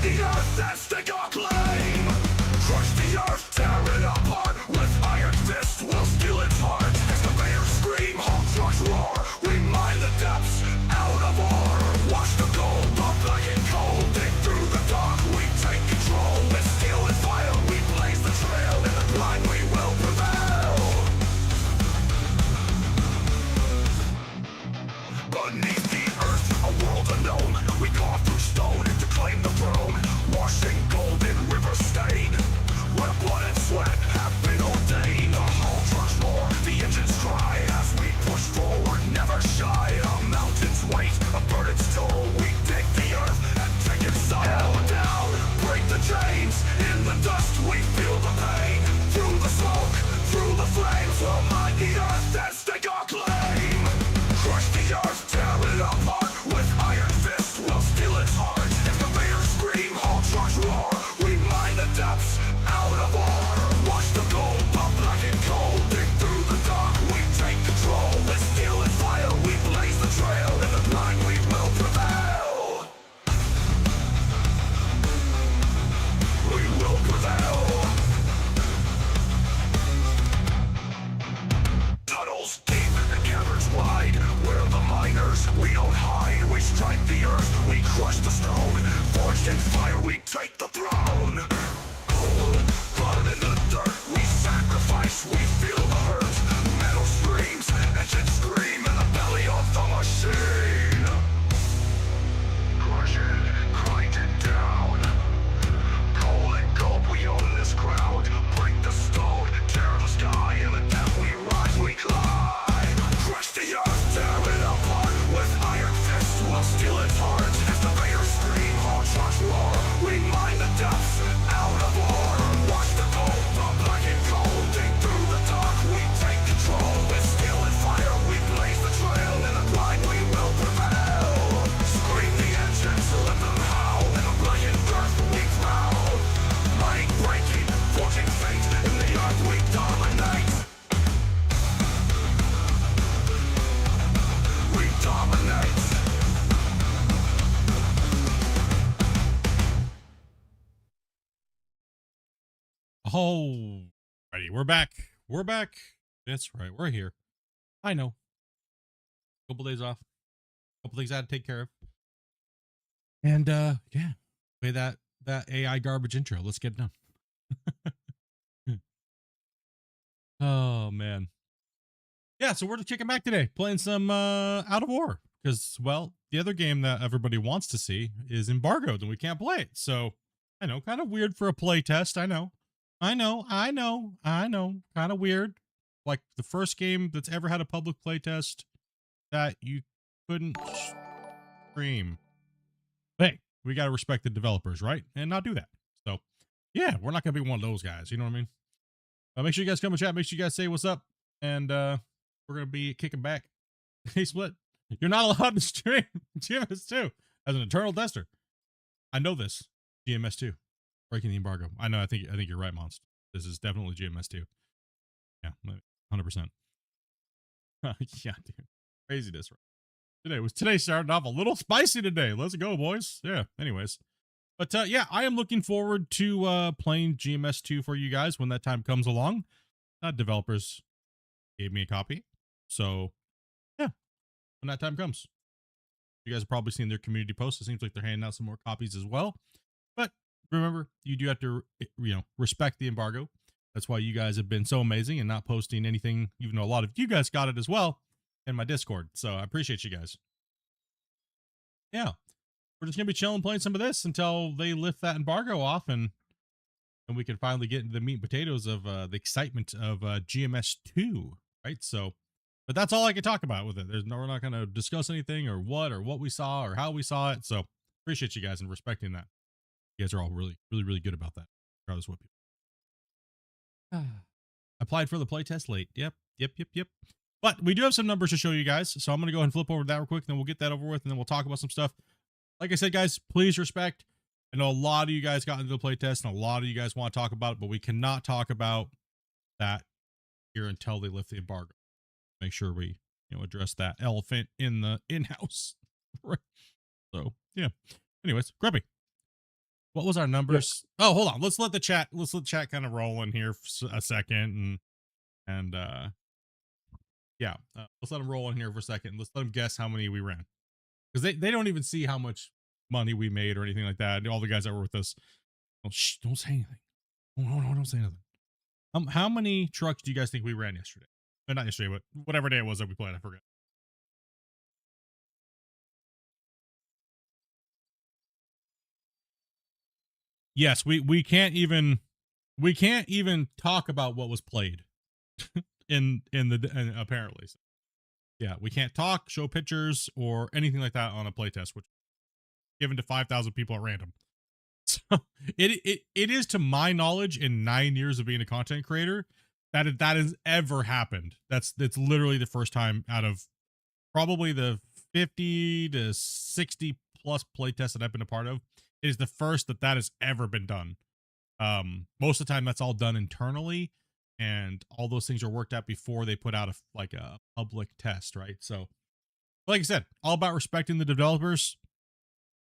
the earth and stick our claim. Crush the earth, tear it apart. With iron fist, we'll steal its heart. Excavators scream, home trucks roar. We mine the depths out of ore. Watch the gold, the black and cold. Dig through the dark, we take control. With steel and fire, we blaze the trail. In the blind, we will prevail. Beneath the earth, a world unknown. We carve through stone to claim the throne. Washing gold in river stain, where blood and sweat have been ordained. The hull trucks roar, the engines cry as we push forward, never shy. A mountain's weight, a burden's toll. We dig the earth and take its soul. Hell down, break the chains. In the dust we feel the pain. Through the smoke, through the flames, we'll mine the earth and stake our claim. Crush the earth, tear it apart. With iron fist, we'll steal its heart. Excavators scream, haul trucks roar. We mine the depths out of ore. Watch the gold, the black and cold. Dig through the dark, we take control. With steel and fire, we blaze the trail. In the blind, we will prevail. We will prevail. Tunnels deep and caverns wide, where the miners, we don't hide. We strike the earth, we crush the stone. Forged in fire, we take the throne. Cold, blood in the dirt, we sacrifice, we feel the hurt. Metal screams, engines scream in the belly of the machine. Crush it, grind it down. Coal and gold, we own this ground. Break the stone, tear the sky. In the depth we rise, we climb. Crush the earth, tear it apart. With iron fists, we'll steal its heart. Excavators scream, haul trucks roar. We mine the depths out of ore. Watch the gold, the black and cold. Dig through the dark, we take control. With steel and fire, we blaze the trail. In the blind, we will prevail. Scream the engines, let them howl. In the blackened earth, we prowl. Mining, breaking, forging fate. In the earth, we dominate. We dominate. Oh, righty, we're back. We're back. That's right, we're here. I know. Couple days off. Couple things I had to take care of. And yeah, play that AI garbage intro. Let's get it done. Oh man. Yeah, so we're just kicking back today, playing some Out of War. Because, well, the other game that everybody wants to see is Embargoed, and we can't play it. So, I know, kind of weird for a play test. I know. Kind of weird. Like the first game that's ever had a public play test that you couldn't stream. Hey, we got to respect the developers, right? And not do that. So, yeah, we're not going to be one of those guys. You know what I mean? Make sure you guys come and chat. Make sure you guys say what's up. And we're going to be kicking back. Hey, Split, you're not allowed to stream GMS 2 as an eternal tester. I know this. GMS 2. Breaking the embargo. I know. I think you're right, Monst. This is definitely GMS 2. Yeah, 100%. Yeah, dude. Craziness. Today started off a little spicy today. Let's go, boys. Yeah. Anyways, but yeah, I am looking forward to playing GMS 2 for you guys when that time comes along. Developers gave me a copy, so yeah, when that time comes, you guys have probably seen their community posts. It seems like they're handing out some more copies as well. But remember, you do have to, respect the embargo. That's why you guys have been so amazing and not posting anything, even though a lot of you guys got it as well in my Discord. So I appreciate you guys. Yeah, we're just gonna be chilling, playing some of this until they lift that embargo off, and we can finally get into the meat and potatoes of the excitement of GMS 2, right? So, but that's all I can talk about with it. We're not gonna discuss anything or what we saw or how we saw it. So appreciate you guys and respecting that. You guys are all really good about that. Regardless of what people. Applied for the playtest late. Yep. But we do have some numbers to show you guys, so I'm going to go ahead and flip over that real quick, and then we'll get that over with, and then we'll talk about some stuff. Like I said, guys, please respect. I know a lot of you guys got into the playtest, and a lot of you guys want to talk about it, but we cannot talk about that here until they lift the embargo. Make sure we, address that elephant in the in-house. Right. So, yeah. Anyways, Grubby, What was our numbers? Oh, hold on. Let's let the chat kind of roll in here for a second, and yeah, let's let them roll in here for a second. Let's let them guess how many we ran, because they don't even see how much money we made or anything like that. All the guys that were with us. Oh, shh, don't say anything. Don't say nothing. How many trucks do you guys think we ran yesterday? Not yesterday, but whatever day it was that we played. I forget. Yes, we can't even talk about what was played apparently. So, yeah, we can't talk, show pictures, or anything like that on a playtest, which given to 5,000 people at random. So it is, to my knowledge, in 9 years of being a content creator, that has ever happened. It's literally the first time out of probably the 50 to 60 plus playtests that I've been a part of. It is the first that has ever been done. Most of the time that's all done internally, and all those things are worked out before they put out a public test, right? So like I said, all about respecting the developers.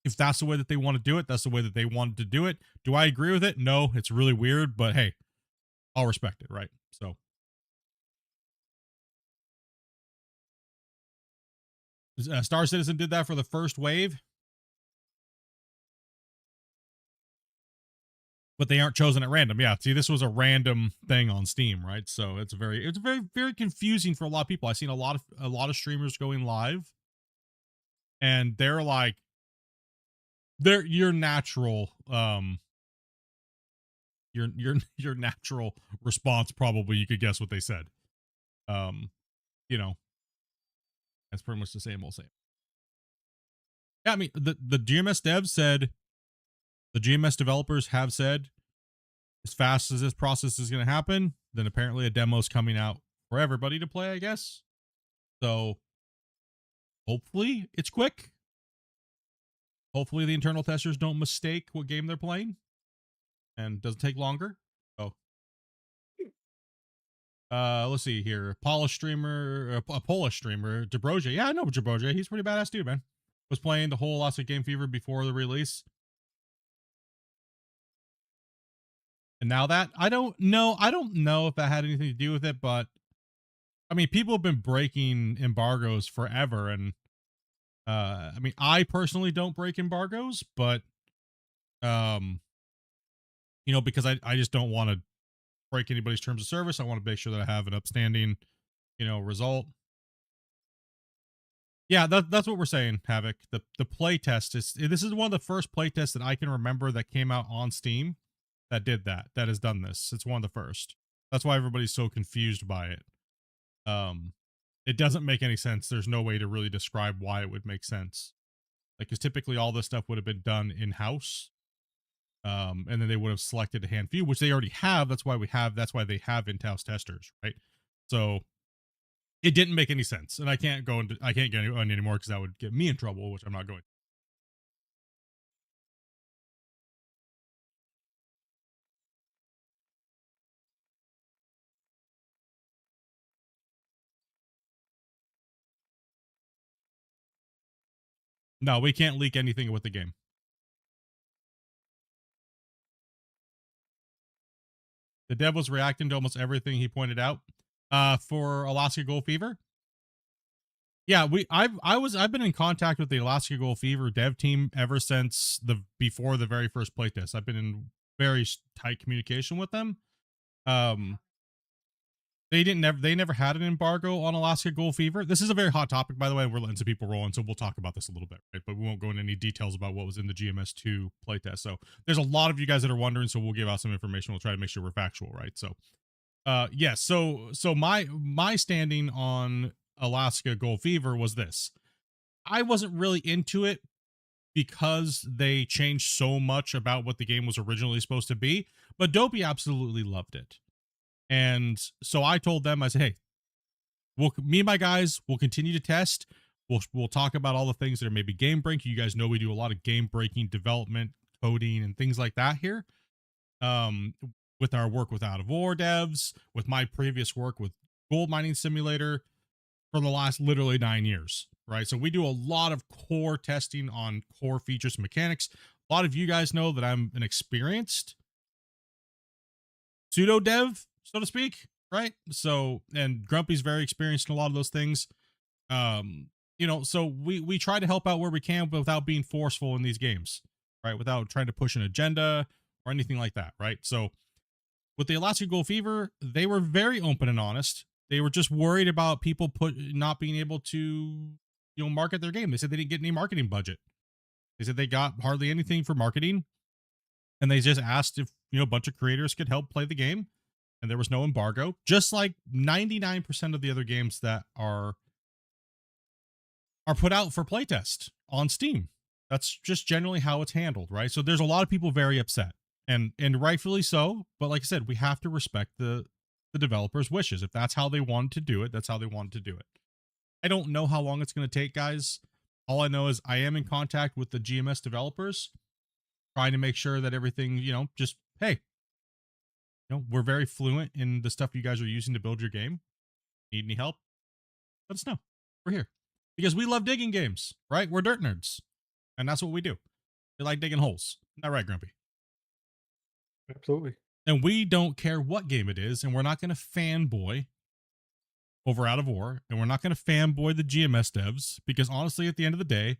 If that's the way that they want to do it, that's the way that they wanted to do it. Do I agree with it? No, it's really weird, but hey, I'll respect it, right? So Star Citizen did that for the first wave, but they aren't chosen at random. Yeah, see, this was a random thing on Steam, right? So it's very, very confusing for a lot of people. I've seen a lot of streamers going live, and they're like, your natural your natural response, probably you could guess what they said. You know, that's pretty much the same old same. Yeah, I mean, the GMS devs said, the GMS developers have said, as fast as this process is going to happen, then apparently a demo is coming out for everybody to play, I guess. So hopefully it's quick. Hopefully the internal testers don't mistake what game they're playing and doesn't take longer. So let's see here. A Polish streamer, Dobroja. Yeah, I know Dobroja. He's pretty badass dude, man. Was playing the whole Lost Game Fever before the release. And now that, I don't know if that had anything to do with it, but I mean, people have been breaking embargoes forever, and I mean, I personally don't break embargoes, but because I just don't want to break anybody's terms of service. I want to make sure that I have an upstanding, result. Yeah, that's what we're saying, Havoc. The play test this is one of the first play tests that I can remember that came out on Steam that did that has done this. It's one of the first. That's why everybody's so confused by it. It doesn't make any sense. There's no way to really describe why it would make sense. Like, because typically all this stuff would have been done in-house. And then they would have selected a hand few, which they already have. That's why they have in-house testers, right? So it didn't make any sense. And I can't get on anymore because that would get me in trouble, which I'm not going. No, we can't leak anything with the game. The dev was reacting to almost everything he pointed out. For Alaska Gold Fever. Yeah, I've been in contact with the Alaska Gold Fever dev team ever since before the very first playtest. I've been in very tight communication with them. They never had an embargo on Alaska Gold Fever. This is a very hot topic, by the way. We're letting some people roll in, so we'll talk about this a little bit, right? But we won't go into any details about what was in the GMS2 playtest. So there's a lot of you guys that are wondering, so we'll give out some information. We'll try to make sure we're factual, right? So, yes. So my standing on Alaska Gold Fever was this. I wasn't really into it because they changed so much about what the game was originally supposed to be, but Dopey absolutely loved it. And so I told them, I said, hey, me and my guys will continue to test. We'll talk about all the things that are maybe game breaking. You guys know we do a lot of game breaking development, coding, and things like that here. With our work with Out of War devs, with my previous work with Gold Mining Simulator for the last literally 9 years, right? So we do a lot of core testing on core features and mechanics. A lot of you guys know that I'm an experienced pseudo dev, so to speak, right? So, and Grumpy's very experienced in a lot of those things. So we try to help out where we can, but without being forceful in these games, right? Without trying to push an agenda or anything like that, right? So with the Alaska Gold Fever, they were very open and honest. They were just worried about people not being able to, market their game. They said they didn't get any marketing budget. They said they got hardly anything for marketing, and they just asked if a bunch of creators could help play the game, and there was no embargo. Just like 99% of the other games that are put out for playtest on Steam. That's just generally how it's handled, right? So there's a lot of people very upset, and rightfully so. But like I said, we have to respect the developers' wishes. If that's how they wanted to do it, that's how they wanted to do it. I don't know how long it's going to take, guys. All I know is I am in contact with the GMS developers, trying to make sure that everything, just, hey, we're very fluent in the stuff you guys are using to build your game. Need any help? Let us know. We're here because we love digging games, right? We're dirt nerds, and that's what we do. We like digging holes. Isn't that right, Grumpy? Absolutely. And we don't care what game it is, and we're not going to fanboy over Out of War, and we're not going to fanboy the GMS devs, because honestly, at the end of the day,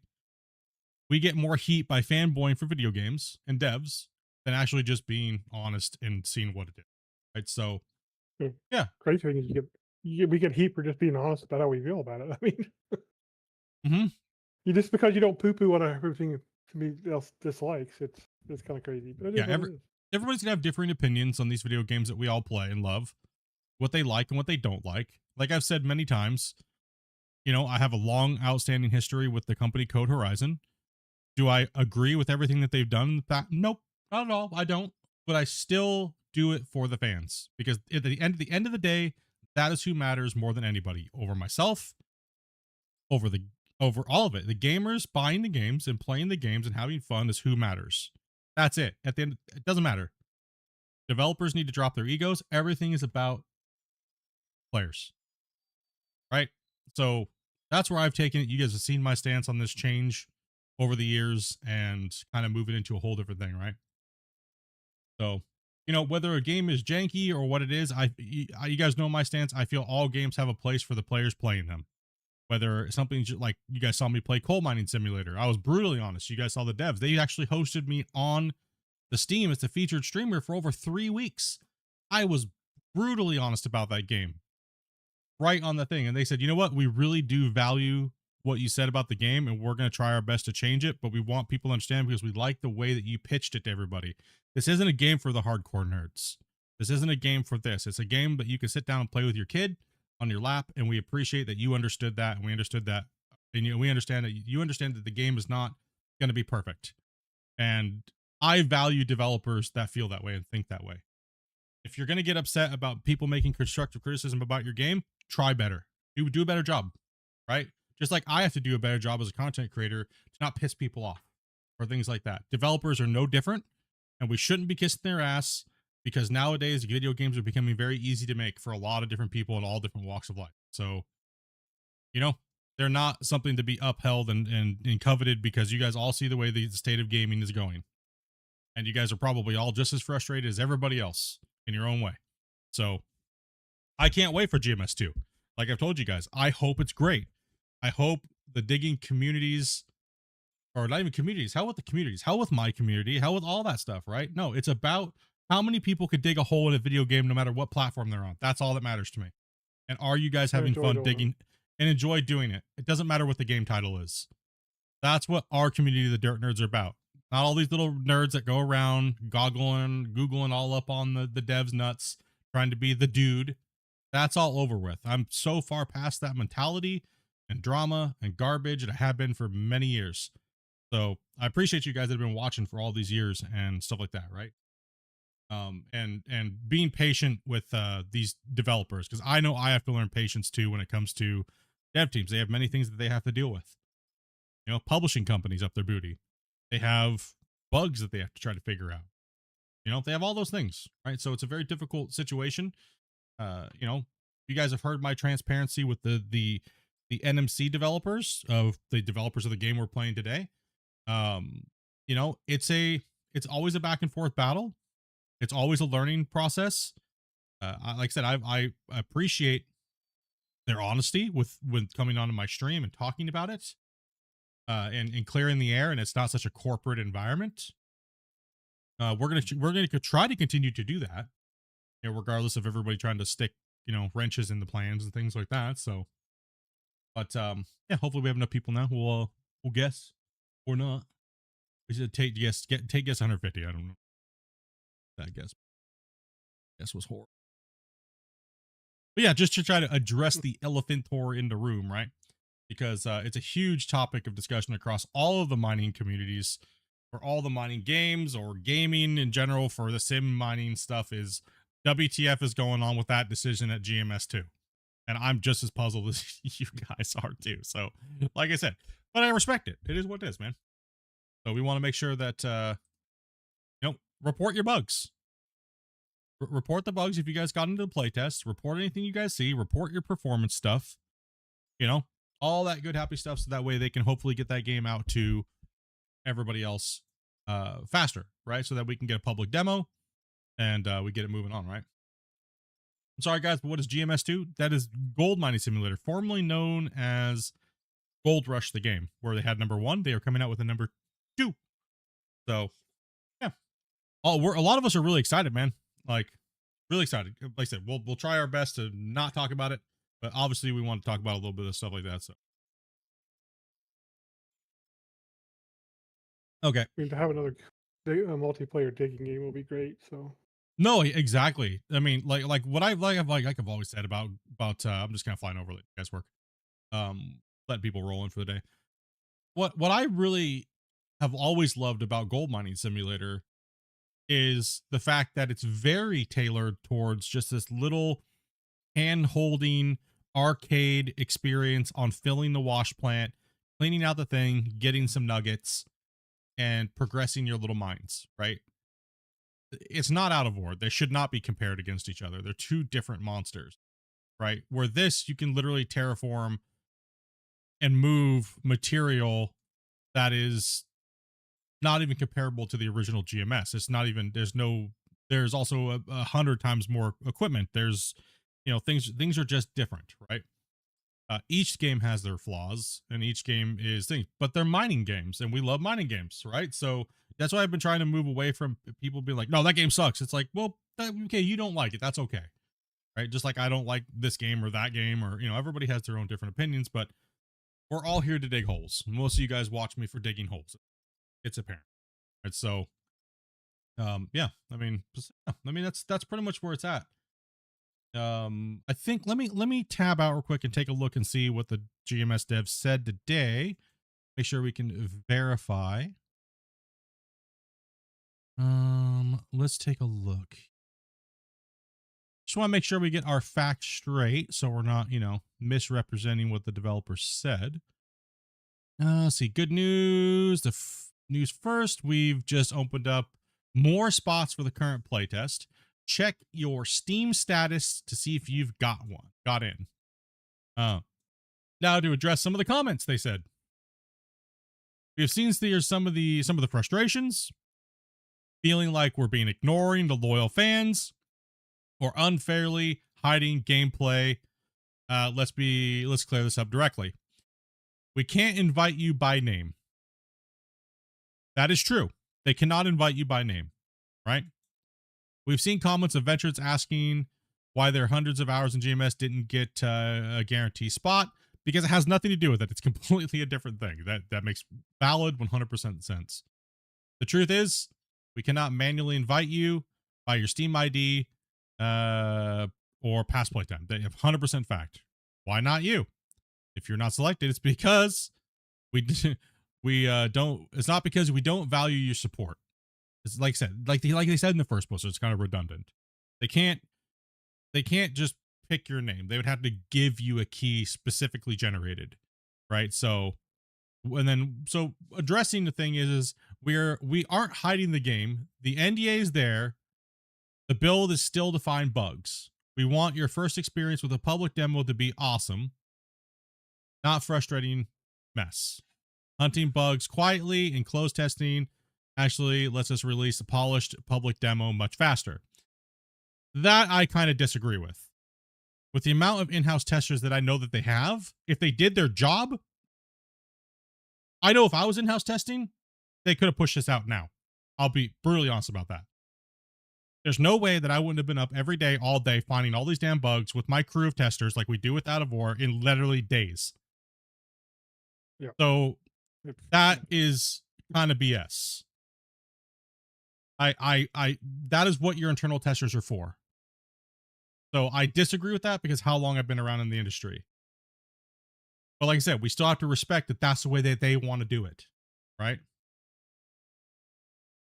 we get more heat by fanboying for video games and devs than actually just being honest and seeing what it is. Right? So, yeah. Crazy thing is we get heat for just being honest about how we feel about it. I mean, you just because you don't poo poo on everything somebody else dislikes, it's kind of crazy. But yeah, everybody's gonna have differing opinions on these video games that we all play and love, what they like and what they don't like. Like I've said many times, I have a long outstanding history with the company Code Horizon. Do I agree with everything that they've done? Nope, not at all. I don't. But I still do it for the fans, because at the end of the day, that is who matters more than anybody. Over myself, over all of it. The gamers buying the games and playing the games and having fun is who matters. That's it. At the end, it doesn't matter. Developers need to drop their egos. Everything is about players, right? So that's where I've taken it. You guys have seen my stance on this change over the years and kind of move it into a whole different thing, right? So, whether a game is janky or what it is, you guys know my stance. I feel all games have a place for the players playing them. Whether something like you guys saw me play Coal Mining Simulator, I was brutally honest. You guys saw the devs. They actually hosted me on the Steam as the featured streamer for over 3 weeks. I was brutally honest about that game. Right on the thing. And they said, you know what? We really do value what you said about the game, and we're going to try our best to change it, but we want people to understand because we like the way that you pitched it to everybody. This isn't a game for the hardcore nerds. This isn't a game for this. It's a game that you can sit down and play with your kid on your lap, and we appreciate that you understood that, and we understood that, and we understand that you understand that the game is not going to be perfect. And I value developers that feel that way and think that way. If you're going to get upset about people making constructive criticism about your game, try better. Do a better job, right? Just like I have to do a better job as a content creator to not piss people off or things like that. Developers are no different, and we shouldn't be kissing their ass, because nowadays video games are becoming very easy to make for a lot of different people in all different walks of life. So, they're not something to be upheld and coveted, because you guys all see the way the state of gaming is going. And you guys are probably all just as frustrated as everybody else in your own way. So I can't wait for GMS 2. Like I've told you guys, I hope it's great. I hope the digging communities, or not even communities, how with the communities, how with my community, how with all that stuff, right? No, it's about how many people could dig a hole in a video game no matter what platform they're on. That's all that matters to me. And are you guys having fun digging and enjoy doing it? It doesn't matter what the game title is. That's what our community, the Dirt Nerds, are about. Not all these little nerds that go around Googling all up on the devs' nuts, trying to be the dude. That's all over with. I'm so far past that mentality and drama and garbage, and I have been for many years. So I appreciate you guys that have been watching for all these years and stuff like that, right? And being patient with these developers, because I know I have to learn patience too when it comes to dev teams. They have many things that they have to deal with. Publishing companies up their booty. They have bugs that they have to try to figure out. They have all those things, right? So it's a very difficult situation. You guys have heard my transparency with the NMC developers, of the developers of the game we're playing today. it's always a back and forth battle. It's always a learning process. Like I said, I appreciate their honesty with when coming onto my stream and talking about it, and clearing the air, and it's not such a corporate environment. We're gonna try to continue to do that, regardless of everybody trying to stick wrenches in the plans and things like that. So, but yeah, hopefully we have enough people now who'll guess or not. We should take guess 150. I don't know. That guess was horrible. But yeah, just to try to address the elephant in the room, right? Because it's a huge topic of discussion across all of the mining communities, for all the mining games or gaming in general. For the sim mining stuff, is WTF is going on with that decision at GMS 2, and I'm just as puzzled as you guys are too. So, like I said, but I respect it. It is what it is, man. So we want to make sure that report your bugs. Report the bugs if you guys got into the playtest. Report anything you guys see. Report your performance stuff. All that good happy stuff, so that way they can hopefully get that game out to everybody else faster, right? So that we can get a public demo and we get it moving on, right? I'm sorry guys, but what is GMS 2? That is Gold Mining Simulator, formerly known as Gold Rush the game, where they had number 1. They are coming out with a number 2. So yeah, a lot of us are really excited, man. Like, really excited. Like I said, we'll try our best to not talk about it, but obviously we want to talk about a little bit of stuff like that. So okay. I mean, to have another multiplayer digging game will be great. So no, exactly. I mean, like what I've always said about I'm just kind of flying over, let you guys work, letting people roll in for the day. What I really have always loved about Gold Mining Simulator is the fact that it's very tailored towards just this little hand-holding arcade experience on filling the wash plant, cleaning out the thing, getting some nuggets, and progressing your little mines, right? It's not out of order. They should not be compared against each other. They're two different monsters, right? Where this, you can literally terraform and move material that is not even comparable to the original GMS. It's not even, there's also 100 times more equipment. There's, things are just different, right? Each game has their flaws, and each game is things, but they're mining games, and we love mining games, right? So that's why I've been trying to move away from people being like, no, that game sucks. It's like, well, okay, you don't like it. That's okay. Right. Just like I don't like this game or that game, or, everybody has their own different opinions, but we're all here to dig holes. Most of you guys watch me for digging holes. It's apparent. Right. So, yeah, I mean, that's pretty much where it's at. I think let me tab out real quick and take a look and see what the GMS devs said today. Make sure we can verify. Let's take a look. Just want to make sure we get our facts straight, so we're not, misrepresenting what the developers said. Let's see. Good news. The news first. We've just opened up more spots for the current playtest. Check your Steam status to see if you've got in. Now to address some of the comments they said. We've seen some of the frustrations, feeling like we're ignoring the loyal fans, or unfairly hiding gameplay. Let's clear this up directly. We can't invite you by name. That is true. They cannot invite you by name, right? We've seen comments of veterans asking why their hundreds of hours in GMS didn't get a guarantee spot, because it has nothing to do with it. It's completely a different thing. That makes valid 100% sense. The truth is, we cannot manually invite you by your Steam ID or past playtime. They have 100% fact. Why not you? If you're not selected, it's because we don't. It's not because we don't value your support. It's like I said, like they said in the first post, so it's kind of redundant. They can't just pick your name. They would have to give you a key specifically generated, right? So addressing the thing is we aren't hiding the game. The NDA is there. The build is still to find bugs. We want your first experience with a public demo to be awesome, not frustrating mess. Hunting bugs quietly and close testing Actually lets us release a polished public demo much faster. That I kind of disagree with. With the amount of in-house testers that I know that they have, if they did their job, I know if I was in-house testing, they could have pushed this out now. I'll be brutally honest about that. There's no way that I wouldn't have been up every day, all day, finding all these damn bugs with my crew of testers like we do with Out of War in literally days. Yeah. So that is kind of BS. That is what your internal testers are for. So I disagree with that because how long I've been around in the industry. But like I said, we still have to respect that that's the way that they want to do it. Right.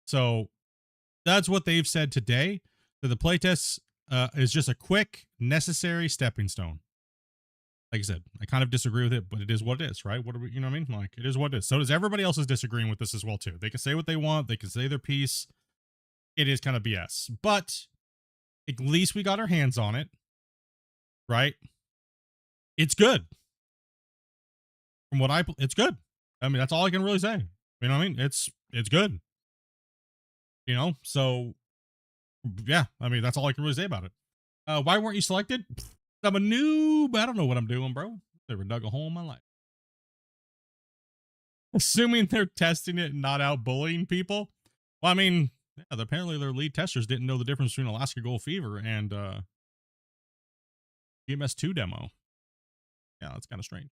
So that's what they've said today. That the playtest is just a quick, necessary stepping stone. Like I said, I kind of disagree with it, but it is what it is, right? What are we, you know what I mean? Like, it is what it is. So does everybody else is disagreeing with this as well, too. They can say what they want. They can say their piece. It is kind of BS. But at least we got our hands on it, right? It's good. From what it's good. I mean, that's all I can really say. You know what I mean? It's good. You know? So, yeah. I mean, that's all I can really say about it. Why weren't you selected? I'm a noob. I don't know what I'm doing, bro. Never dug a hole in my life. Assuming they're testing it and not out bullying people. Well, I mean, yeah, apparently their lead testers didn't know the difference between Alaska Gold Fever and GMS 2 demo. Yeah, that's kind of strange.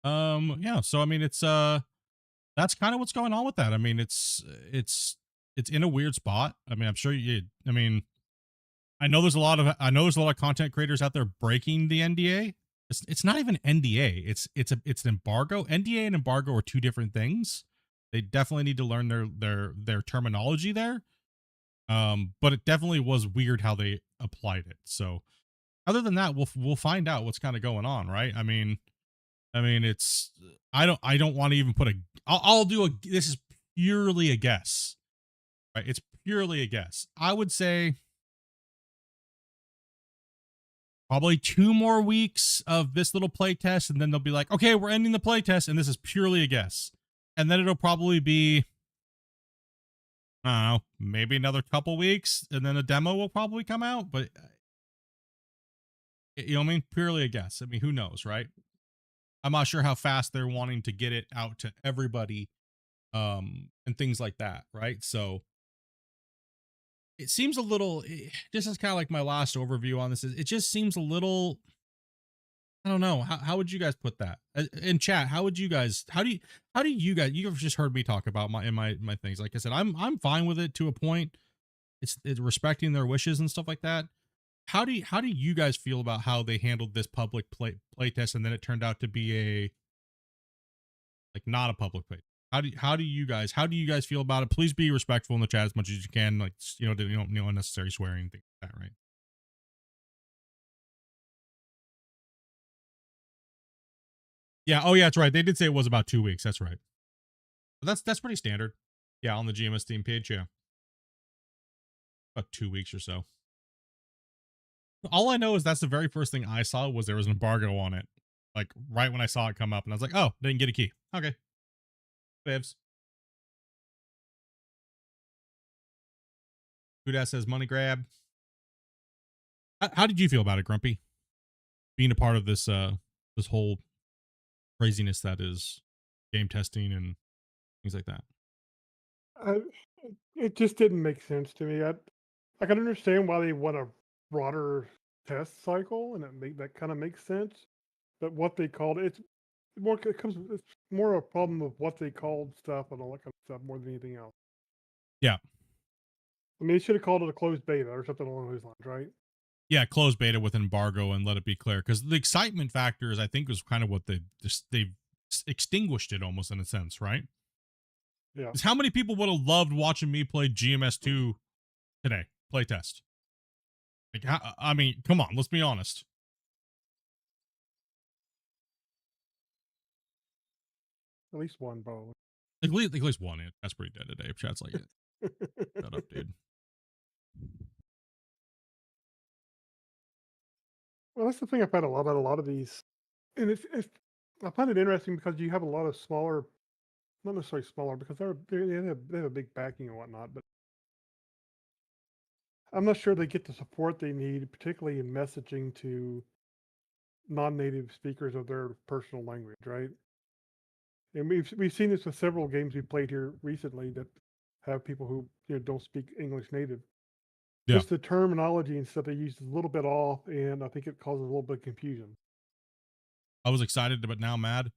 Yeah, so I mean, it's that's kind of what's going on with that. I mean, it's in a weird spot. I mean, I'm sure I mean, I know there's a lot of content creators out there breaking the NDA. It's not even NDA. It's an embargo. NDA and embargo are two different things. They definitely need to learn their terminology there. But it definitely was weird how they applied it. So other than that, we'll find out what's kind of going on, right? I mean, it's I don't want to even put I'll do this is purely a guess, right? It's purely a guess. I would say probably 2 more weeks of this little play test, and then they'll be like, okay, we're ending the play test, and this is purely a guess. And then it'll probably be, I don't know, maybe another couple weeks, and then a demo will probably come out. But you know what I mean? Purely a guess. I mean, who knows, right? I'm not sure how fast they're wanting to get it out to everybody, and things like that, right? So it seems a little, this is kind of like my last overview on this. It just seems a little, I don't know. How would you guys put that in chat? How do you guys, you've just heard me talk about my things. Like I said, I'm fine with it to a point. It's respecting their wishes and stuff like that. How do you guys feel about how they handled this public play test, and then it turned out to be a, like, not a public play? How do you guys feel about it? Please be respectful in the chat as much as you can. Like, you know, unnecessary swearing, things like that, right? Yeah. Oh, yeah, that's right. They did say it was about 2 weeks. That's right. But that's pretty standard. Yeah, on the GMS team page, yeah. About 2 weeks or so. All I know is that's the very first thing I saw was there was an embargo on it. Like, right when I saw it come up, and I was like, oh, didn't get a key. Okay. Fibs. Huda says money grab. How did you feel about it, Grumpy? Being a part of this this whole craziness that is game testing and things like that. I, it just didn't make sense to me. I can understand why they want a broader test cycle, and that kind of makes sense. But what they called it's more a problem of what they called stuff and all that kind of stuff more than anything else. Yeah. I mean, they should have called it a closed beta or something along those lines, right? Yeah, closed beta with embargo, and let it be clear, because the excitement factors, I think, was kind of what they've extinguished it almost in a sense, right? Yeah. Because how many people would have loved watching me play GMS2 today, playtest? Like, I mean, come on, let's be honest. At least one, probably. At least one. That's pretty dead today. Chat's like, shut up, dude. Well, that's the thing I find about a lot of these, and it's I find it interesting because you have a lot of smaller not necessarily smaller because they have a big backing and whatnot, but I'm not sure they get the support they need, particularly in messaging to non-native speakers of their personal language, right? And we've seen this with several games we played here recently that have people who don't speak English native. Yeah. Just the terminology and stuff they use is a little bit off, and I think it causes a little bit of confusion. I was excited, but now mad.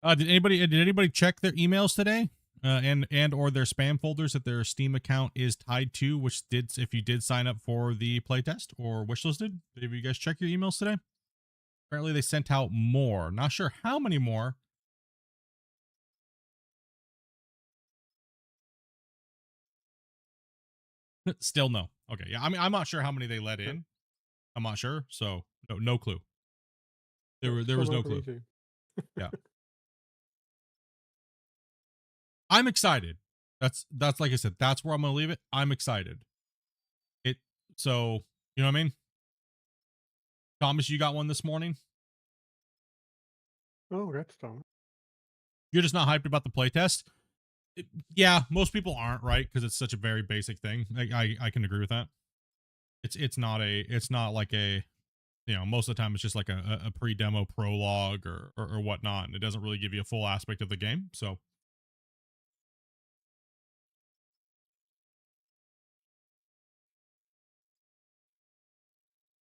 Did anybody check their emails today? And or their spam folders that their Steam account is tied to, which did if you did sign up for the playtest or wishlisted. Did you guys check your emails today? Apparently they sent out more. Not sure how many more. Still no. Okay, yeah. I mean, I'm not sure how many they let in. I'm not sure, so no clue. There was no clue. Yeah. I'm excited. That's like I said, that's where I'm gonna leave it. I'm excited. It so you know what I mean? Thomas, you got one this morning? Oh, that's dumb. You're just not hyped about the playtest? Yeah, most people aren't, right? Because it's such a very basic thing. I can agree with that. It's not like a most of the time it's just like a pre-demo prologue or whatnot, and it doesn't really give you a full aspect of the game. So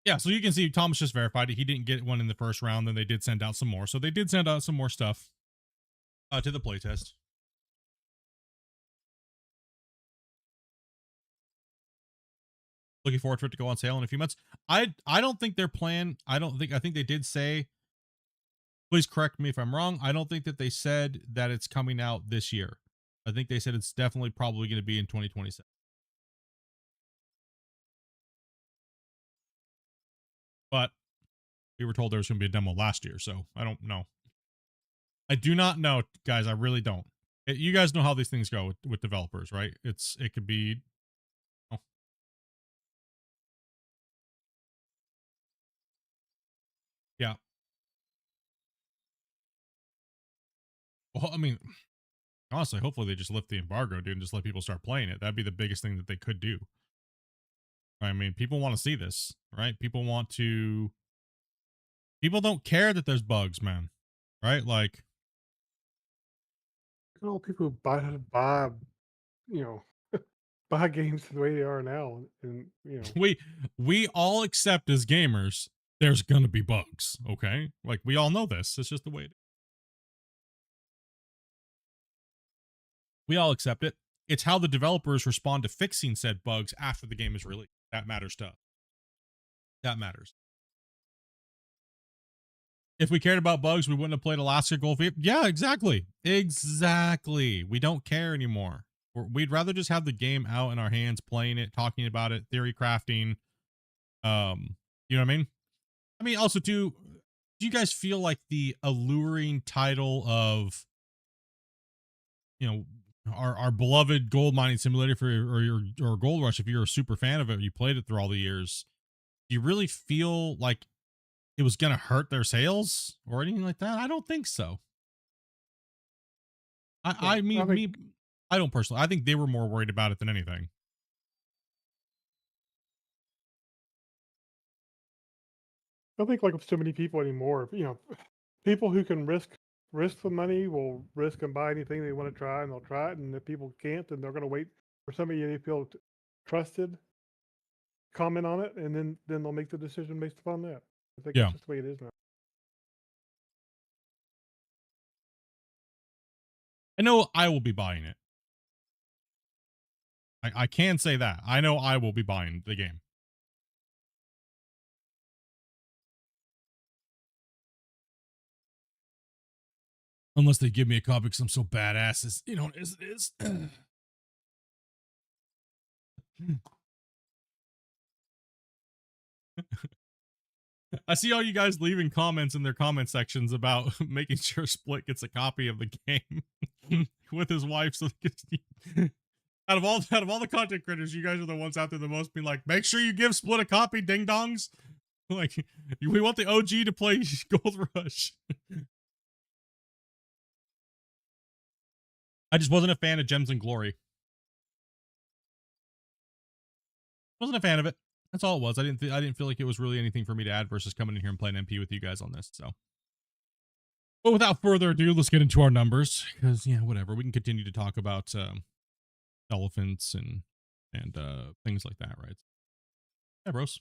yeah, so you can see Thomas just verified it. He didn't get one in the first round, then they did send out some more. So they did send out some more stuff to the playtest. Looking forward for it to go on sale in a few months. I don't think their plan. I think they did say. Please correct me if I'm wrong. I don't think that they said that it's coming out this year. I think they said it's definitely probably going to be in 2027. But we were told there was going to be a demo last year, so I don't know. I do not know, guys. I really don't. You guys know how these things go with developers, right? It could be. Oh, yeah. Well, I mean, honestly, hopefully they just lift the embargo, dude, and just let people start playing it. That'd be the biggest thing that they could do. I mean, people want to see this, right? People want to. People don't care that there's bugs, man. Right? Like, All people who buy you know buy games the way they are now, and we all accept as gamers there's gonna be bugs, okay? Like we all know this. It's just the way it is. We all accept it. It's how the developers respond to fixing said bugs after the game is released. That matters to us. That matters. If we cared about bugs, we wouldn't have played Alaska Gold Fever. Yeah, exactly. Exactly. We don't care anymore. We'd rather just have the game out in our hands, playing it, talking about it, theory crafting. You know what I mean? I mean, also too, do you guys feel like the alluring title of, our beloved gold mining simulator or Gold Rush, if you're a super fan of it, you played it through all the years, do you really feel like it was going to hurt their sales or anything like that? I don't think so. I mean, I don't personally. I think they were more worried about it than anything. I think like with so many people anymore, people who can risk the money will risk and buy anything they want to try, and they'll try it. And if people can't, then they're going to wait for somebody they feel trusted comment on it, and then they'll make the decision based upon that. I think Yeah. that's just the way it is now. I know I will be buying it. I can say that. I know I will be buying the game. Unless they give me a copy because I'm so badass. As it is. I see all you guys leaving comments in their comment sections about making sure Split gets a copy of the game with his wife. So out of all the content creators, you guys are the ones out there the most being like, make sure you give Split a copy, ding dongs. Like, we want the OG to play Gold Rush. I just wasn't a fan of Gems and Glory. Wasn't a fan of it. That's all it was. I didn't feel like it was really anything for me to add versus coming in here and playing MP with you guys on this. So, but without further ado, let's get into our numbers because yeah, whatever. We can continue to talk about elephants and things like that, right? Yeah, bros.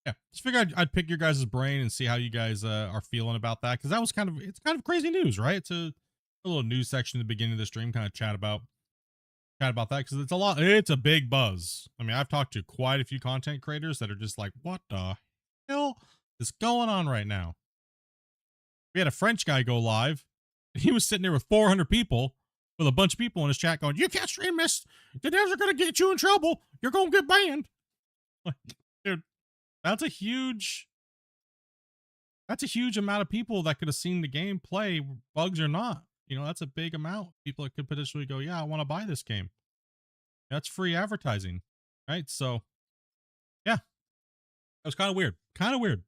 Yeah, just figured I'd pick your guys' brain and see how you guys are feeling about that because that was it's kind of crazy news, right? It's a little news section at the beginning of the stream, kind of chat about that because it's a big buzz. I mean, I've talked to quite a few content creators that are just like, what the hell is going on right now? We had a French guy go live. He was sitting there with 400 people, with a bunch of people in his chat going, you can't stream this. The devs are going to get you in trouble. You're going to get banned. Like, dude, that's a huge amount of people that could have seen the game play, bugs or not. You know, that's a big amount. People that could potentially go, yeah, I want to buy this game. That's free advertising, right? So, yeah, that was kind of weird. Kind of weird.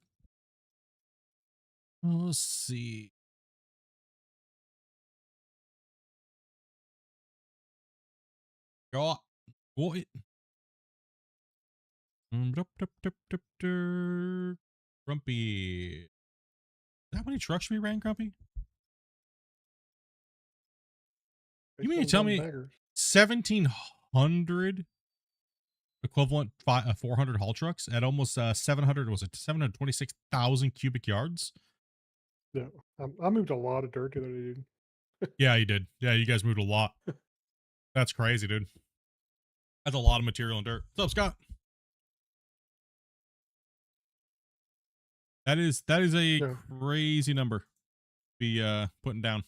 Let's see. God, what? Grumpy. How many trucks we ran, Grumpy? You mean to tell me 1,700 equivalent 400 haul trucks at almost 700, was it 726,000 cubic yards? Yeah, I moved a lot of dirt the other day, dude. Yeah, you did. Yeah, you guys moved a lot. That's crazy, dude. That's a lot of material and dirt. What's up, Scott? That is a crazy number to be putting down.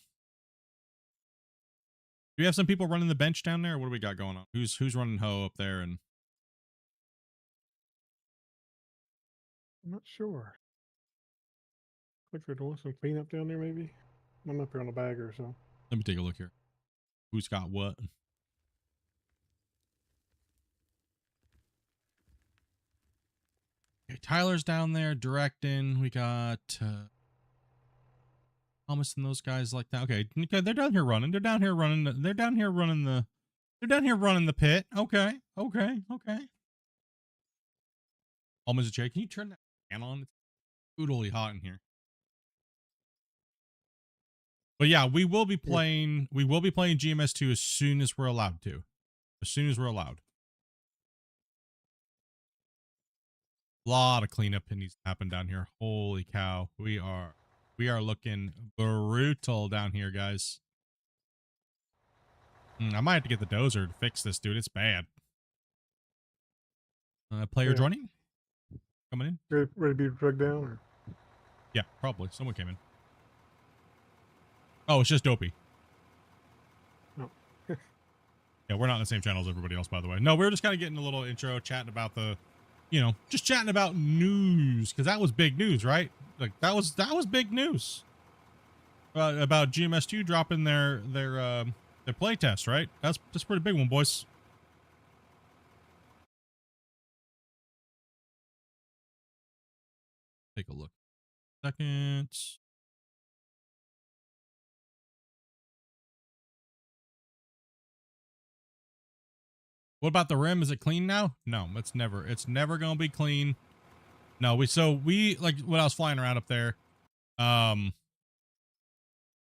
Do we have some people running the bench down there? What do we got going on? Who's running hoe up there? And I'm not sure. Looks like they're doing some cleanup down there, maybe. I'm up here on the bagger, so. let me take a look here. Who's got what? Okay, Tyler's down there directing. We got Thomas and those guys like that. Okay, they're down here running. They're down here running the pit. Okay. Almost a check. Can you turn that fan on? It's brutally hot in here. But yeah, we will be playing GMS 2 as soon as we're allowed to. As soon as we're allowed. A lot of cleanup needs to happen down here. Holy cow. We are looking brutal down here, guys. I might have to get the dozer to fix this, dude. It's bad. Player joining? Coming in? Ready to be drugged down? Or? Yeah, probably. Someone came in. Oh, it's just Dopey. No. Yeah, we're not in the same channel as everybody else, by the way. No, we were just kind of getting a little intro, chatting about the, just chatting about news, because that was big news, right? Like that was big news. About GMS 2 dropping their playtest, right? That's a pretty big one, boys. Take a look. Seconds. What about the rim? Is it clean now? No, it's never gonna be clean. No, we like when I was flying around up there,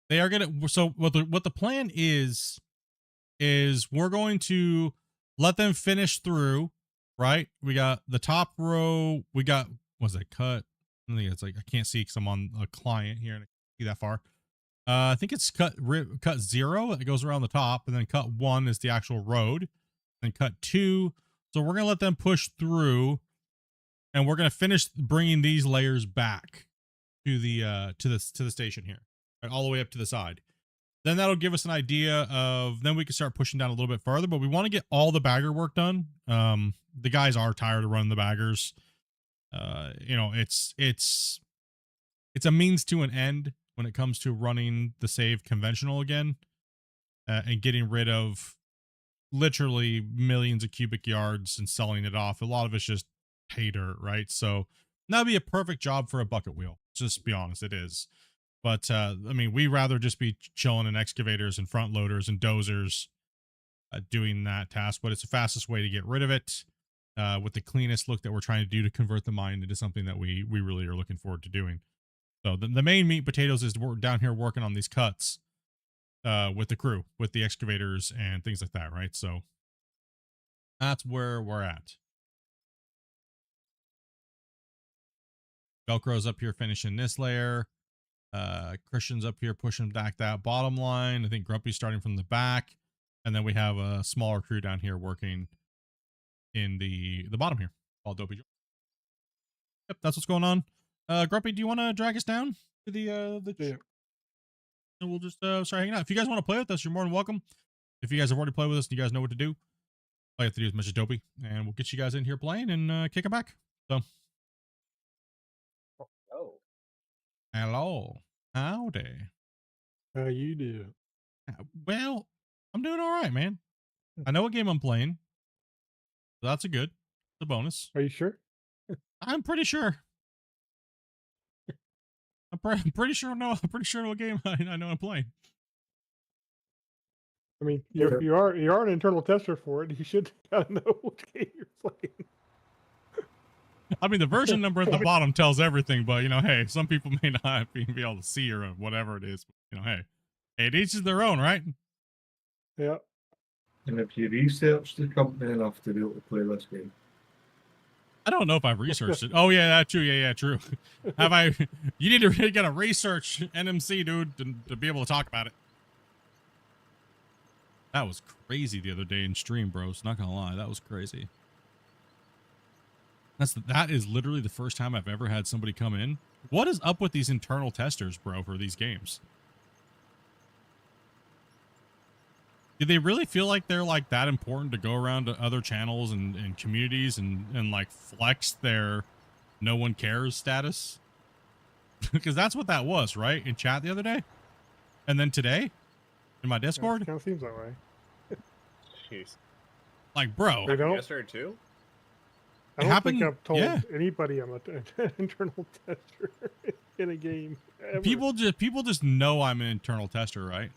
they are gonna, so what the plan is we're going to let them finish through, right? We got the top row, we got, was it cut? I think it's like, I can't see because I'm on a client here and I can't see that far. I think it's cut 0, it goes around the top, and then cut 1 is the actual road, and cut 2. So we're gonna let them push through, and we're gonna finish bringing these layers back to the station here, right, all the way up to the side. Then that'll give us an idea of, then we can start pushing down a little bit farther, but we want to get all the bagger work done. The guys are tired of running the baggers. It's a means to an end when it comes to running the save conventional again, and getting rid of literally millions of cubic yards and selling it off. A lot of it's just pay dirt, right? So that'd be a perfect job for a bucket wheel. Just be honest, it is. But I mean, we rather just be chilling in excavators and front loaders and dozers doing that task. But it's the fastest way to get rid of it with the cleanest look that we're trying to do to convert the mine into something that we really are looking forward to doing. So the main meat and potatoes is we're down here working on these cuts with the crew, with the excavators and things like that, right? So that's where we're at. Velcro's up here finishing this layer. Christian's up here pushing back that bottom line. I think Grumpy's starting from the back. And then we have a smaller crew down here working in the bottom here. All Dopey. Yep, that's what's going on. Grumpy, do you want to drag us down to the Yeah. and we'll just start hanging out. If you guys want to play with us, you're more than welcome. If you guys have already played with us and you guys know what to do, all you have to do is message Dopey, and we'll get you guys in here playing and kick it back. So, hello, howdy. How you do? Well, I'm doing all right, man. I know what game I'm playing, so that's it's a bonus. Are you sure? I'm pretty sure. I'm pretty sure. No, I'm pretty sure what game I know I'm playing. I mean, you are an internal tester for it. You should kind of know which game you're playing. I mean, the version number at the bottom tells everything, but you know, hey, some people may not be able to see or whatever it is. But, you know, hey, it each is their own, right? Yeah. And if you research the company enough to be able to play this game. I don't know if I've researched it. Oh yeah, that's true. Yeah, true. Have I? You need to really get a research NMC, dude, to be able to talk about it. That was crazy the other day in stream, bros. Not gonna lie, that was crazy. That is literally the first time I've ever had somebody come in. What is up with these internal testers, bro, for these games? Do they really feel like they're like that important to go around to other channels and communities and like flex their no one cares status? Because that's what that was, right? In chat the other day? And then today? In my Discord? Kind of seems that way. Jeez. Like, bro. They don't. Yesterday too? I don't think I've told yeah. anybody I'm an internal tester in a game. Ever. People just know I'm an internal tester, right?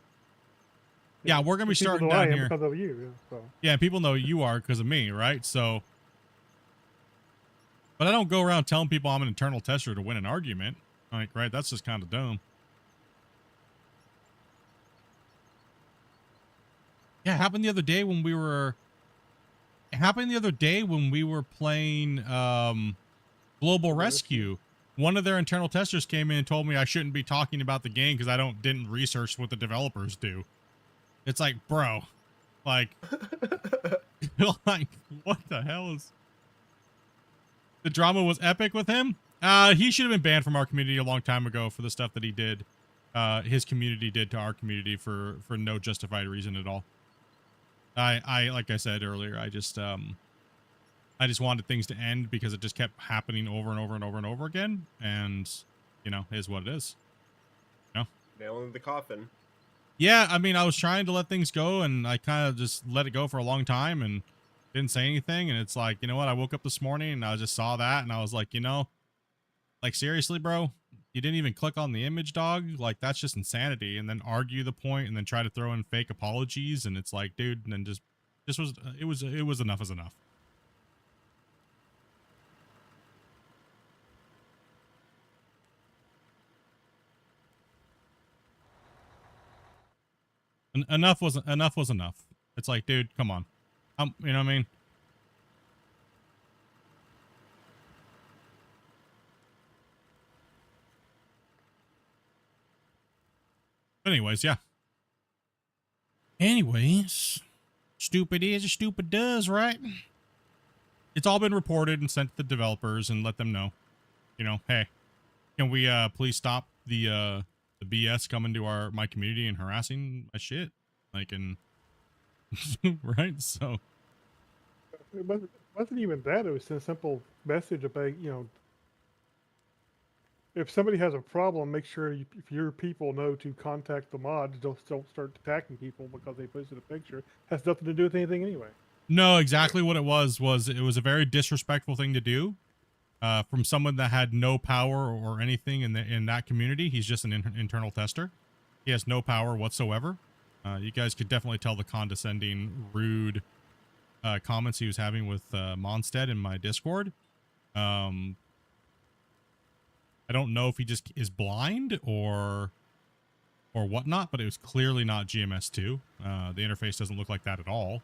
Yeah, we're gonna be People starting know I down am here. because of you. So. Yeah, people know you are because of me, right? So, but I don't go around telling people I'm an internal tester to win an argument. Like, right? That's just kind of dumb. Yeah, it happened the other day when we were. It happened the other day when we were playing Global Rescue. One of their internal testers came in and told me I shouldn't be talking about the game because I didn't research what the developers do. It's like, bro, like, like, what the hell is? The drama was epic with him. He should have been banned from our community a long time ago for the stuff that he did. His community did to our community for no justified reason at all. I like I said earlier, I just wanted things to end because it just kept happening over and over and over and over again, and you know, is what it is. You know? Nail in the coffin. Yeah, I mean, I was trying to let things go, and I kind of just let it go for a long time and didn't say anything. And it's like, you know what? I woke up this morning and I just saw that, and I was like, you know, like seriously, bro, you didn't even click on the image, dog. Like that's just insanity. And then argue the point, and then try to throw in fake apologies, and it's like, dude, and then it was enough is enough. Enough was enough. It's like, dude, come on. You know what I mean? Anyways, yeah. Anyways, stupid is, stupid does, right? It's all been reported and sent to the developers and let them know. You know, hey, can we please stop the BS coming to my community and harassing my shit? Like, and right? So It wasn't even that. It was a simple message about, you know, if somebody has a problem, make sure if your people know to contact the mods. Don't start attacking people because they posted a picture. It has nothing to do with anything anyway. no, exactly what it was it was a very disrespectful thing to do. from someone that had no power or anything in that community. He's just an internal tester. He has no power whatsoever. You guys could definitely tell the condescending, rude comments he was having with Monstead in my Discord. I don't know if he just is blind or whatnot, but it was clearly not GMS2. The interface doesn't look like that at all.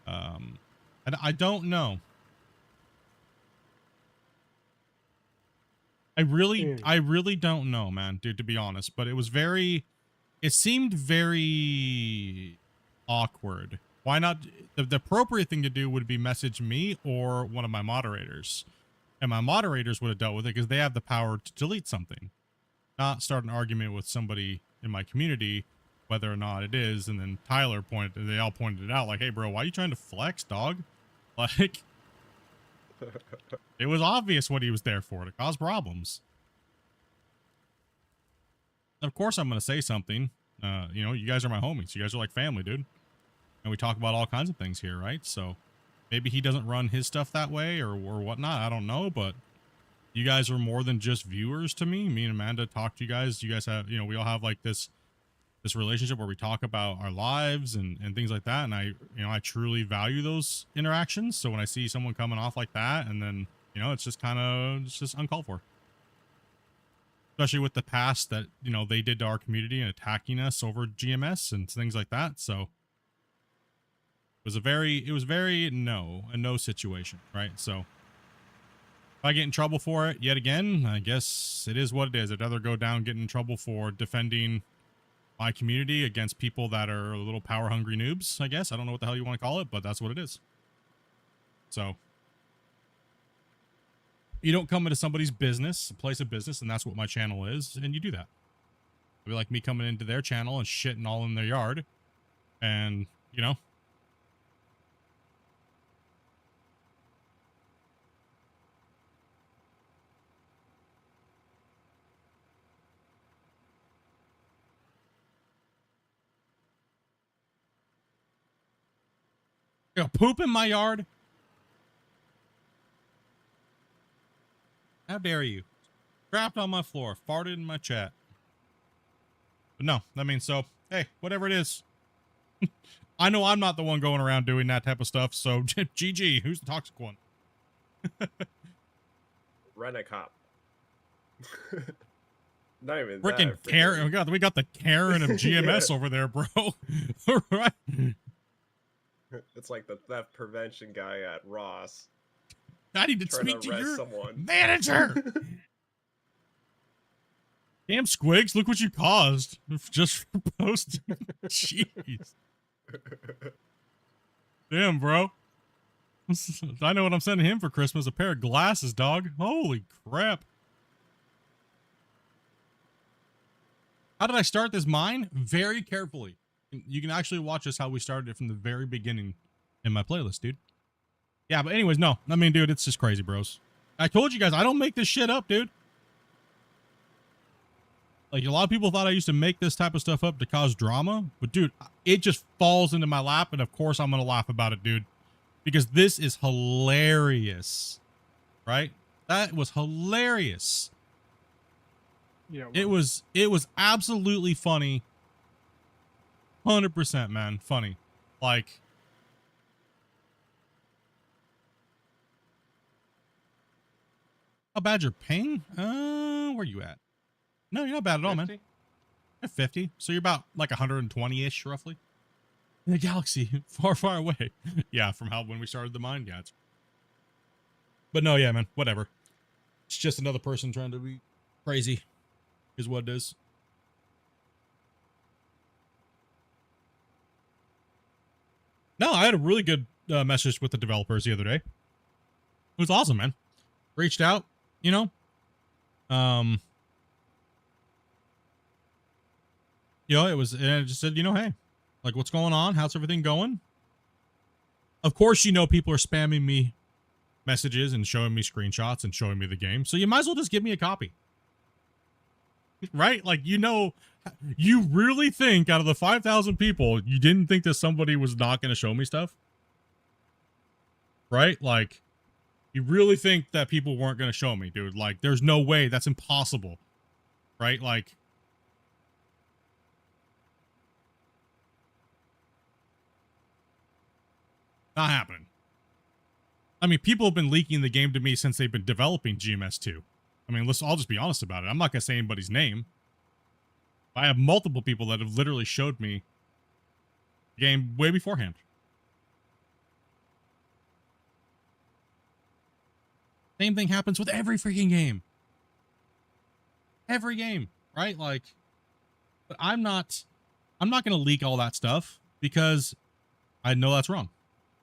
And I don't know. I really don't know, man, dude, to be honest, but it seemed very awkward. Why not? The appropriate thing to do would be message me or one of my moderators. And my moderators would have dealt with it because they have the power to delete something. Not start an argument with somebody in my community, whether or not it is. And then Tyler they all pointed it out like, hey, bro, why are you trying to flex, dog? Like, it was obvious what he was there for, to cause problems. Of course I'm going to say something. You know, you guys are my homies. You guys are like family, dude. And we talk about all kinds of things here, right? So maybe he doesn't run his stuff that way or whatnot. I don't know, but you guys are more than just viewers to me. Me and Amanda talk to you guys. You guys have, you know, we all have like this relationship where we talk about our lives and things like that. And I truly value those interactions. So when I see someone coming off like that, and then, you know, it's just uncalled for. Especially with the past that, you know, they did to our community and attacking us over GMS and things like that. So it was a very no situation, right? So if I get in trouble for it yet again, I guess it is what it is. I'd rather go down, get in trouble for defending my community against people that are a little power hungry noobs, I guess. I don't know what the hell you want to call it, but that's what it is. So you don't come into somebody's business, a place of business, and that's what my channel is, and you do that. It'd be like me coming into their channel and shitting all in their yard, and, you know. You know, poop in my yard? How dare you? Trapped on my floor, farted in my chat. But no, I mean, so, hey, whatever it is. I know I'm not the one going around doing that type of stuff, so GG, who's the toxic one? Rent-a-cop. Not even Freaking that. Karen. We got the Karen of GMS over there, bro. Right? It's like the theft prevention guy at Ross. I need to Trying speak to to arrest your someone. manager. Damn, Squigs, look what you caused just for posting. Jeez. Damn, bro. I know what I'm sending him for Christmas. A pair of glasses, dog. Holy crap. How did I start this mine? Very carefully. You can actually watch us how we started it from the very beginning in my playlist, dude. Yeah, but anyways, no. I mean, dude, it's just crazy, bros. I told you guys, I don't make this shit up, dude. Like, a lot of people thought I used to make this type of stuff up to cause drama. But, dude, it just falls into my lap. And, of course, I'm going to laugh about it, dude. Because this is hilarious. Right? That was hilarious. Yeah, well, It was absolutely funny. 100%, man. Funny. Like... How bad your ping? Where you at? No, you're not bad at all, man. At 50. So you're about like 120-ish, roughly. In the galaxy, far, far away. Yeah, from when we started the mine. Yeah. But no, yeah, man. Whatever. It's just another person trying to be crazy, is what it is. No, I had a really good message with the developers the other day. It was awesome, man. Reached out, you know. You know, and I just said, you know, hey, like, what's going on? How's everything going? Of course, you know, people are spamming me messages and showing me screenshots and showing me the game. So you might as well just give me a copy. Right? Like, you know, you really think out of the 5,000 people, you didn't think that somebody was not going to show me stuff? Right? Like, You really think that people weren't going to show me, dude? Like, there's no way. That's impossible. Right? Like, not happening. I mean, people have been leaking the game to me since they've been developing GMS 2. I mean, I'll just be honest about it. I'm not going to say anybody's name. I have multiple people that have literally showed me the game way beforehand. Same thing happens with every freaking game. Every game, right? Like, but I'm not going to leak all that stuff because I know that's wrong,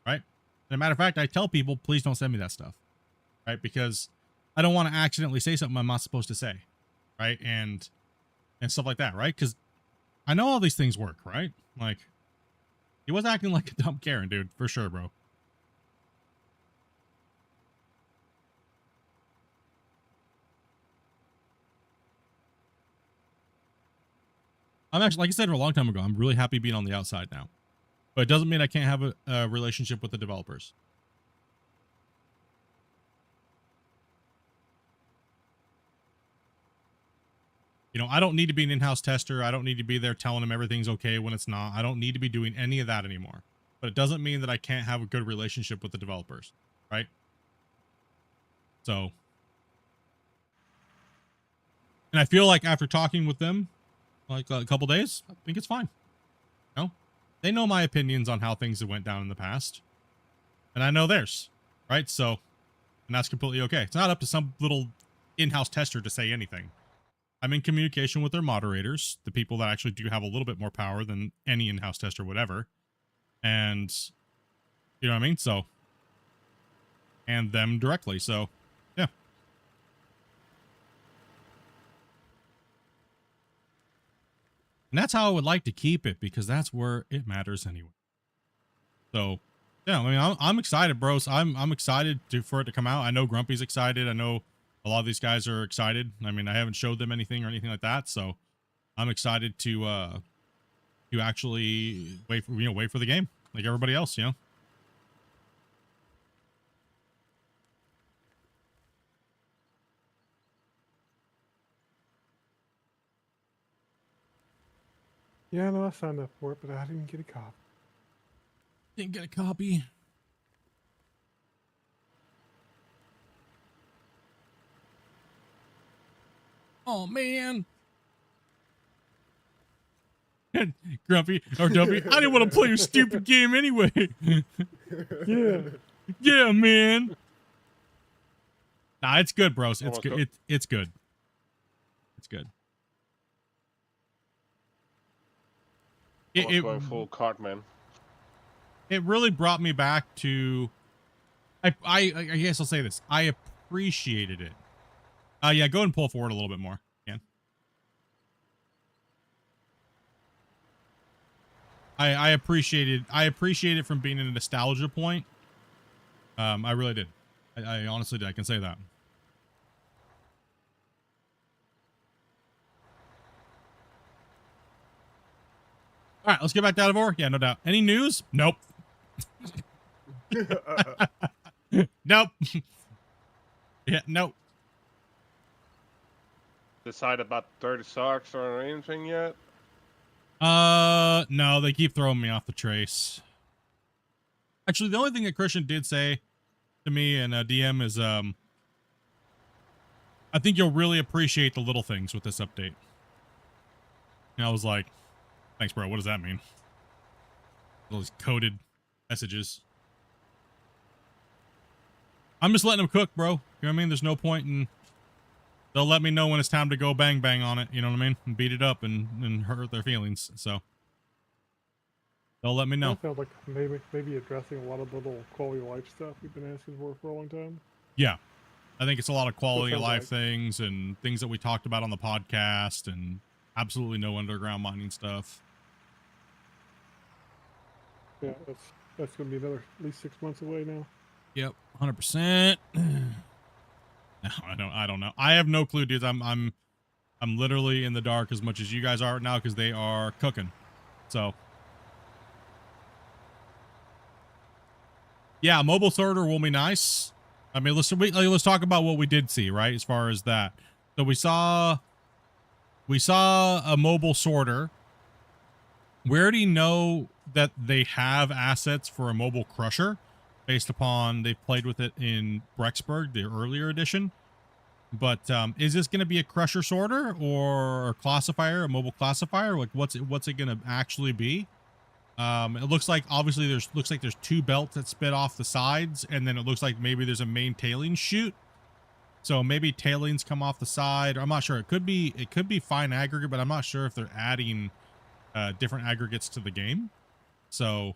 right? As a matter of fact, I tell people, please don't send me that stuff, right? Because I don't want to accidentally say something I'm not supposed to say, right? And stuff like that, right? Because I know all these things work, right? Like, he was acting like a dumb Karen, dude, for sure, bro. I'm actually, like I said a long time ago, I'm really happy being on the outside now. But it doesn't mean I can't have a relationship with the developers. You know, I don't need to be an in-house tester. I don't need to be there telling them everything's okay when it's not. I don't need to be doing any of that anymore. But it doesn't mean that I can't have a good relationship with the developers, right? So, and I feel like after talking with them, like a couple days, I think it's fine. You know, they know my opinions on how things have went down in the past, and I know theirs, right? So, and that's completely okay. It's not up to some little in-house tester to say anything. I'm in communication with their moderators, the people that actually do have a little bit more power than any in-house tester would ever. And, you know what I mean? So, and them directly. So, yeah. And that's how I would like to keep it, because that's where it matters anyway. So, yeah, I mean, I'm excited, bros. I'm excited for it to come out. I know Grumpy's excited. I know a lot of these guys are excited. I mean, I haven't showed them anything or anything like that, so I'm excited to actually wait for the game like everybody else, you know. Yeah, no, I signed up for it, but I didn't get a copy. Didn't get a copy. Oh man. Grumpy or Dumpy, I didn't want to play your stupid game anyway. Yeah. Yeah, man. Nah, it's good, bros. It's good. It's good. It's good. It going full Cartman. It really brought me back to. I guess I'll say this. I appreciated it. Yeah, go ahead and pull forward a little bit more. Again. I appreciate it from being in a nostalgia point. I really did. I honestly did. I can say that. All right, let's get back to Out of War. Yeah, no doubt. Any news? Nope. Nope. Yeah, nope. Decide about 30 socks or anything yet? No, they keep throwing me off the trace. Actually, the only thing that Christian did say to me in a DM is, I think you'll really appreciate the little things with this update. And I was like, thanks, bro. What does that mean? All these coded messages. I'm just letting them cook, bro. You know what I mean? There's no point in... They'll let me know when it's time to go bang bang on it, you know what I mean? And beat it up and hurt their feelings, so. They'll let me know. I felt like maybe addressing a lot of the little quality of life stuff we've been asking for a long time. Yeah. I think it's a lot of quality of life like things and things that we talked about on the podcast and absolutely no underground mining stuff. Yeah, that's going to be another at least 6 months away now. Yep, 100%. No, I don't know. I have no clue, dudes. I'm literally in the dark as much as you guys are right now because they are cooking. So, yeah, mobile sorter will be nice. I mean, let's talk about what we did see, right? As far as that, so we saw a mobile sorter. We already know that they have assets for a mobile crusher, based upon they've played with it in Brexburg, the earlier edition. But is this going to be a crusher sorter or a classifier, a mobile classifier? Like, what's it going to actually be? It looks like obviously there's 2 belts that spit off the sides, and then it looks like maybe there's a main tailing chute. So maybe tailings come off the side. I'm not sure. It could be fine aggregate, but I'm not sure if they're adding different aggregates to the game. So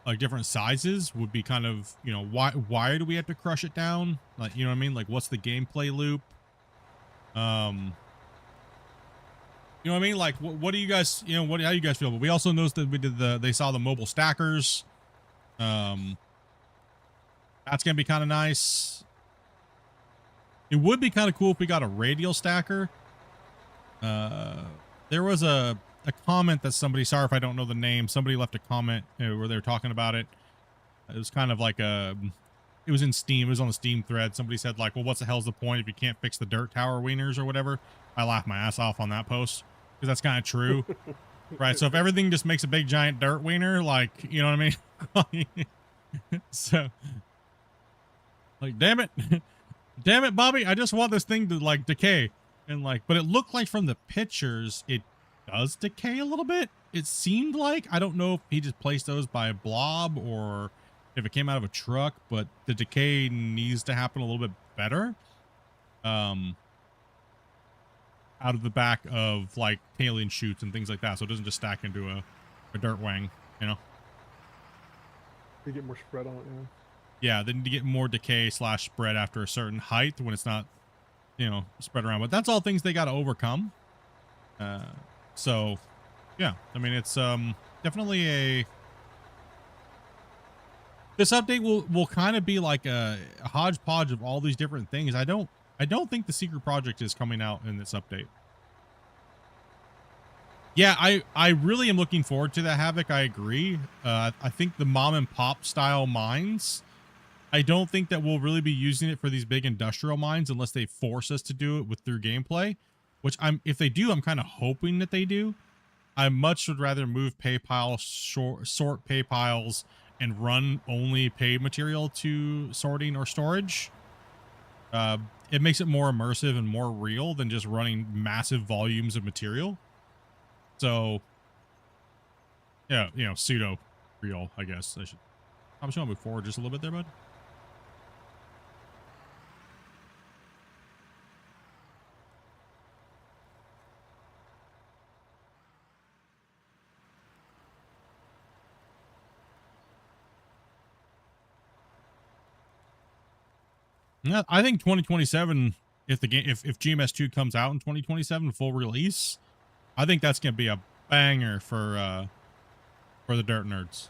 like different sizes would be kind of, you know, why do we have to crush it down? Like, you know what I mean? Like, what's the gameplay loop? You know what I mean? Like, what do you guys, you know, how you guys feel? But we also noticed that we did they saw the mobile stackers. That's gonna be kind of nice. It would be kind of cool if we got a radial stacker. There was a comment that somebody, sorry if I don't know the name, somebody left a comment where they were talking about it. It was kind of like it was in Steam. It was on the Steam thread. Somebody said like, well, what's the hell's the point if you can't fix the dirt tower wieners or whatever? I laughed my ass off on that post because that's kind of true. Right. So if everything just makes a big giant dirt wiener, like, you know what I mean? So like, damn it, Bobby, I just want this thing to like decay. And like, but it looked like from the pictures, it does decay a little bit. It seemed like, I don't know if he just placed those by a blob or if it came out of a truck, but the decay needs to happen a little bit better. Out of the back of like tailing chutes and things like that. So it doesn't just stack into a dirt wang, you know? You get more spread on it, yeah. Yeah, they need to get more decay / spread after a certain height when it's not, you know, spread around. But that's all things they got to overcome. So, yeah, I mean, it's definitely this update will kind of be like a hodgepodge of all these different things. I don't think the secret project is coming out in this update. Yeah, I really am looking forward to that, Havoc. I agree. I think the mom and pop style mines, I don't think that we'll really be using it for these big industrial mines unless they force us to do it through gameplay, which if they do, I'm kind of hoping that they do. I much would rather move pay piles, sort pay piles, and run only paid material to sorting or storage. It makes it more immersive and more real than just running massive volumes of material. So, yeah, you know, pseudo real, I guess. I'm just gonna move forward just a little bit there, bud. Yeah, I think 2027, if GMS 2 comes out in 2027 full release, I think that's gonna be a banger for the dirt nerds.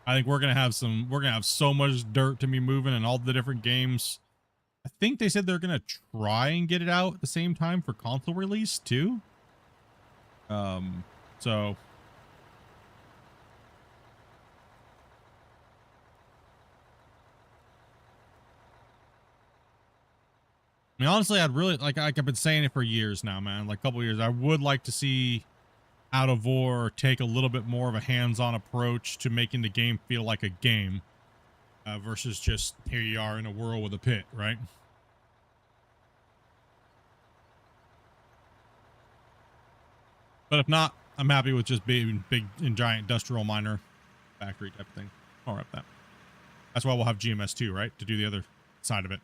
I think we're gonna have so much dirt to be moving in all the different games. I think they said they're gonna try and get it out at the same time for console release too. So I mean, honestly, I'd really like I've been saying it for years now, man. Like a couple years. I would like to see Out of War take a little bit more of a hands-on approach to making the game feel like a game, versus just here you are in a world with a pit, right? But if not, I'm happy with just being big and giant industrial miner factory type thing. I'll wrap that. That's why we'll have GMS 2, right? To do the other side of it.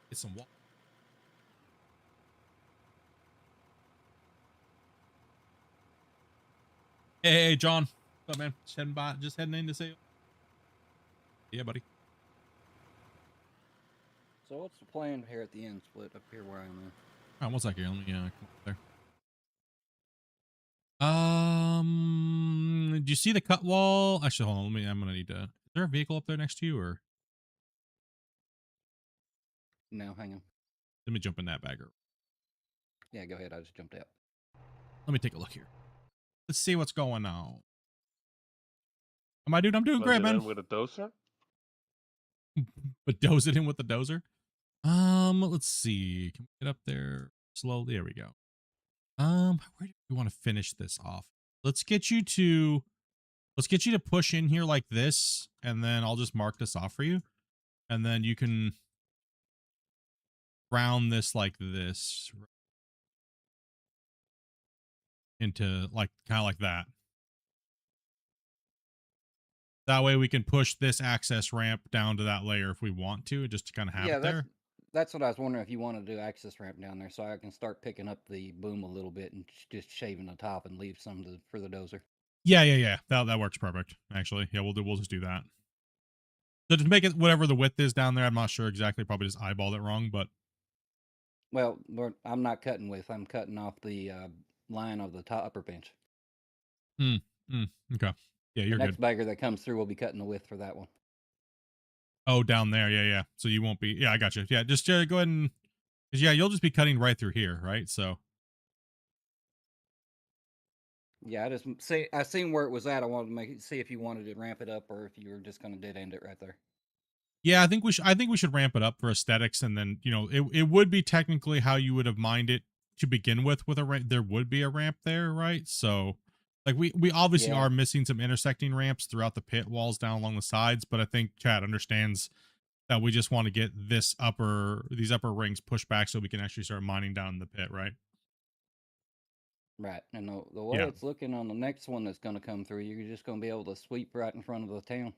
Get some water. Hey, John. What's up, man? Just heading in to say. Yeah, buddy. So what's the plan here at the end split up here where I am at? All right, one second. Let me come up there. Do you see the cut wall? Actually, hold on. I'm gonna need to. Is there a vehicle up there next to you, or No, hang on. let me jump in that bagger? Yeah, go ahead. I just jumped out. Let me take a look here. Let's see what's going on. Am I dude? I'm doing Was great, it man. in with a doser? But doze it in with the dozer. Let's see. Can we get up there slowly? There we go. Where do we want to finish this off? Let's get you to push in here like this, and then I'll just mark this off for you. And then you can round this like this into like kind of like that. That way we can push this access ramp down to that layer if we want to, just to kind of have Yeah, it there. that's what I was wondering, if you want to do access ramp down there, so I can start picking up the boom a little bit and just shaving the top and leave some for the dozer. Yeah. That works perfect. Actually, yeah, we'll just do that. So just make it whatever the width is down there. I'm not sure exactly. Probably just eyeballed it wrong, but Well, I'm not cutting width. I'm cutting off the line of the top upper bench. okay. Yeah, The you're next good. bagger that comes through will be cutting the width for that one. Oh, down there. Yeah. So you won't be. Yeah, I got you. Yeah, just go ahead and. Cause yeah, you'll just be cutting right through here, right? So. Yeah, I seen where it was at. I wanted to see if you wanted to ramp it up or if you were just going to dead end it right there. Yeah, I think we should ramp it up for aesthetics, and then it would be technically how you would have mined it to begin with a ramp. There would be a ramp there, right? So, like we obviously Yeah. are missing some intersecting ramps throughout the pit walls down along the sides, but I think Chad understands that we just want to get these upper rings pushed back so we can actually start mining down in the pit, right? Right. And the way Yeah. it's looking on the next one that's going to come through, you're just going to be able to sweep right in front of the town.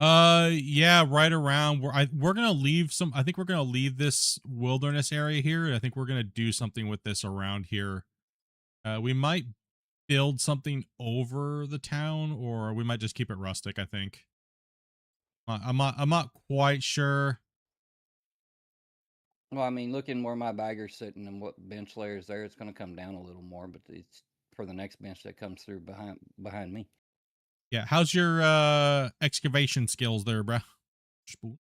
Yeah, right around where we're gonna leave some. I think we're gonna leave this wilderness area here. I think we're gonna do something with this around here. We might build something over the town, or we might just keep it rustic. I think. I'm not quite sure. Well, I mean, looking where my bagger's sitting and what bench layer's there, it's going to come down a little more, but it's for the next bench that comes through behind me. Yeah, how's your excavation skills there, bruh? Can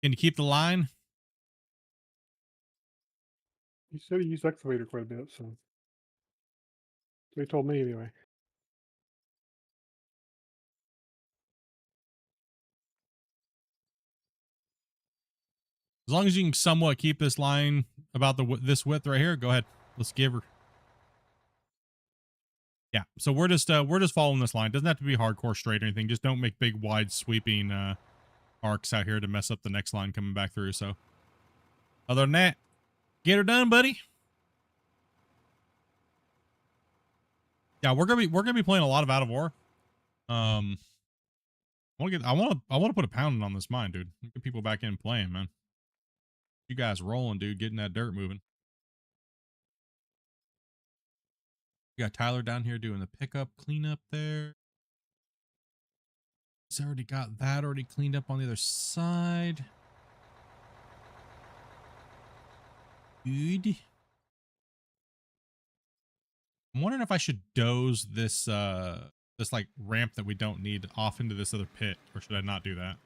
you keep the line? You said he used excavator quite a bit, so they told me anyway. As long as you can somewhat keep this line about this width right here, go ahead. Let's give her. Yeah, so we're just following this line. Doesn't have to be hardcore straight or anything. Just don't make big, wide, sweeping arcs out here to mess up the next line coming back through. So, other than that, get her done, buddy. Yeah, we're gonna be playing a lot of Out of War. I want to put a pounding on this mine, dude. Get people back in playing, man. You guys rolling, dude. Getting that dirt moving. We got Tyler down here doing the pickup cleanup there. He's already got that already cleaned up on the other side. Good. I'm wondering if I should doze this this like ramp that we don't need off into this other pit, or should I not do that?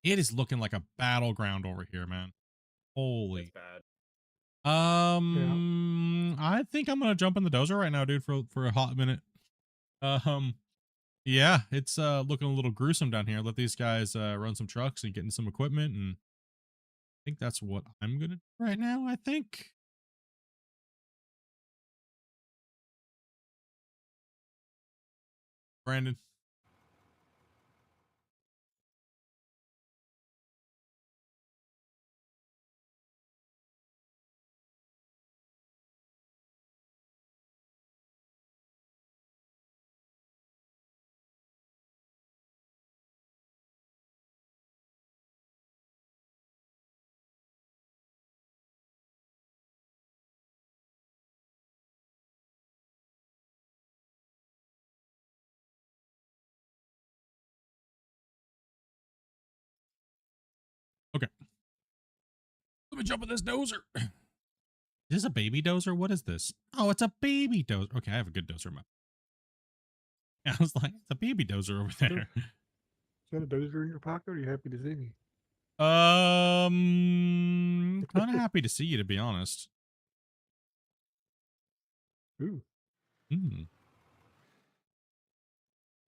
It is looking like a battleground over here, man. Holy. That's bad. I think I'm gonna jump in the dozer right now, dude, for a hot minute. Yeah, it's looking a little gruesome down here. Let these guys run some trucks and get in some equipment, and I think that's what I'm gonna do right now. I think. Brandon. Okay. Let me jump in this dozer. Is this a baby dozer? What is this? Oh, it's a baby dozer. Okay, I have a good dozer. I was like, it's a baby dozer over there. Is that a dozer in your pocket? Or are you happy to see me? Kind of happy to see you, to be honest. Ooh. Hmm.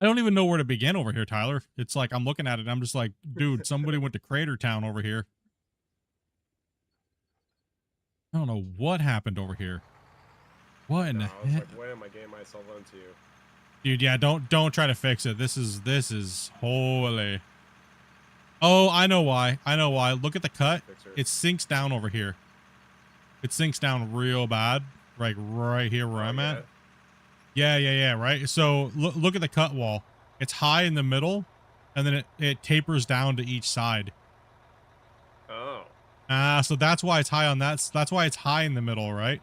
I don't even know where to begin over here, Tyler. It's like I'm looking at it and I'm just like, dude, somebody went to Crater Town over here. I don't know what happened over here. What in No, the I was heck? like, what am I getting myself into? Dude, yeah, don't try to fix it. This is holy. Oh, I know why. I know why. Look at the cut. Fixer. It sinks down over here. It sinks down real bad. Like right here where Oh, I'm yeah. at. Yeah, right. So look at the cut wall. It's high in the middle, and then it tapers down to each side. Oh. So that's why it's high on that's why it's high in the middle, right?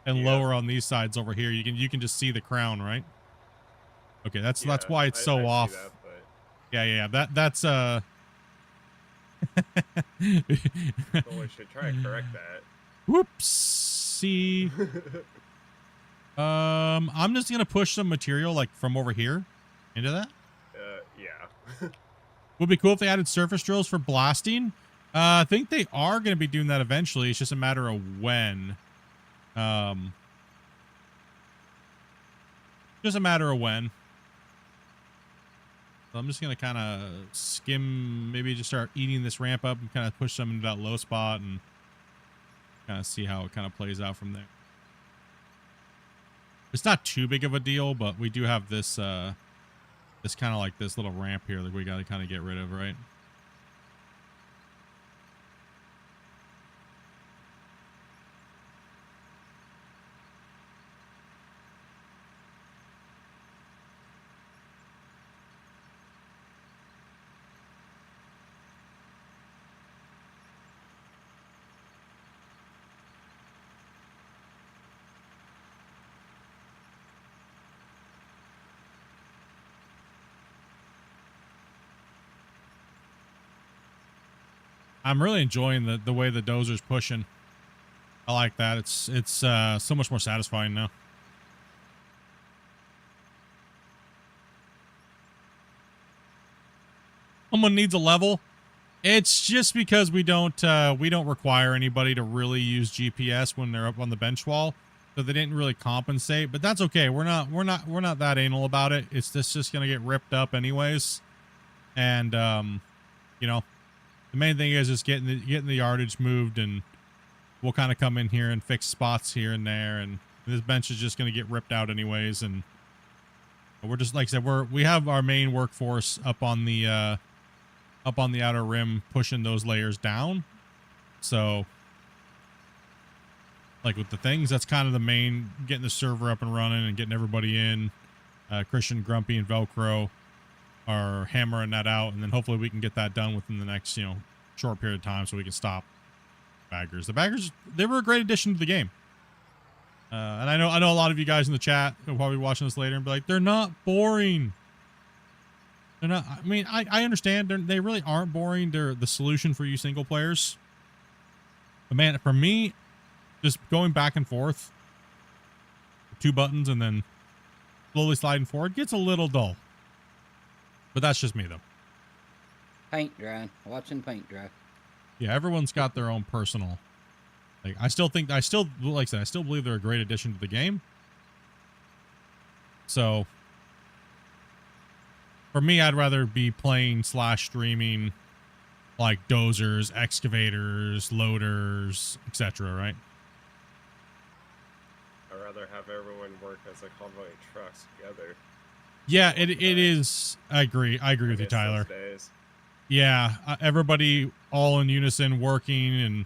And Yeah. lower on these sides over here. You can just see the crown, right? Okay, that's Yeah, why it's so I off. see that, but Yeah. That's oh, we should try to correct that. Whoopsie. I'm just gonna push some material like from over here into that. Yeah. Would be cool if they added surface drills for blasting. I think they are gonna be doing that eventually. It's just a matter of when. Just a matter of when. So I'm just gonna kind of skim, maybe just start eating this ramp up and kind of push some into that low spot and kind of see how it kind of plays out from there. It's not too big of a deal, but we do have this this kind of like this little ramp here that we got to kind of get rid of, right? I'm really enjoying the way the dozer's pushing. I like that. It's so much more satisfying now. Someone needs a level. It's just because we don't require anybody to really use GPS when they're up on the bench wall, so they didn't really compensate. But that's okay. We're not that anal about it. It's just gonna get ripped up anyways, and you know, the main thing is just getting the yardage moved, and we'll kind of come in here and fix spots here and there, and this bench is just gonna get ripped out anyways, and we're just like I said, we have our main workforce up on the outer rim pushing those layers down. So like with the things, that's kind of the main, getting the server up and running and getting everybody in. Christian, Grumpy, and Velcro are hammering that out, and then hopefully we can get that done within the next, short period of time so we can stop baggers. The baggers, they were a great addition to the game. And I know a lot of you guys in the chat will probably be watching this later and be like, they're not boring. They're not, I mean, I understand they really aren't boring. They're the solution for you single players. But man, for me, just going back and forth, 2 buttons and then slowly sliding forward gets a little dull. But that's just me though. Paint dry. Watching paint dry. Yeah, everyone's got their own personal. Like I still like I said, I still believe they're a great addition to the game. So for me, I'd rather be playing / streaming like dozers, excavators, loaders, etc. Right? I'd rather have everyone work as a convoy of trucks together. Yeah, it is. I agree with you, Tyler. Yeah, everybody all in unison working, and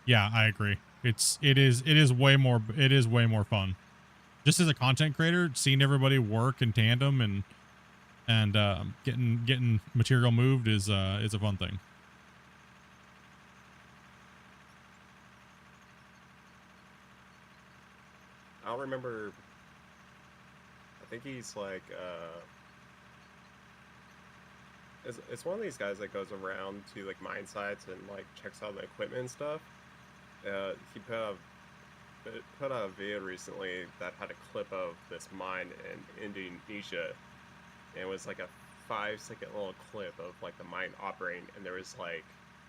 yeah, I agree. It is way more fun. Just as a content creator, seeing everybody work in tandem and getting material moved is a fun thing. I'll remember. I think he's like it's one of these guys that goes around to like mine sites and like checks out the equipment and stuff. He put out a video recently that had a clip of this mine in Indonesia, and it was like a 5-second little clip of like the mine operating, and there was like,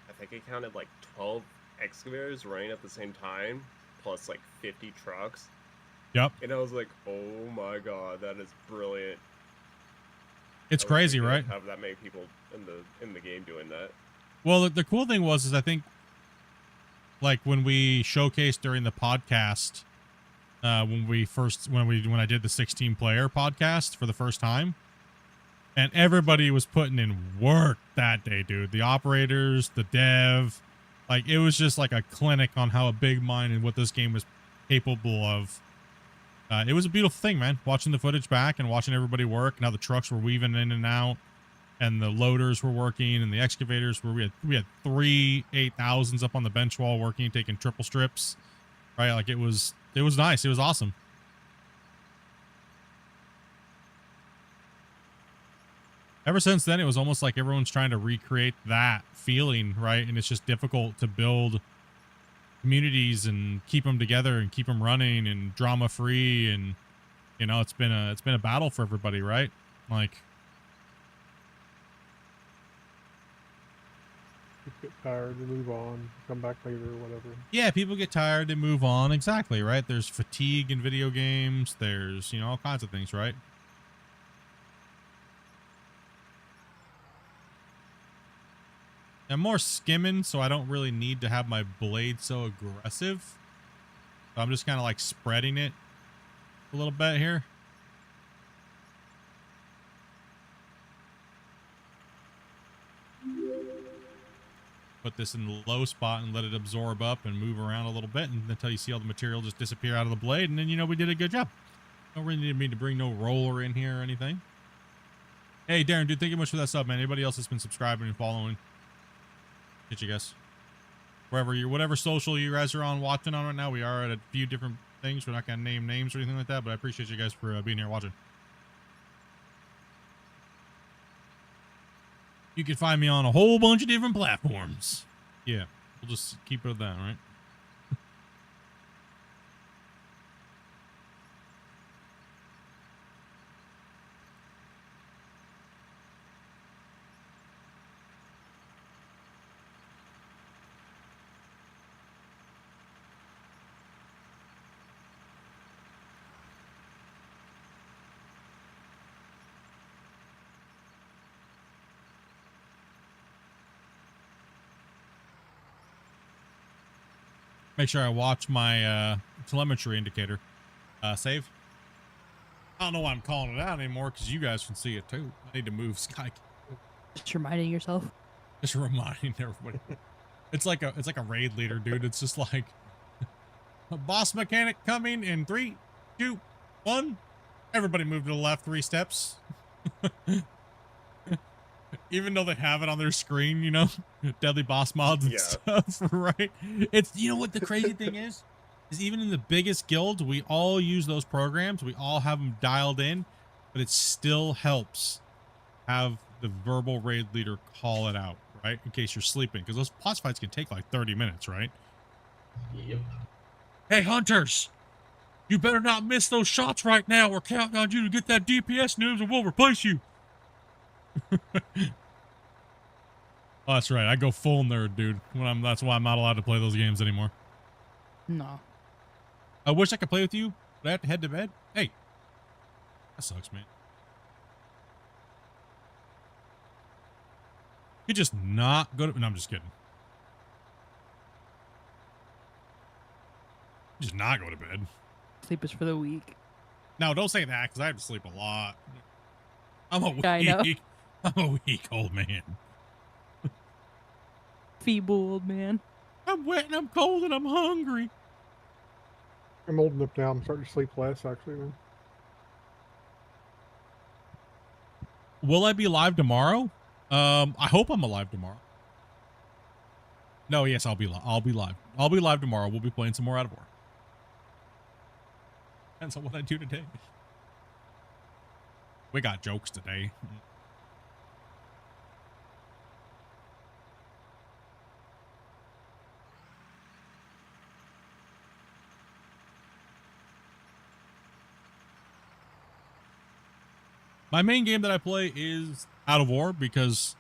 I think it counted like 12 excavators running at the same time, plus like 50 trucks. Yep. And I was like, oh my god, that is brilliant. It's I wish crazy, we could right? Have that many people in the game doing that. Well, the cool thing is I think, like when we showcased during the podcast, when I did the 16 player podcast for the first time, and everybody was putting in work that day, dude. The operators, the dev, like it was just like a clinic on how a big mine and what this game was capable of. It was a beautiful thing, man. Watching the footage back and watching everybody work, and how the trucks were weaving in and out, and the loaders were working, and the excavators were. We had 3 8,000s up on the bench wall working, taking triple strips, right? Like it was nice. It was awesome. Ever since then, it was almost like everyone's trying to recreate that feeling, right? And it's just difficult to build communities and keep them together and keep them running and drama free, and you know, it's been a battle for everybody, right? Like, Just get tired, they move on, come back later or whatever. yeah, people get tired, they move on. Exactly, right? There's fatigue in video games. There's, you know, all kinds of things, right? I'm more skimming, so I don't really need to have my blade so aggressive. So I'm just kind of like spreading it a little bit here. Put this in the low spot and let it absorb up and move around a little bit, and until you see all the material just disappear out of the blade, and then you know we did a good job. Don't really need me to bring no roller in here or anything. Hey Darren, dude, thank you much for that sub, man. Anybody else that's been subscribing and following? Get you guys. Whatever social you guys are on watching on right now, we are at a few different things. We're not gonna name names or anything like that, but I appreciate you guys for being here watching. You can find me on a whole bunch of different platforms. Yeah, we'll just keep it at that, right? Make sure I watch my telemetry indicator. Save. I don't know why I'm calling it out anymore, because you guys can see it too. I need to move Sky. Just reminding yourself. Just reminding everybody. It's like a raid leader, dude. It's just like a boss mechanic coming in 3, 2, 1. Everybody move to the left 3 steps. Even though they have it on their screen, you know, deadly boss mods and stuff, right? It's, you know what the crazy thing is even in the biggest guilds, we all use those programs. We all have them dialed in, but it still helps have the verbal raid leader call it out, right? In case you're sleeping, because those boss fights can take like 30 minutes, right? Yep. Hey, hunters, you better not miss those shots right now. We're counting on you to get that DPS news, and we'll replace you. Oh, that's right. I go full nerd, dude. That's why I'm not allowed to play those games anymore. No. I wish I could play with you, but I have to head to bed. Hey, that sucks, man. You just not go to. No, I'm just kidding. Just not go to bed. Sleep is for the weak. No, don't say that, because I have to sleep a lot. I'm a weak. I know. I'm a weak old man. Feeble old man. I'm wet and I'm cold and I'm hungry. I'm old enough now. I'm starting to sleep less, actually. Man. Will I be live tomorrow? I hope I'm alive tomorrow. No, yes, I'll be live. I'll be live. I'll be live tomorrow. We'll be playing some more Out of War. Depends on what I do today. We got jokes today. My main game that I play is Out of War because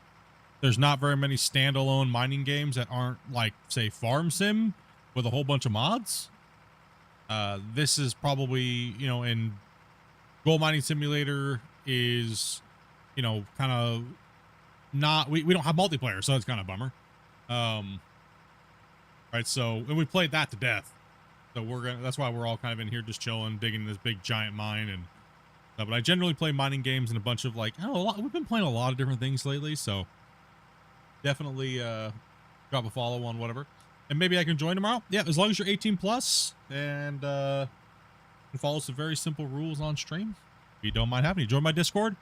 there's not very many standalone mining games that aren't like, say, Farm Sim with a whole bunch of mods. This is probably, you know, in Gold Mining Simulator is, you know, kind of not, we don't have multiplayer, so it's kind of a bummer. Right, so, and we played that to death. So that's why we're all kind of in here just chilling, digging this big giant mine and stuff. But I generally play mining games and a bunch of like, I don't know, we've been playing a lot of different things lately, so definitely drop a follow on whatever. And maybe I can join tomorrow. Yeah, as long as you're 18 plus and follow some very simple rules on stream. If you don't mind having you join my Discord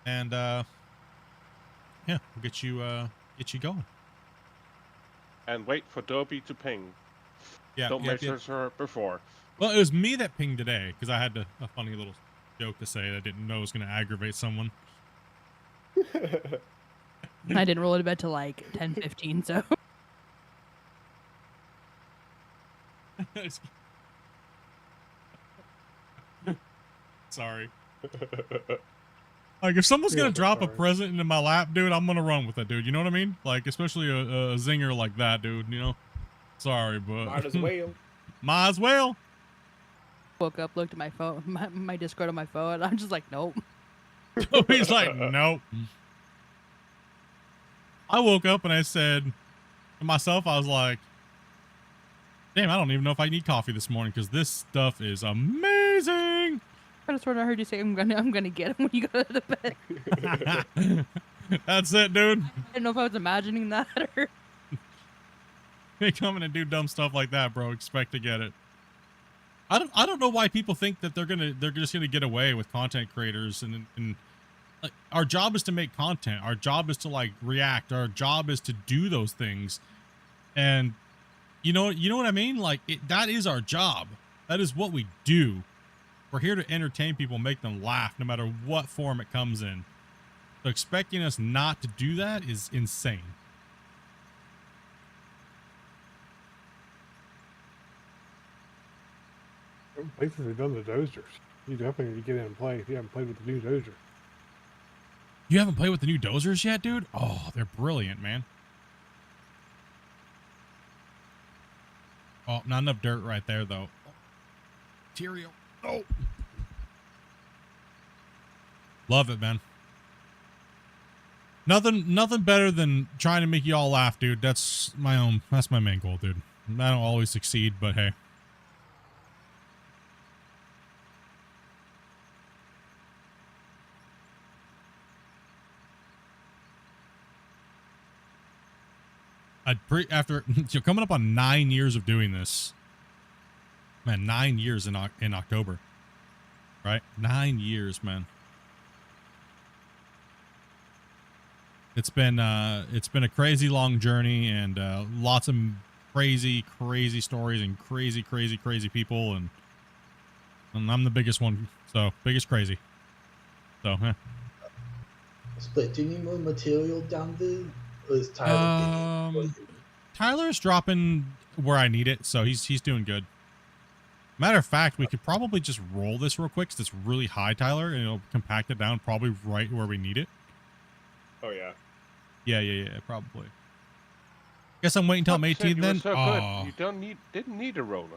and yeah, we'll get you going. And wait for Dobie to ping. Yeah, Don't message her before. Well, it was me that pinged today because I had a funny little joke to say that I didn't know was going to aggravate someone. I didn't roll to bed till like 10:15, so. Sorry. Like, if someone's going to drop a present into my lap, dude, I'm going to run with it, dude. You know what I mean? Like, especially a zinger like that, dude, you know? Sorry, but... Might as well. Might as well. Woke up, looked at my phone, my Discord on my phone, and I'm just like, nope. He's like, nope. I woke up and I said to myself, I was like, damn, I don't even know if I need coffee this morning because this stuff is amazing. I just sort of heard you say I'm gonna get him when you go to the bed. That's it, dude. I didn't know if I was imagining that or. They come in and do dumb stuff like that, bro. Expect to get it. I don't know why people think that they're just gonna get away with content creators and like, our job is to make content. Our job is to like react. Our job is to do those things. And you know what I mean? Like that is our job. That is what we do. We're here to entertain people, make them laugh, no matter what form it comes in. So expecting us not to do that is insane. Places have done the dozers. You definitely need to get in and play if you haven't played with the new dozer. You haven't played with the new dozers yet, dude? Oh, they're brilliant, man. Oh, not enough dirt right there, though. Material. Oh. Love it, man. Nothing better than trying to make you all laugh, dude. That's my main goal, dude. I don't always succeed, but hey. After coming up on 9 years of doing this, man, 9 years in October, right? 9 years, man. It's been a crazy long journey and lots of crazy stories and crazy people, and I'm the biggest one, so biggest crazy. So, Split, do you need more material down there? Or is Tyler getting it? Tyler's dropping where I need it, so he's doing good. Matter of fact, we could probably just roll this real quick because it's really high, Tyler, and it'll compact it down probably right where we need it. Oh yeah. Yeah, probably. Guess I'm waiting until I'm 18 then. So good. You didn't need a roller.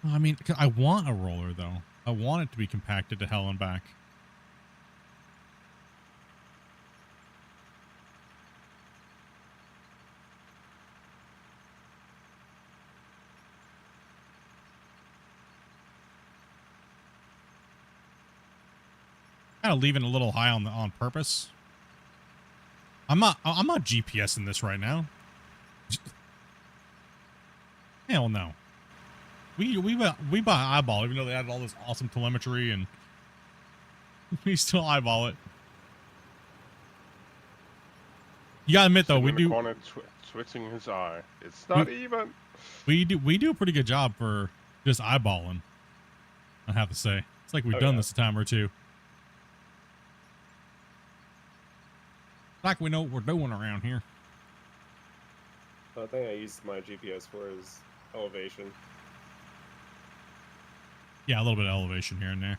I mean, I want a roller though. I want it to be compacted to hell and back. Kind of leaving it a little high on purpose. I'm not GPSing this right now. Hell no. We buy eyeball, even though they added all this awesome telemetry, and we still eyeball it. You gotta admit though, we do switching his eye. It's not even. We do a pretty good job for just eyeballing. I have to say, it's like we've done this a time or two. Like we know what we're doing around here. The thing I used my GPS for is elevation. Yeah, a little bit of elevation here and there.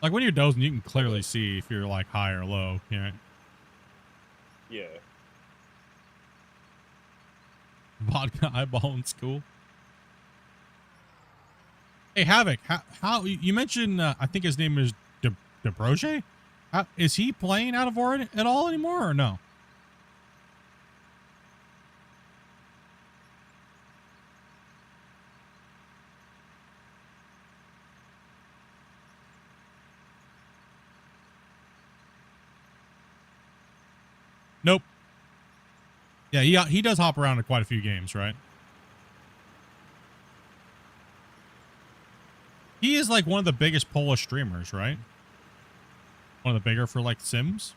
Like when you're dozing, you can clearly see if you're like high or low. You know, Yeah. Vodka eyeball in school. Hey, Havoc, how you mentioned, I think his name is De Broche? Is he playing Out of War at all anymore or no? Nope. Yeah, he does hop around to quite a few games, right? He is like one of the biggest Polish streamers, right? One of the bigger for like Sims.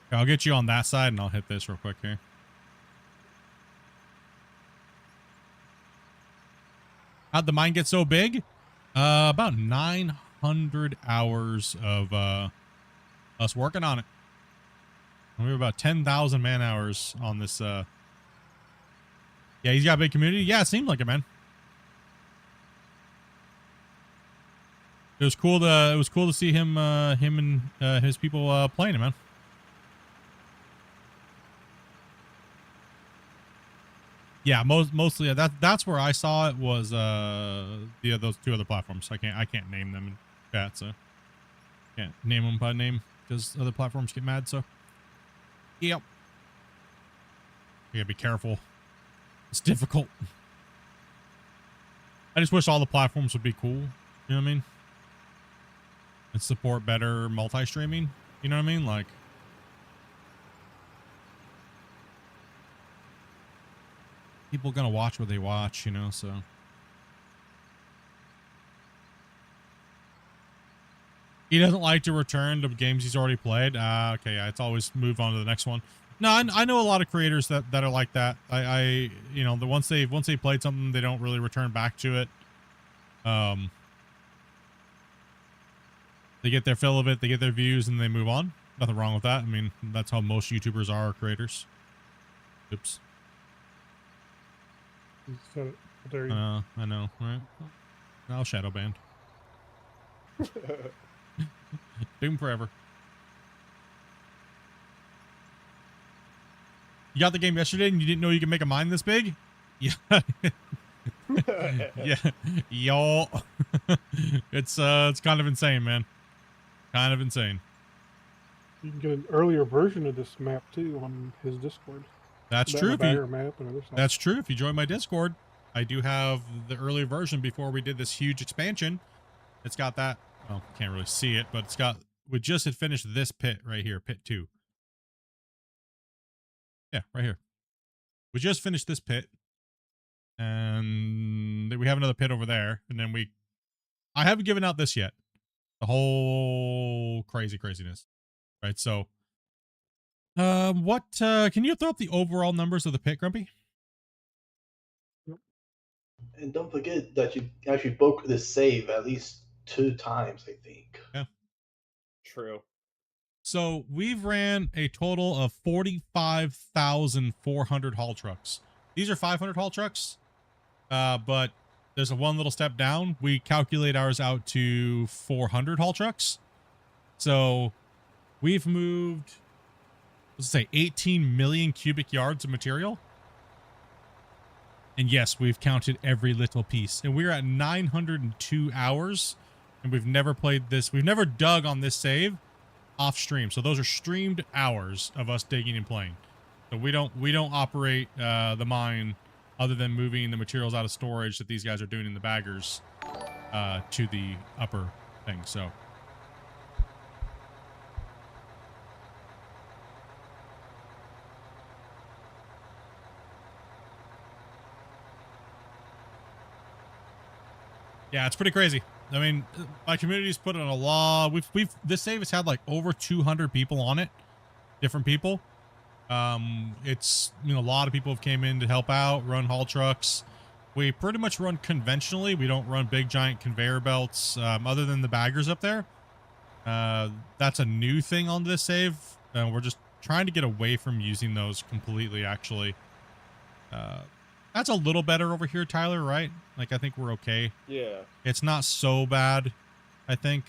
Okay, I'll get you on that side and I'll hit this real quick here. How'd the mine get so big? About 900 hours of us working on it. We have about 10,000 man hours on this. Yeah, he's got a big community. Yeah, it seemed like it, man. It was cool to see him and his people playing it, man. Yeah, mostly that's where I saw it was those two other platforms. I can't name them in chat, so can't name them by name because other platforms get mad. So yep, you gotta be careful. It's difficult. I just wish all the platforms would be cool. You know what I mean? And support better multi-streaming. You know what I mean? Like. People are gonna watch what they watch, you know, so. He doesn't like to return to games he's already played. Okay, yeah, it's always move on to the next one. No, I know a lot of creators that are like that. You know, once they played something, they don't really return back to it. They get their fill of it, they get their views, and they move on. Nothing wrong with that. I mean, that's how most YouTubers are, creators. Oops. So there you I know, right? I'll shadow ban. Doom forever. You got the game yesterday and you didn't know you could make a mine this big? Yeah. Yeah. Yo. It's kind of insane, man. Kind of insane. You can get an earlier version of this map too on his Discord. That's That true. and a Bagger map and other stuff. That's true. If you join my Discord, I do have the early version before we did this huge expansion. It's got that. Well, can't really see it, but it's got. We just had finished this pit right here, pit 2. Yeah, right here. We just finished this pit, and we have another pit over there, and then I haven't given out this yet. The whole craziness, right? So. Can you throw up the overall numbers of the pit, Grumpy? And don't forget that you actually broke the save at least 2 times, I think. Yeah. True. So we've ran a total of 45,400 haul trucks. These are 500 haul trucks, but there's a one little step down. We calculate ours out to 400 haul trucks. So we've moved, let's say 18 million cubic yards of material. And yes, we've counted every little piece. And we're at 902 hours. And we've never played this. We've never dug on this save off stream. So those are streamed hours of us digging and playing. So we don't operate the mine other than moving the materials out of storage that these guys are doing in the baggers to the upper thing. So. Yeah, it's pretty crazy. I mean, my community's put in a lot. This save has had like over 200 people on it, different people. It's, you know, a lot of people have came in to help out, run haul trucks. We pretty much run conventionally. We don't run big giant conveyor belts, other than the baggers up there. That's a new thing on this save. We're just trying to get away from using those completely, actually. That's a little better over here, Tyler, right? Like, I think we're okay. Yeah, It's not so bad, I think.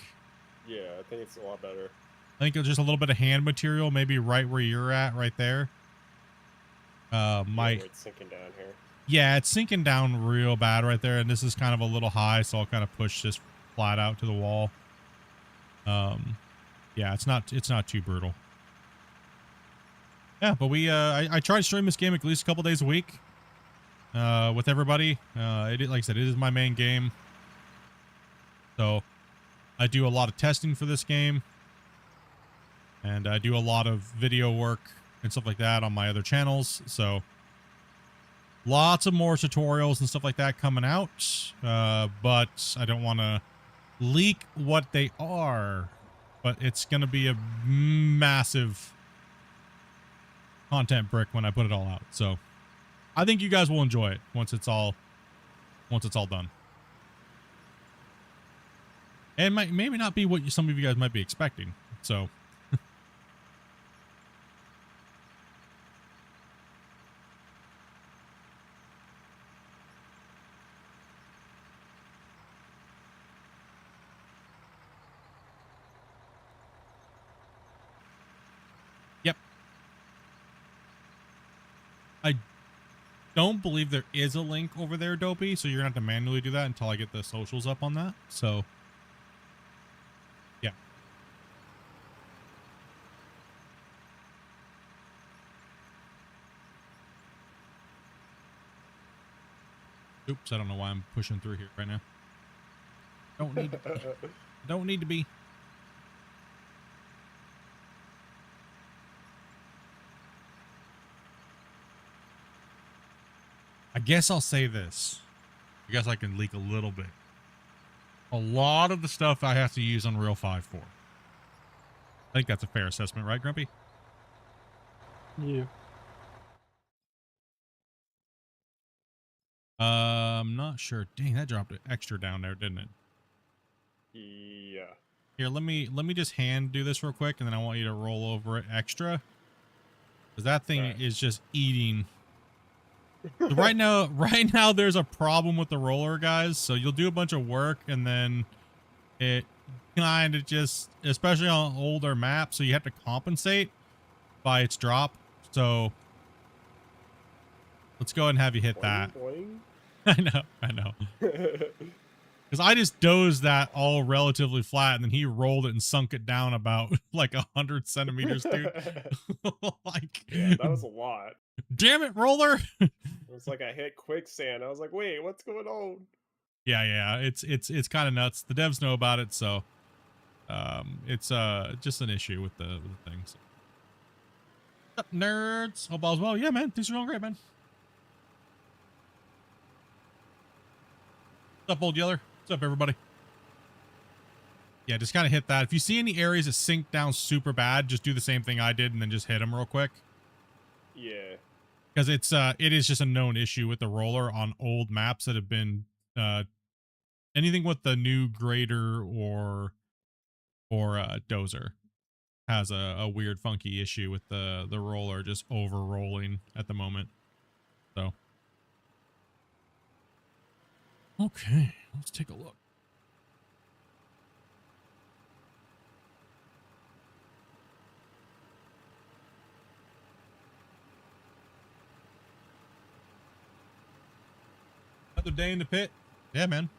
yeah, I think it's a lot better. I think it's just a little bit of hand material, maybe right where you're at, right there. Yeah, where it's sinking down here. Yeah, it's sinking down real bad right there, and this is kind of a little high, so I'll kind of push this flat out to the wall. Yeah, it's not too brutal. Yeah, but I try to stream this game at least a couple days a week, with everybody. Like I said, it is my main game, so I do a lot of testing for this game, and I do a lot of video work and stuff like that on my other channels. So lots of more tutorials and stuff like that coming out, but I don't want to leak what they are. But it's gonna be a massive content brick when I put it all out. So I think you guys will enjoy it once it's all done. And maybe not be what some of you guys might be expecting. So yep. I don't believe there is a link over there, Dopey, so you're gonna have to manually do that until I get the socials up on that. So yeah. Oops, I don't know why I'm pushing through here right now. Don't need don't need to be. I guess I'll say this. I guess I can leak a little bit. A lot of the stuff I have to use Unreal 5 for. I think that's a fair assessment, right, Grumpy? Yeah. I'm not sure. Dang, that dropped an extra down there, didn't it? Yeah. Here, let me just hand do this real quick, and then I want you to roll over it extra. Because that thing is just eating. So right now there's a problem with the roller, guys. So you'll do a bunch of work, and then it kind of just, especially on older maps, so you have to compensate by its drop. So let's go ahead and have you hit that. Boing, I know. boing. Because I just dozed that all relatively flat, and then he rolled it and sunk it down about like 100 centimeters, dude. Like, Yeah, that was a lot. damn it, roller. It was like I hit quicksand. I was like, wait, what's going on? Yeah, it's kind of nuts. The devs know about it, so it's just an issue with the things. What's up, nerds? Hope all's well. Yeah, man, things are going great, man. What's up, Old Yeller? What's up, everybody? Yeah, just kind of hit that. If you see any areas that sink down super bad, just do the same thing I did and then just hit them real quick. Yeah. Because it is just a known issue with the roller on old maps that have been anything with the new grader or dozer has a weird funky issue with the roller just over rolling at the moment. So okay, let's take a look. Another day in the pit. Yeah, man.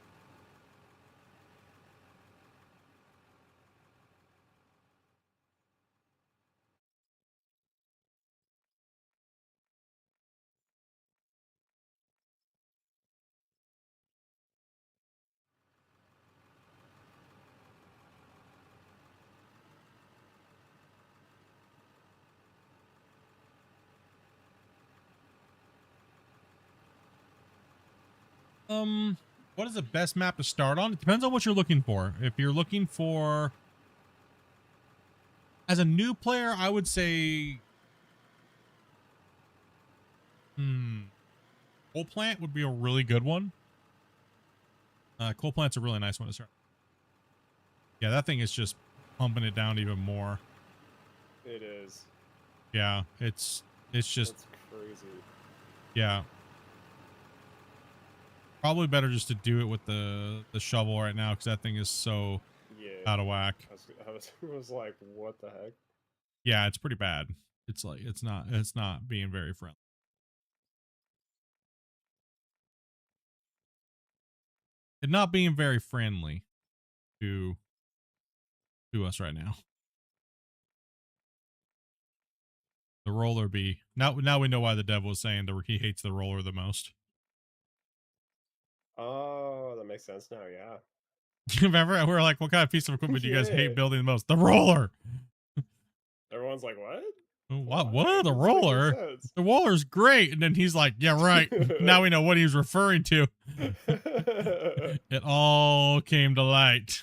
What is the best map to start on? It depends on what you're looking for. If you're looking for, as a new player, I would say, Coal Plant would be a really good one. Coal Plant's a really nice one to start. Yeah, that thing is just pumping it down even more. It is. Yeah, it's just, That's crazy. yeah. Probably better just to do it with the shovel right now because that thing is so Yeah. out of whack. I was like, what the heck? Yeah, it's pretty bad. It's like it's not being very friendly. It's not being very friendly to us right now. The roller bee. Now we know why the devil was saying that he hates the roller the most. Oh, that makes sense now. Yeah. Remember, we were like, "What kind of piece of equipment do you guys Yeah. hate building the most?" The roller. Everyone's like, what? What? Why? What? The This doesn't make roller? sense. The roller's great. And then he's like, "Yeah, right." Now we know what he was referring to. It all came to light.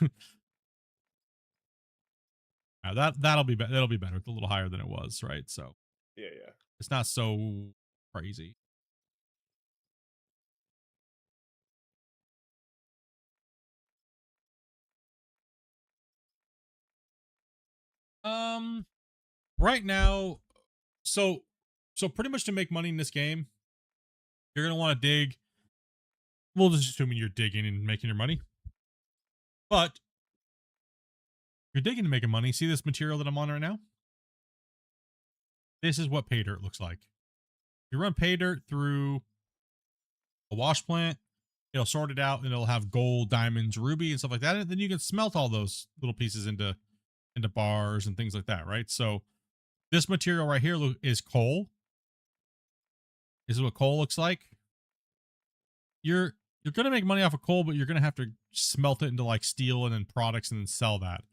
That'll be better. It'll be better. It's a little higher than it was, right? So Yeah. it's not so crazy. Right now, so pretty much to make money in this game, you're gonna want to dig. Well, just assuming you're digging and making your money, but you're digging to making money. See this material that I'm on right now? This is what pay dirt looks like. You run pay dirt through a wash plant, it'll sort it out and it'll have gold, diamonds, ruby, and stuff like that. And then you can smelt all those little pieces into bars and things like that, right? So this material right here is coal. This is what coal looks like. You're gonna make money off of coal, but you're gonna have to smelt it into like steel and then products and then sell that.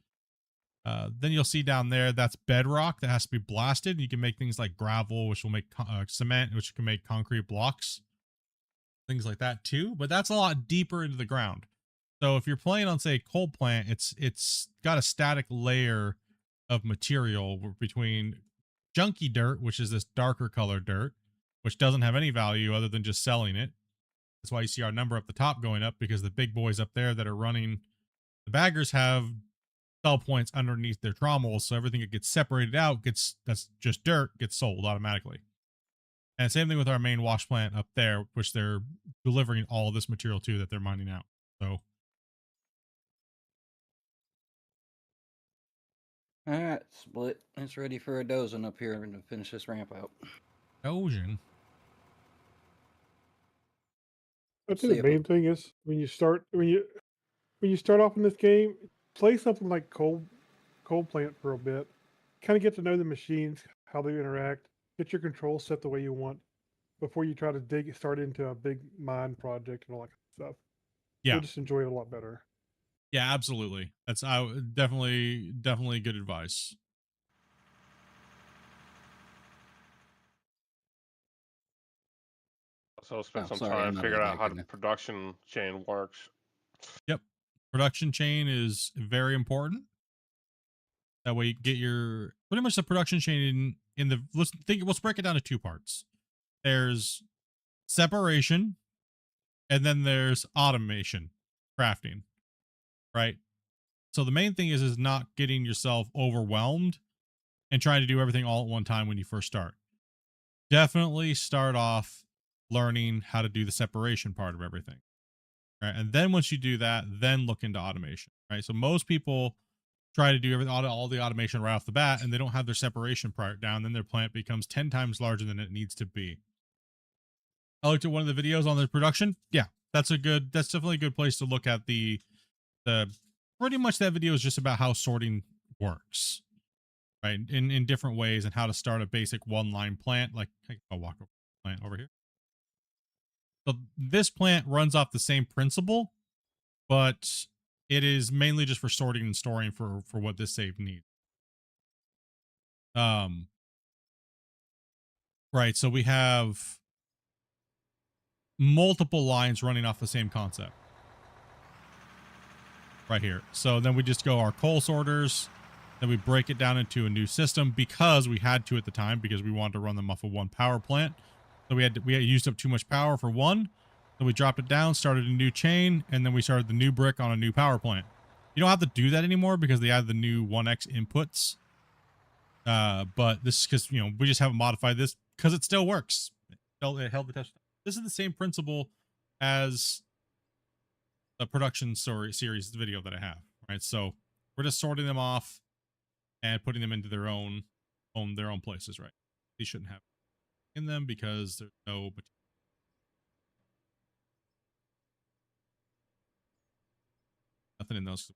Then you'll see down there that's bedrock that has to be blasted. You can make things like gravel, which will make cement, which can make concrete blocks, things like that too. But that's a lot deeper into the ground. So if you're playing on, say, a coal plant, it's got a static layer of material between junky dirt, which is this darker colored dirt, which doesn't have any value other than just selling it. That's why you see our number up the top going up, because the big boys up there that are running the baggers have sell points underneath their trommels, so everything that gets separated out that's just dirt gets sold automatically. And same thing with our main wash plant up there, which they're delivering all of this material to that they're mining out. So All right, Split. It's ready for a dozen up here and to finish this ramp out. Ocean. I See think the if main thing is when you start off in this game, play something like coal plant for a bit, kind of get to know the machines, how they interact, get your controls set the way you want before you try to start into a big mine project and all that kind of stuff. Yeah. You'll just enjoy it a lot better. Yeah, absolutely. That's definitely good advice. So spend Oh, some sorry, I'm time not figuring in the out how back the production chain works. Yep. Production chain is very important. That way you get your pretty much the production chain in the let's break it down to two parts. There's separation and then there's automation, crafting, right? So the main thing is not getting yourself overwhelmed and trying to do everything all at one time when you first start. Definitely start off learning how to do the separation part of everything. Right? And then once you do that, then look into automation, right? So most people try to do all the automation right off the bat, and they don't have their separation part down. Then their plant becomes 10 times larger than it needs to be. I looked at one of the videos on the production. Yeah, that's definitely a good place to look at the pretty much that video is just about how sorting works, right? In different ways, and how to start a basic one-line plant. Like, I'll walk over the plant over here. So this plant runs off the same principle, but it is mainly just for sorting and storing for what this save needs. Right. So we have multiple lines running off the same concept right here. So then we just go our coal sorters, then we break it down into a new system because we had to at the time, because we wanted to run them off of one power plant. So we had used up too much power for one. Then we dropped it down, started a new chain, and then we started the new brick on a new power plant. You don't have to do that anymore because they added the new 1x inputs. But this is because, we just haven't modified this because it still works. It held the test. This is the same principle as the production series video that I have, right? So we're just sorting them off and putting them into their own places, right? These shouldn't have in them because there's no nothing in those.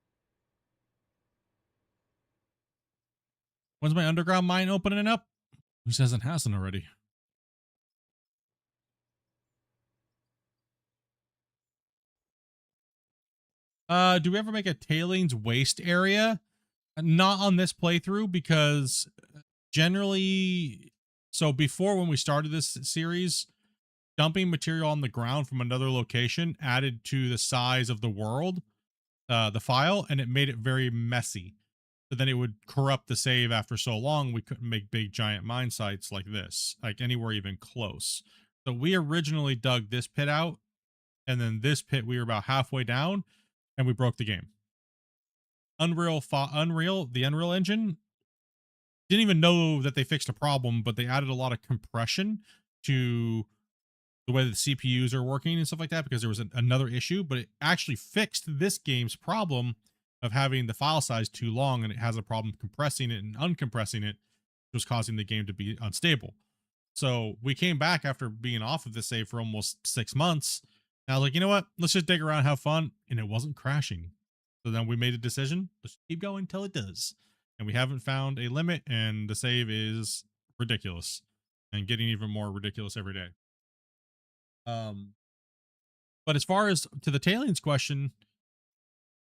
When's my underground mine opening up? Who says it hasn't already? Do we ever make a tailings waste area? Not on this playthrough, because generally, so before, when we started this series, dumping material on the ground from another location added to the size of the world, the file, and it made it very messy. So then it would corrupt the save after so long, we couldn't make big giant mine sites like this, like anywhere even close. So we originally dug this pit out, and then this pit we were about halfway down, and we broke the game. The Unreal Engine didn't even know that they fixed a problem, but they added a lot of compression to the way that the CPUs are working and stuff like that, because there was another issue, but it actually fixed this game's problem of having the file size too long, and it has a problem compressing it and uncompressing it, which was causing the game to be unstable. So we came back after being off of this save for almost 6 months. And I was like, you know what? Let's just dig around, have fun. And it wasn't crashing. So then we made a decision. Let's keep going until it does. And we haven't found a limit, and the save is ridiculous and getting even more ridiculous every day. But as far as to the tailings question,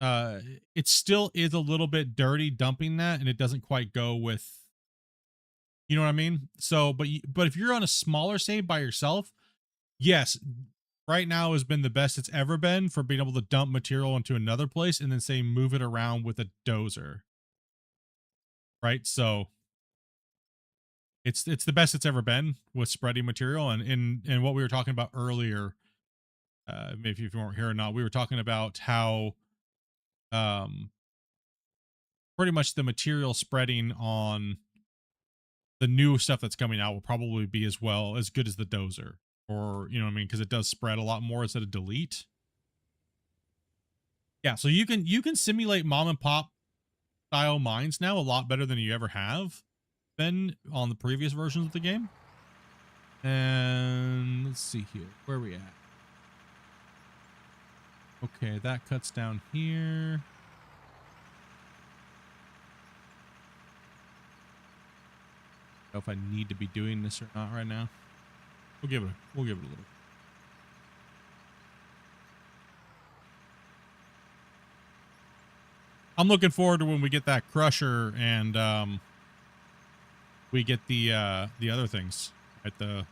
it still is a little bit dirty dumping that, and it doesn't quite go with, you know what I mean? So, but if you're on a smaller save by yourself, yes, right now has been the best it's ever been for being able to dump material into another place and then say move it around with a dozer. Right? So it's the best it's ever been with spreading material. And in what we were talking about earlier, maybe if you weren't here or not, we were talking about how pretty much the material spreading on the new stuff that's coming out will probably be as good as the dozer, or, you know what I mean? Because it does spread a lot more instead of delete. Yeah, so you can simulate mom and pop style mines now a lot better than you ever have been on the previous versions of the game. And let's see here, where are we at? Okay, that cuts down here. I don't know if I need to be doing this or not right now. We'll give it a little. I'm looking forward to when we get that crusher and we get the other things, right? The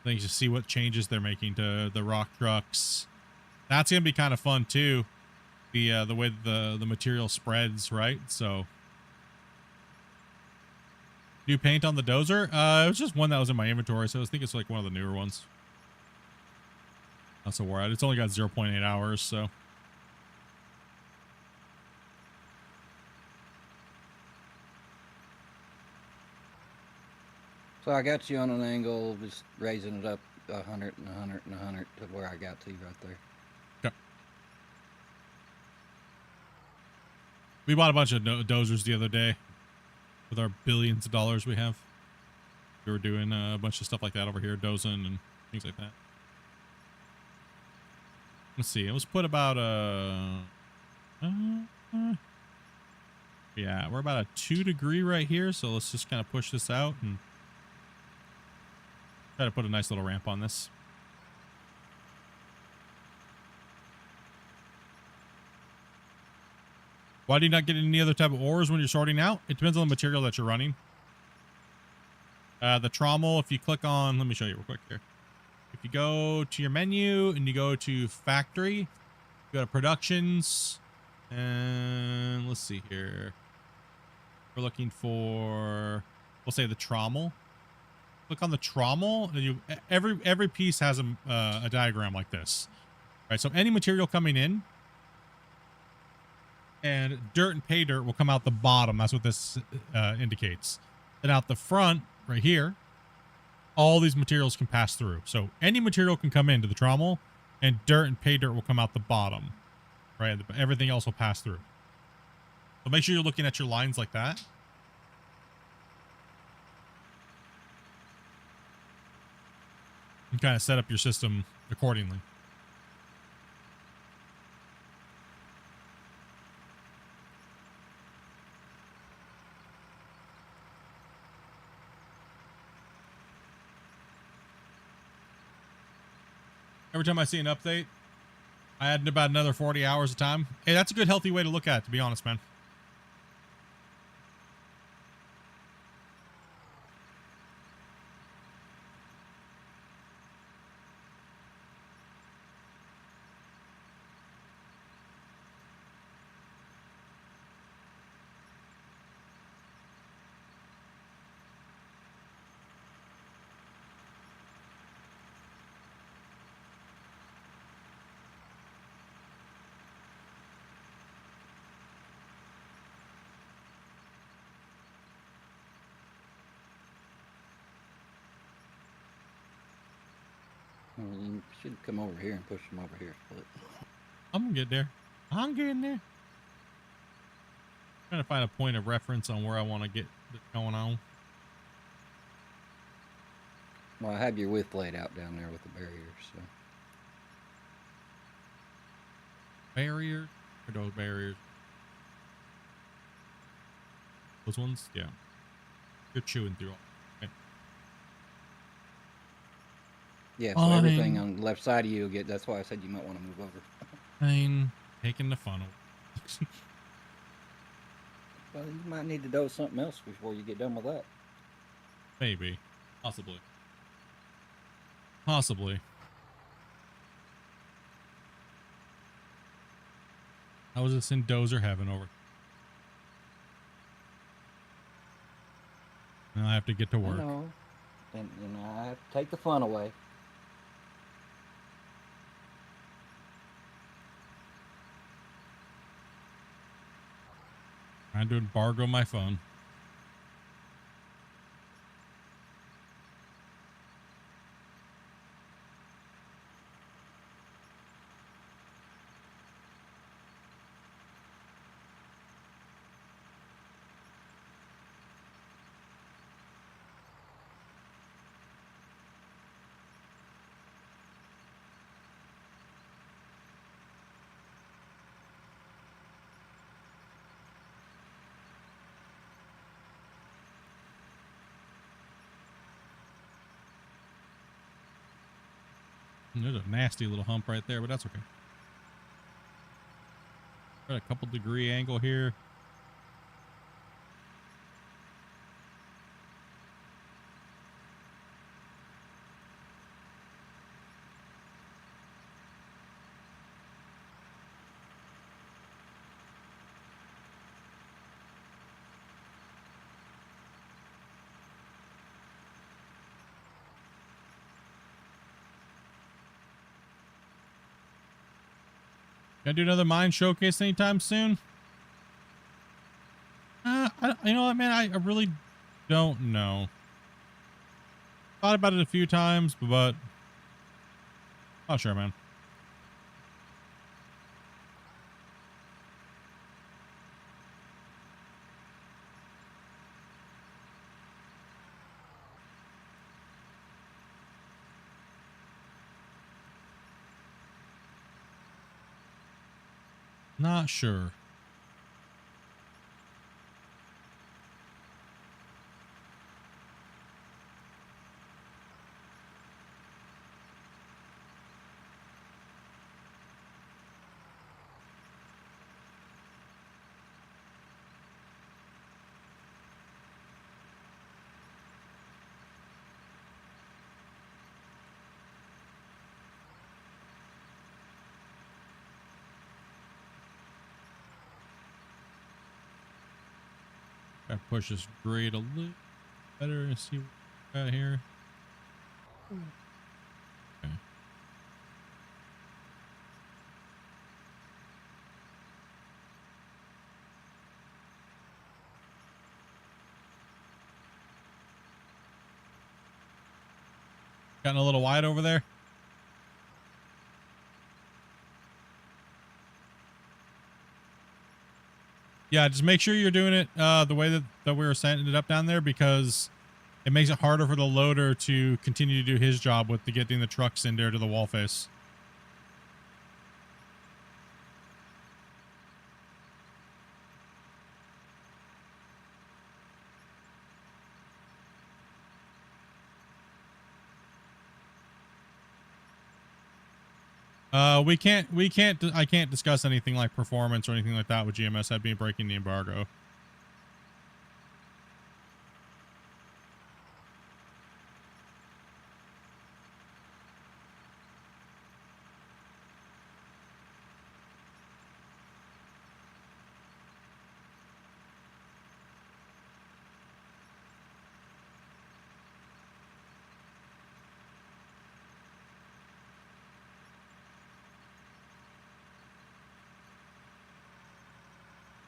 things to see what changes they're making to the rock trucks. That's gonna be kind of fun too. The way the material spreads, right? So, new paint on the dozer. It was just one that was in my inventory, so I think it's like one of the newer ones. Not so worried. It's only got 0.8 hours, so. So I got you on an angle, just raising it up 100 and 100 and 100 to where I got to right there. Okay. We bought a bunch of dozers the other day with our billions of dollars we have. We were doing a bunch of stuff like that over here, dozing and things like that. Let's see. Let's put about yeah, we're about a 2 degree right here, so let's just kind of push this out and try to put a nice little ramp on this. Why do you not get any other type of ores when you're sorting out? It depends on the material that you're running. The trommel, if you click on, let me show you real quick here. If you go to your menu and you go to factory, you go to productions, and let's see here. We're looking for, we'll say the trommel. Click on the trommel, and every piece has a diagram like this. All right, so any material coming in, and dirt and pay dirt will come out the bottom. That's what this indicates. And out the front, right here, all these materials can pass through. So any material can come into the trommel, and dirt and pay dirt will come out the bottom. right? Everything else will pass through. So make sure you're looking at your lines like that. And kind of set up your system accordingly. Every time I see an update, I add about another 40 hours of time. Hey, that's a good, healthy way to look at it, to be honest, man. You should come over here and push them over here, Split. I'm gonna get there. I'm getting there. Trying to find a point of reference on where I want to get this going on. Well, I have your width laid out down there with the barriers, so. Barriers? Or those barriers? Those ones? Yeah. You're chewing through all. Okay. Yeah, so everything on the left side of you will get, that's why I said you might want to move over. Fine. Taking the funnel. Well, you might need to do something else before you get done with that. Maybe. Possibly. Possibly. I was just in dozer heaven over. Now I have to get to work. I know. And I have to take the fun away. Trying to embargo my phone. There's a nasty little hump right there, but that's okay. Got a couple degree angle here. Gonna do another mine showcase anytime soon? You know what, man? I really don't know. Thought about it a few times, but not sure, man. Not sure. Gotta push this grade a little better and see what we got here. Okay. Gotten a little wide over there. Yeah, just make sure you're doing it the way that we were setting it up down there, because it makes it harder for the loader to continue to do his job with getting the trucks in there to the wall face. I can't discuss anything like performance or anything like that with GMS. That'd be breaking the embargo.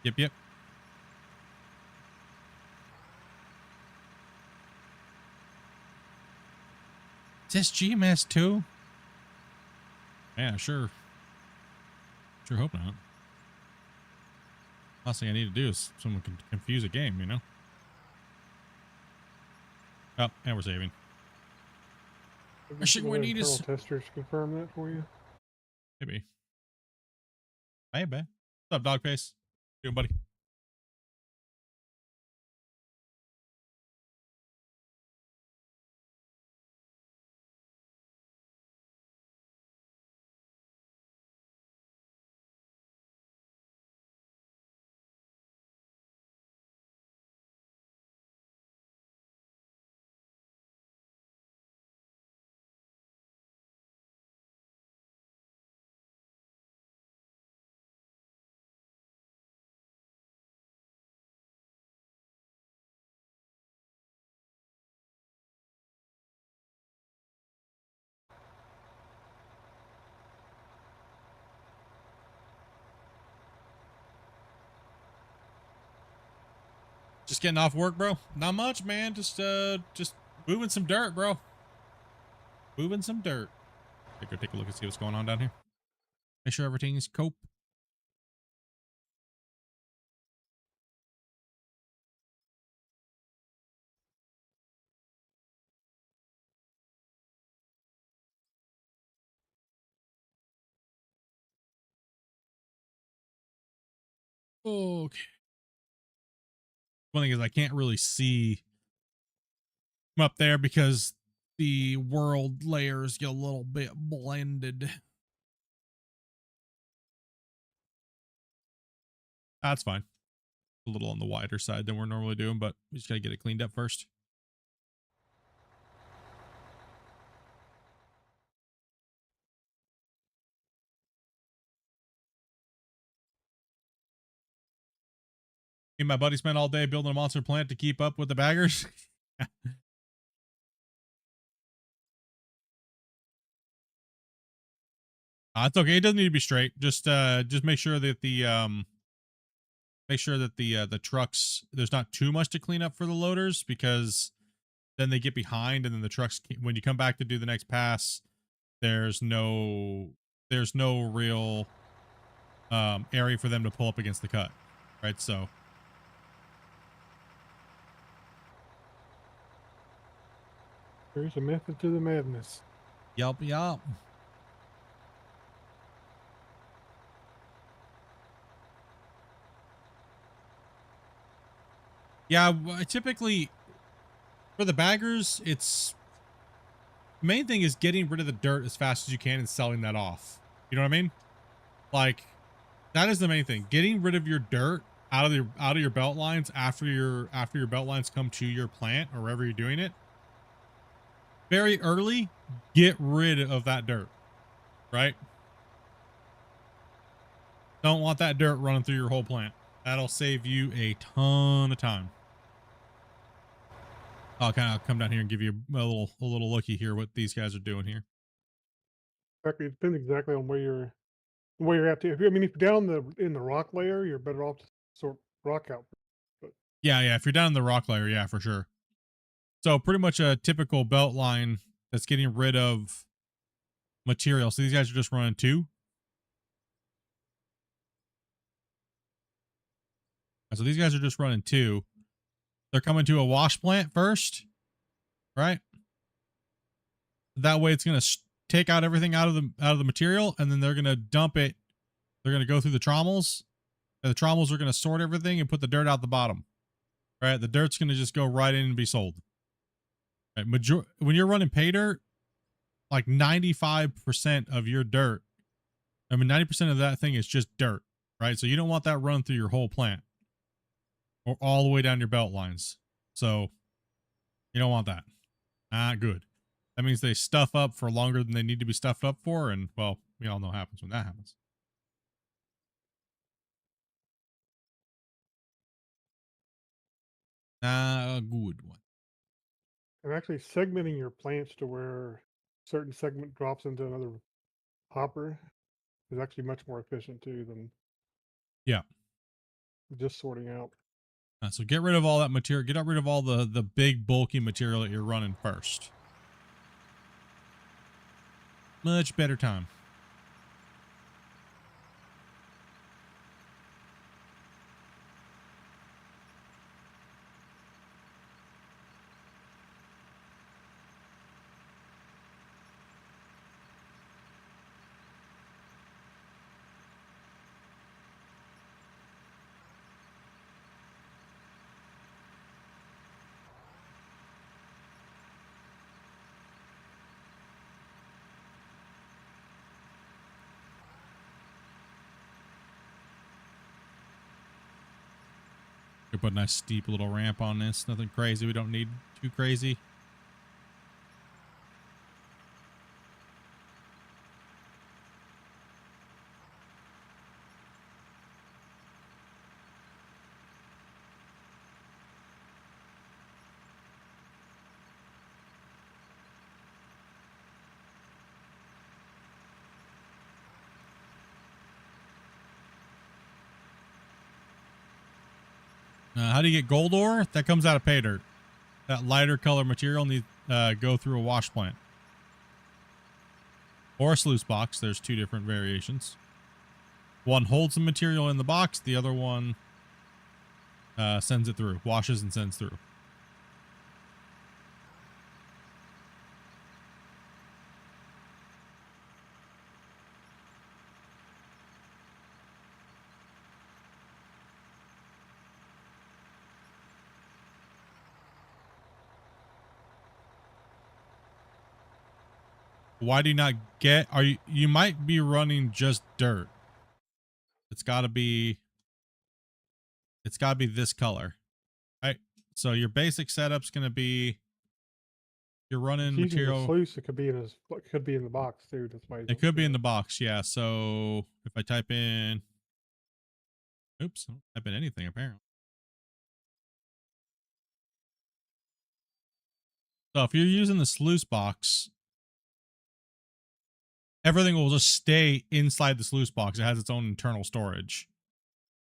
Yep, yep. Is this GMS too? Yeah, sure. Sure hope not. Last thing I need to do is someone can confuse a game, you know? Oh, and we're saving. I think we need is testers confirm that for you. maybe. Hey, man. What's up, Dogface? How you doing, buddy? Just getting off work, bro. Not much, man. Just moving some dirt, bro. Moving some dirt. Go take a look and see what's going on down here. Make sure everything's cope. Okay. One thing is I can't really see from up there because the world layers get a little bit blended. That's fine. A little on the wider side than we're normally doing, but we just gotta get it cleaned up first. Me and my buddy spent all day building a monster plant to keep up with the baggers. It's okay. It doesn't need to be straight. Just make sure that the trucks, there's not too much to clean up for the loaders, because then they get behind, and then the trucks, when you come back to do the next pass, there's no real area for them to pull up against the cut, right? So There's a method to the madness. yup. Yeah, typically for the baggers, it's main thing is getting rid of the dirt as fast as you can and selling that off. You know what I mean? Like, that is the main thing. Getting rid of your dirt out of your belt lines after your belt lines come to your plant or wherever you're doing it. Very early, get rid of that dirt, right? Don't want that dirt running through your whole plant. That'll save you a ton of time. I'll kind of come down here and give you a little looky here what these guys are doing here. Exactly, it depends exactly on where you're at. If you're down in the rock layer, you're better off to sort rock out. But Yeah. If you're down in the rock layer, yeah, for sure. So pretty much a typical belt line that's getting rid of material. So these guys are just running 2. So these guys are just running 2. They're coming to a wash plant first, right? That way it's going to take out everything out of the material, and then they're going to dump it. They're going to go through the trommels, and the trommels are going to sort everything and put the dirt out the bottom. Right? The dirt's going to just go right in and be sold. Right? When you're running pay dirt, like 95% of your dirt, 90% of that thing is just dirt, right? So you don't want that run through your whole plant or all the way down your belt lines. So you don't want that. Not good. That means they stuff up for longer than they need to be stuffed up for. And well, we all know what happens when that happens. A good one. And actually segmenting your plants to where certain segment drops into another hopper is actually much more efficient too than Yeah. just sorting out. So get rid of all that material. Get rid of all the big bulky material that you're running first. Much better time. Could put a nice steep little ramp on this. Nothing crazy. We don't need too crazy. How do you get gold ore? That comes out of pay dirt. That lighter color material needs go through a wash plant or a sluice box. There's 2 different variations. One holds the material in the box. The other one sends it through, washes and sends through. Why do you not get, you might be running just dirt. It's gotta be this color, right? So your basic setup's going to be, you're running It's using the material. sluice, it could be in the box too. That's why It could be in the box. Yeah. So if I type in, oops, I don't type in anything apparently. So if you're using the sluice box, everything will just stay inside the sluice box. It has its own internal storage,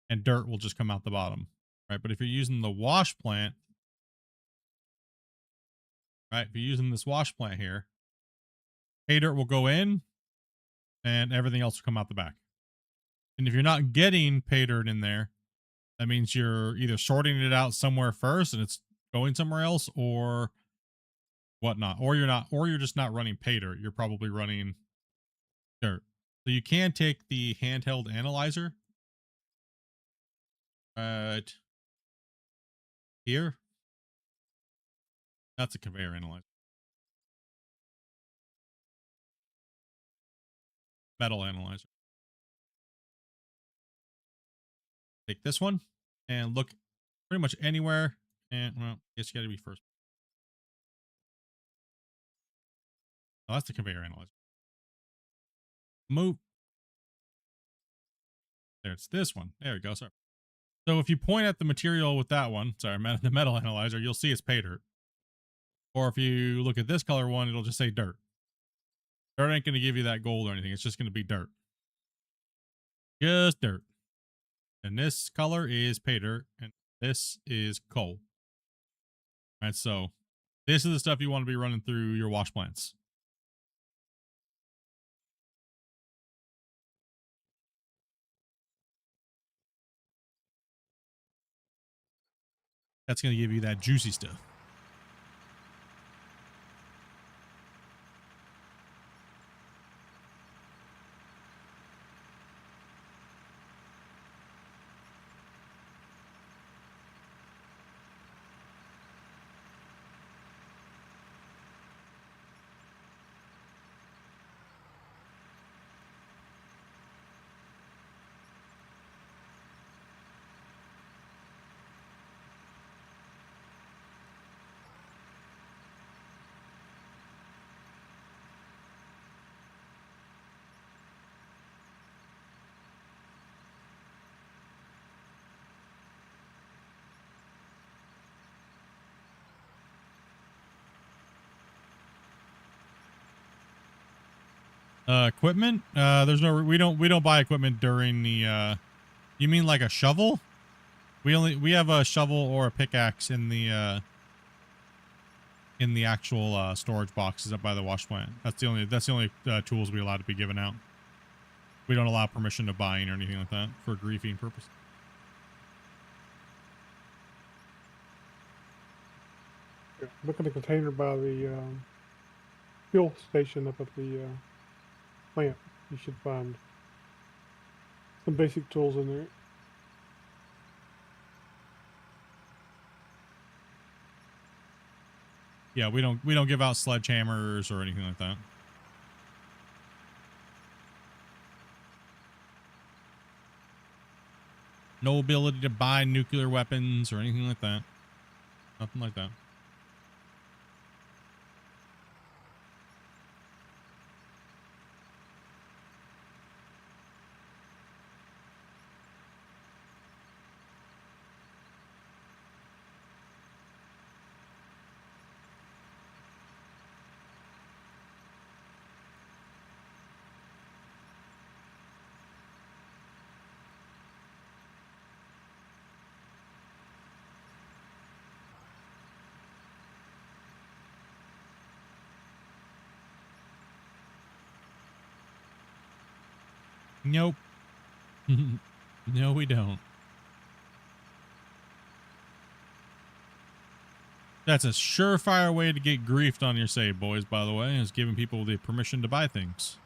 and dirt will just come out the bottom, right? But if you're using the wash plant, right? If you're using this wash plant here, pay dirt will go in, and everything else will come out the back. And if you're not getting pay dirt in there, that means you're either sorting it out somewhere first and it's going somewhere else, or whatnot, or you're just not running pay dirt. You're probably running dirt. So you can take the handheld analyzer right here. That's a conveyor analyzer. Metal analyzer. Take this one and look pretty much anywhere. And well, I guess you gotta be first. Oh, that's the conveyor analyzer. Move. There, it's this one. There we go. Sorry. So if you point at the material with that one, sorry, the metal analyzer, you'll see it's pay dirt. Or if you look at this color one, it'll just say dirt. Dirt ain't going to give you that gold or anything. It's just going to be dirt. Just dirt. And this color is pay dirt, and this is coal. All right, so this is the stuff you want to be running through your wash plants. That's going to give you that juicy stuff. Equipment? There's no, we don't buy equipment during the, you mean like a shovel? We have a shovel or a pickaxe in the actual storage boxes up by the wash plant. That's the only tools we allow to be given out. We don't allow permission to buying or anything like that for griefing purposes. Look at the container by the fuel station up at the plant. You should find some basic tools in there. Yeah, we don't give out sledgehammers or anything like that. No ability to buy nuclear weapons or anything like that. Nothing like that. Nope. No, we don't. That's a surefire way to get griefed on your save, boys, by the way, is giving people the permission to buy things.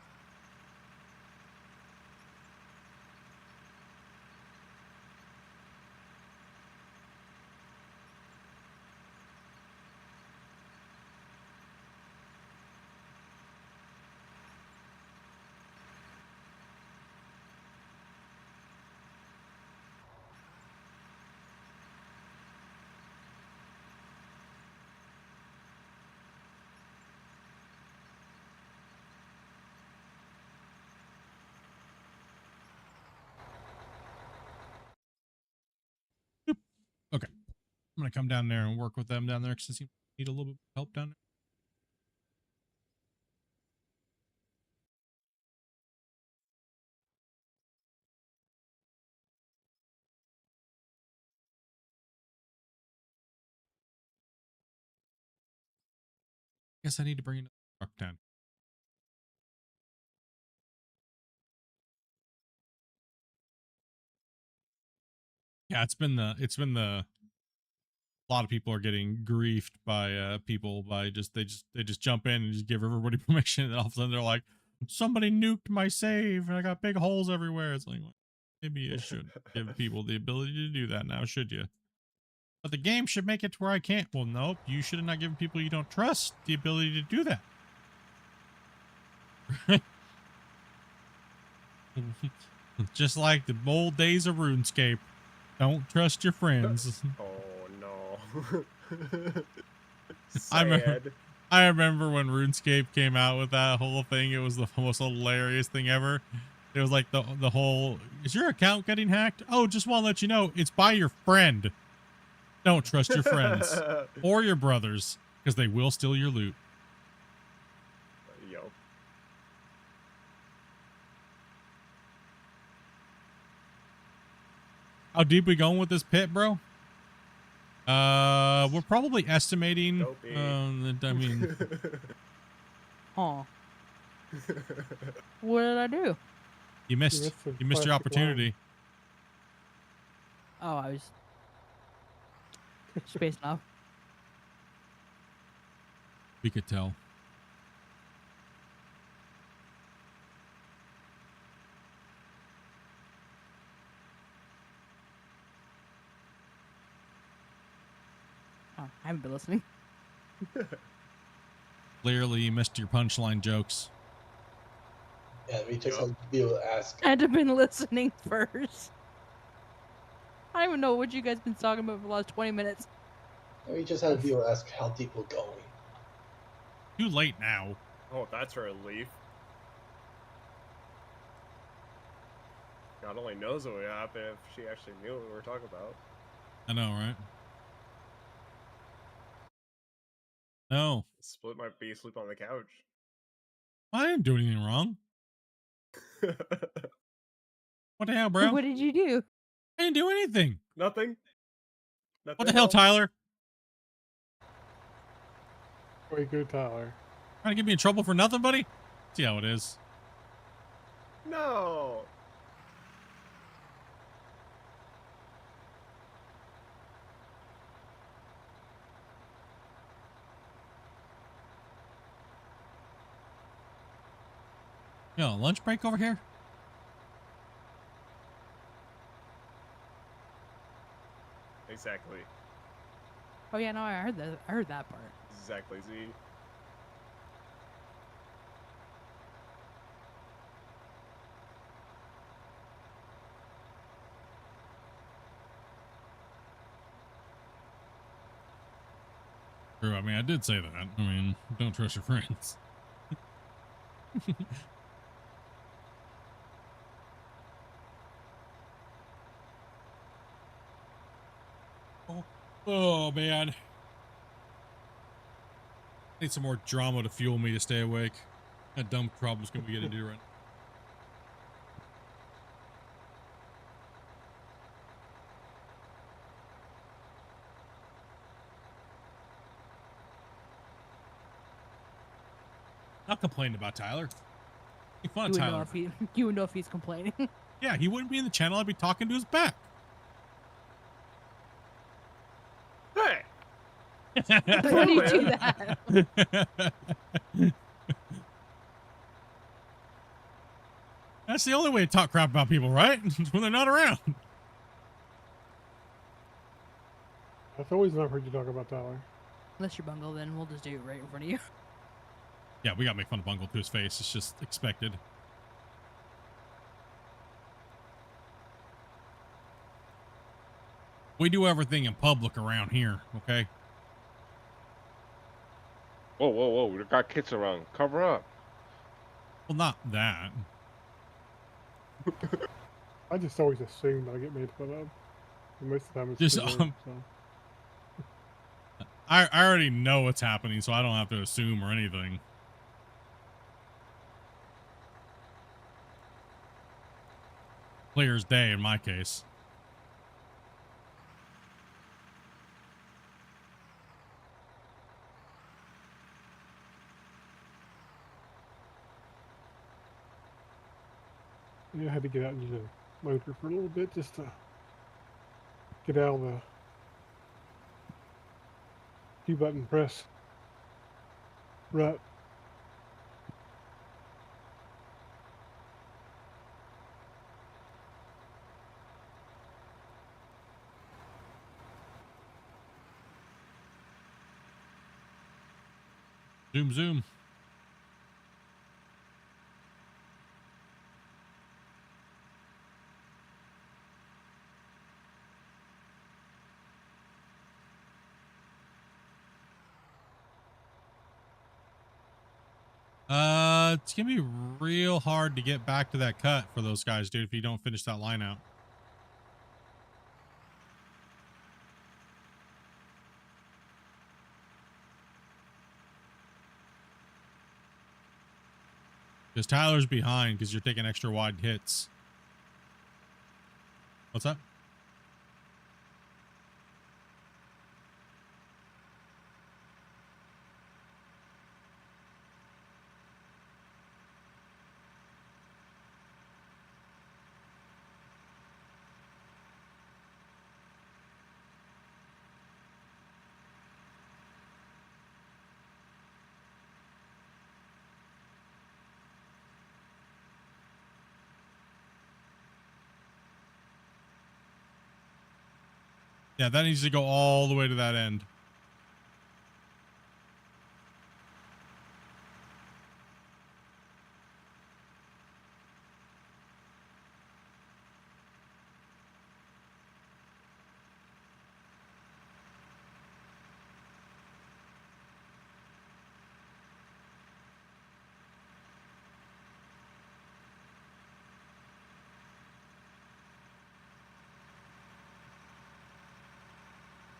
Okay. I'm going to come down there and work with them down there because they need a little bit of help down there. Guess I need to bring another truck down. Yeah, it's been the a lot of people are getting griefed by people by they just jump in and just give everybody permission, and all of a sudden they're like, somebody nuked my save and I got big holes everywhere. It's like, well, maybe you should give people the ability to do that now, should you? But the game should make it to where I can't. Well, nope, you should have not given people you don't trust the ability to do that. Just like the old days of RuneScape. Don't trust your friends. Oh no. I remember when RuneScape came out with that whole thing. It was the most hilarious thing ever. It was like the whole, is your account getting hacked? Oh, just want to let you know, it's by your friend. Don't trust your friends or your brothers because they will steal your loot. Yo. How deep we going with this pit, bro? We're probably estimating. I mean, Huh. What did I do? you missed your plastic opportunity. Oh, I was. Space enough. We could tell. Oh, I haven't been listening. Clearly, you missed your punchline jokes. Yeah, we just had to be able to ask. I'd have been listening first. I don't even know what you guys been talking about for the last 20 minutes. We just had to be able to ask how deep we're going. Too late now. Oh, that's a relief. God only knows what would happen if she actually knew what we were talking about. I know, right? No. Split might be asleep on the couch. I didn't do anything wrong. What the hell, bro? What did you do? I didn't do anything. Nothing. What the hell, Tyler? Way good, Tyler. Trying to get me in trouble for nothing, buddy? See how it is. No. Yo, lunch break over here? Exactly. Oh yeah, no, I heard that. I heard that part. Exactly, Z. True, I mean, I did say that. I mean, don't trust your friends. Oh, man. Need some more drama to fuel me to stay awake. That dumb problem's gonna be getting to do right now. Not complaining about Tyler. Make fun of You would know Tyler. if you would know if he's complaining. Yeah, he wouldn't be in the channel. I'd be talking to his back. Hey! Why do you do that? That's the only way to talk crap about people, right? When they're not around. That's always not heard you talk about Tyler. Unless you're Bungle, then we'll just do it right in front of you. Yeah, we gotta make fun of Bungle to his face. It's just expected. We do everything in public around here, okay? Whoa, whoa, whoa. We got kids around. Cover up. Well, not that. I just always assume that I get made fun of. And most of the time it's Just, deserved, so. I already know what's happening, so I don't have to assume or anything. Clear as day in my case. Yeah, I had to get out and use a motor for a little bit just to get out of the button press rut. Zoom, zoom. It's gonna be real hard to get back to that cut for those guys, dude, if you don't finish that line out. Because Tyler's behind because you're taking extra wide hits. What's that? Yeah, that needs to go all the way to that end.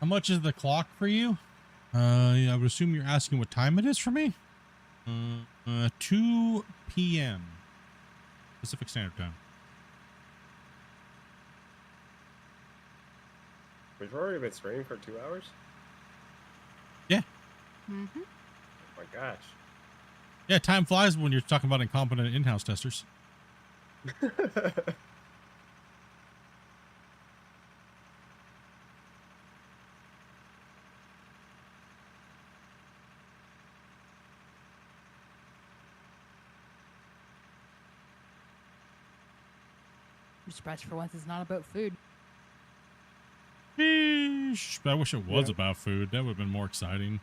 How much is the clock for you? I would assume you're asking what time it is for me. 2 p.m. Pacific Standard Time. We've already been streaming for 2 hours? Yeah. Mm-hmm. Oh my gosh. Yeah, time flies when you're talking about incompetent in-house testers. I'm surprised for once it's not about food. Sheesh, I wish it was Yeah. about food. That would have been more exciting.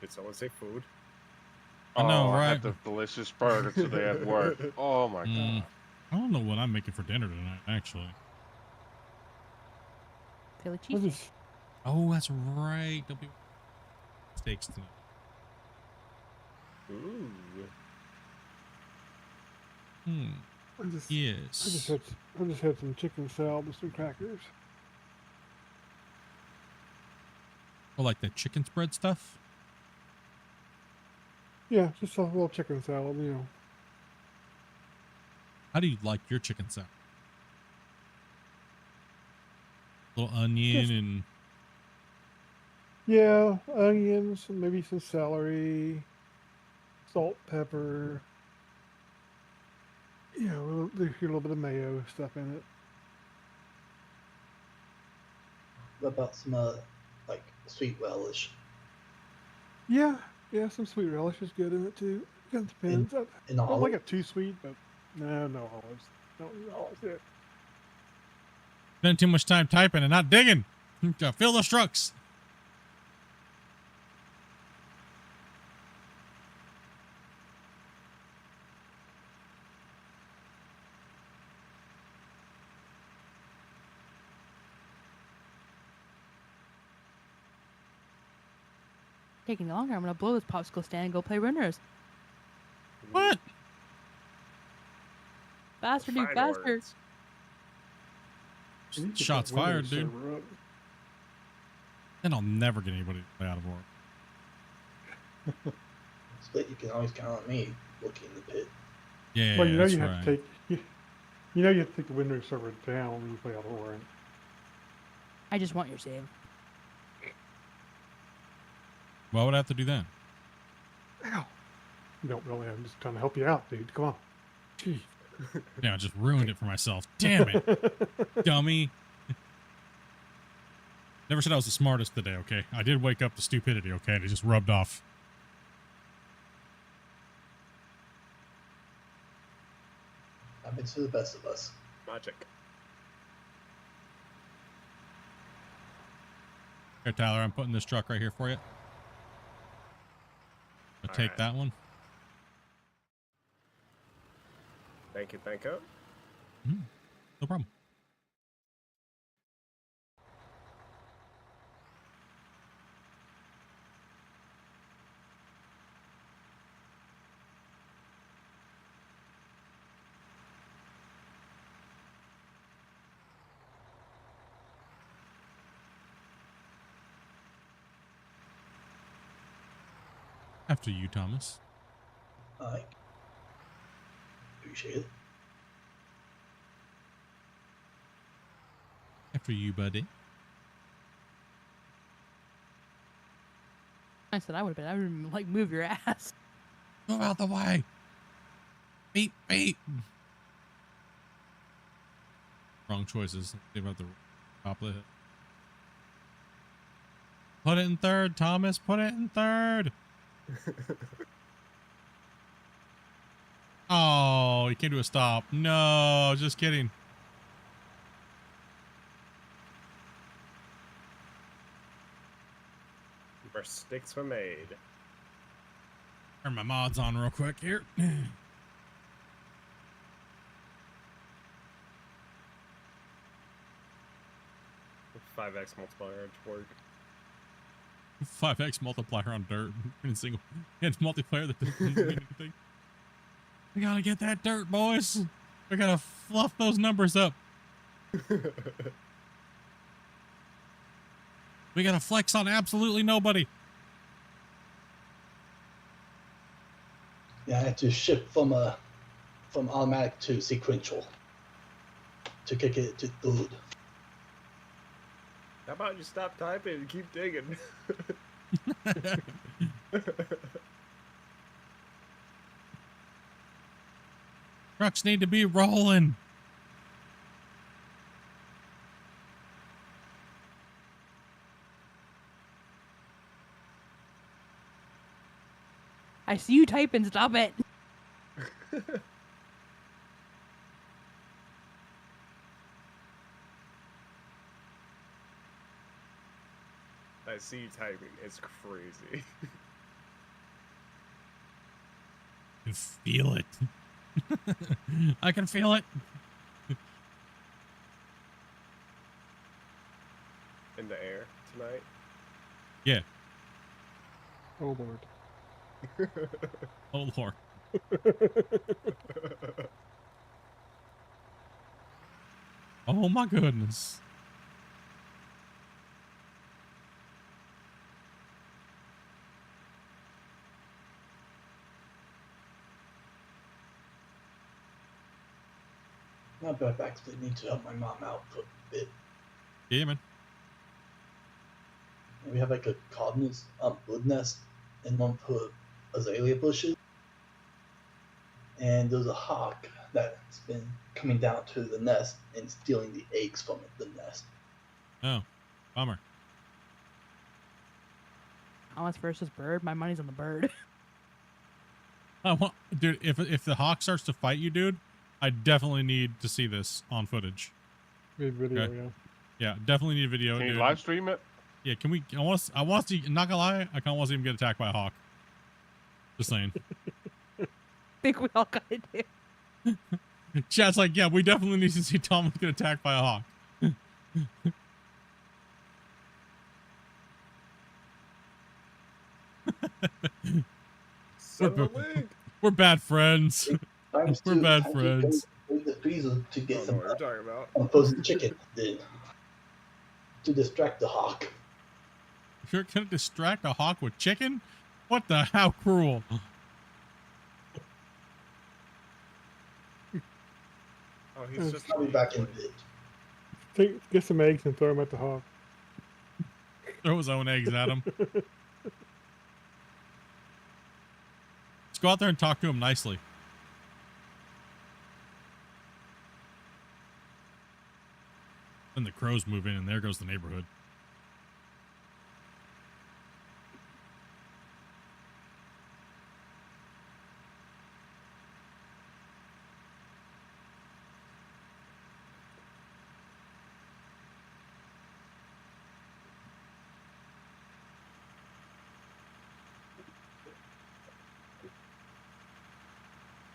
Did someone say food? I know, I right? had the delicious burger today at work. Oh my god. I don't know what I'm making for dinner tonight, actually. Philly I cheesesteak. just, Oh, that's right. There'll be steaks tonight. Ooh. I just Yes. had some chicken salad with some crackers. Oh, like the chicken spread stuff? Yeah, just a little chicken salad, you know. How do you like your chicken salad? Little onion Just- and Yeah, onions, maybe some celery, salt, pepper. You know, there's a little bit of mayo stuff in it. What about some like sweet relish? Yeah, some sweet relish is good in it too. It depends. I And don't like olive? it too sweet, but no olives. No olives. Yeah. spend too much time typing and not digging. Gotta fill the trucks. Taking longer. I'm gonna blow this popsicle stand and go play runners. What? Faster, dude, Fine faster. words. We need to get Shots that Windows fired, dude. server up. Then I'll never get anybody to play out of work. Split, you can always count on me looking in the pit. Yeah, Well, you know that's you right. have to take you know you have to take the Windows server down when you play out of war. I just want your save. Why would I have to do that? Ow. You don't really. I'm just trying to help you out, dude. Come on. Gee. Yeah, I just ruined it for myself. Damn it, dummy. Never said I was the smartest today, okay? I did wake up to stupidity, okay? And it just rubbed off. Happens to the best of us. Magic. Here, Tyler, I'm putting this truck right here for you. I'll take Alright. that one. Thank you, thank you. No problem. After you, Thomas. Alright. Appreciate it. After you, buddy. I said I would have been. I would have like move your ass. Move out the way. Beep, beep. Wrong choices. Think about the top of the hill. Put it in third, Thomas. Put it in third. Oh, you can't do a stop. No, just kidding. where sticks were made. Turn my mods on real quick here. 5x multiplier to work. 5x multiplier on dirt in single. It's multiplayer that doesn't mean anything. We gotta get that dirt, boys. We gotta fluff those numbers up. We gotta flex on absolutely nobody. Yeah, I had to shift from automatic to sequential to kick it to third. How about you stop typing and keep digging? Trucks need to be rolling. I see you typing. Stop it. I see you typing. It's crazy. I can feel it. I can feel it. In the air tonight. Yeah. Oh Lord. Oh Lord. Oh my goodness. Not bad. I actually need to help my mom out for a bit. Yeah, man. We have like a codness bird nest and one for azalea bushes. And there's a hawk that's been coming down to the nest and stealing the eggs from the nest. Oh, bummer. Thomas versus bird. My money's on the bird. I want, dude. If the hawk starts to fight you, dude, I definitely need to see this on footage. Good video, Okay. yeah. Yeah, definitely need video. Can you dude. live stream it? Yeah, can we? I want to see. Not gonna lie, I kind of want to see him get attacked by a hawk. Just saying. I think we all gotta do. Chat's like, yeah, we definitely need to see Thomas get attacked by a hawk. Send the link. We're bad friends. We're bad friends. The freezer to I get don't know some what you're talking about. frozen chicken then to distract the hawk. You're gonna distract a hawk with chicken? What the? How cruel! Oh, he's just I'll be back in a bit. Get some eggs and throw them at the hawk. Throw his own eggs at him. Let's go out there and talk to him nicely. Then the crows move in, and there goes the neighborhood.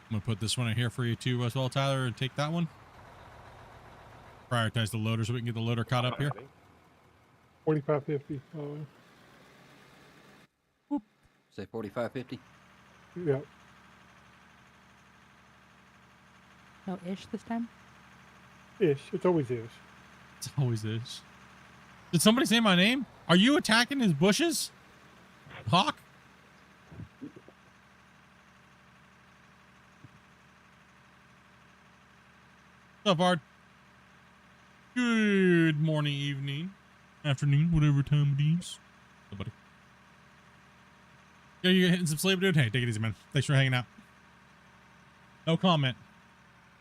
I'm gonna put this one in here for you too as well, Tyler, and take that one. Prioritize the loader so we can get the loader caught up here. 45.50. Say 45.50. Yeah. No ish this time. Ish. It's always ish. It's always is. Did somebody say my name? Are you attacking his bushes? Hawk? What's up, Bard? Good morning, evening, afternoon, whatever time it is. Hey, buddy. Yeah, you hitting some sleep, dude? Hey, take it easy, man. Thanks for hanging out. No comment.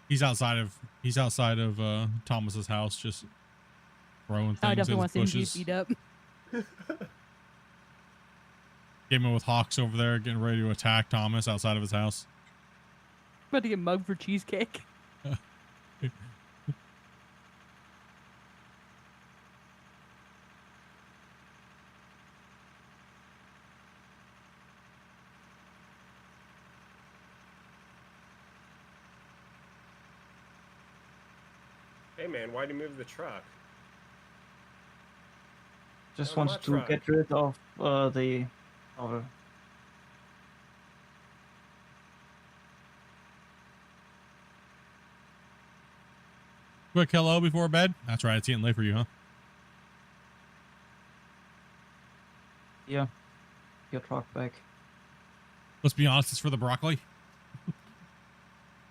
He's outside of Thomas's house, just throwing I things definitely in want his to see him get bushes. beat up. Came in with hawks over there, getting ready to attack Thomas outside of his house. About to get mugged for cheesecake. Hey man, why'd you move the truck? Just That was my wanted to truck. get rid of the other. Quick hello before bed. That's right. It's getting late for you, huh? Yeah, your truck back. Let's be honest. It's for the broccoli.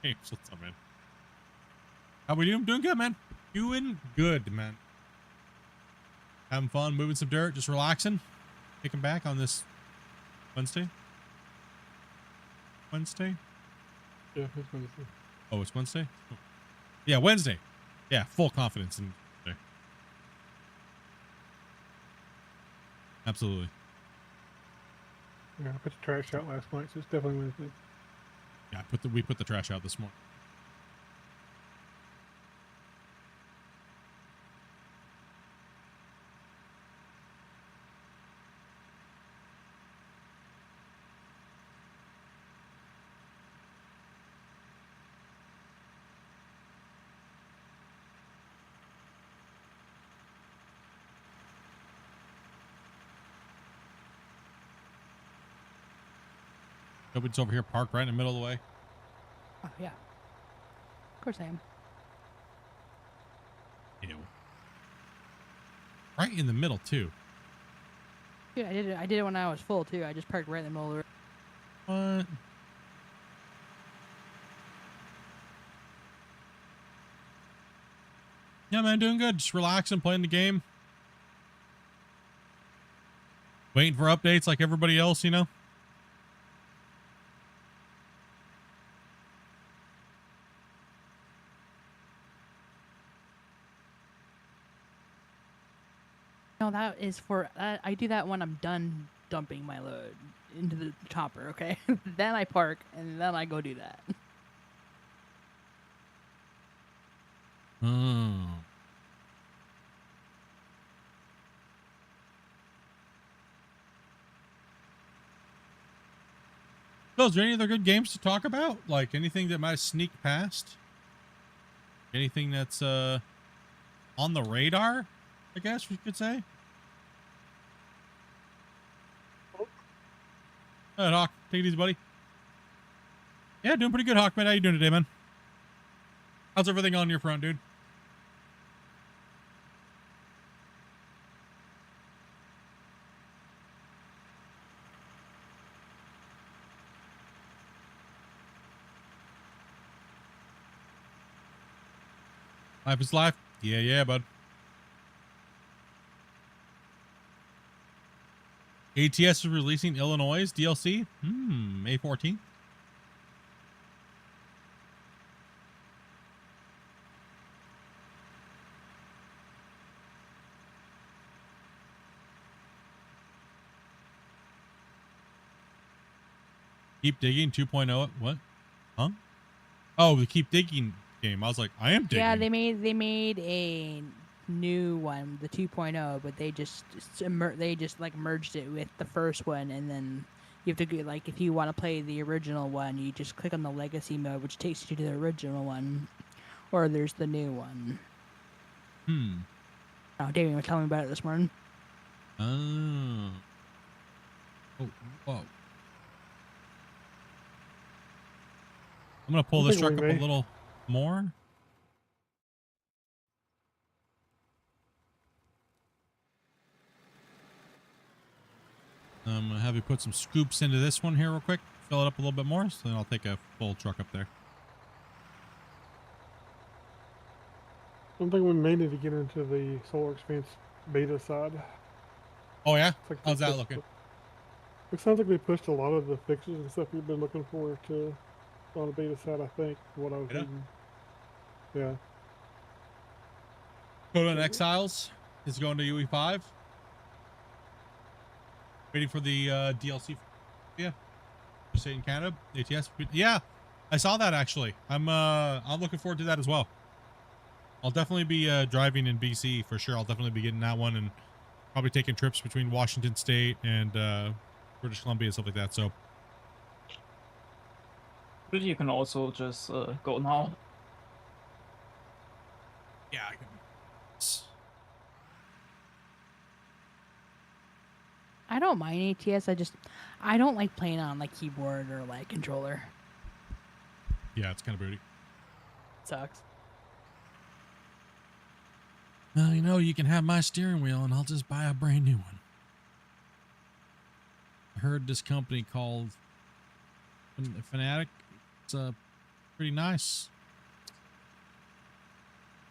Hey, what's up, man? How we doing? Doing good, man. Doing good, man. Having fun, moving some dirt, just relaxing. Kicking back on this Wednesday. Wednesday? Yeah, it's Wednesday. Oh, it's Wednesday? Oh. Yeah, Wednesday. Yeah, full confidence in Wednesday. Absolutely. Yeah, I put the trash out last night, so it's definitely Wednesday. Yeah, we put the trash out this morning. Nobody's over here parked right in the middle of the way. Oh yeah. Of course I am. Ew. Right in the middle too. Yeah, I did it when I was full too. I just parked right in the middle of the road. What? Yeah, man, doing good. Just relaxing, playing the game. Waiting for updates like everybody else, you know? No, that is for I do that when I'm done dumping my load into the chopper. Okay, then I park and then I go do that. Oh. So, is there any other good games to talk about? Like anything that might sneak past? Anything that's on the radar, I guess we could say? All right, Hawk. Take it easy, buddy. Yeah, doing pretty good, Hawk, man. How you doing today, man? How's everything on your front, dude? Life is life. Yeah, yeah, bud. ATS is releasing Illinois DLC. May 14th. Keep Digging 2.0. What? Huh? Oh, the Keep Digging game. I was like, I am digging. Yeah, they made a new one, the 2.0, but they just like merged it with the first one, and then you have to go, like, if you want to play the original one, you just click on the legacy mode, which takes you to the original one, or there's the new one. Oh, Damien was telling me about it this morning. Oh. Oh, whoa. I'm going to pull this truck up a little more. I'm going to have you put some scoops into this one here real quick. Fill it up a little bit more, so then I'll take a full truck up there. I'm thinking we may need to get into the Solar Expanse beta side. Oh, yeah? Like How's that looking? It sounds like we pushed a lot of the fixes and stuff we've been looking for to on the beta side, I think, what I was reading. Yeah. Conan Exiles is going to UE5. Waiting for the DLC. Yeah. State in Canada. ATS. Yeah. I saw that actually. I'm looking forward to that as well. I'll definitely be driving in BC for sure. I'll definitely be getting that one and probably taking trips between Washington State and British Columbia and stuff like that. So But you can also just go now. Yeah. I don't mind ATS. I don't like playing on like keyboard or like controller. Yeah, it's kind of booty. Sucks. Well, you know, you can have my steering wheel and I'll just buy a brand new one. I heard this company called Fanatic. It's pretty nice.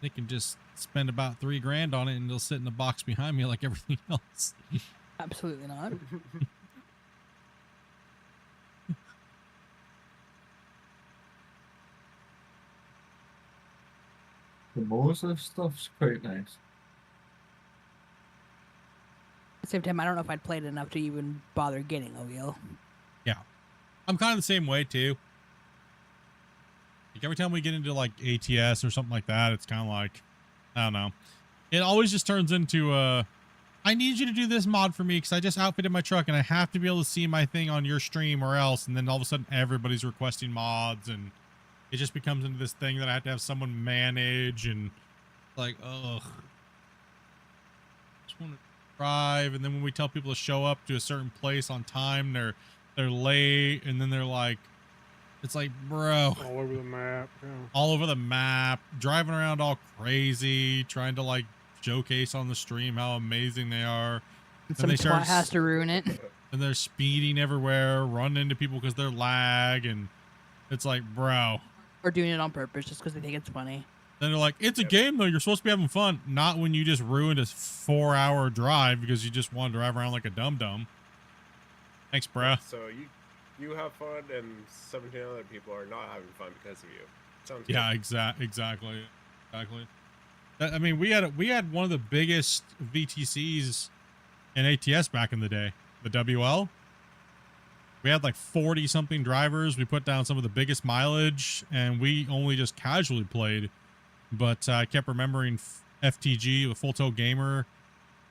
They can just spend about $3 grand on it and they'll sit in the box behind me like everything else. Absolutely not. The Moses stuff's quite nice. At the same time, I don't know if I'd played enough to even bother getting a wheel. Yeah. I'm kind of the same way too. Like every time we get into like ATS or something like that, it's kind of like, I don't know. It always just turns into I need you to do this mod for me because I just outfitted my truck and I have to be able to see my thing on your stream or else. And then all of a sudden everybody's requesting mods and it just becomes into this thing that I have to have someone manage and like, ugh. Just want to drive. And then when we tell people to show up to a certain place on time, they're late. And then they're like, it's like, bro. All over the map. Yeah. All over the map, driving around all crazy, trying to like showcase on the stream how amazing they are. Some twat has to ruin it. And they're speeding everywhere, running into people because they're lag, and it's like, bro. Or doing it on purpose just because they think it's funny. Then they're like, it's a game though, you're supposed to be having fun. Not when you just ruined a 4-hour drive because you just want to drive around like a dum-dum. Thanks, bro. So you have fun and 17 other people are not having fun because of you. Sounds Yeah, good. exactly. I mean, we had one of the biggest VTCs in ATS back in the day, the WL. We had like 40 something drivers. We put down some of the biggest mileage and we only just casually played, but I kept remembering FTG, the Full Tilt Gamer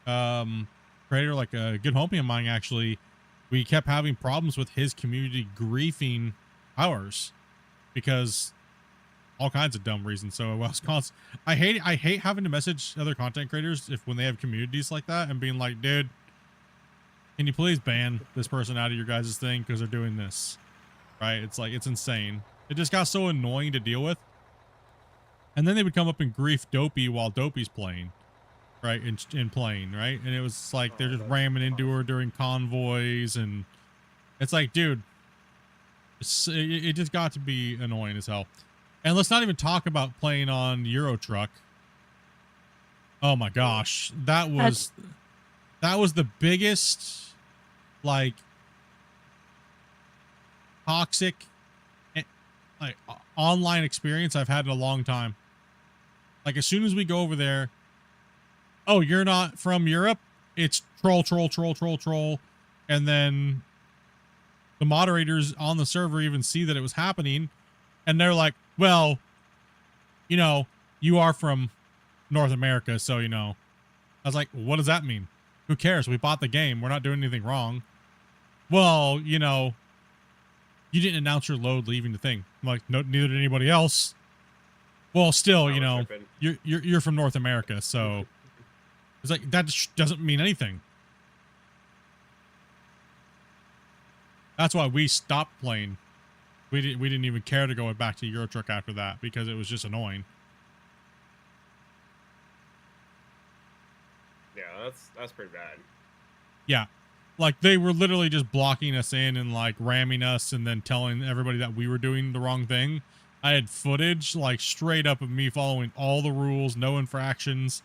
creator, like a good homie of mine actually. We kept having problems with his community griefing ours because all kinds of dumb reasons. So I was I hate having to message other content creators when they have communities like that and being like, dude, can you please ban this person out of your guys' thing because they're doing this, right? It's like, it's insane. It just got so annoying to deal with. And then they would come up and grief Dopey while Dopey's playing, right? In playing, right? And it was like, they're just ramming into her during convoys. And it's like, dude, it just got to be annoying as hell. And let's not even talk about playing on Euro Truck. Oh my gosh. That was the biggest, like, toxic, like, online experience I've had in a long time. Like, as soon as we go over there, oh, you're not from Europe? It's troll. And then the moderators on the server even see that it was happening. And they're like, well, you know, you are from North America, so, you know. I was like, what does that mean? Who cares? We bought the game. We're not doing anything wrong. Well, you know, you didn't announce your load leaving the thing. I'm like, no, neither did anybody else. Well, still, you know, you're from North America, so it's like, that doesn't mean anything. That's why we stopped playing. We didn't even care to go back to Euro Truck after that because it was just annoying. Yeah, that's pretty bad. Yeah. Like, they were literally just blocking us in and, like, ramming us and then telling everybody that we were doing the wrong thing. I had footage, like, straight up of me following all the rules, no infractions.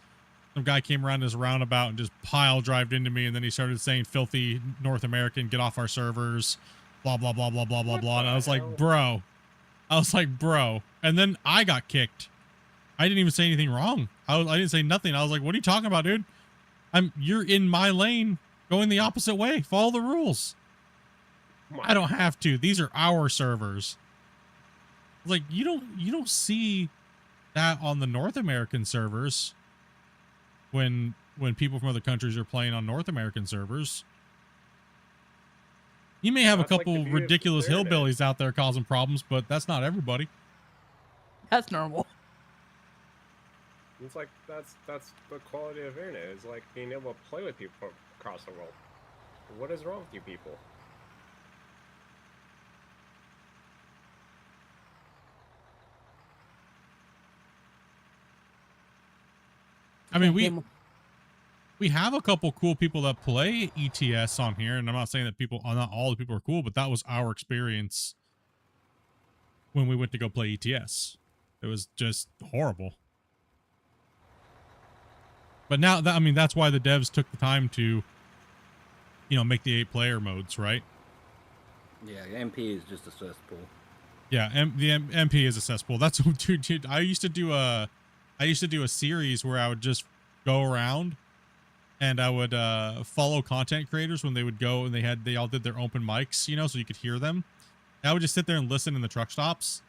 Some guy came around this roundabout and just pile drived into me, and then he started saying, filthy North American, get off our servers, blah, blah, blah, blah, blah, blah, blah. And I was like, bro. And then I got kicked. I didn't even say anything wrong. I didn't say nothing. I was like, what are you talking about, dude? You're in my lane. Going the opposite way. Follow the rules. I don't have to. These are our servers. Like, you don't see that on the North American servers when people from other countries are playing on North American servers. You may have a couple ridiculous hillbillies out there causing problems, but that's not everybody. That's normal. It's like that's the quality of internet. Is like being able to play with people across the world. What is wrong with you people? I mean, Him- we have a couple cool people that play ETS on here, and I'm not saying that not all the people are cool, but that was our experience when we went to go play ETS. It was just horrible. But now that, I mean, that's why the devs took the time to, make the 8-player modes, right? Yeah, MP is just a cesspool. Yeah, MP is a cesspool. That's dude. I used to do a series where I would just go around and I would follow content creators when they would go and they all did their open mics, so you could hear them. And I would just sit there and listen in the truck stops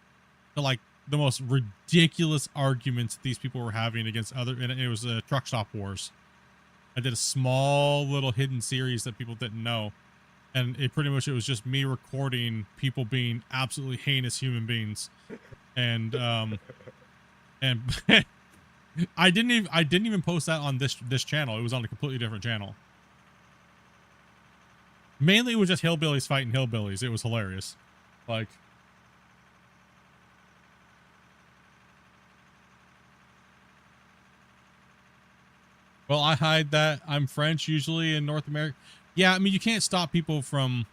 to like the most ridiculous arguments these people were having against other, and it was truck stop wars. I did a small little hidden series that people didn't know. And it was just me recording people being absolutely heinous human beings. And I didn't even post that on this channel. It was on a completely different channel. Mainly it was just hillbillies fighting hillbillies. It was hilarious. Like, well, I hide that I'm French usually in North America. Yeah, I mean, you can't stop people from,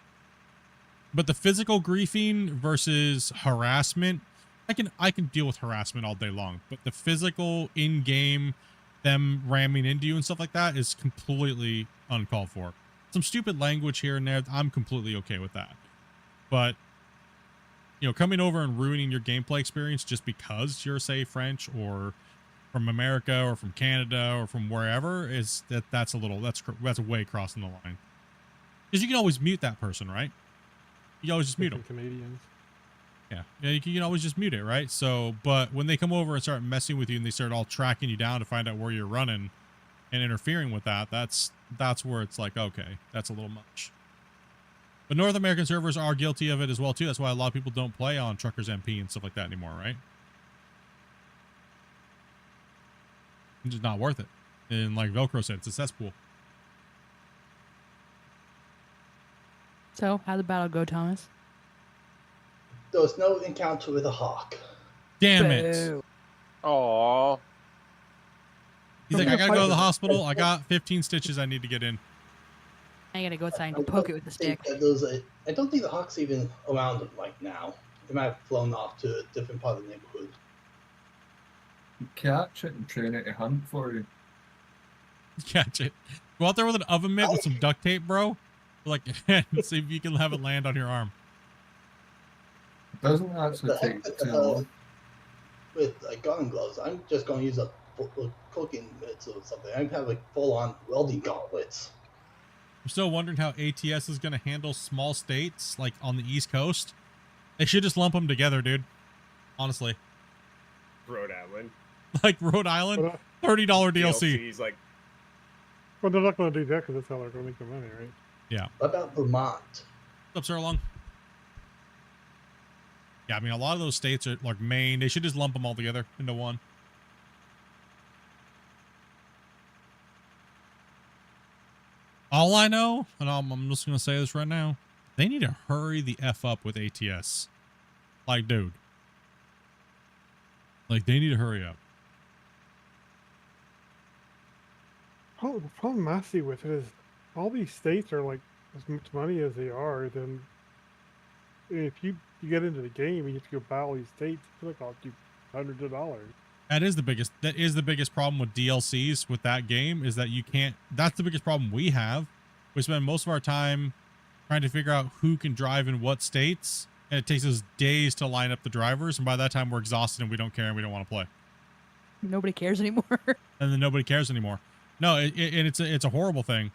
but the physical griefing versus harassment, I can deal with harassment all day long, but the physical in-game, them ramming into you and stuff like that is completely uncalled for. Some stupid language here and there, I'm completely okay with that. But, coming over and ruining your gameplay experience just because you're, say, French or from America or from Canada or from wherever that's way crossing the line. Because you can always mute that person, right? You always just mute them. Canadians. Yeah, you can always just mute it, right? So, but when they come over and start messing with you and they start all tracking you down to find out where you're running and interfering with that, that's where it's like, okay, that's a little much. But North American servers are guilty of it as well too. That's why a lot of people don't play on Truckers MP and stuff like that anymore, right? It's just not worth it. And like Velcro said, it's a cesspool. So, how'd the battle go, Thomas? There was no encounter with a hawk. Damn it. Boo. Aww. He's like, I gotta go to the hospital. I got 15 stitches I need to get in. I gotta go outside and poke it with a stick. I don't think the hawk's even around like now. It might have flown off to a different part of the neighborhood. Catch it and train it to hunt for you. Catch it. Go out there with an oven mitt with some duct tape, bro. Like, see if you can have it land on your arm. It doesn't actually take too long. With like garden gloves, I'm just going to use a cooking mitts or something. I have like full-on welding gauntlets. I'm still wondering how ATS is going to handle small states like on the East Coast. They should just lump them together, dude. Honestly. Rhode Island. Like Rhode Island, $30 DLC. DLC's like, Well, they're not going to do that because that's how they're going to make their money, right? Yeah. What about Vermont? What's up, Sir Long? Yeah, I mean, a lot of those states are like Maine. They should just lump them all together into one. All I know, and I'm just going to say this right now, they need to hurry the F up with ATS. Like, dude. Like, they need to hurry up. The problem I see with it is all these states are like as much money as they are. Then if you get into the game and you have to go buy all these states, it's going to cost you hundreds of dollars. That is the biggest problem with DLCs with that game is that you can't, that's the biggest problem we have. We spend most of our time trying to figure out who can drive in what states, and it takes us days to line up the drivers, and by that time we're exhausted and we don't care and we don't want to play. Nobody cares anymore. And then nobody cares anymore. No, and it's a horrible thing.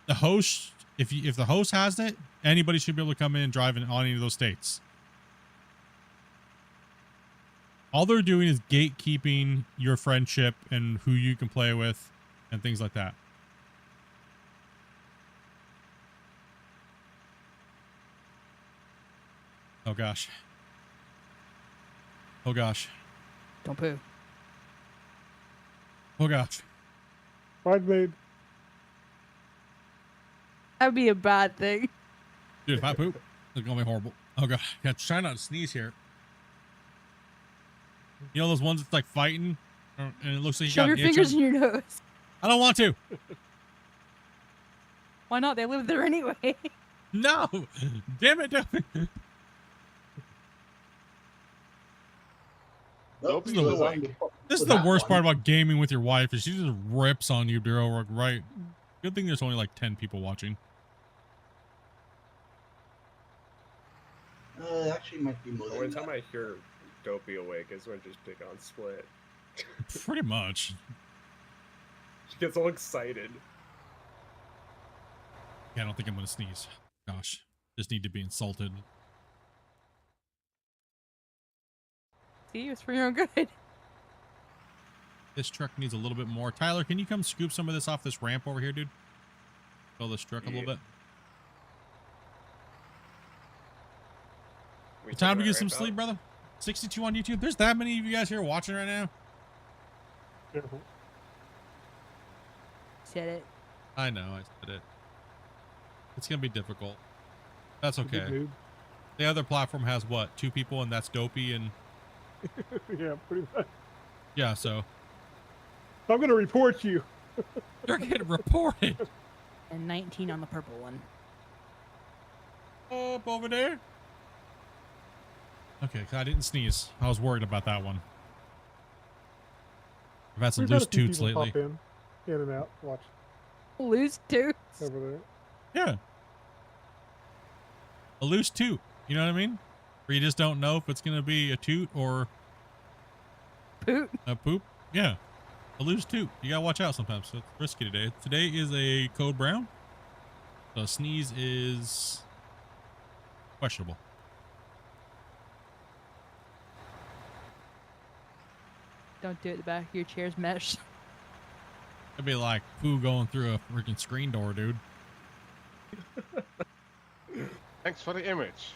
The host, if the host has it, anybody should be able to come in and drive in on any of those states. All they're doing is gatekeeping your friendship and who you can play with and things like that. Oh gosh. Oh gosh. Don't poo. Oh gosh. Bridesmaid. That'd be a bad thing. Dude, if I poop, it's gonna be horrible. Oh god, yeah, try not to sneeze here. You know those ones that's like fighting, and it looks like you Shove got your an itch fingers on- in your nose. I don't want to. Why not? They live there anyway. No, damn it, Nope, Dopey's he was awake. on the- This is with the that worst one. part about gaming with your wife is she just rips on you, Daryl. Right? Good thing there's only like 10 people watching. Actually, might be more The than only time that. I hear Dopey awake is when just pick on Split. Pretty much. She gets all excited. Yeah, I don't think I'm gonna sneeze. Gosh, just need to be insulted. See, it's for your own good. This truck needs a little bit more. Tyler, can you come scoop some of this off this ramp over here, dude? Fill this truck a little bit. We Time to taking get some that ramp sleep, out? brother. 62 on YouTube. There's that many of you guys here watching right now. Careful. Said it. I know, I said it. It's gonna be difficult. That's Big okay. noob. The other platform has what? 2 people, and that's Dopey, and Yeah, pretty much. yeah, so I'm gonna report you. you're getting reported. And 19 on the purple one. Up over there. Okay, I didn't sneeze. I was worried about that one. I've had some We've had loose a few toots people lately. pop in and out. Watch Loose toots. over there. Yeah. A loose toot. You know what I mean? Where you just don't know if it's going to be a toot or Poot. a poop. Yeah. A loose toot. You got to watch out sometimes. So it's risky today. Today is a code brown. So sneeze is questionable. Don't do it. The back of your chair's mesh. It'd be like poo going through a freaking screen door, dude. Thanks for the image.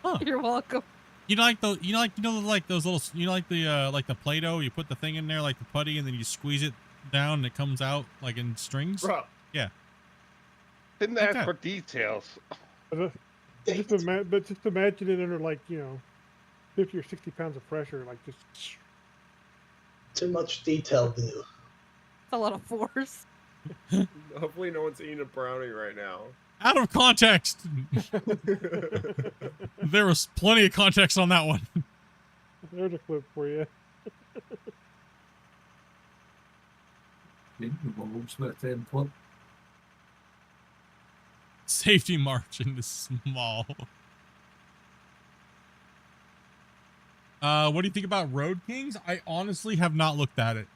Huh. You're welcome. You like those little, like the Play-Doh, you put the thing in there like the putty and then you squeeze it down and it comes out like in strings? Bro, Yeah. Didn't Like ask that. for details. But just imagine it under 50 or 60 pounds of pressure, like just. Too much detail, dude. It's a lot of force. hopefully no one's eating a brownie right now. Out of context. There was plenty of context on that one. There's a clip for you. Splitintwo Tee. Safety margin is small. What do you think about Road Kings? I honestly have not looked at it.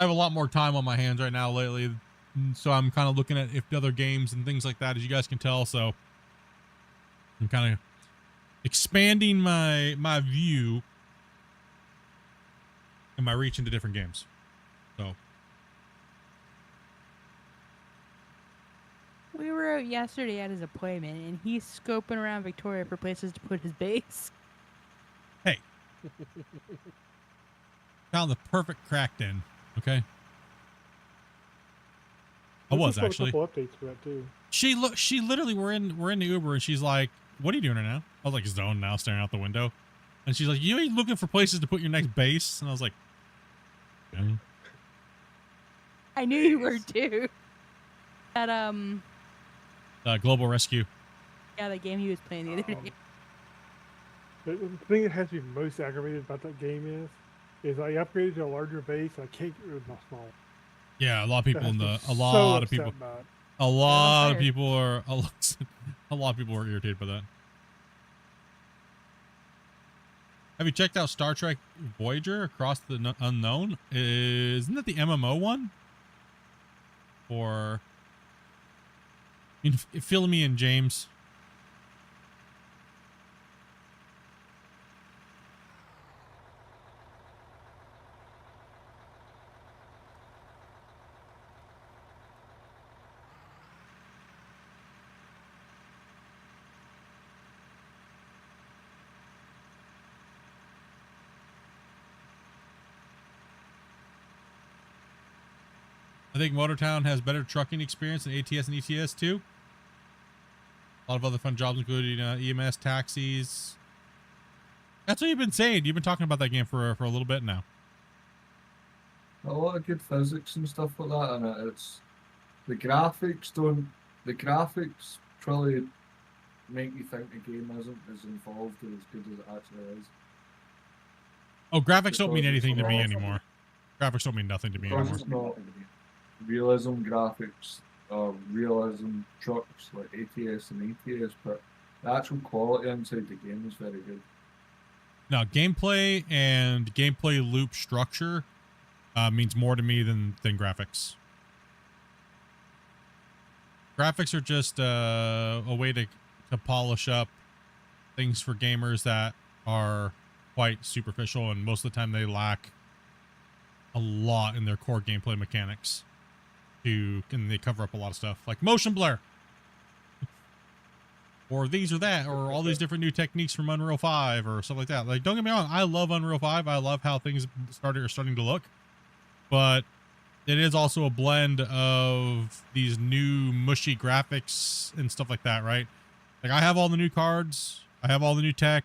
I have a lot more time on my hands right now lately, so I'm kind of looking at if the other games and things like that, as you guys can tell. So I'm kind of expanding my view and my reach into different games. So We were out yesterday at his appointment, and he's scoping around Victoria for places to put his base. hey, found the perfect crack den. Okay. I was There's actually. a couple updates for that too. She literally we're in the Uber and she's like, "What are you doing right now?" I was like, "Zoned now, staring out the window." And she's like, "You ain't looking for places to put your next base?" And I was like, "Okay." I knew you were too. That Global Rescue. yeah, the game he was playing the other day. The thing that has me most aggravated about that game is I upgraded to a larger base and I can't get rid of my small. Yeah, a lot of people in the That's a so lot of upset people about it. a lot of fair. people are a lot of people are irritated by that. Have you checked out Star Trek Voyager Across the Unknown? Isn't that the MMO one? Or fill me in, James. I think Motortown has better trucking experience than ATS and ETS too. A lot of other fun jobs, including EMS, taxis. That's what you've been saying. You've been talking about that game for a little bit now. A lot of good physics and stuff like that, and it's the graphics probably make you think the game isn't as involved or as good as it actually is. Oh, graphics don't mean Because anything it's to me not- anymore. Graphics don't mean nothing to me Because anymore. it's not realism graphics or realism trucks like ATS and ETS, but the actual quality inside the game is very good. Now, gameplay and gameplay loop structure means more to me than graphics. Graphics are just a way to polish up things for gamers that are quite superficial, and most of the time they lack a lot in their core gameplay mechanics. And they cover up a lot of stuff like motion blur, or these or that, or all these different new techniques from Unreal 5 or stuff like that. Like, don't get me wrong, I love Unreal 5. I love how things are starting to look, but it is also a blend of these new mushy graphics and stuff like that, right? Like, I have all the new cards, I have all the new tech,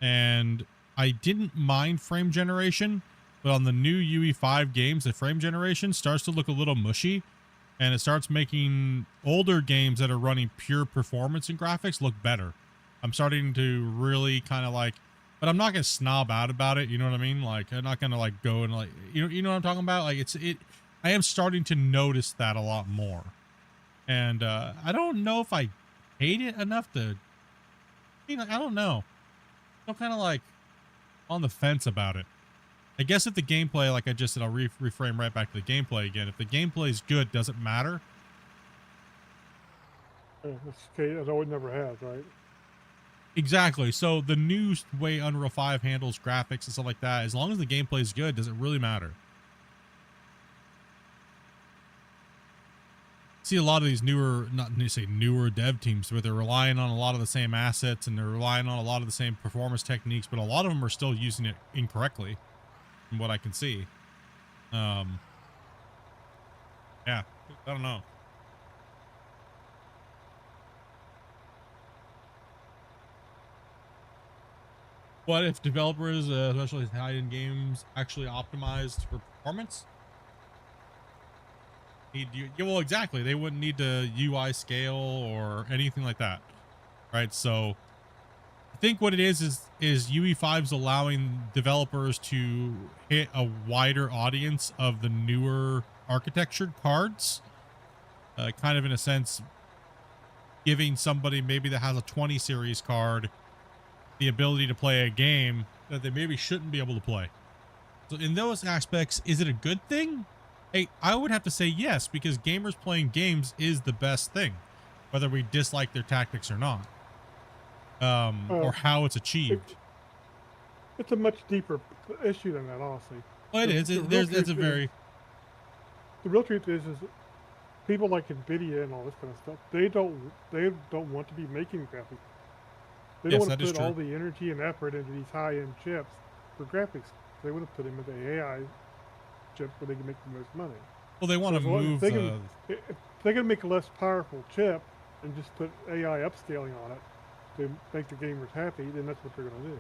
and I didn't mind frame generation, but on the new UE5 games, the frame generation starts to look a little mushy, and it starts making older games that are running pure performance and graphics look better. I'm starting to really kind of like, but I'm not going to snob out about it. You know what I mean? Like, I'm not going to like go and like, you know what I'm talking about? Like, I am starting to notice that a lot more. And I don't know if I hate it enough to, I don't know. I'm kind of like on the fence about it. I guess if the gameplay, like I just said, I'll reframe right back to the gameplay again. If the gameplay is good, does it matter? That's okay, as always never has, right? Exactly. So the new way Unreal 5 handles graphics and stuff like that, as long as the gameplay is good, does it really matter? See a lot of these not to say newer dev teams, but they're relying on a lot of the same assets and they're relying on a lot of the same performance techniques, but a lot of them are still using it incorrectly from what I can see. Yeah, I don't know. What if developers, especially high-end games, actually optimized for performance? Yeah, well, exactly. They wouldn't need to UI scale or anything like that, right? So I think what it is UE5's allowing developers to hit a wider audience of the newer architectured cards, kind of in a sense giving somebody maybe that has a 20 series card the ability to play a game that they maybe shouldn't be able to play. So in those aspects, is it a good thing? Hey, I would have to say yes, because gamers playing games is the best thing, whether we dislike their tactics or not, or how it's achieved. It's a much deeper issue than that, honestly. Well, it is. It's a very... The real truth is people like NVIDIA and all this kind of stuff, they don't want to be making graphics. They don't want to put all the energy and effort into these high-end chips for graphics. They want to put them into AI chips where they can make the most money. Well, they want to move... If they can make a less powerful chip and just put AI upscaling on it to make the gamers happy, then that's what they're going to do.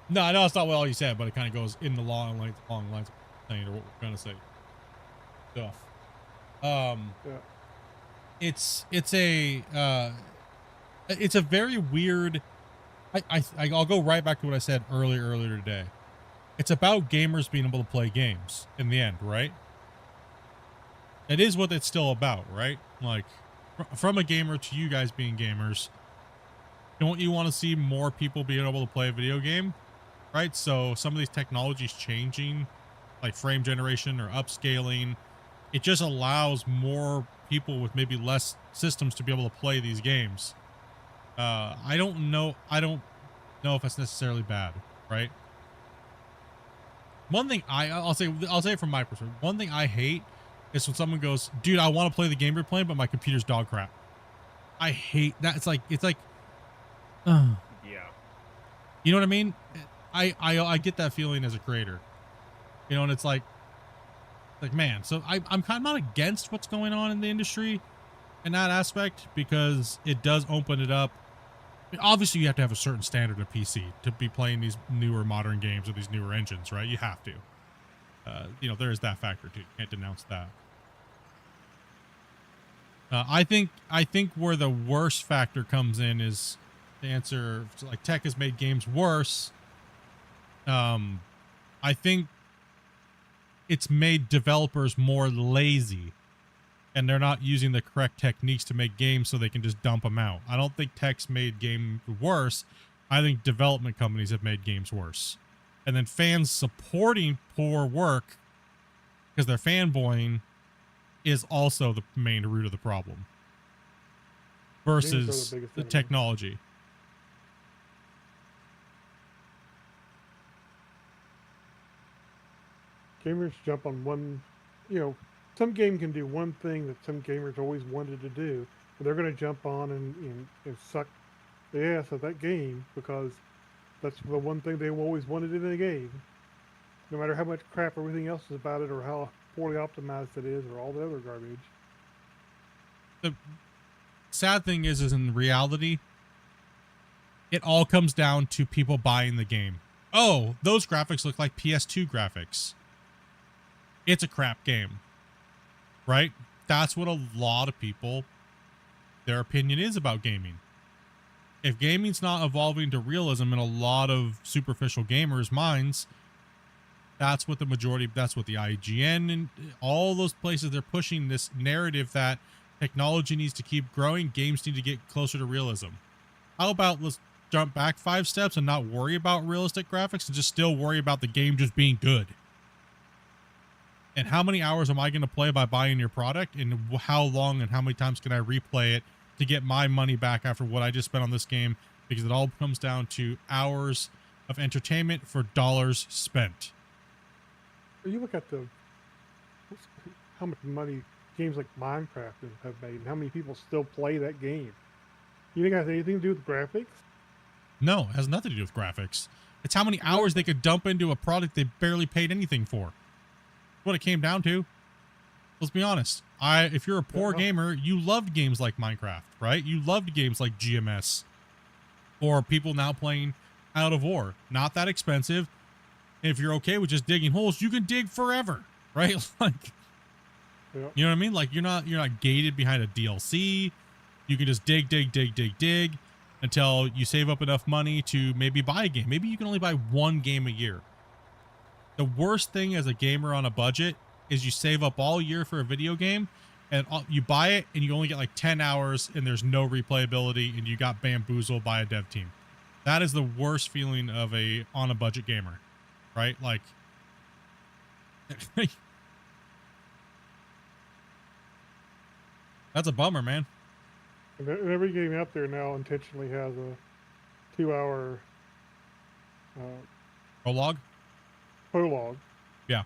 No, I know it's not what all you said, but it kind of goes in the long lines of saying or what we're going to say. So, yeah. It's a very weird... I'll go right back to what I said earlier today. It's about gamers being able to play games in the end, right? It is what it's still about, right? Like, from a gamer to you guys being gamers, don't you want to see more people being able to play a video game, right? So some of these technologies changing, like frame generation or upscaling, it just allows more people with maybe less systems to be able to play these games. I don't know if it's necessarily bad, right? One thing I'll say it from my perspective. One thing I hate is when someone goes, "Dude, I want to play the game you're playing, but my computer's dog crap." I hate that. It's like, Yeah. You know what I mean? I get that feeling as a creator. You know, and it's like man, so I'm kind of not against what's going on in the industry in that aspect, because it does open it up. I mean, obviously, you have to have a certain standard of PC to be playing these newer modern games with these newer engines, right? You have to. You know, there is that factor too. You can't denounce that. I think where the worst factor comes in is the answer. Like, tech has made games worse. I think it's made developers more lazy, and they're not using the correct techniques to make games, so they can just dump them out. I don't think tech's made game worse. I think development companies have made games worse. And then fans supporting poor work because they're fanboying is also the main root of the problem versus the technology. Gamers jump on one, you know, some game can do one thing that some gamers always wanted to do, but they're going to jump on and suck the ass of that game because that's the one thing they always wanted in a game. No matter how much crap everything else is about it, or how poorly optimized it is, or all the other garbage. The sad thing is in reality, it all comes down to people buying the game. Oh, those graphics look like PS2 graphics. It's a crap game, right? That's what a lot of people, their opinion is about gaming. If gaming's not evolving to realism in a lot of superficial gamers' minds, that's what the majority, that's what the IGN and all those places, they're pushing this narrative that technology needs to keep growing, games need to get closer to realism. How about let's jump back 5 steps and not worry about realistic graphics and just still worry about the game just being good? And how many hours am I going to play by buying your product, and how long and how many times can I replay it to get my money back after what I just spent on this game? Because it all comes down to hours of entertainment for dollars spent. You look at how much money games like Minecraft have made, and how many people still play that game. You think it has anything to do with graphics? No, it has nothing to do with graphics. It's how many hours they could dump into a product they barely paid anything for. What it came down to. Let's be honest. If you're a poor gamer, you loved games like Minecraft, right? You loved games like GMS, or people now playing Out of War. Not that expensive. And if you're okay with just digging holes, you can dig forever, right? Like, you know what I mean? Like, you're not gated behind a DLC. You can just dig until you save up enough money to maybe buy a game. Maybe you can only buy one game a year. The worst thing as a gamer on a budget is you save up all year for a video game, and you buy it and you only get like 10 hours and there's no replayability, and you got bamboozled by a dev team. That is the worst feeling of on a budget gamer, right? Like, that's a bummer, man. And every game out there now intentionally has a 2-hour prologue. Yeah.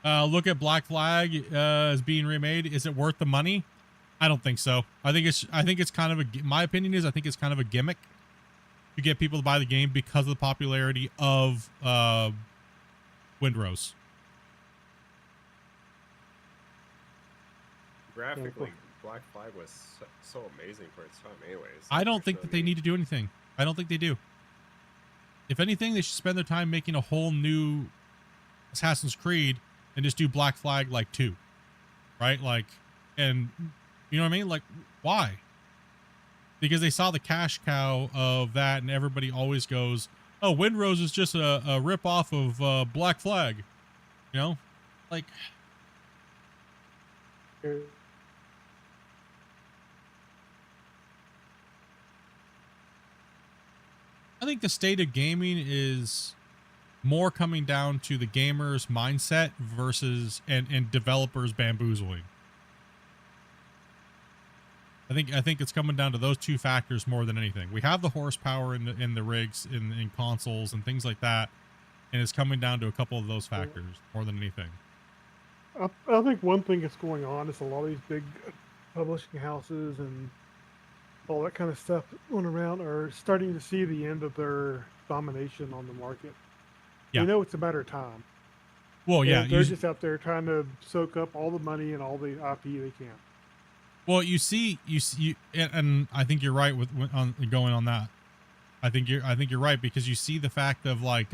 Look at Black Flag as being remade. Is it worth the money? I don't think so. I think it's kind of my opinion is I think it's kind of a gimmick to get people to buy the game because of the popularity of Windrose. Graphically, Black Flag was so amazing for its time anyways. I don't think that they need to do anything. I don't think they do. If anything, they should spend their time making a whole new Assassin's Creed and just do Black Flag like 2. Right? Like, and you know what I mean? Like, why? Because they saw the cash cow of that, and everybody always goes, oh, Windrose is just a rip-off of Black Flag. You know? Like... I think the state of gaming is more coming down to the gamer's mindset versus and developers bamboozling. I think it's coming down to those two factors more than anything. We have the horsepower in the rigs in consoles and things like that, and it's coming down to a couple of those factors more than anything. I think one thing that's going on is a lot of these big publishing houses and all that kind of stuff going around are starting to see the end of their domination on the market. Yeah. They know it's a matter of time. Well, yeah, And they're just out there trying to soak up all the money and all the IP they can. well, you see, and I think you're right with on going on that. I think you're right, because you see the fact of like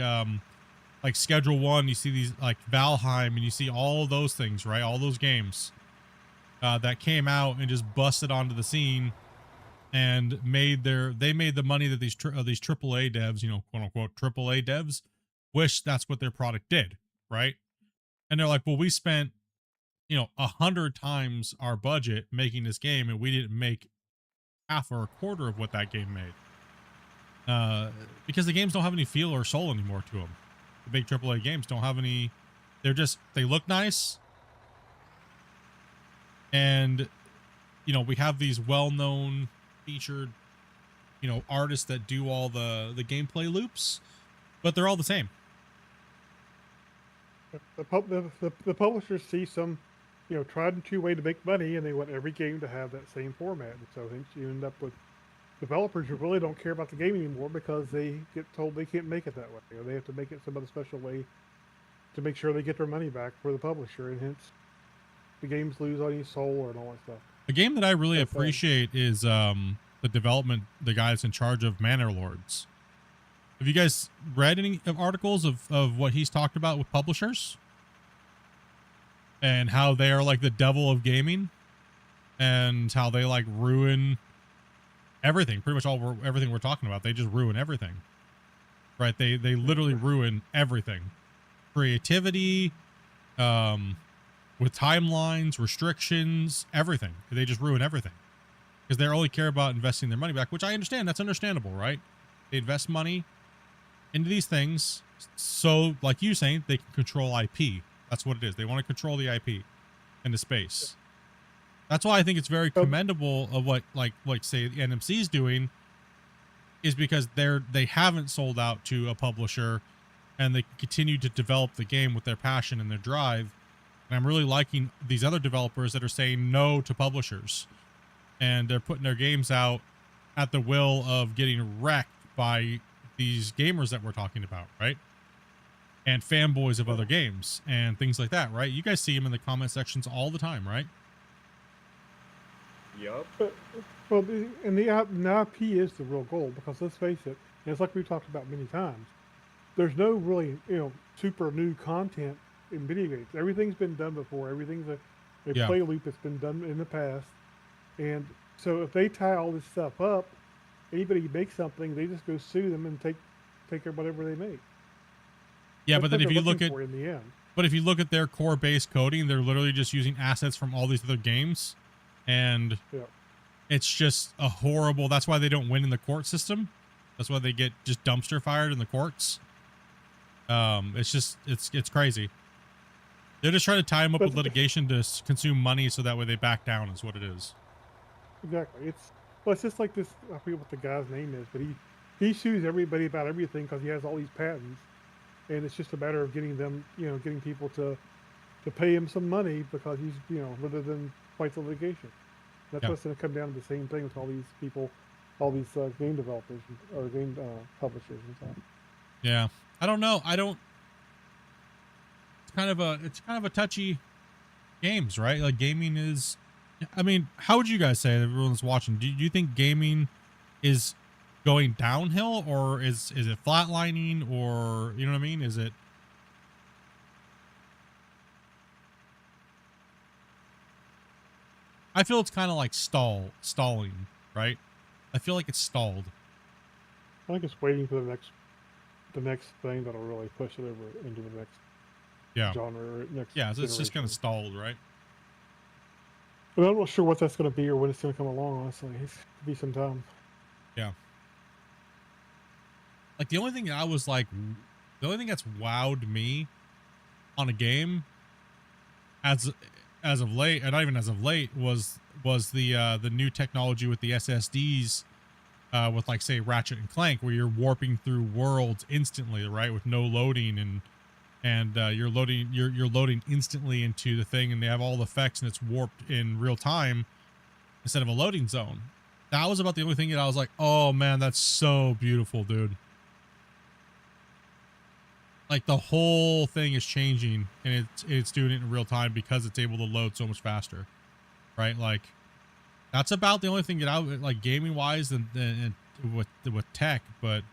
Schedule 1, you see these like Valheim, and you see all those things, right? All those games that came out and just busted onto the scene and they made the money that these AAA devs, you know, quote unquote AAA devs, wish that's what their product did, right? And they're like, well, we spent, you know, 100 times our budget making this game, and we didn't make half or a quarter of what that game made. Because the games don't have any feel or soul anymore to them. The big AAA games don't have any. They look nice, and you know, we have these well-known featured, you know, artists that do all the gameplay loops, but they're all the same. The publishers see some, you know, tried and true way to make money, and they want every game to have that same format. And so hence you end up with developers who really don't care about the game anymore because they get told they can't make it that way, or they have to make it some other special way to make sure they get their money back for the publisher, and hence the games lose any soul and all that stuff. A game that I really appreciate is the guys in charge of Manor Lords. Have you guys read any articles of what he's talked about with publishers and how they are like the devil of gaming and how they like ruin everything, pretty much everything we're talking about? They just ruin everything, right? They literally ruin everything. Creativity, with timelines, restrictions, everything. They just ruin everything because they only care about investing their money back, which I understand. That's understandable, right? They invest money into these things so, like you saying, they can control IP. That's what it is. They want to control the IP and the space. That's why I think it's very commendable of what like say the NMC is doing, is because they haven't sold out to a publisher and they continue to develop the game with their passion and their drive. And I'm really liking these other developers that are saying no to publishers, and they're putting their games out at the will of getting wrecked by these gamers that we're talking about, right? And fanboys of other games and things like that, right? You guys see them in the comment sections all the time, right? Yup. Well, and the IP is the real goal, because let's face it, and it's like we've talked about many times, there's no really, you know, super new content in video games. Everything's been done before. Everything's a play loop that's been done in the past. And so if they tie all this stuff up, anybody who makes something, they just go sue them and take whatever they make. Yeah, That's but then what if you they're look at looking for in the end. But if you look at their core base coding, they're literally just using assets from all these other games, and it's just a horrible. That's why they don't win in the court system. That's why they get just dumpster fired in the courts. It's crazy. They're just trying to tie them up with litigation to consume money, so that way they back down. Is what it is. Exactly. It's just like this. I forget what the guy's name is, but he sues everybody about everything because he has all these patents, and it's just a matter of getting them, you know, getting people to pay him some money because he's, you know, rather than fight the litigation. That's what's going to come down to the same thing with all these people, all these game developers or game publishers and stuff. Yeah, I don't know. It's kind of a touchy games, right? Like gaming is. I mean, how would you guys say, everyone's watching? Do you think gaming is going downhill, or is it flatlining, or you know what I mean? Is it? I feel it's kind of like stalling, right? I feel like it's stalled. I think it's waiting for the next thing that'll really push it over into the next genre. Or next so it's just kind of stalled, right? But I'm not sure what that's going to be or when it's going to come along, honestly. It's going to be some time. Yeah. Like the only thing that's wowed me on a game as of late, and not even as of late, was the new technology with the SSDs, with like say Ratchet and Clank, where you're warping through worlds instantly, right, with no loading, and you're loading instantly into the thing, and they have all the effects, and it's warped in real time instead of a loading zone. that was about the only thing that I was like, oh man, that's so beautiful, dude. Like the whole thing is changing, and it's doing it in real time because it's able to load so much faster, right? Like that's about the only thing that I like gaming wise and with tech, but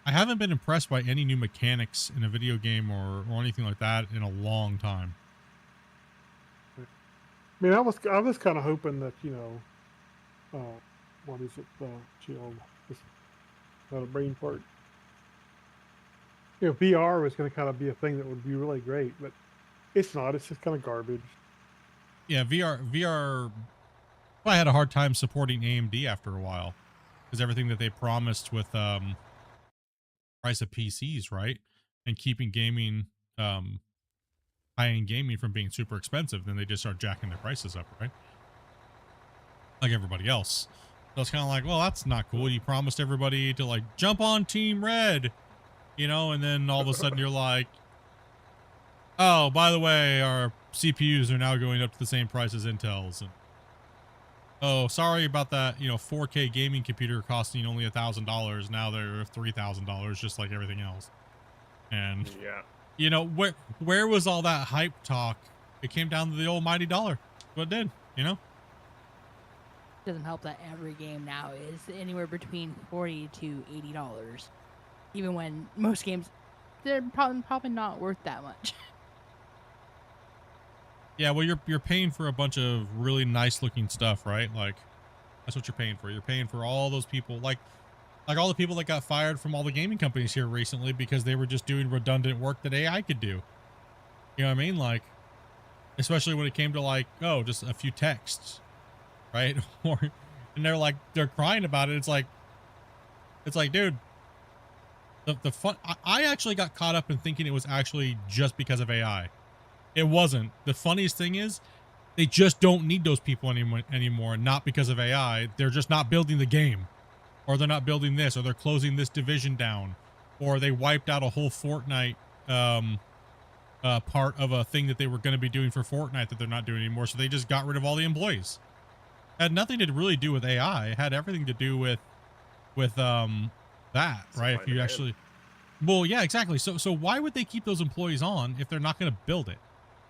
I haven't been impressed by any new mechanics in a video game or anything like that in a long time. I mean, I was kind of hoping that, you know, what is it? Shield. It's not a brain part. You know, VR was going to kind of be a thing that would be really great, but it's not. It's just kind of garbage. Yeah, VR. I had a hard time supporting AMD after a while because everything that they promised with price of PCs, right, and keeping gaming high-end gaming from being super expensive, then they just start jacking their prices up, right? Like everybody else. So it's kind of like, well, that's not cool. You promised everybody to like jump on Team Red, you know, and then all of a sudden you're like, oh, by the way, our CPUs are now going up to the same price as Intel's. And, oh, sorry about that, you know, 4K gaming computer costing only $1,000. Now they're $3,000, just like everything else. And Yeah. you know, where was all that hype talk? It came down to the almighty dollar. What it did, you know? Doesn't help that every game now is anywhere between $40 to $80. Even when most games, they're probably not worth that much. Yeah, well, you're paying for a bunch of really nice looking stuff, right? Like that's what you're paying for. You're paying for all those people, like all the people that got fired from all the gaming companies here recently because they were just doing redundant work that AI could do. You know what I mean? Like, especially when it came to like, oh, just a few texts, right? And they're crying about it. It's like, dude, the fun. I actually got caught up in thinking it was actually just because of AI. It wasn't. The funniest thing is, they just don't need those people anymore. Not because of AI. They're just not building the game, or they're not building this, or they're closing this division down, or they wiped out a whole Fortnite part of a thing that they were going to be doing for Fortnite that they're not doing anymore. So they just got rid of all the employees. It had nothing to really do with AI. It had everything to do with that, right? If you actually, well, yeah, exactly. So why would they keep those employees on if they're not going to build it?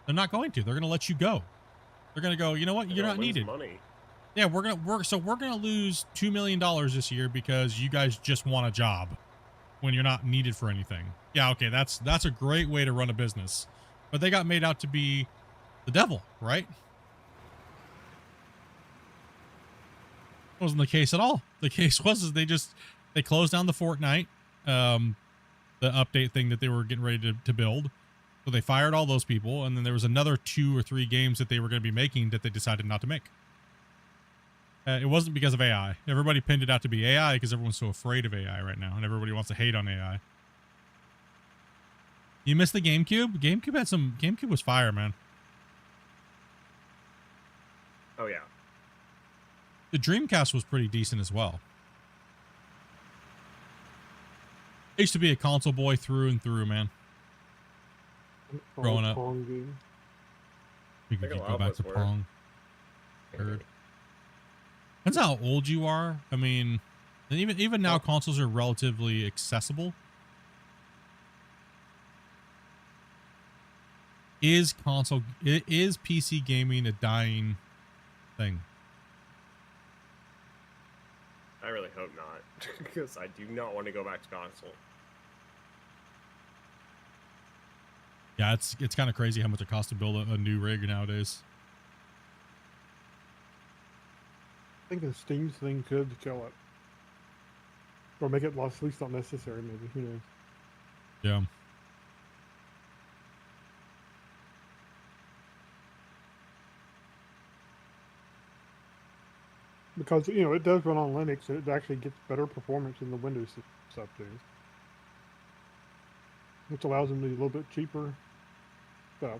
They're not going to. They're going to let you go. They're going to go, you know what? You're not needed. Money. Yeah, we're going to lose $2 million this year because you guys just want a job when you're not needed for anything. Yeah, okay, that's a great way to run a business. But they got made out to be the devil, right? Wasn't the case at all. The case was they closed down the Fortnite, the update thing that they were getting ready to build. So they fired all those people, and then there was another 2 or 3 games that they were going to be making that they decided not to make. It wasn't because of AI. Everybody pinned it out to be AI because everyone's so afraid of AI right now, and everybody wants to hate on AI. You missed the GameCube? GameCube was fire, man. Oh yeah. The Dreamcast was pretty decent as well. I used to be a console boy through and through, man. Growing up. We could go back to Pong. Heard. Depends how old you are. I mean, and even now consoles are relatively accessible. Is PC gaming a dying thing? I really hope not, because I do not want to go back to console. Yeah, it's kind of crazy how much it costs to build a new rig nowadays. I think the Steam thing could kill it. Or make it at least not necessary, maybe. Who knows? Yeah. Because, you know, it does run on Linux, and it actually gets better performance than the Windows stuff too. Which allows them to be a little bit cheaper stuff.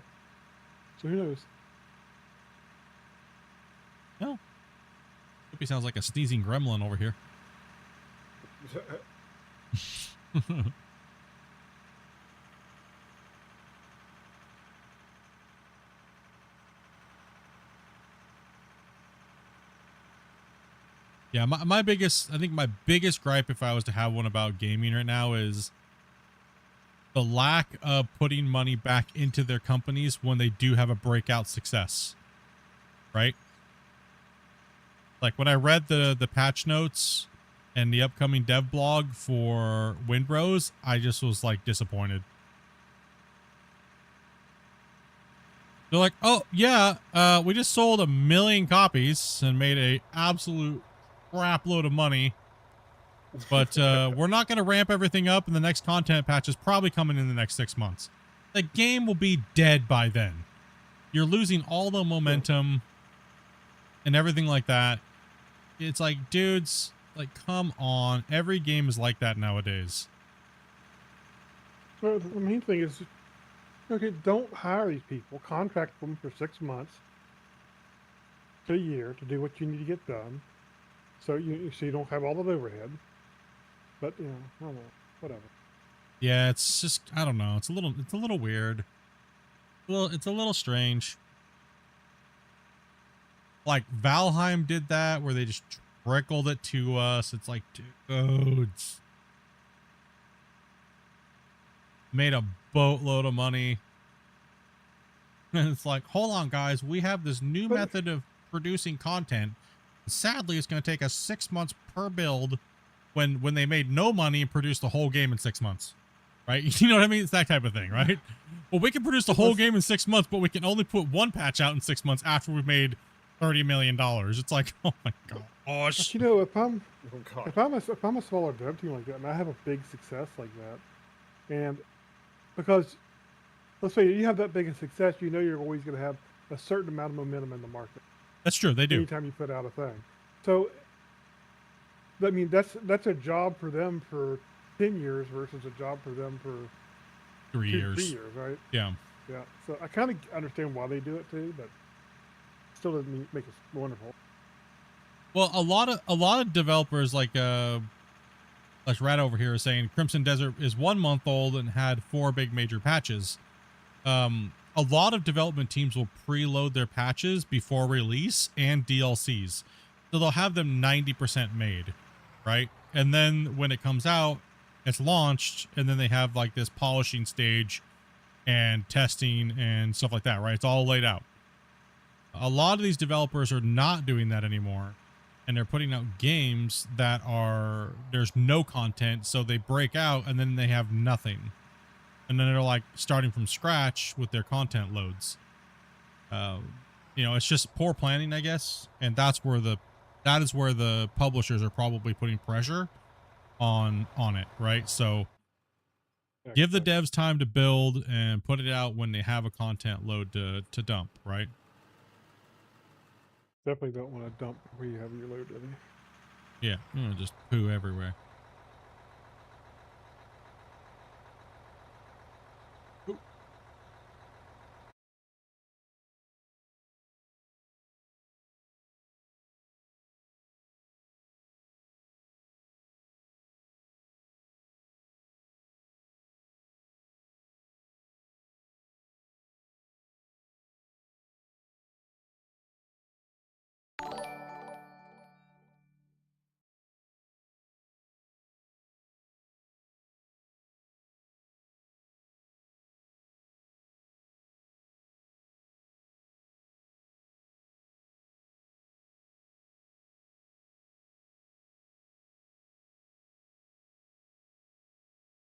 So who knows? No. He sounds like a sneezing gremlin over here. Yeah, my biggest, I think my biggest gripe, if I was to have one about gaming right now, is the lack of putting money back into their companies when they do have a breakout success, right? Like when I read the patch notes and the upcoming dev blog for Windrose, I just was like disappointed. They're like, oh yeah, we just sold 1 million copies and made a absolute crap load of money. But we're not going to ramp everything up, and the next content patch is probably coming in the next 6 months. The game will be dead by then. You're losing all the momentum and everything like that. It's like, dudes, like, come on. Every game is like that nowadays. Well, the main thing is, okay, don't hire these people. Contract them for 6 months to a year to do what you need to get done, so you don't have all the overhead. But I don't know, whatever. Yeah, it's just, I don't know. It's a little weird. It's a little strange. Like Valheim did that, where they just trickled it to us. It's like, dudes, made a boatload of money. And it's like, hold on, guys, we have this new method of producing content. Sadly, it's going to take us 6 months per build, when they made no money and produced the whole game in 6 months, right? You know what I mean? It's that type of thing, right? Well, we can produce the whole game in 6 months, but we can only put one patch out in 6 months after we've made $30 million. It's like, oh my gosh. But, if I'm Oh god. if I'm a smaller dev team like that, and I have a big success like that, and because let's say you have that big a success, you're always going to have a certain amount of momentum in the market. That's true. They do. Anytime you put out a thing, so I mean that's a job for them for 10 years versus a job for them for 3 years. 3 years, right? Yeah. Yeah. So I kind of understand why they do it too, but still doesn't make it wonderful. Well, a lot of developers, like Rat over here is saying, Crimson Desert is 1 month old and had 4 big major patches. A lot of development teams will preload their patches before release and DLCs. So they'll have them 90% made, right? And then when it comes out, it's launched, and then they have like this polishing stage and testing and stuff like that, right? It's all laid out. A lot of these developers are not doing that anymore, and they're putting out games that there's no content, so they break out and then they have nothing. And then they're like starting from scratch with their content loads. It's just poor planning, I guess. And that is where the publishers are probably putting pressure on it, right? So give the devs time to build and put it out when they have a content load to dump, right? Definitely don't want to dump where you have your load ready. Yeah, just poo everywhere.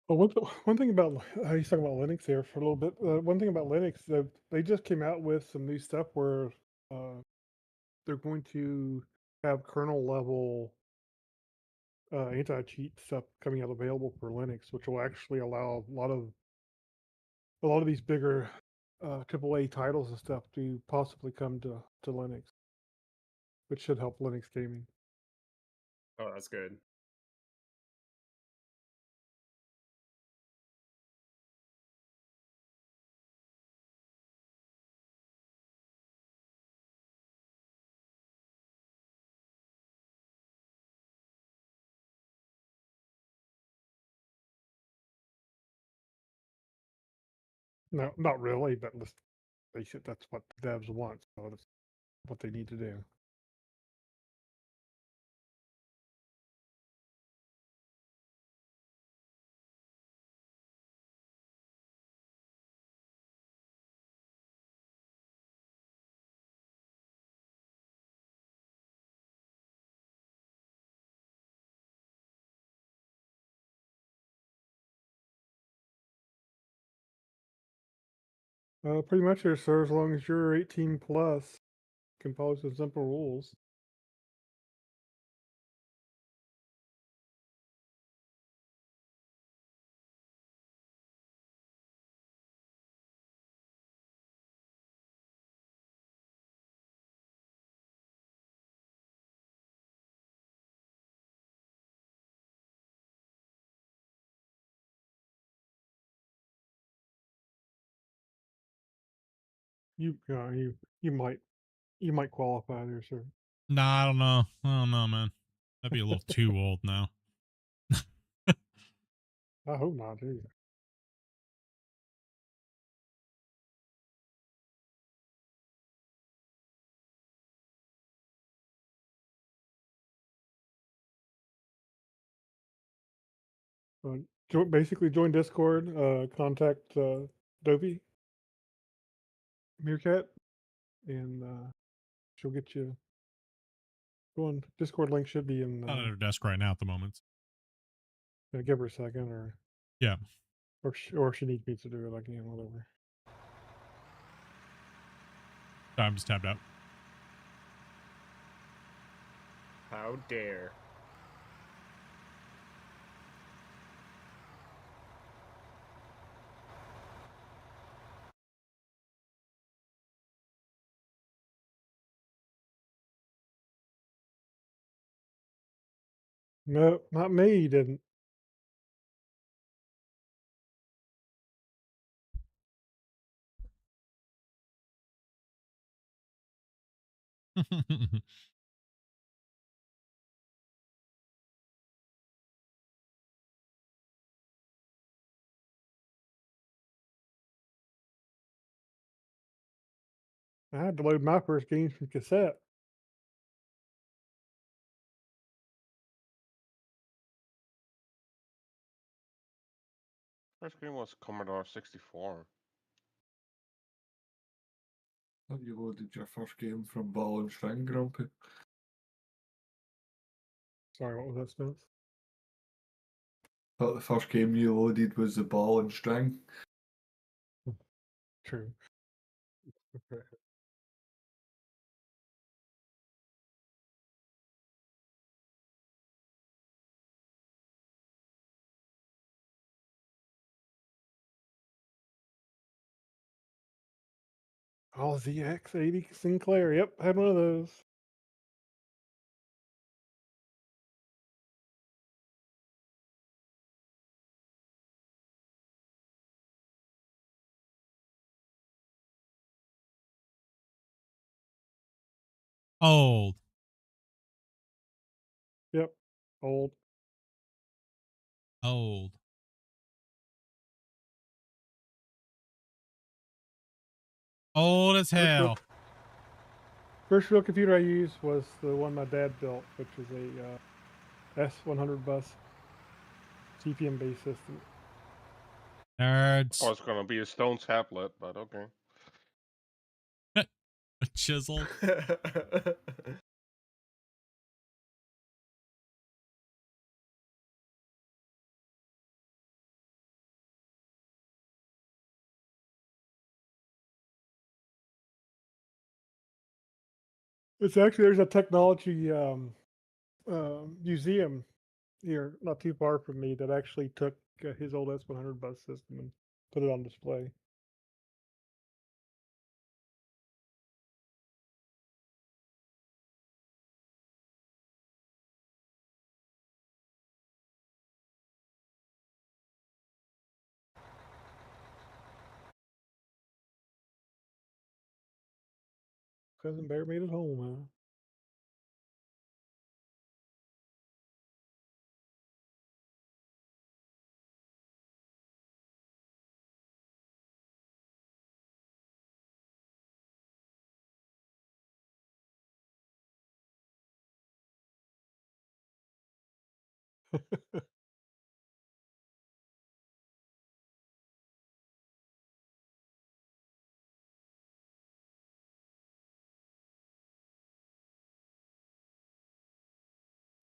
Well, one thing about he's talking about Linux there for a little bit. One thing about Linux, they just came out with some new stuff where they're going to have kernel level anti-cheat stuff coming out available for Linux, which will actually allow a lot of these bigger AAA titles and stuff to possibly come to Linux, which should help Linux gaming. Oh, that's good. No, not really, but let's face it, that's what the devs want, so that's what they need to do. Pretty much there, sir. As long as you're 18 plus, can follow some simple rules. You might qualify there, sir. Nah, I don't know. I don't know, man. That'd be a little too old now. I hope not, either. Basically, join Discord. Contact Dopey Meerkat, and she'll get you going. Discord link should be in. Not at her desk right now at the moment. Give her a second, or Yeah. or she needs me to do it again, whatever. I'm just tabbed out. How dare. No, not me. He didn't. I had to load my first games from cassette. First game was Commodore 64. Have you loaded your first game from Ball and String, Grumpy? Sorry, what was that, Spence? Thought the first game you loaded was the Ball and String. True. Oh, ZX80 Sinclair. Yep, had one of those. Old. Yep, old. Old. Old as hell. First real computer I used was the one my dad built, which was a S100 bus CPM based system. Nerds. Oh, it's gonna be a stone tablet, but okay. A chisel. It's actually there's a technology museum here, not too far from me, that actually took his old S100 bus system and put it on display. Cousin Bear made it home, huh?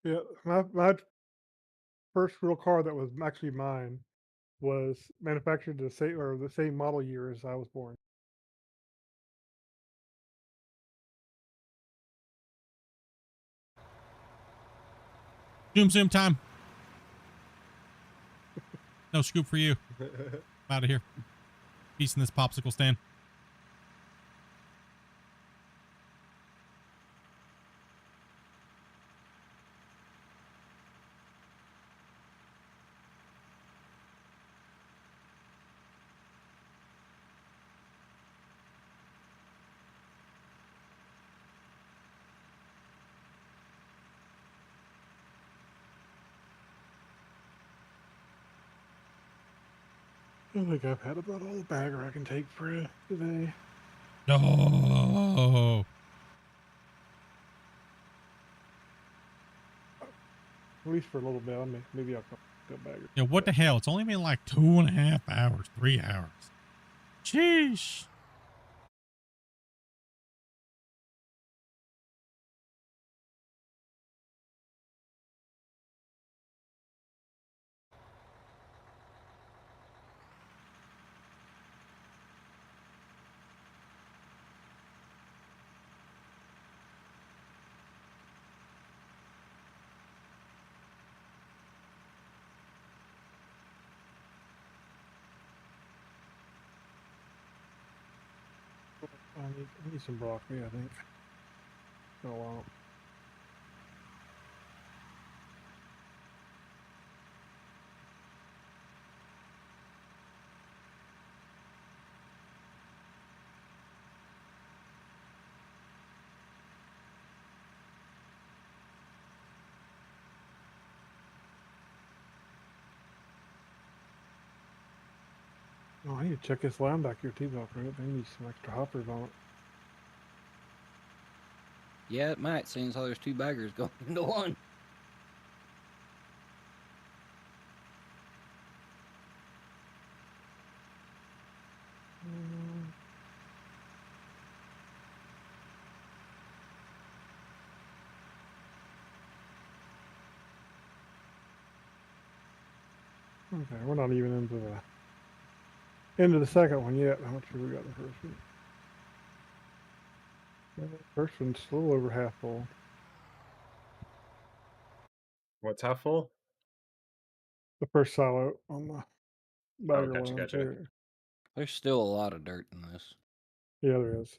Yeah, my first real car that was actually mine was manufactured the same model year as I was born. Zoom time. No scoop for you. Out of here. Peace in this popsicle stand. I think I've had about all the bagger I can take for today. No. At least for a little bit. Maybe I'll come bagger. Yeah, what the hell? It's only been like 2.5 hours, 3 hours. Sheesh. I need some broccoli, I think. Oh, wow. Oh, I need to check this line back here too, Velcro. I need some extra hoppers on it. Yeah, it might. Seems how there's 2 baggers going into one. Okay, we're not even into the second one yet. How much have we got in the first one? The first one's a little over half full. What's half full? The first silo on the bagger gotcha, line. gotcha. There. There's still a lot of dirt in this. Yeah, there is.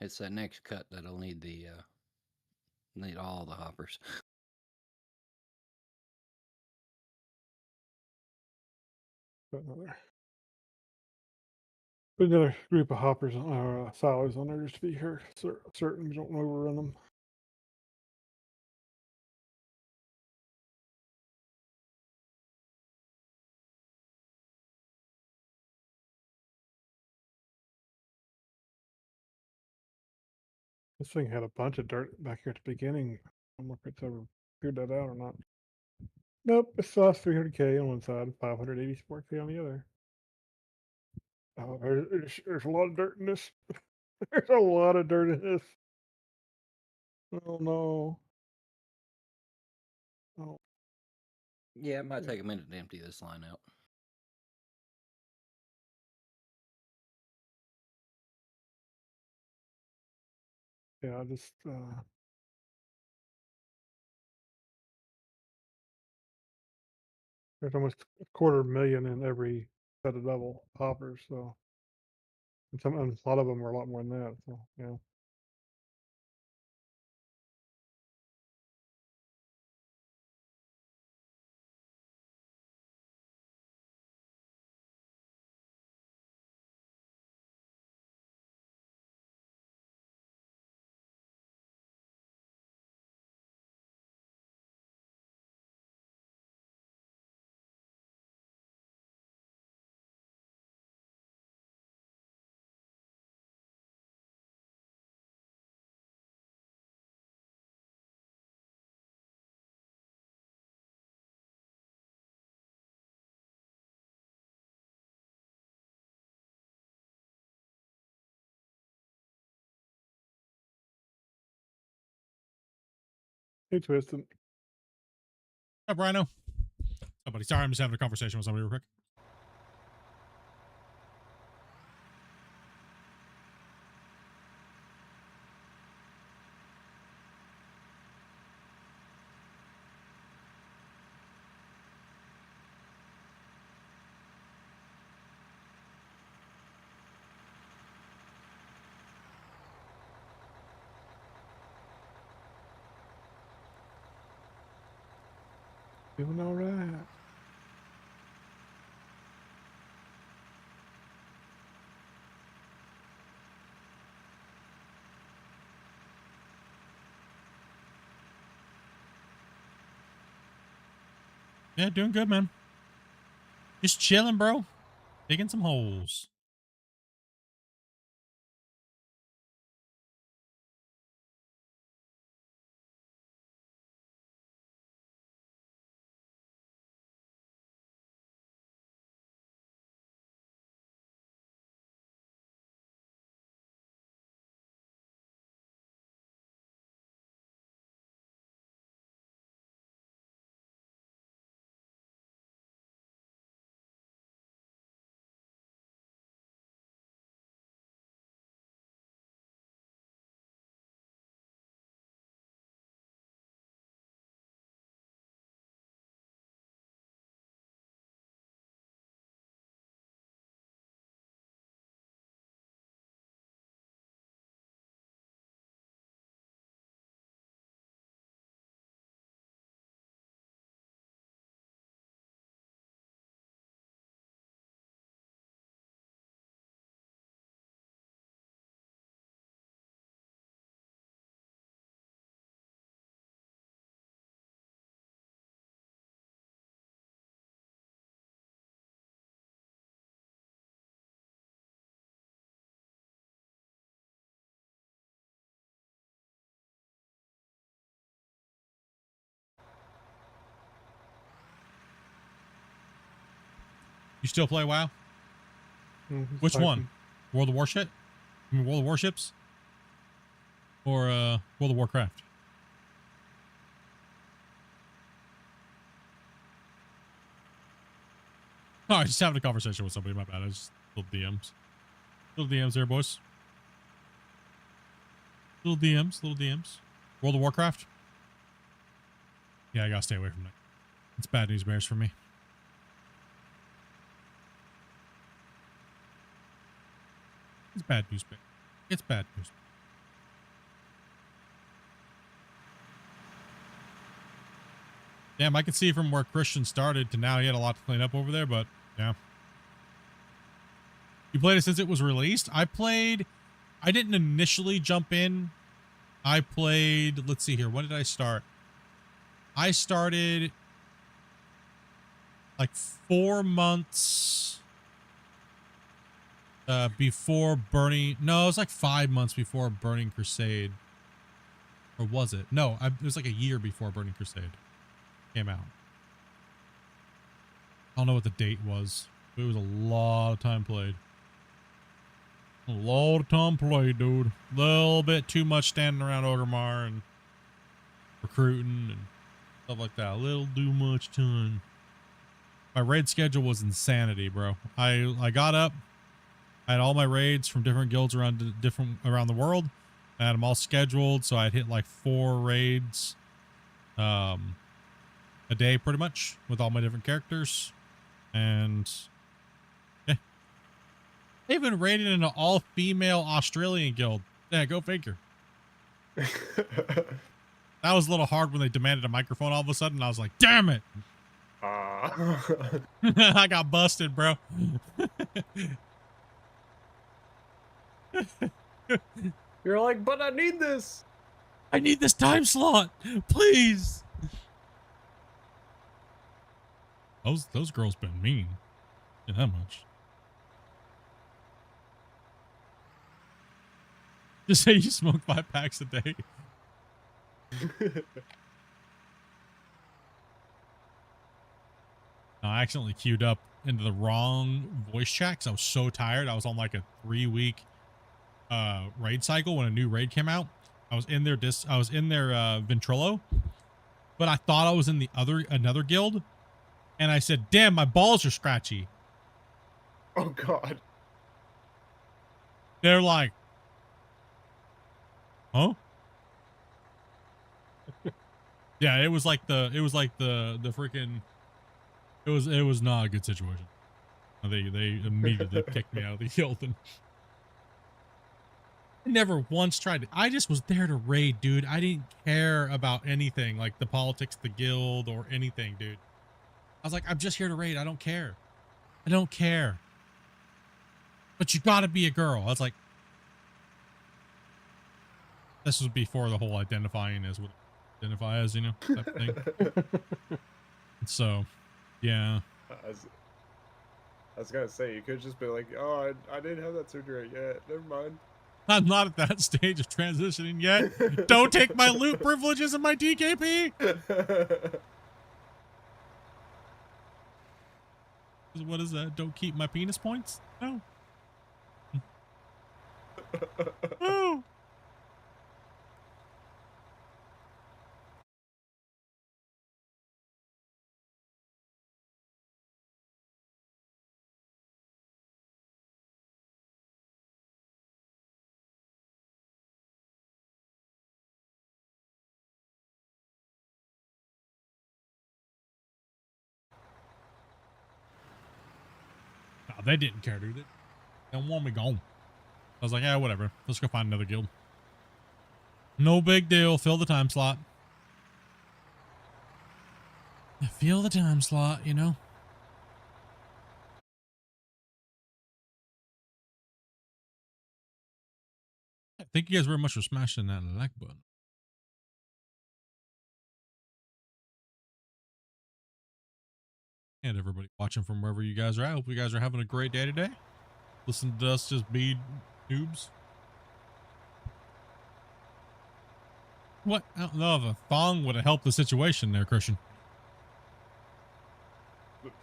It's that next cut that'll need the need all the hoppers. Put another group of hoppers or silos on there just to be here certain we don't overrun them. This thing had a bunch of dirt back here at the beginning. I don't know if it's ever cleared that out or not. Nope, it still has 300K on one side, 584K on the other. Oh, there's a lot of dirt in this. There's a lot of dirt in this. Oh no. Oh, Yeah, it might take a minute to empty this line out. yeah, I just there's almost a 250,000 in every set of double hoppers, so and a lot of them are a lot more than that. So yeah. Hey, Twisted. What's up, Rhino? Oh, buddy. Sorry, I'm just having a conversation with somebody real quick. Doing all right. Yeah, doing good, man. Just chilling, bro. Digging some holes. You still play WoW? Which one? World of Warship? I mean, World of Warships? Or World of Warcraft? Oh, I was just having a conversation with somebody. My bad. I just little DMs. Little DMs there, boys. Little DMs. Little DMs. World of Warcraft? Yeah, I gotta stay away from that. It's bad news bears for me. It's bad news bears. It's bad news. Damn, I can see from where Christian started to now he had a lot to clean up over there, but yeah. You played it since it was released? I didn't initially jump in. I played, let's see here. When did I start? I started like 4 months before Burning. No, it was like 5 months before Burning Crusade. Or was it? No, it was like a year before Burning Crusade came out. I don't know what the date was. But it was a lot of time played. A lot of time played, dude. A little bit too much standing around Orgrimmar and recruiting and stuff like that. A little too much time. My raid schedule was insanity, bro. I got up. I had all my raids from different guilds around the world. I had them all scheduled, so I'd hit like 4 raids a day pretty much with all my different characters. And yeah. They even raided in an all-female Australian guild. Yeah, go figure. That was a little hard when they demanded a microphone all of a sudden. I was like, damn it. I got busted, bro. You're like, but I need this. I need this time slot, please. Those girls been mean. Yeah, that much. Just say you smoke 5 packs a day. No, I accidentally queued up into the wrong voice chat because I was so tired. I was on like a 3-week raid cycle when a new raid came out. I was in their Ventrilo, but I thought I was in another guild, and I said, "Damn, my balls are scratchy." Oh God. They're like, "Huh?" Yeah, it was like the freaking. It was not a good situation. They immediately kicked me out of the guild, and I never once tried to. I just was there to raid, dude. I didn't care about anything like the politics of the guild or anything, dude. I was like, I'm just here to raid. I don't care. I don't care. But you gotta be a girl. I was like, this was before the whole identifying as what identify as, you know, type of thing. So, yeah. I was gonna say, you could just be like, oh, I didn't have that surgery yet. Never mind. I'm not at that stage of transitioning yet. Don't take my loot privileges and my DKP. What is that? Don't keep my penis points? No. No. No, they didn't care, dude. They don't want me gone. I was like, yeah, whatever. Let's go find another guild. No big deal. Fill the time slot. Fill the time slot, you know? Thank you guys very much for smashing that like button. And everybody watching from wherever you guys are at. Hope you guys are having a great day today. Listen to us just be noobs. What? I don't know if a thong would have helped the situation there, Christian.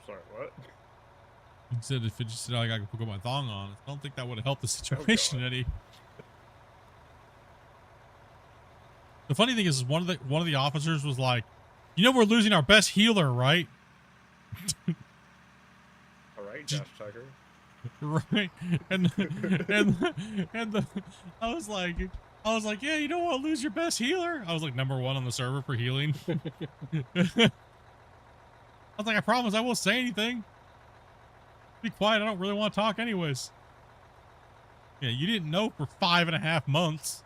Sorry, what? He said if it just said I could put my thong on, I don't think that would have helped the situation any. The funny thing is one of the officers was like, you know, we're losing our best healer, right? All right, Josh Tucker. Right. And I was like, yeah, you don't want to lose your best healer. I was like #1 on the server for healing. I was like, I promise I won't say anything. Be quiet. I don't really want to talk anyways. Yeah, you didn't know for 5.5 months.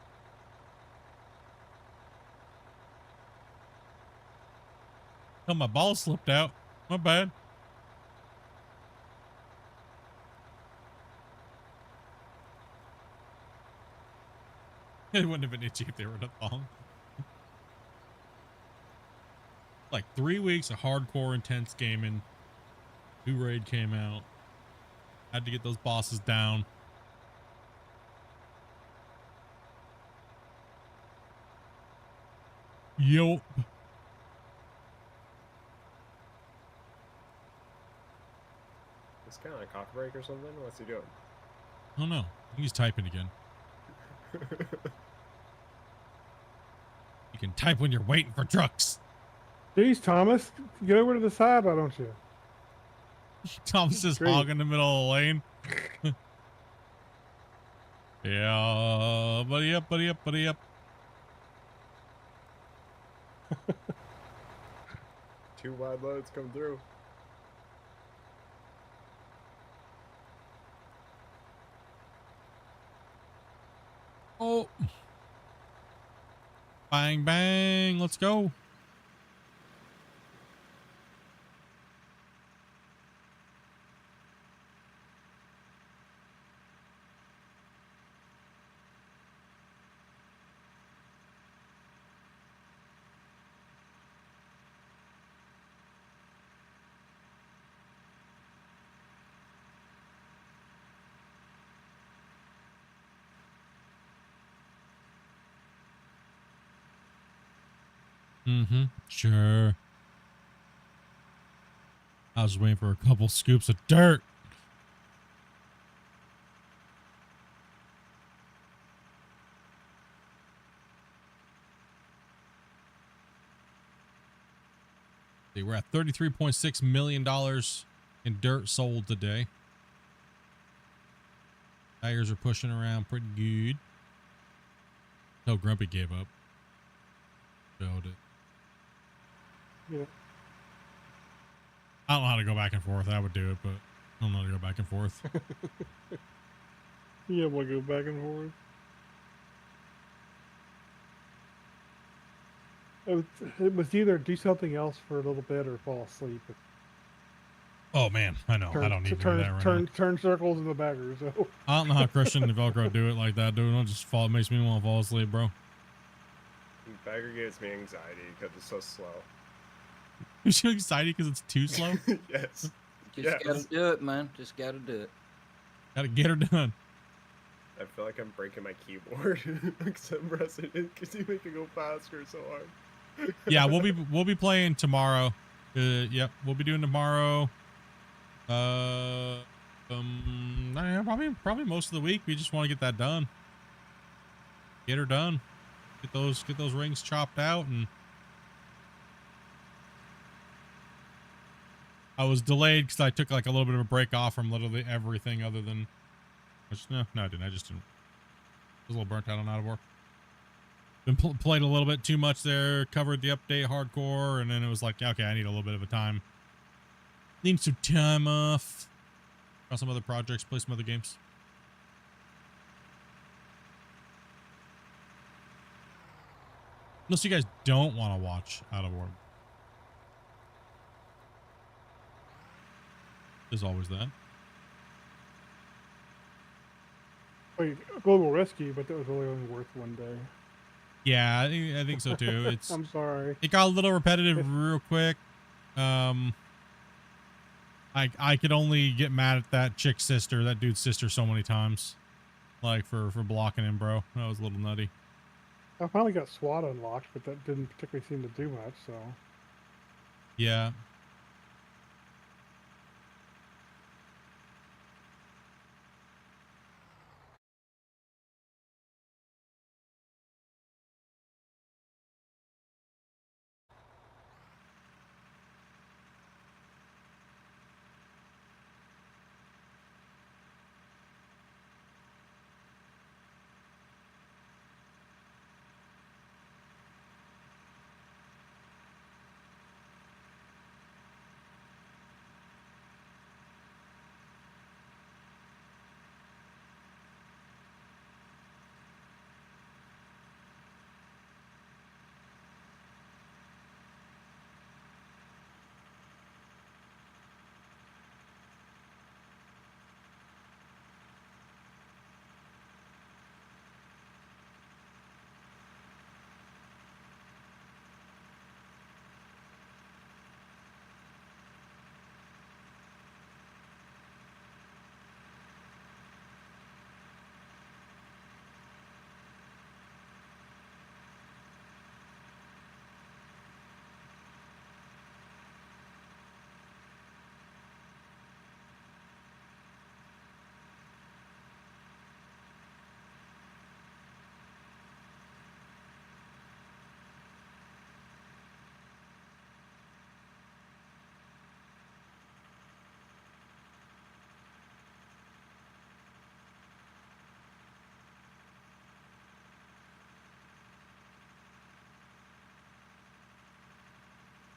Oh, my ball slipped out. My bad. It wouldn't have been itchy if they were in a thong. Like 3 weeks of hardcore intense gaming. New raid came out. Had to get those bosses down. Yup. It's kind of like a coffee break or something. What's he doing? Oh no, he's typing again. You can type when you're waiting for trucks. Jeez, Thomas, get over to the side, why don't you? Thomas is Great. hogging the middle of the lane. Yeah, buddy up, buddy up, buddy up. Two wide loads come through. Oh. Bang, bang. Let's go. Mm-hmm. Sure. I was waiting for a couple scoops of dirt. See, we're at $33.6 million in dirt sold today. Tigers are pushing around pretty good. Until Grumpy gave up. Showed it. Yeah. I don't know how to go back and forth. I would do it, but I don't know how to go back and forth. Yeah, we'll go back and forth. It was either do something else for a little bit or fall asleep. Oh man, I know. I don't need to do that right now. turn circles in the bagger. So I don't know how Christian and Velcro do it like that, dude. It just fall. It makes me want to fall asleep, bro. Bagger gives me anxiety because it's so slow. You're so excited because it's too slow? Yes. Just gotta do it, man. Just gotta do it. Gotta get her done. I feel like I'm breaking my keyboard because I'm pressing it because you make it go faster so hard. Yeah, we'll be playing tomorrow. Yep, we'll be doing tomorrow. Probably most of the week. We just want to get that done. Get her done. Get those rings chopped out. And I was delayed because I took like a little bit of a break off from literally everything other than. No, I didn't. I just didn't. I was a little burnt out on Out of War. Been played a little bit too much there. Covered the update hardcore, and then it was like, okay, I need a little bit of a time. Need some time off. Got some other projects. Play some other games. Unless you guys don't want to watch Out of War. There's always that. wait, Global Rescue, but that was really only worth one day. Yeah, I think so too. It's I'm sorry. It got a little repetitive real quick. I could only get mad at that chick's sister, that dude's sister, so many times, like for blocking him, bro. That was a little nutty. I finally got SWAT unlocked, but that didn't particularly seem to do much. So Yeah.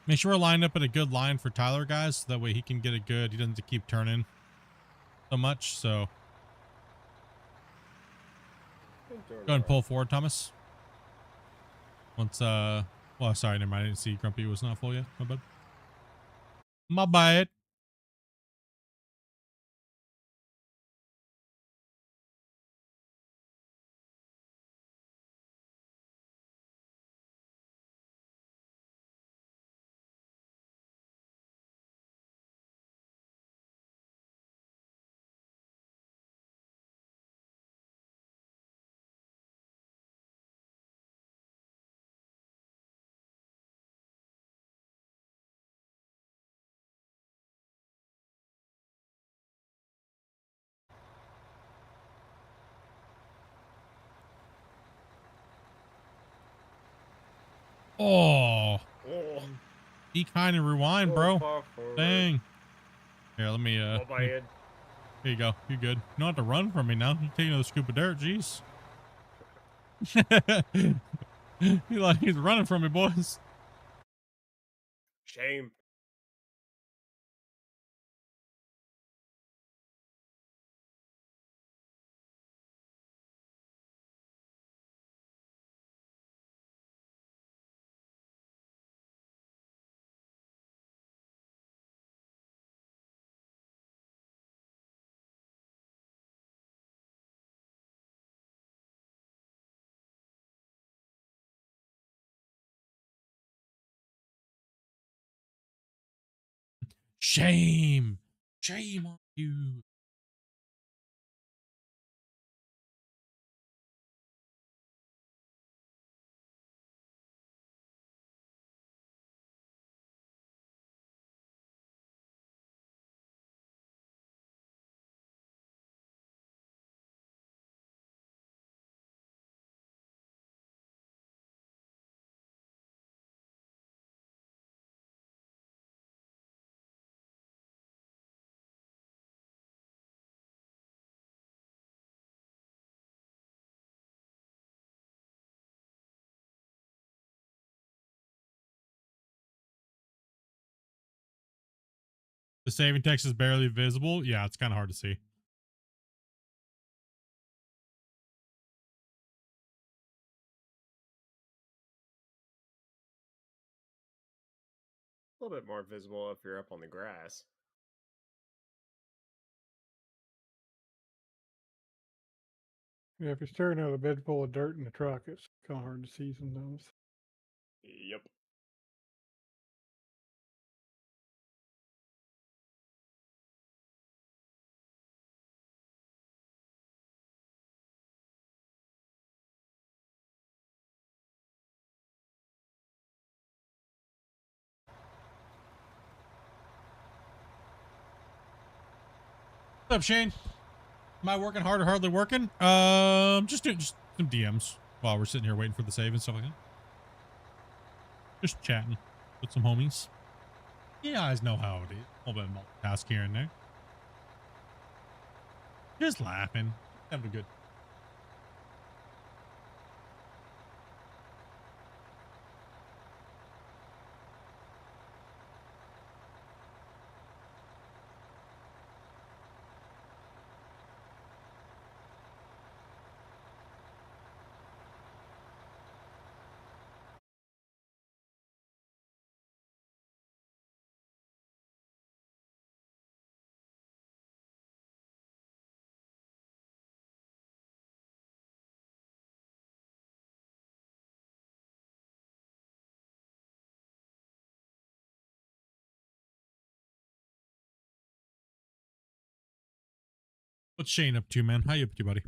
Make sure we're lined up at a good line for Tyler, guys. So that way he can get it good. He doesn't have to keep turning so much. So go ahead and pull forward, Thomas. Once, well, sorry, never mind. I didn't see Grumpy was not full yet. My bad. My bad. Oh, be kind and rewind, bro. Dang. Here, let me, here you go. You're good. You don't have to run from me now. You're taking another scoop of dirt. Jeez. He's running from me, boys. Shame. Shame. Shame on you. The saving text is barely visible. Yeah, it's kind of hard to see. A little bit more visible if you're up on the grass. Yeah, if you're staring at a bed full of dirt in the truck, it's kind of hard to see sometimes. Yep. What's up, Shane? Am I working hard or hardly working? Just doing just some DMs while we're sitting here waiting for the save and stuff like that. Just chatting with some homies. You guys know how it is. A little bit of multitask here and there. Just laughing. Having a good. What's Shane up to, man? How you up to, buddy?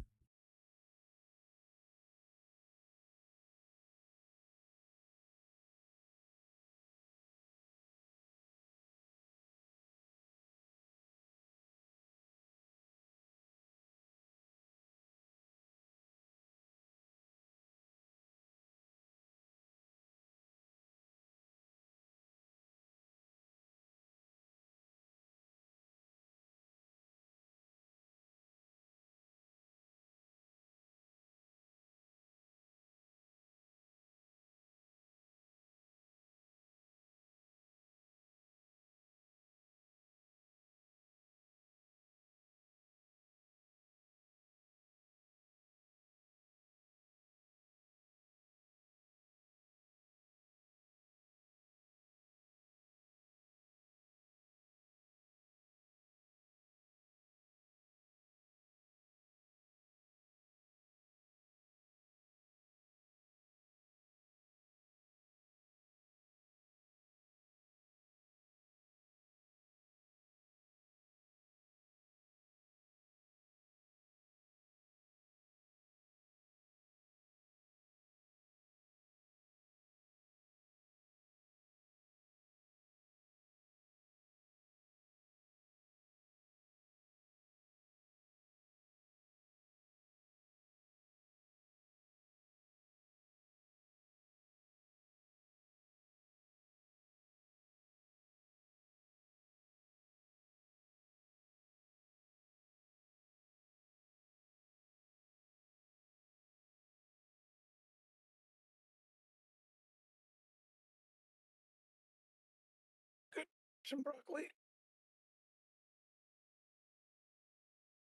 Some broccoli.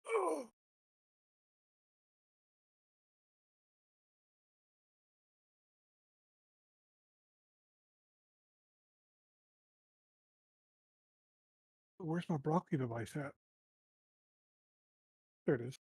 Oh. Where's my broccoli device at? There it is.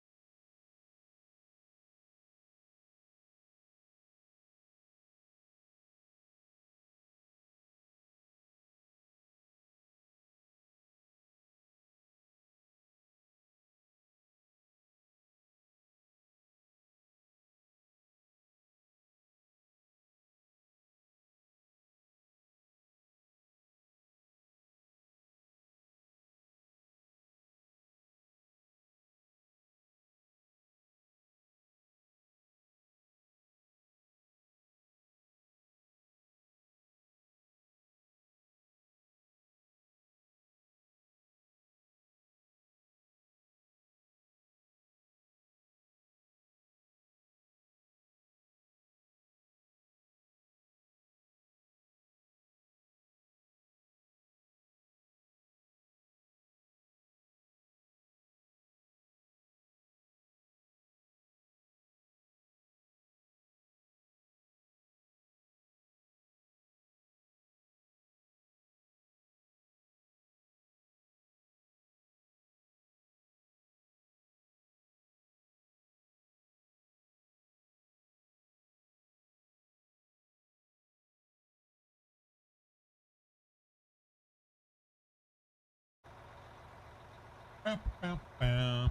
Bow, bow, bow.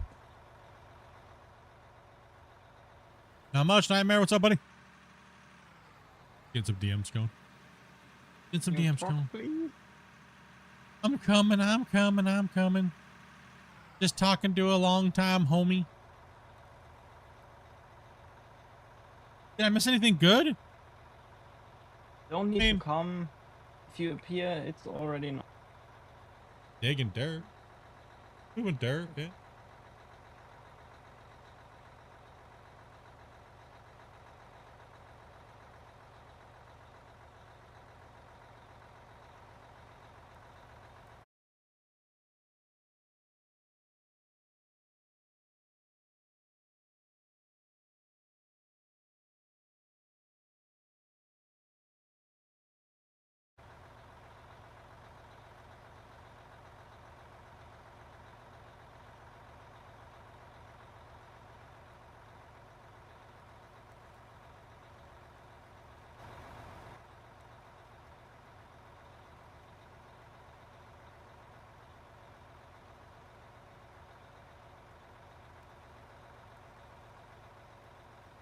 Not much, Nightmare. What's up, buddy? Get some DMs going. Get some DMs going. Please. I'm coming, I'm coming, I'm coming. Just talking to a long time homie. Did I miss anything good? Don't need Man. to come. If you appear, it's already not. Digging dirt. Doing dirt, yeah.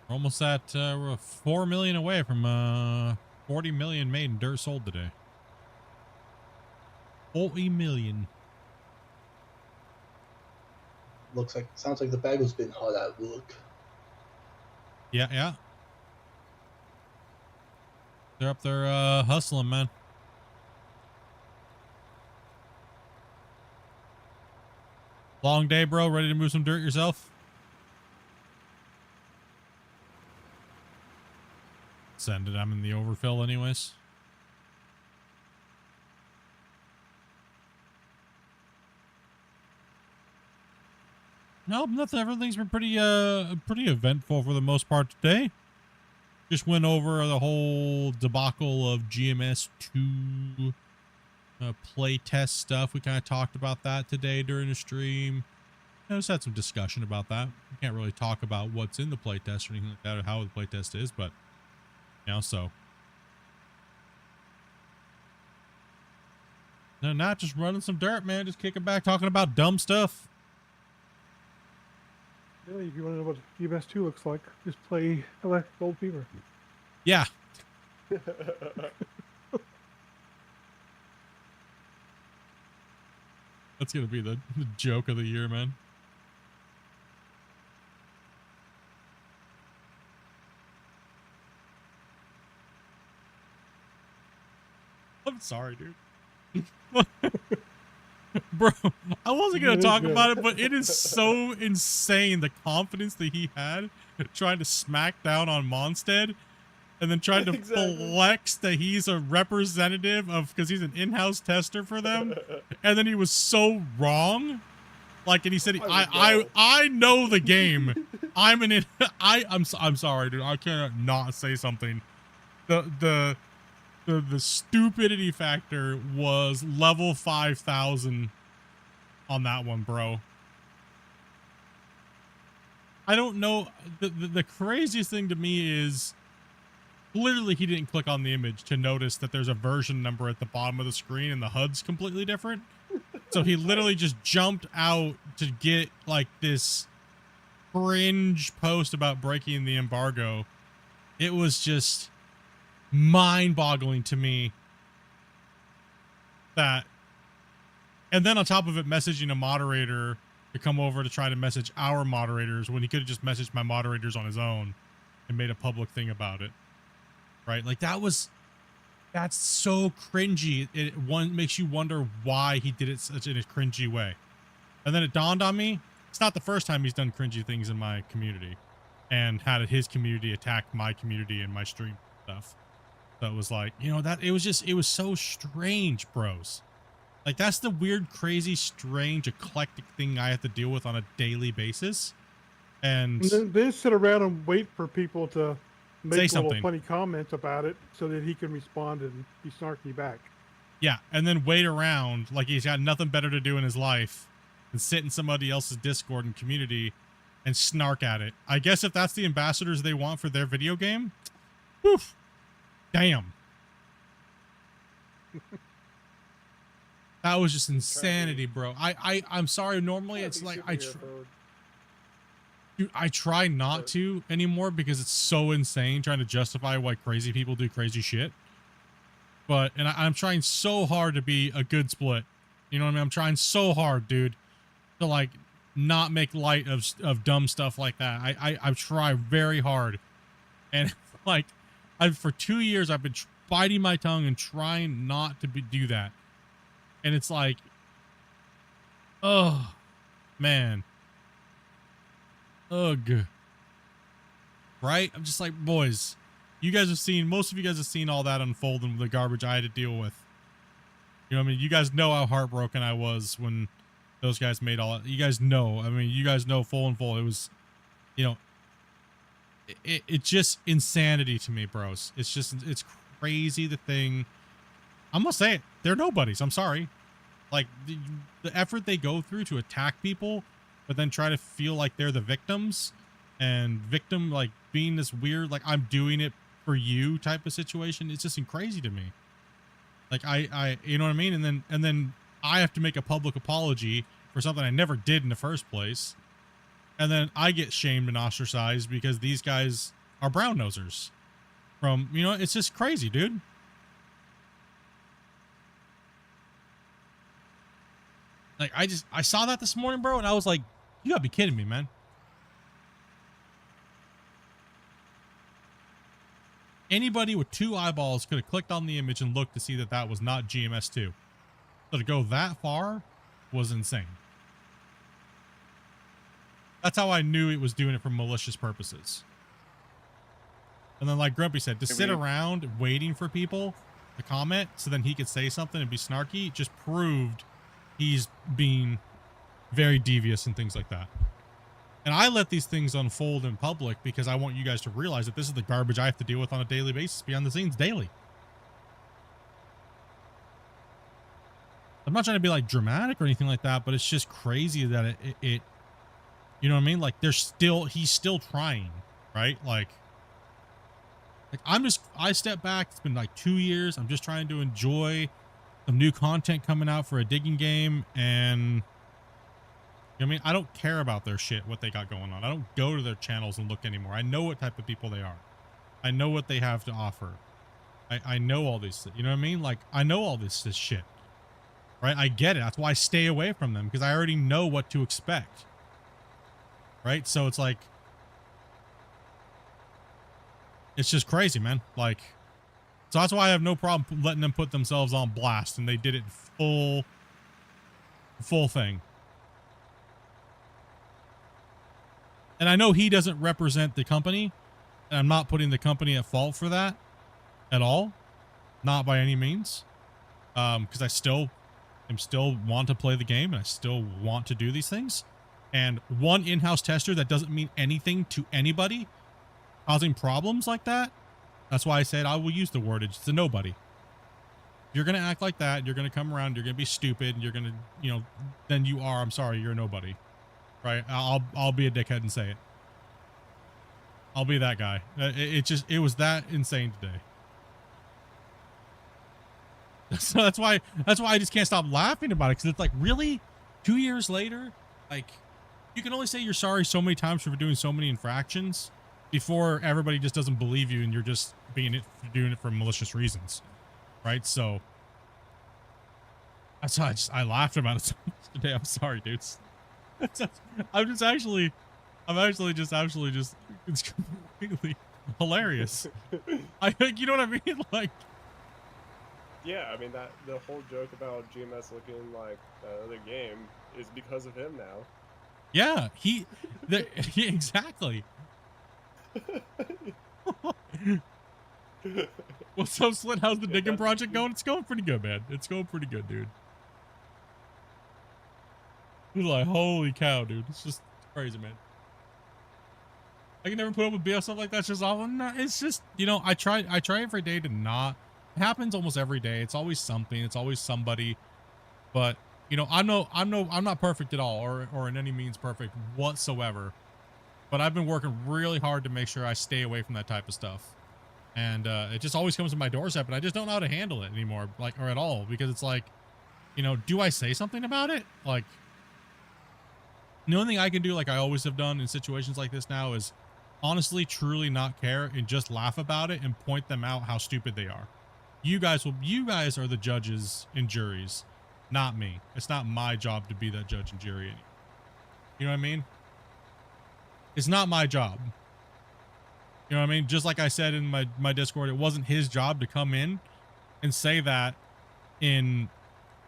We're almost at we're 4 million away from 40 million made in dirt sold today. 40 million. Sounds like the baggel's been hard at work. Yeah, yeah. They're up there hustling, man. Long day, bro. Ready to move some dirt yourself? Send it. I'm in the overfill anyways. Nope, nothing. Everything's been pretty eventful for the most part today. Just went over the whole debacle of GMS 2 playtest stuff. We kind of talked about that today during the stream. I just had some discussion about that. We can't really talk about what's in the playtest or anything like that or how the playtest is, but you know, so. No, not just running some dirt, man. Just kicking back, talking about dumb stuff. Really, if you want to know what GMS 2 looks like, just play Electric Gold Fever. Yeah. That's going to be the joke of the year, man. I'm sorry, dude. Bro, I wasn't going to talk about it, but it is so insane the confidence that he had trying to smack down on Mondstadt and then trying to flex that he's a representative of, because he's an in-house tester for them. And then he was so wrong. Like, and he said, I know the game. I'm sorry, dude. I cannot not say something. The stupidity factor was level 5,000 on that one, bro. I don't know. The craziest thing to me is literally he didn't click on the image to notice that there's a version number at the bottom of the screen and the HUD's completely different. So he literally just jumped out to get like this cringe post about breaking the embargo. It was just mind-boggling to me that, and then on top of it, messaging a moderator to come over to try to message our moderators when he could have just messaged my moderators on his own and made a public thing about it, right? Like that's so cringy. It makes you wonder why he did it such in a cringy way. And then it dawned on me, it's not the first time he's done cringy things in my community and had his community attack my community and my stream stuff. So it was like, you know, that it was so strange, bros. Like, that's the weird, crazy, strange, eclectic thing I have to deal with on a daily basis. And then sit around and wait for people to make say little something. funny comments about it so that he can respond and be snarky back. Yeah, and then wait around like he's got nothing better to do in his life than sit in somebody else's Discord and community and snark at it. I guess if that's the ambassadors they want for their video game, woof. Damn. That was just insanity, bro. I'm sorry. Normally it's like dude, I try not to anymore because it's so insane trying to justify why crazy people do crazy shit. But I'm trying so hard to be a good split. You know what I mean? I'm trying so hard, dude, to like not make light of dumb stuff like that. I try very hard, and like for 2 years I've been biting my tongue and trying not to do that. And it's like, oh man, ugh. Right? I'm just like, boys, you guys have seen, most of you guys have seen all that unfold and the garbage I had to deal with. You know what I mean? You guys know how heartbroken I was when those guys made all that. You guys know. I mean, you guys know full and full. It was, you know, it's just insanity to me, bros. It's just, it's crazy the thing. I'm gonna say it. They're nobodies. I'm sorry. Like, the effort they go through to attack people, but then try to feel like they're the victims, and victim, like, being this weird, like, I'm doing it for you type of situation. It's just crazy to me. Like, you know what I mean? And then I have to make a public apology for something I never did in the first place. And then I get shamed and ostracized because these guys are brown nosers from, you know, it's just crazy, dude. Like, I saw that this morning, bro, and I was like, you gotta be kidding me, man. Anybody with 2 eyeballs could have clicked on the image and looked to see that that was not GMS 2. So to go that far was insane. That's how I knew it was doing it for malicious purposes. And then, like Grumpy said, to sit around waiting for people to comment so then he could say something and be snarky just proved he's being very devious and things like that. And I let these things unfold in public because I want you guys to realize that this is the garbage I have to deal with on a daily basis, behind the scenes, daily. I'm not trying to be like dramatic or anything like that, but it's just crazy that it you know what I mean? Like, he's still trying, right? Like I step back. It's been like 2 years. I'm just trying to enjoy some new content coming out for a digging game, and you know what I mean? I don't care about their shit, what they got going on. I don't go to their channels and look anymore. I know what type of people they are. I know what they have to offer. I know all these, you know what I mean? Like, I know all this shit, right? I get it. That's why I stay away from them, because I already know what to expect, right? So it's like, it's just crazy, man. Like, so that's why I have no problem letting them put themselves on blast, and they did it full thing. And I know he doesn't represent the company, and I'm not putting the company at fault for that at all. Not by any means. Because I still want to play the game, and I still want to do these things. And one in-house tester that doesn't mean anything to anybody causing problems like that, that's why I said I will use the wordage. It's a nobody. If you're going to act like that, you're going to come around, you're going to be stupid, you're going to, you know, then you are, I'm sorry, you're a nobody. Right? I'll be a dickhead and say it. I'll be that guy. It was that insane today. So that's why I just can't stop laughing about it, because it's like, really? 2 years later? Like, you can only say you're sorry so many times for doing so many infractions before everybody just doesn't believe you and you're just doing it for malicious reasons. Right? So that's why I laughed about it so much today. I'm sorry, dudes. I'm actually just it's completely hilarious. You know what I mean? Like, yeah, I mean, that the whole joke about GMS looking like the other game is because of him now. Yeah, exactly. What's up, Slit? How's the digging project going? It's going pretty good, man. It's going pretty good, dude. It's like, holy cow, dude. It's just crazy, man. I can never put up with BS stuff like that. It's just awful. No, it's just, you know, I try every day to not. It happens almost every day. It's always something. It's always somebody. But, you know, I'm not perfect at all, or in any means perfect whatsoever. But I've been working really hard to make sure I stay away from that type of stuff. And it just always comes to my doorstep, and I just don't know how to handle it anymore, like, or at all, because it's like, You know, do I say something about it? Like, the only thing I can do, like I always have done in situations like this now, is honestly, truly not care and just laugh about it and point them out how stupid they are. You guys are the judges and juries, not me. It's not my job to be that judge and jury anymore. You know what I mean? It's not my job. You know what I mean? Just like I said in my Discord, it wasn't his job to come in and say that in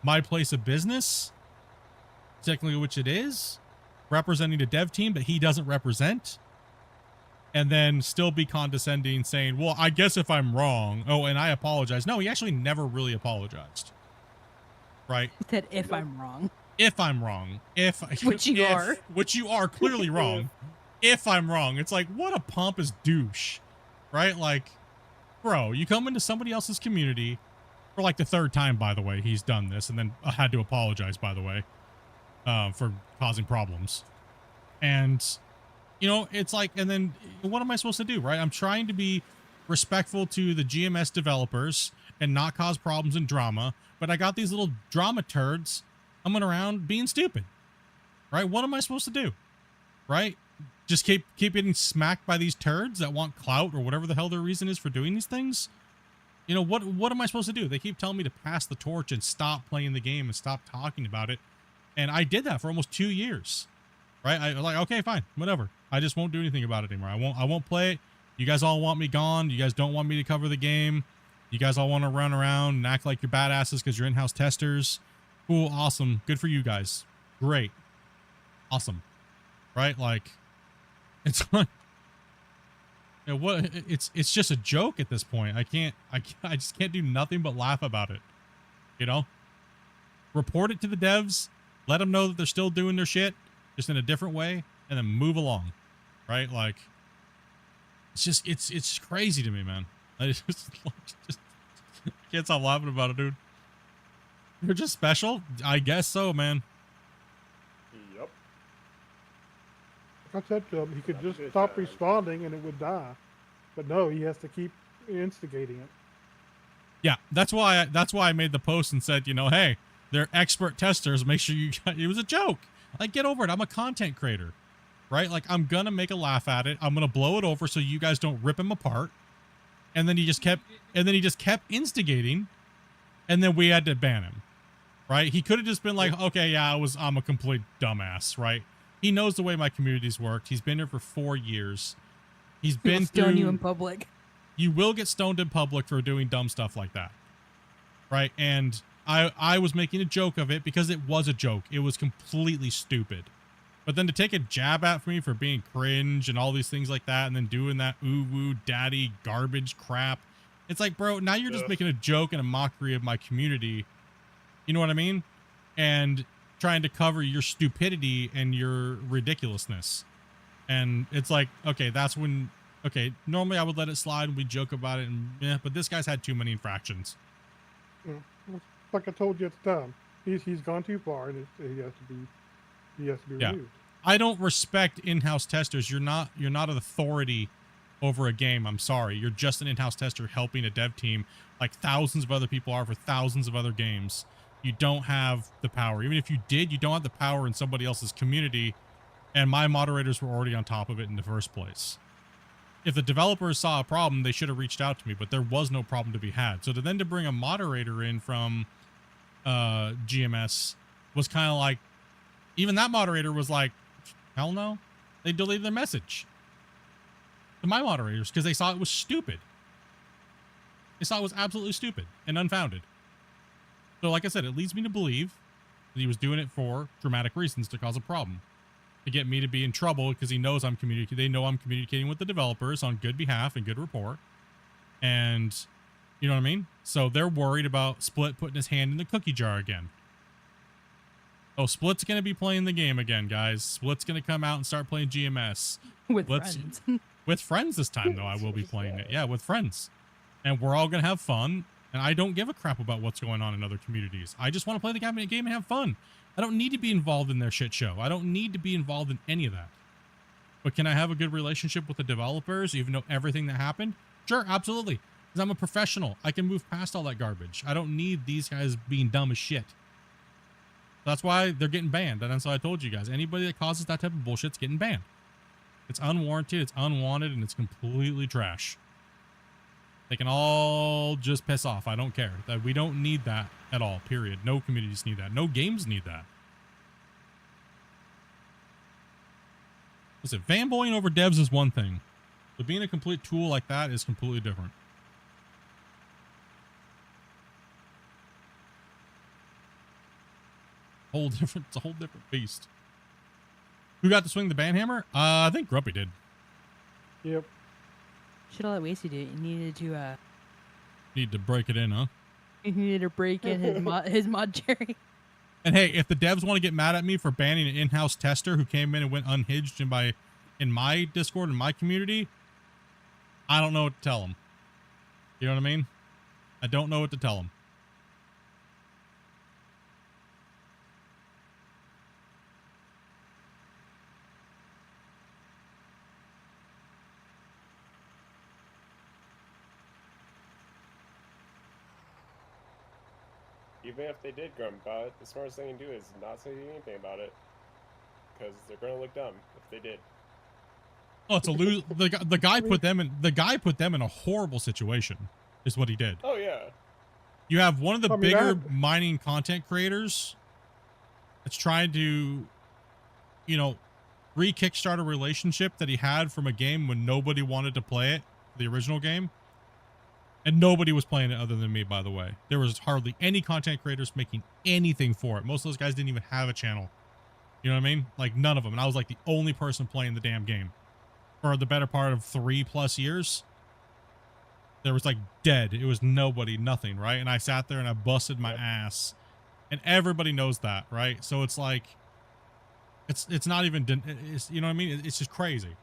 my place of business, technically, which it is, representing the dev team that he doesn't represent, and then still be condescending, saying, well, I guess if I'm wrong, oh, and I apologize. No, he actually never really apologized. Right? He said, if I'm wrong. If I'm wrong. Which you are. Which you are clearly wrong. If I'm wrong. It's like, what a pompous douche. Right? Like, bro, you come into somebody else's community for like the third time, by the way, he's done this, and then had to apologize, by the way, for causing problems. And, you know, it's like, and then what am I supposed to do, right? I'm trying to be respectful to the GMS developers and not cause problems and drama, but I got these little drama turds coming around being stupid, right? What am I supposed to do, right? Just keep getting smacked by these turds that want clout or whatever the hell their reason is for doing these things? You know, what am I supposed to do? They keep telling me to pass the torch and stop playing the game and stop talking about it. And I did that for almost 2 years, right? I was like, okay, fine, whatever. I just won't do anything about it anymore. I won't play it. You guys all want me gone. You guys don't want me to cover the game. You guys all want to run around and act like you're badasses because you're in-house testers. Cool, awesome, good for you guys. Great, awesome, right? Like, it's like, you know, what? It's just a joke at this point. I just can't do nothing but laugh about it. You know, report it to the devs. Let them know that they're still doing their shit, just in a different way, and then move along, right? Like, it's just, it's crazy to me, man. I just can't stop laughing about it, dude. You're just special? I guess so, man. Yep. I said to him, he could just stop responding and it would die. But no, he has to keep instigating it. Yeah, that's why I made the post and said, you know, hey, they're expert testers. Make sure you. It was a joke. Like, get over it. I'm a content creator, right? Like, I'm gonna make a laugh at it. I'm gonna blow it over so you guys don't rip him apart. And then he just kept instigating, and then we had to ban him, right? He could have just been like, okay, yeah, I'm a complete dumbass, right? He knows the way my community's worked. He's been here for 4 years. He's been through. Stone you in public. You will get stoned in public for doing dumb stuff like that, right? And I was making a joke of it because it was a joke. It was completely stupid. But then to take a jab at me for being cringe and all these things like that, and then doing that ooh-woo daddy garbage crap, it's like, bro, now you're just making a joke and a mockery of my community. You know what I mean? And trying to cover your stupidity and your ridiculousness. And it's like, okay, that's when, okay, normally I would let it slide and we joke about it, and yeah, but this guy's had too many infractions. Like I told you at the time, he's gone too far, and he has to be removed. I don't respect in-house testers. You're not an authority over a game. I'm sorry. You're just an in-house tester helping a dev team like thousands of other people are for thousands of other games. You don't have the power. Even if you did, you don't have the power in somebody else's community, and my moderators were already on top of it in the first place. If the developers saw a problem, they should have reached out to me, but there was no problem to be had. So to bring a moderator in from GMS was kind of like, even that moderator was like, hell no. They deleted their message to my moderators because they saw it was stupid. They saw it was absolutely stupid and unfounded. So like I said, it leads me to believe that he was doing it for dramatic reasons to cause a problem, to get me to be in trouble because he knows I'm communicating. They know I'm communicating with the developers on good behalf and good rapport. And you know what I mean? So they're worried about Split putting his hand in the cookie jar again. Oh, Split's going to be playing the game again, guys. Split's going to come out and start playing GMS. With friends. With friends this time, though, I will be playing it. Yeah, with friends. And we're all going to have fun. And I don't give a crap about what's going on in other communities. I just want to play the game and have fun. I don't need to be involved in their shit show. I don't need to be involved in any of that. But can I have a good relationship with the developers, even though everything that happened? Sure, absolutely. Because I'm a professional. I can move past all that garbage. I don't need these guys being dumb as shit. That's why they're getting banned. And that's why I told you guys, anybody that causes that type of bullshit's getting banned. It's unwarranted, it's unwanted, and it's completely trash. They can all just piss off. I don't care. That we don't need that at all, period. No communities need that. No games need that. Listen, fanboying over devs is one thing, but being a complete tool like that is completely different. It's a whole different beast. Who got to swing the ban hammer? I think Grumpy did. Yep. Should have let Wasty do it. He needed to Need to break it in, huh? he needed to break in his mod cherry. And hey, if the devs want to get mad at me for banning an in-house tester who came in and went unhinged in my Discord and my community, I don't know what to tell them. You know what I mean? I don't know what to tell them. Even if they did grump about it, the smartest thing to do is not say anything about it, because they're gonna look dumb if they did. Oh, it's a lose. The guy put them in a horrible situation, is what he did. Oh yeah. You have one of the bigger mining content creators that's trying to, you know, re-kickstart a relationship that he had from a game when nobody wanted to play it, the original game. And nobody was playing it other than me, by the way. There was hardly any content creators making anything for it. Most of those guys didn't even have a channel. You know what I mean? Like, none of them. And I was like the only person playing the damn game. For the better part of 3+ years. There was like dead. It was nobody, nothing, right? And I sat there and I busted my ass. And everybody knows that, right? So it's like, it's not even, you know what I mean? It's just crazy.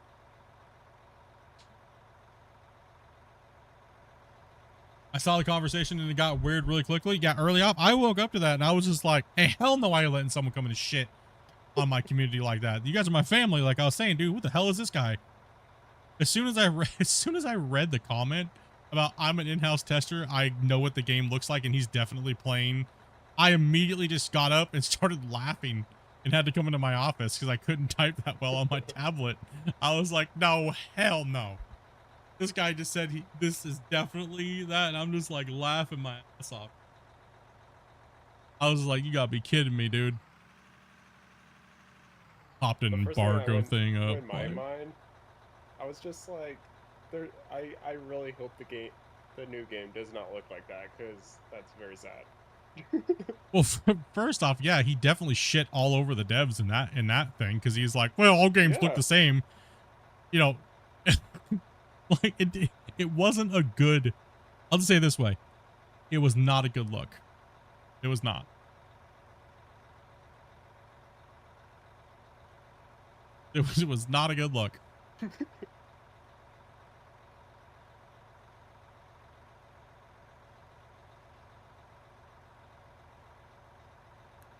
I saw the conversation and it got weird really quickly. Yeah, early up, I woke up to that and I was just like, hey, hell no, I ain't letting someone come into shit on my community like that. You guys are my family. Like I was saying, dude, what the hell is this guy? As soon as I read the comment about I'm an in-house tester, I know what the game looks like and he's definitely playing. I immediately just got up and started laughing and had to come into my office because I couldn't type that well on my tablet. I was like, no, hell no. This guy just said this is definitely that, and I'm just like laughing my ass off. I was like, you gotta be kidding me, dude. Popped an embargo thing up. In my mind, I was just like, I really hope the new game does not look like that, because that's very sad. Well, first off, yeah, he definitely shit all over the devs in that thing, because he's like, well, all games look the same. You know, like it wasn't a good. I'll just say it this way, it was not a good look. It was not. It was not a good look.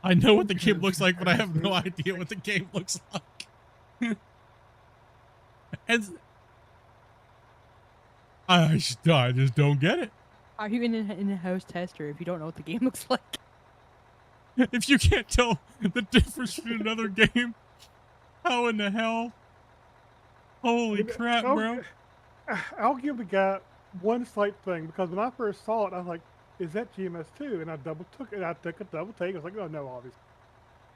I know what the game looks like, but I have no idea what the game looks like. And I just don't get it. Are you in a house tester if you don't know what the game looks like? If you can't tell the difference between another game, how in the hell? Holy crap, bro. I'll give the guy one slight thing, because when I first saw it, I was like, is that GMS 2? And I double took it. I took a double take. I was like, oh, no, obviously.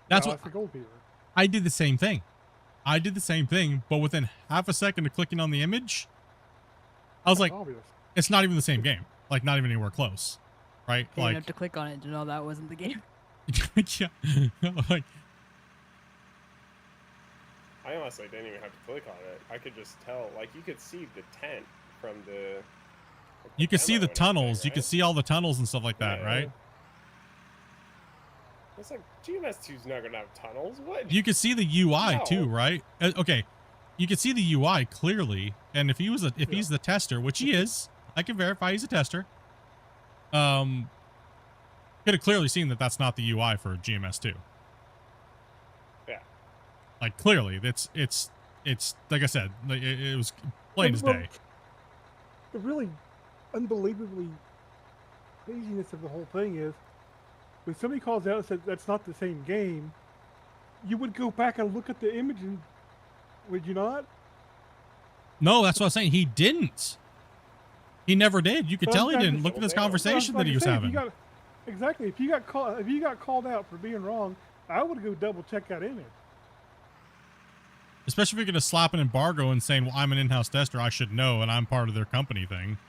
That's no, what the gold beaver. I did the same thing. But within half a second of clicking on the image, I was like, obvious. It's not even the same game. Like, not even anywhere close. Right? You like, didn't have to click on it to know that wasn't the game. Yeah. Like, I honestly didn't even have to click on it. I could just tell. Like, you could see the tent from the... Like, you could see the demo and tunnels. everything, You could see all the tunnels and stuff like that, Yeah. right? It's like, GMS 2's not going to have tunnels. What? You could see the UI No. too, right? Okay. You could see the UI clearly. And if he's the tester, which he is, I can verify he's a tester. Could have clearly seen that that's not the UI for GMS 2. Yeah. Like, clearly, it's like I said, it was plain as day. The really unbelievably craziness of the whole thing is when somebody calls out and says that's not the same game, you would go back and look at the image, and would you not? No, that's what I'm saying. He didn't. He never did. You could But tell he I'm didn't. Look at this conversation that he was having. Exactly. If you got called out for being wrong, I would go double check that image. Especially if you're going to slap an embargo and saying, well, I'm an in-house tester, I should know, and I'm part of their company thing.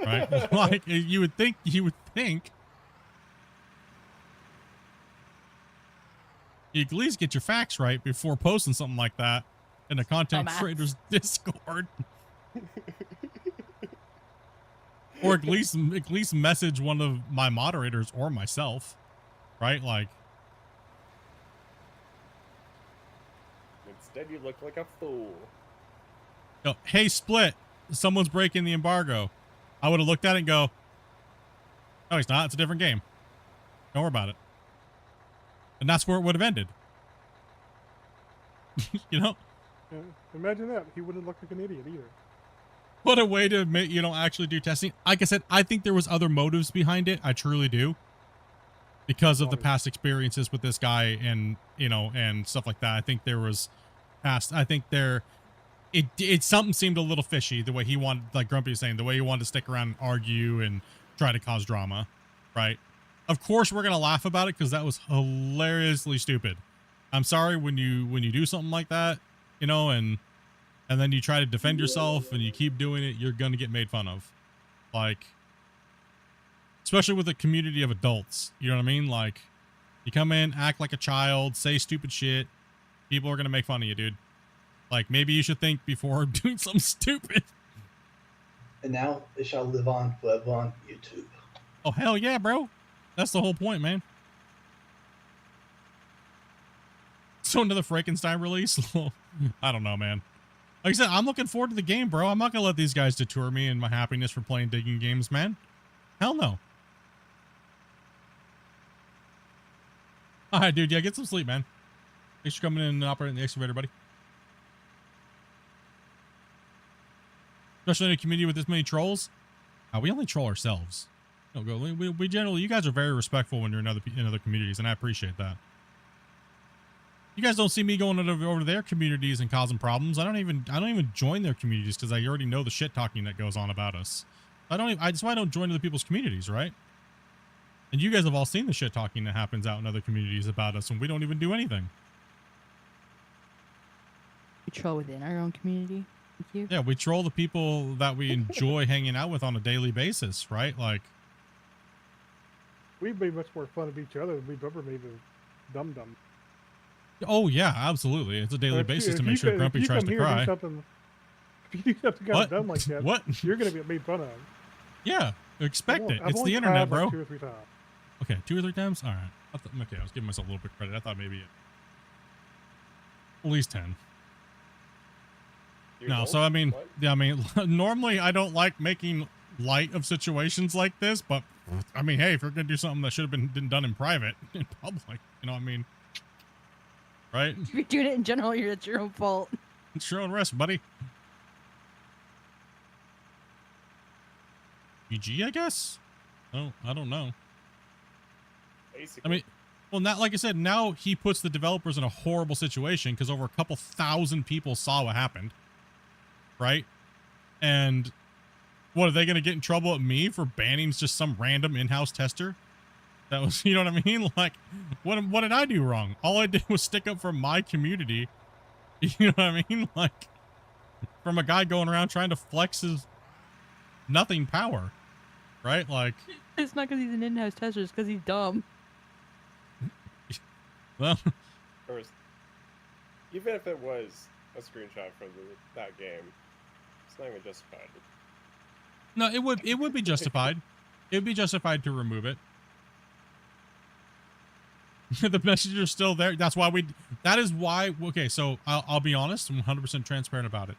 Right? Like, you would think. You at least get your facts right before posting something like that in a content creator's Discord. Or at least message one of my moderators or myself, right? Like, instead you look like a fool. you know, hey, Split, someone's breaking the embargo. I would have looked at it and go, no, he's not. It's a different game. Don't worry about it. And that's where it would have ended. You know? Yeah, imagine that. He wouldn't look like an idiot either. What a way to admit you don't actually do testing. Like I said, I think there was other motives behind it. I truly do. Because of the past experiences with this guy and, you know, and stuff like that. I think there was past, I think there, it something seemed a little fishy the way he wanted, like Grumpy was saying, the way he wanted to stick around and argue and try to cause drama, right? Of course, we're going to laugh about it because that was hilariously stupid. I'm sorry when you do something like that, you know, and then you try to defend yourself and you keep doing it, you're going to get made fun of. Like, especially with a community of adults, you know what I mean? Like, you come in, act like a child, say stupid shit, people are going to make fun of you, dude. Like, maybe you should think before doing something stupid. And now it shall live on forever on YouTube. Oh, hell yeah, bro. That's the whole point, man. So another Frankenstein release? I don't know, man. Like I said, I'm looking forward to the game, bro. I'm not going to let these guys detour me and my happiness for playing digging games, man. Hell no. All right, dude. Yeah, get some sleep, man. Thanks for coming in and operating the excavator, buddy. Especially in a community with this many trolls. We only troll ourselves. No, go. We generally, you guys are very respectful when you're in other communities, and I appreciate that. You guys don't see me going over to their communities and causing problems. I don't even join their communities because I already know the shit talking that goes on about us. That's why I don't join other people's communities, right? And you guys have all seen the shit talking that happens out in other communities about us, and we don't even do anything. We troll within our own community. Thank you. Yeah, we troll the people that we enjoy hanging out with on a daily basis, right? Like, We'd be much more fun of each other than we've ever made with Dum Dum. oh yeah, absolutely. It's a daily basis to make sure Grumpy tries to cry. If you do something kind of dumb like that, What? you're going to get made fun of. Yeah, expect it. I've It's only the internet, cried like bro. 2 or 3 times. Okay, 2 or 3 times? All right. Okay, I was giving myself a little bit of credit. I thought maybe at least 10. No, so I mean, yeah, I mean, normally I don't like making light of situations like this, but I mean, hey, if you're gonna do something that should have been done in private, in public, you know what I mean? Right? If you're doing it in general, it's your own fault. It's your own risk, buddy. GG, I guess? Oh, I don't know. Basically. I mean, well, not like I said, now he puts the developers in a horrible situation because over a couple thousand people saw what happened. Right? And what, are they going to get in trouble at me for banning just some random in-house tester? That was, you know what I mean? Like, what did I do wrong? All I did was stick up for my community. You know what I mean? Like, from a guy going around trying to flex his nothing power. Right? Like, It's not because he's an in-house tester, it's because he's dumb. well, Even if it was a screenshot from that game, it's not even justified. no, it would be justified. It would be justified to remove it. The messenger's still there. That's why that is why, okay, so I'll be honest, I'm 100% transparent about it.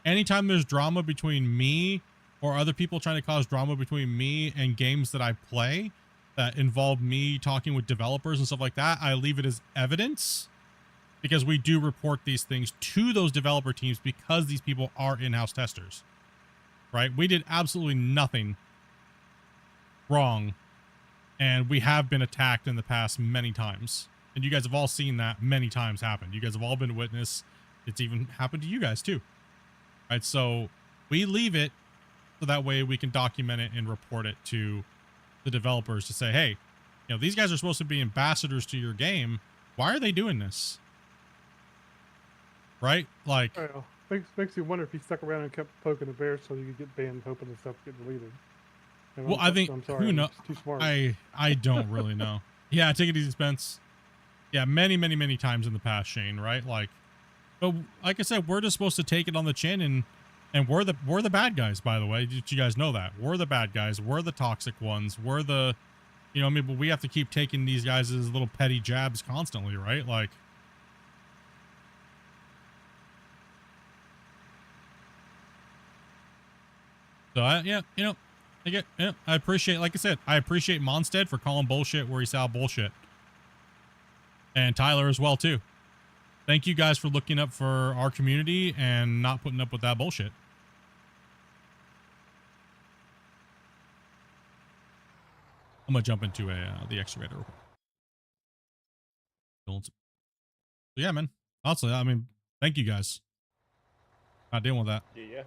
Anytime there's drama between me or other people trying to cause drama between me and games that I play that involve me talking with developers and stuff like that, I leave it as evidence because we do report these things to those developer teams because these people are in-house testers, right? We did absolutely nothing wrong And we have been attacked in the past many times. And you guys have all seen that many times happen. You guys have all been witness. It's even happened to you guys too. Right? So we leave it so that way we can document it and report it to the developers to say, hey, you know, these guys are supposed to be ambassadors to your game. Why are they doing this? Right? Like, Well, makes you wonder if he stuck around and kept poking the bear so you could get banned, hoping the stuff get deleted. And well, I think, I'm sorry, who knows? Too smart. I don't really know. Yeah, take it easy, Spence. Yeah, many, many, many times in the past, Shane, right? Like, but like I said, we're just supposed to take it on the chin, and we're the bad guys, by the way. Did you guys know that? We're the bad guys. We're the toxic ones. We're the, you know, I mean, but we have to keep taking these guys' little petty jabs constantly, right? Like, so yeah, you know, I appreciate, like I said, I appreciate Monstead for calling bullshit where he saw bullshit. And Tyler as well, too. Thank you guys for looking up for our community and not putting up with that bullshit. I'm going to jump into the excavator. So yeah, man. Honestly, I mean, thank you guys. Not dealing with that. Yeah.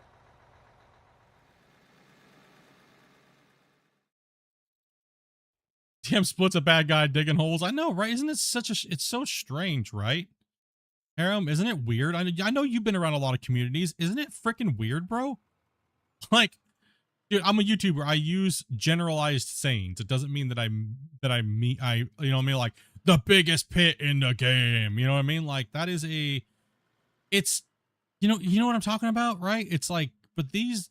TM Split's a bad guy digging holes. I know, right? Isn't it it's so strange, right? Harem, isn't it weird? I know you've been around a lot of communities. Isn't it freaking weird, bro? Like, dude, I'm a YouTuber. I use generalized sayings. It doesn't mean that you know what I mean? Like, the biggest pit in the game. You know what I mean? Like, that is it's, you know what I'm talking about, right? It's like, but these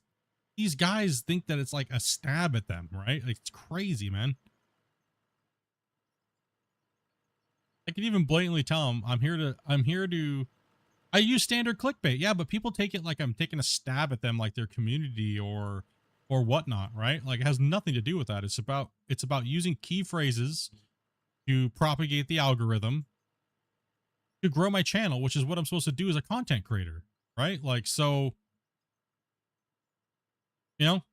guys think that it's like a stab at them, right? Like, it's crazy, man. I can even blatantly tell them I'm here to I use standard clickbait. Yeah, but people take it like I'm taking a stab at them, like their community or whatnot, right? Like, it has nothing to do with that. It's about using key phrases to propagate the algorithm to grow my channel, which is what I'm supposed to do as a content creator, right? Like, so, you know,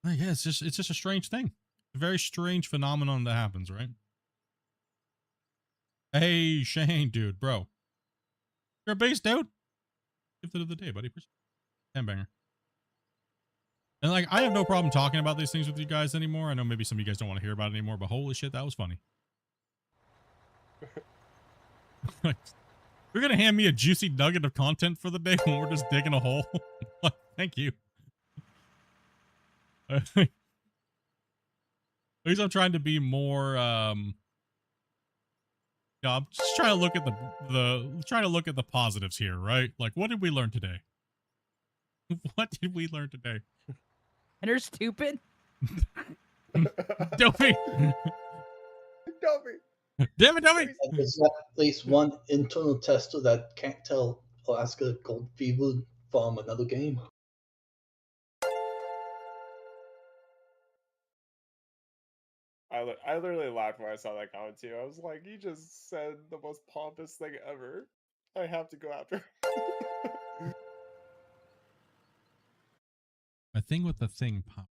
like, yeah, it's just a strange thing. A very strange phenomenon that happens, right? Hey, Shane, dude, bro. You're a base, dude. Gift of the day, buddy. 10 banger. And like, I have no problem talking about these things with you guys anymore. I know maybe some of you guys don't want to hear about it anymore, but holy shit, that was funny. You're gonna hand me a juicy nugget of content for the day when we're just digging a hole? Thank you. At least I'm trying to be more yeah, I'm just trying to look at the positives here, right? Like, what did we learn today? What did we learn today? And they're stupid. Dopey. Dopey. Damn it, Dopey. There's at least one internal tester that can't tell Alaska Gold Fever from another game. I literally laughed when I saw that comment too. I was like, "You just said the most pompous thing ever. I have to go after." A thing with the thing pop.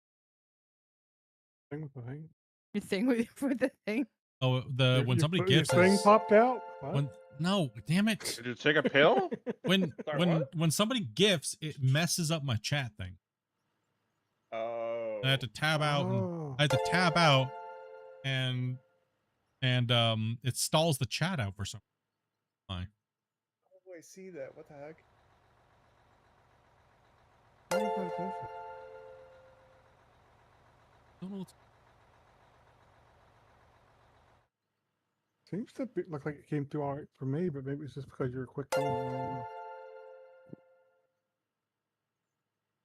Thing with the thing. Your thing with the thing. Oh, when somebody gifts your thing us, popped out. What? no, damn it. Did you take a pill? When Sorry, when somebody gifts, it messes up my chat thing. Oh. I had to tab out. Oh. I had to tab out, and it stalls the chat out for some. Why? Oh, I see that. What the heck? I don't pay attention. Don't know what's- Seems to look like it came through all right for me, but maybe it's just because you're a quick one.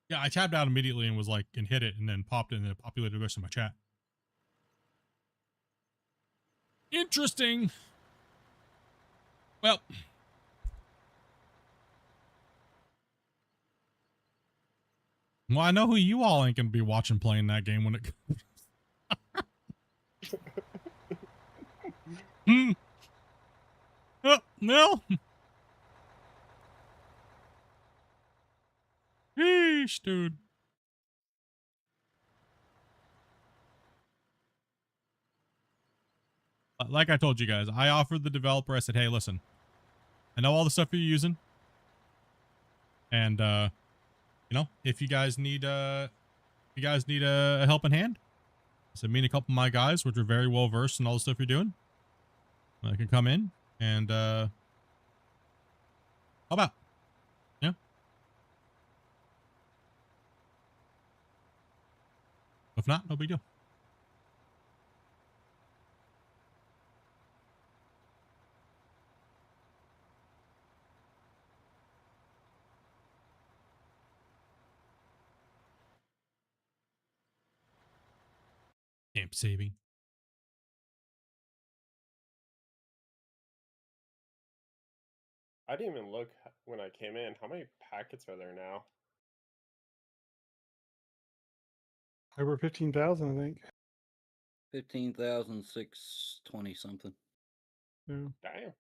Yeah, I tabbed out immediately and was like, and hit it, and then popped it, and then it populated the rest of my chat. Interesting. Well, I know who you all ain't gonna be watching playing that game when it comes. No. Yeesh, dude. like I told you guys, I offered the developer, I said, hey, listen, I know all the stuff you're using. And, you know, if you guys need a helping hand, I said, me and a couple of my guys, which are very well versed in all the stuff you're doing, I can come in and, how about? Yeah. If not, no big deal. Camp saving. I didn't even look when I came in. How many packets are there now? Over 15,000, I think. 15,620 something. Yeah. Damn.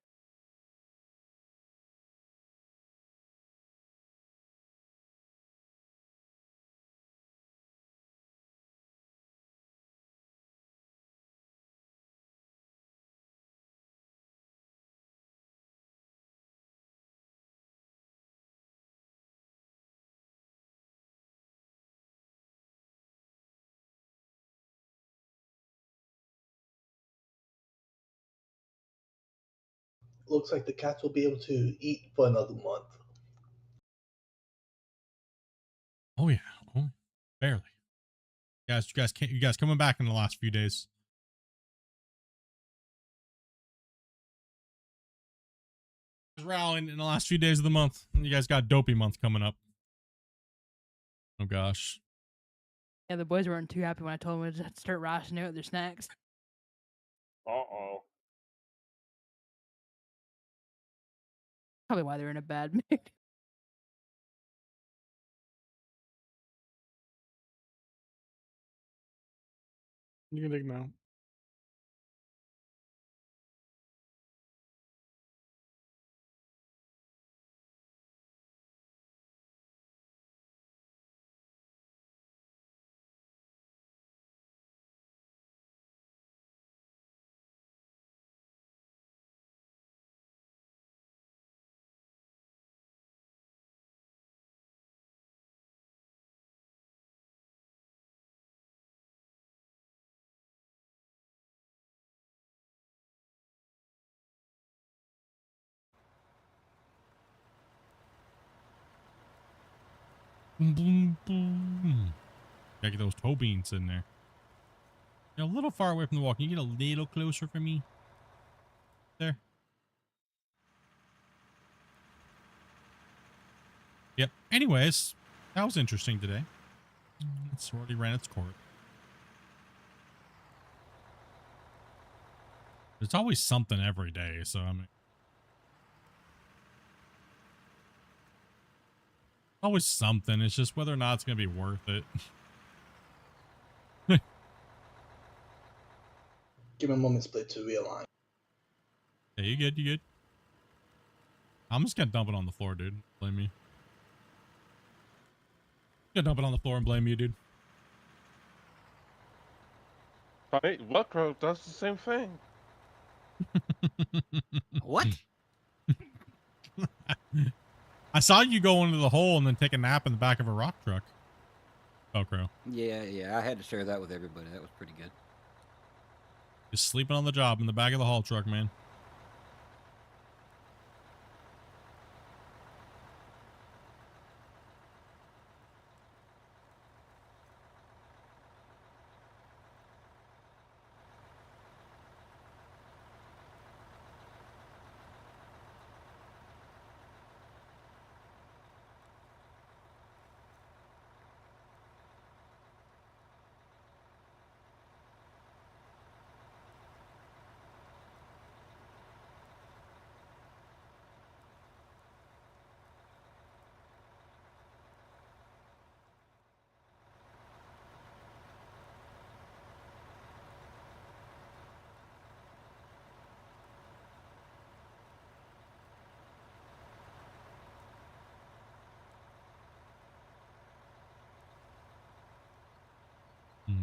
Looks like the cats will be able to eat for another month. Oh yeah. Oh, barely. You guys coming back in the last few days. Rallying in the last few days of the month. You guys got Dopey month coming up. Oh gosh. Yeah, the boys weren't too happy when I told them to start rationing out their snacks. Uh-oh. Probably why they're in a bad mood. You can dig them out. Boom, boom, boom. Gotta get those toe beans in there. You're a little far away from the wall. Can you get a little closer for me? There. Yep. Anyways, that was interesting today. It's already ran its course. There's always something every day, so I mean, always something. It's just whether or not it's gonna be worth it. Give me a moment, Split, to realign. Hey, you good? You good? I'm just gonna dump it on the floor, dude. Blame me. Gonna dump it on the floor and blame you, dude. Funny, Velcro does the same thing. What? I saw you go into the hole and then take a nap in the back of a rock truck. Velcro. Yeah, I had to share that with everybody. That was pretty good. Just sleeping on the job in the back of the haul truck, man.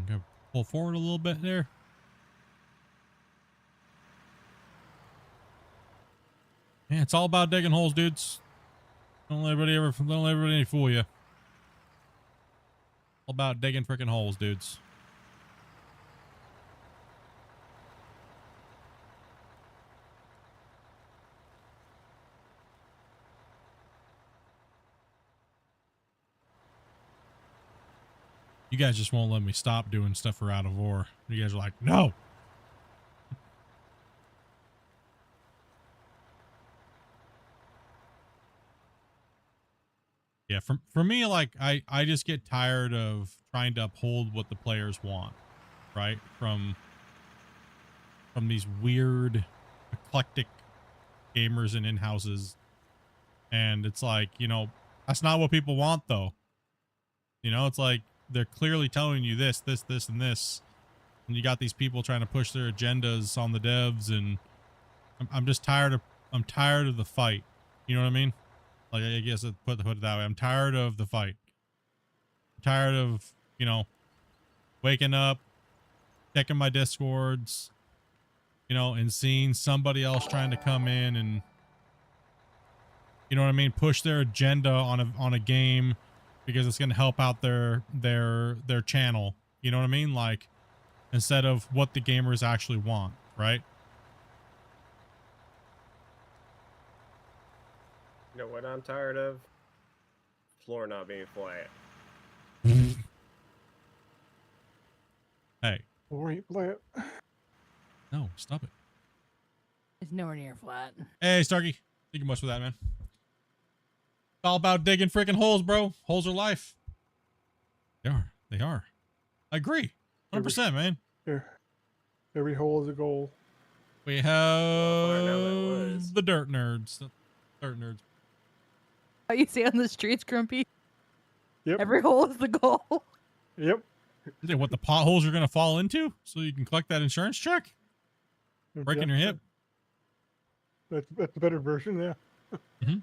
Go pull forward a little bit there. Yeah, it's all about digging holes, dudes. Don't let everybody fool you. All about digging freaking holes, dudes. You guys just won't let me stop doing stuff for Out of War. You guys are like, no. Yeah, for me, like I just get tired of trying to uphold what the players want, right? From these weird, eclectic gamers and in-houses, and it's like, you know, that's not what people want, though. You know, it's like they're clearly telling you this, and this, and you got these people trying to push their agendas on the devs, and I'm just tired of the fight. You know what I mean? Like, I guess I'd put it that way. I'm tired of the fight. I'm tired of, you know, waking up, checking my Discords, you know, and seeing somebody else trying to come in and, you know what I mean, push their agenda on a game because it's going to help out their channel. You know what I mean? Like, instead of what the gamers actually want, right? You know what I'm tired of? Floor not being flat. Hey. Or ain't flat. No, stop it. It's nowhere near flat. Hey, Starkey. Thank you much for that, man. It's all about digging freaking holes, bro. Holes are life. They are. They are. I agree. 100%, man. Yeah. Every hole is a goal. We find out that have was. the dirt nerds. The dirt nerds. How you say on the streets, Grumpy? Yep. Every hole is the goal. Yep. Is it what the potholes you're going to fall into so you can collect that insurance check? Breaking your hip? That's the better version, yeah. Mm-hmm.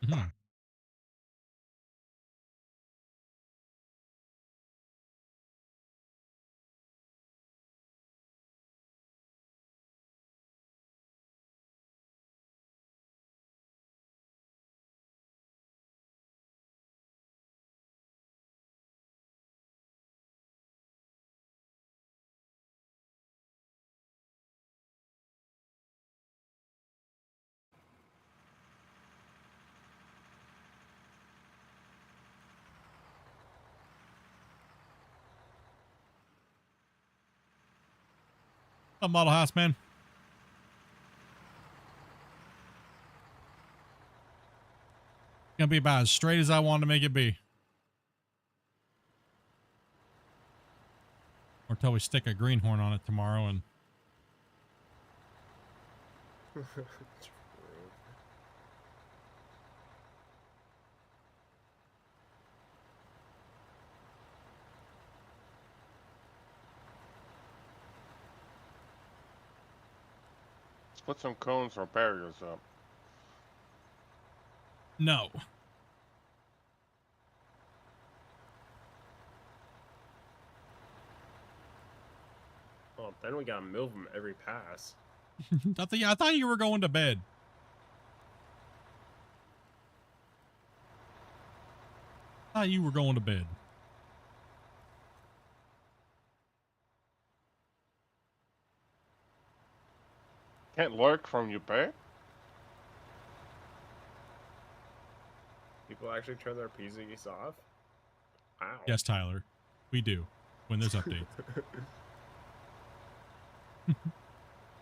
Mm-hmm. A model house, man. Gonna be about as straight as I want to make it be. Or till we stick a greenhorn on it tomorrow and Let's put some cones or barriers up. no. Well, then we gotta move them every pass. I thought you were going to bed. I thought you were going to bed. Can't lurk from your bed? People actually turn their PZs off? Wow. Yes, Tyler. We do. When there's updates.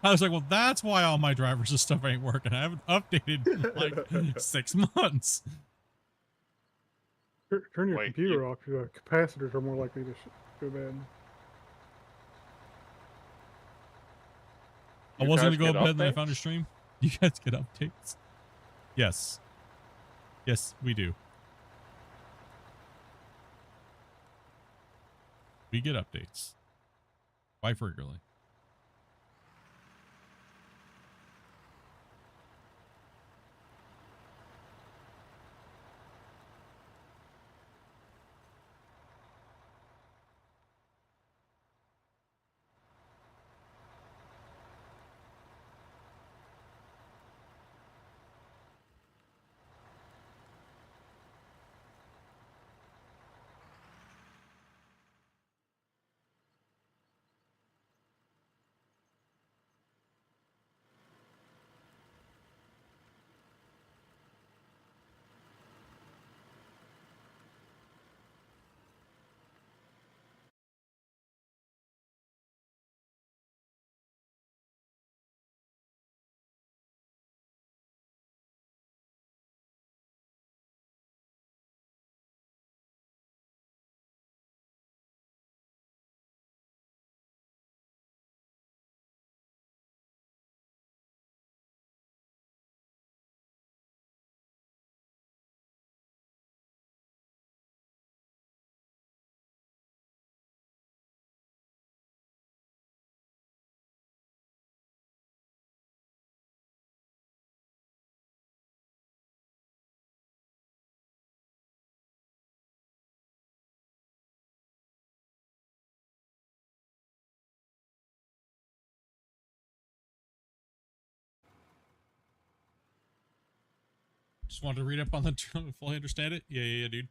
I was like, well, that's why all my drivers and stuff ain't working. I haven't updated in like 6 months. Turn your Wait, computer off. Your capacitors are more likely to go bad. I You wasn't guys going to go to get bed, then I updates? found your stream. You guys get updates? Yes. Yes, we do. We get updates. Quite frequently. Just wanted to read up on the term, fully understand it. Yeah, dude.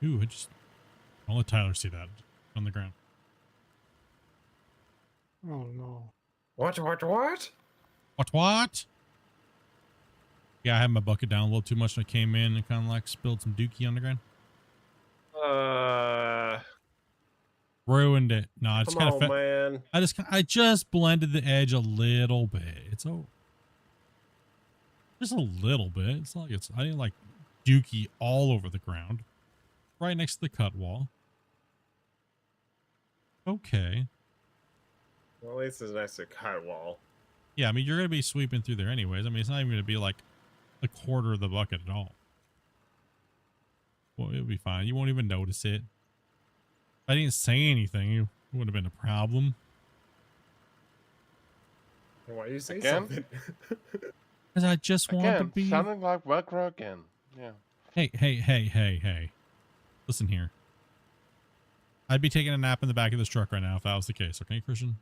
Ooh, I'll let Tyler see that on the ground. Oh no. What? What? Yeah, I had my bucket down a little too much when I came in and kind of like spilled some dookie on the ground. Ruined it. No, I just Come kind of on, man. I just blended the edge a little bit. It's just a little bit. It's not like I didn't like dookie all over the ground. Right next to the cut wall. Okay. Well, at least it's next to cut wall. Yeah, I mean, you're going to be sweeping through there anyways. I mean, it's not even going to be like a quarter of the bucket at all. Well, it'll be fine. You won't even notice it. If I didn't say anything, it would have been a problem. Why you say Again? something? Because I just want to be... sounding like Velcro again. Yeah. Hey. Listen here. I'd be taking a nap in the back of this truck right now if that was the case. Okay, Christian?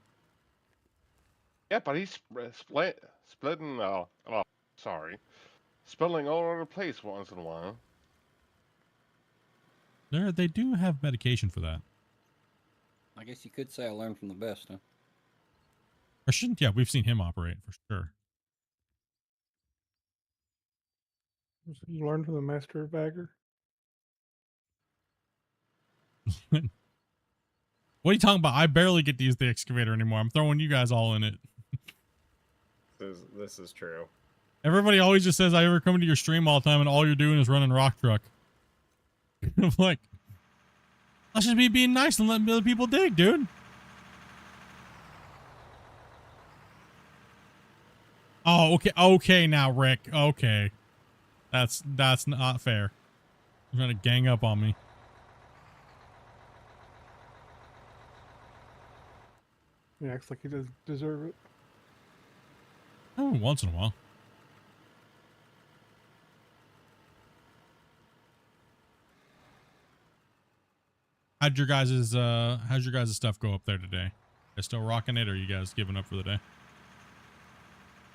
Yeah, but he's splitting, spilling all over the place once in a while. They do have medication for that. I guess you could say I learned from the best, huh? Christian? Yeah, we've seen him operate for sure. You learn from the master bagger. What are you talking about? I barely get to use the excavator anymore. I'm throwing you guys all in it. This is true. Everybody always just says I ever come to your stream all the time and all you're doing is running rock truck. I'm like, let's just be being nice and letting other people dig, dude. Oh, okay now, Rick. Okay. That's not fair. You're trying to gang up on me. He acts like he does deserve it. Oh, once in a while. How's your guys' stuff go up there today? You still rocking it, or are you guys giving up for the day?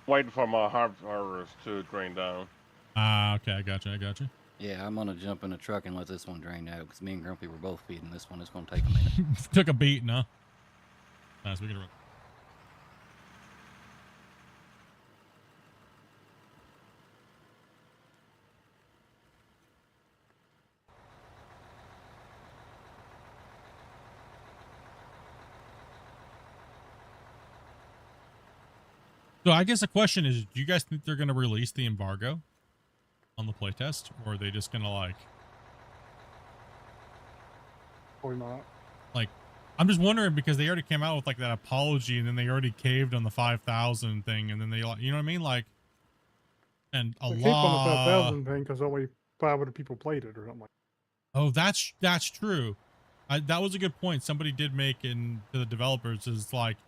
Waiting for my harvest to drain down. Okay, I gotcha. Yeah, I'm gonna jump in the truck and let this one drain out because me and Grumpy were both feeding this one. It's gonna take a minute. Took a beat, no? Nice, we can run. So I guess the question is, do you guys think they're going to release the embargo on the playtest, or are they just going to like... Or not. Like, I'm just wondering because they already came out with like that apology and then they already caved on the 5,000 thing and then they, you know what I mean? Like, and a They keep on the lot... 5,000 thing because only 500 people played it or something like that. Oh, that's true. That was a good point. Somebody did make in to the developers is like,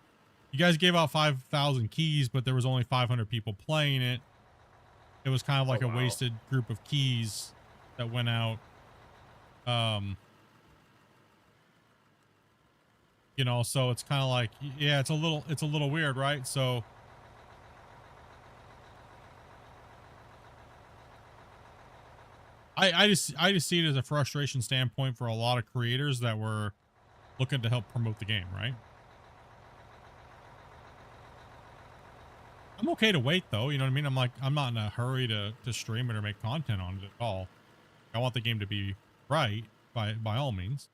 you guys gave out 5,000 keys, but there was only 500 people playing it. It was kind of like a wasted group of keys that went out. You know, so it's kind of like, yeah, it's a little weird, right? So I just see it as a frustration standpoint for a lot of creators that were looking to help promote the game, right? I'm okay to wait though. You know what I mean? I'm not in a hurry to stream it or make content on it at all. I want the game to be right by all means.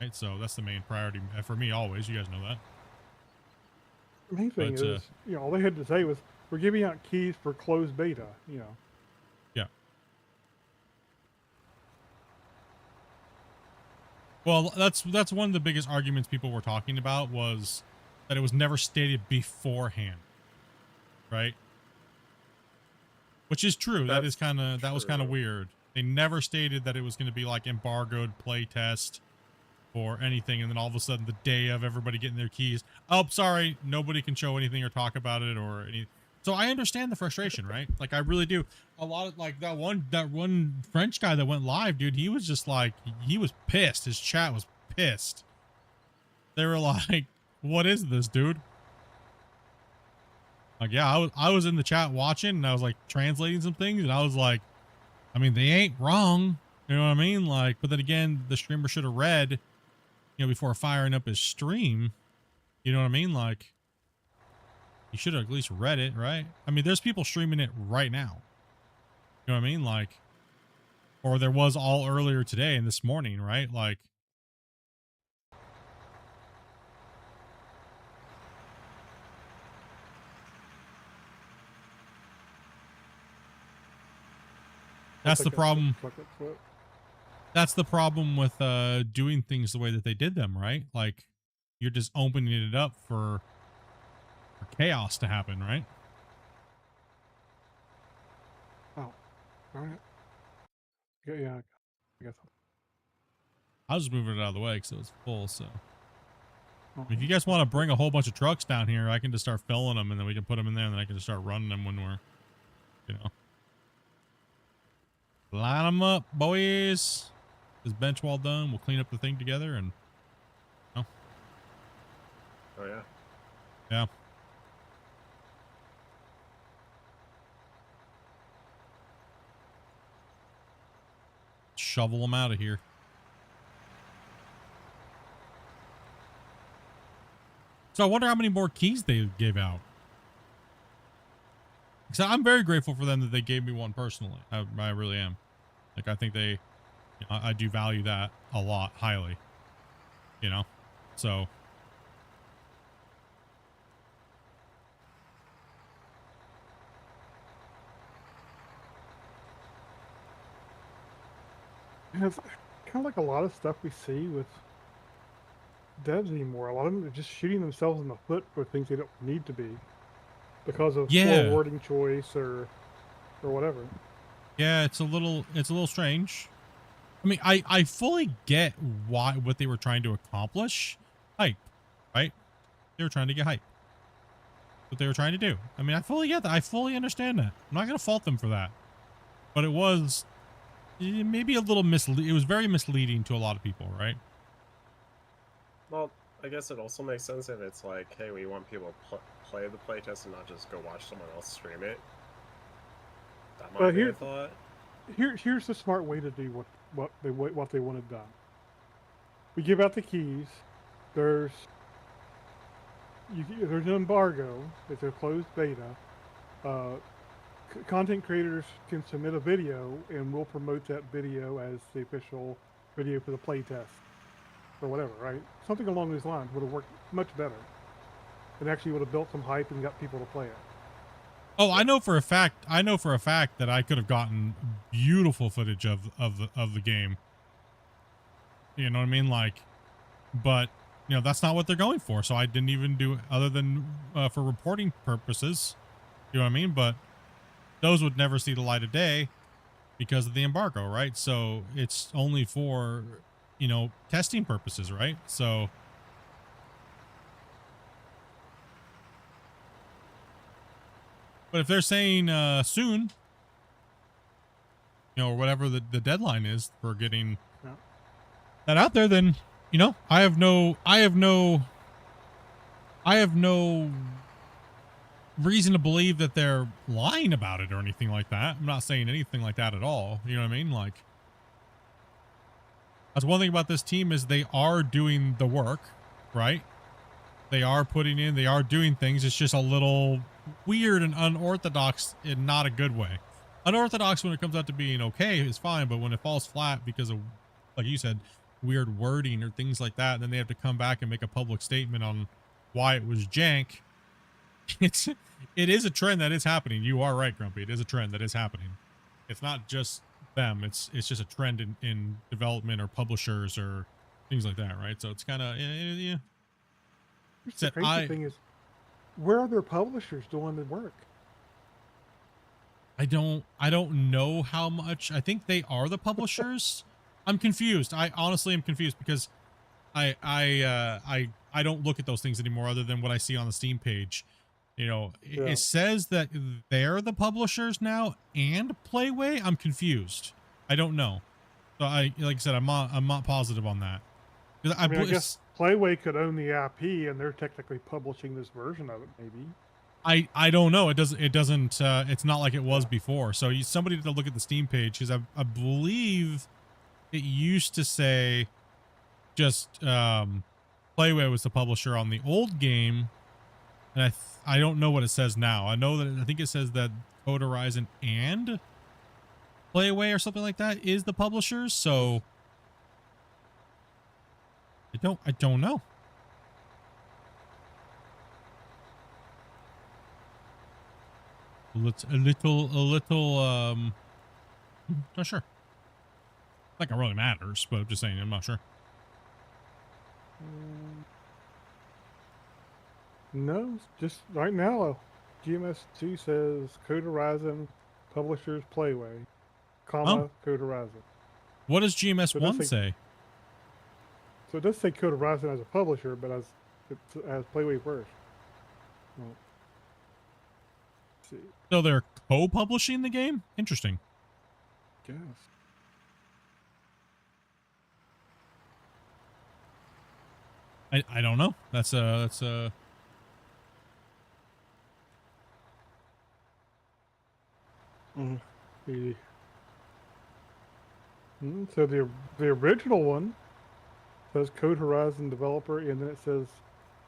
Right. So that's the main priority for me always. You guys know that. The main thing But, is, all they had to say was, we're giving out keys for closed beta, Yeah. Well, that's one of the biggest arguments people were talking about, was that it was never stated beforehand. Right? Which is true. That was kind of weird. They never stated that it was going to be like embargoed playtest or anything, and then all of a sudden the day of everybody getting their keys, oh, sorry, nobody can show anything or talk about it or any. So I understand the frustration, right? Like, I really do. A lot of, like, that one French guy that went live, dude, he was just like, he was pissed. His chat was pissed. They were like, what is this, dude? Like, yeah, I was in the chat watching, and I was like translating some things, and I was like, I mean, they ain't wrong. You know what I mean? Like, but then again, the streamer should have read, before firing up his stream. You know what I mean? Like, you should have at least read it, right? I mean, there's people streaming it right now. You know what I mean? Like, or there was all earlier today and this morning, right? Like, that's the problem. That's the problem with doing things the way that they did them, right? Like, you're just opening it up for chaos to happen, right? Oh, all right. Yeah, I guess. I was just moving it out of the way because it was full. So, Oh. if you guys want to bring a whole bunch of trucks down here, I can just start filling them, and then we can put them in there, and then I can just start running them when we're, line them up, boys. This bench wall done. We'll clean up the thing together, and Oh yeah. Yeah. Shovel them out of here. So I wonder how many more keys they gave out. So I'm very grateful for them that they gave me one personally. I really am. Like, I think they, I do value that a lot, highly. So. It's kind of like a lot of stuff we see with devs anymore. A lot of them are just shooting themselves in the foot for things they don't need to be because of poor wording choice or whatever. Yeah, it's a little strange. I mean, I fully get what they were trying to accomplish. Hype, right? They were trying to get hype. What they were trying to do. I mean, I fully get that. I fully understand that. I'm not going to fault them for that. But it was maybe a little it was very misleading to a lot of people, right? Well, I guess it also makes sense if it's like, hey, we want people to play the playtest and not just go watch someone else stream it. That might be a thought. Here's the smart way to do what they wanted done. We give out the keys. There's an embargo. It's a closed beta. Content creators can submit a video, and we'll promote that video as the official video for the playtest, or whatever. Right? Something along these lines would have worked much better, and actually would have built some hype and got people to play it. Oh, I know for a fact that I could have gotten beautiful footage of the game. You know what I mean? Like, but that's not what they're going for. So I didn't even do other than for reporting purposes. You know what I mean? But those would never see the light of day because of the embargo, right? So it's only for, testing purposes, right? So. But if they're saying soon, or whatever the deadline is for getting that out there, then I have no reason to believe that they're lying about it or anything like that. I'm not saying anything like that at all. You know what I mean? Like, that's one thing about this team is they are doing the work, right? They are putting in, they are doing things. It's just a little weird and unorthodox in not a good way. Unorthodox when it comes out to being okay is fine, but when it falls flat because of, like you said, weird wording or things like that, and then they have to come back and make a public statement on why it was jank. It is a trend that is happening. You are right, Grumpy. It is a trend that is happening. It's not just them. It's just a trend in development or publishers or things like that, right? So it's kind of yeah. The crazy thing is, where are their publishers doing the work? I don't know how much. I think they are the publishers. I'm confused. I honestly am confused because I don't look at those things anymore other than what I see on the Steam page. You know, it says that they're the publishers now and Playway. I'm confused. I don't know. So like I said, I'm not positive on that. I guess Playway could own the IP and they're technically publishing this version of it, maybe. I don't know. It doesn't it's not like it was before. So somebody to look at the Steam page, because I believe it used to say just Playway was the publisher on the old game, and I don't know what it says now. I think it says that Code Horizon and Playway or something like that is the publishers. So I don't know. A little not sure. Like it really matters, but I'm just saying I'm not sure. No, just right now, GMS 2 says Code Horizon, publishers Playway, comma, Code Horizon. What does GMS 1 say? So it does say Code Horizon as a publisher, but as Playway first. Well, let's see. So they're co-publishing the game? Interesting. Guess. I don't know. That's So the original one says Code Horizon developer, and then it says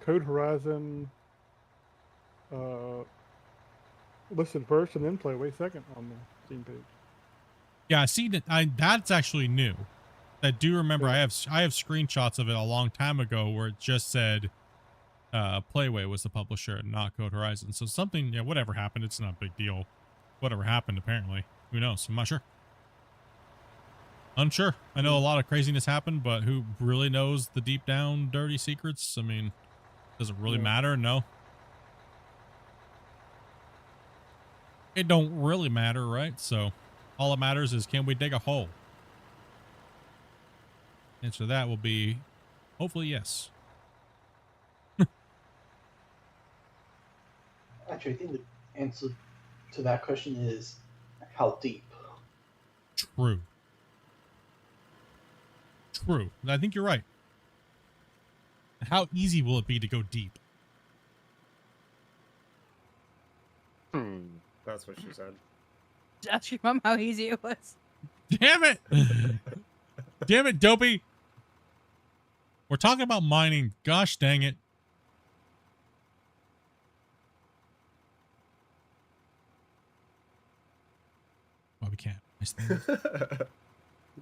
Code Horizon listed first, and then Playway second on the Steam page. Yeah, I see that. That's actually new. I do remember. I have screenshots of it a long time ago where it just said Playway was the publisher and not Code Horizon. So something, yeah, whatever happened, it's not a big deal. Whatever happened, apparently. Who knows? I'm not sure. Unsure. I know a lot of craziness happened, but who really knows the deep down dirty secrets? I mean, does it really matter? No. It don't really matter, right? So all that matters is, can we dig a hole? Answer to that will be hopefully yes. Actually, I think the answer to that question is how deep. True. True. I think you're right. How easy will it be to go deep? That's what she said. Ask your mom how easy it was. Damn it! Damn it, Dopey! We're talking about mining. Gosh dang it. Well, we can't.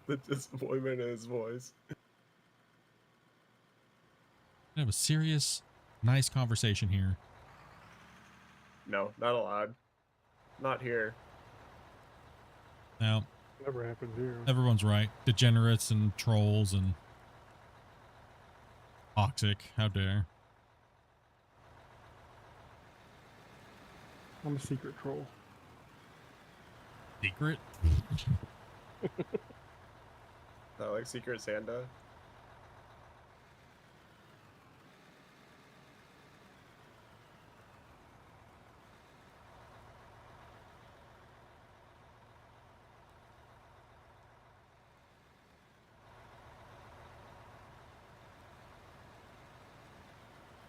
The disappointment in his voice. We have a serious, nice conversation here. No, not allowed. Not here. Now, Never happens here. everyone's right. Degenerates and trolls and toxic. How dare. I'm a secret troll. Secret? Not like Secret Santa.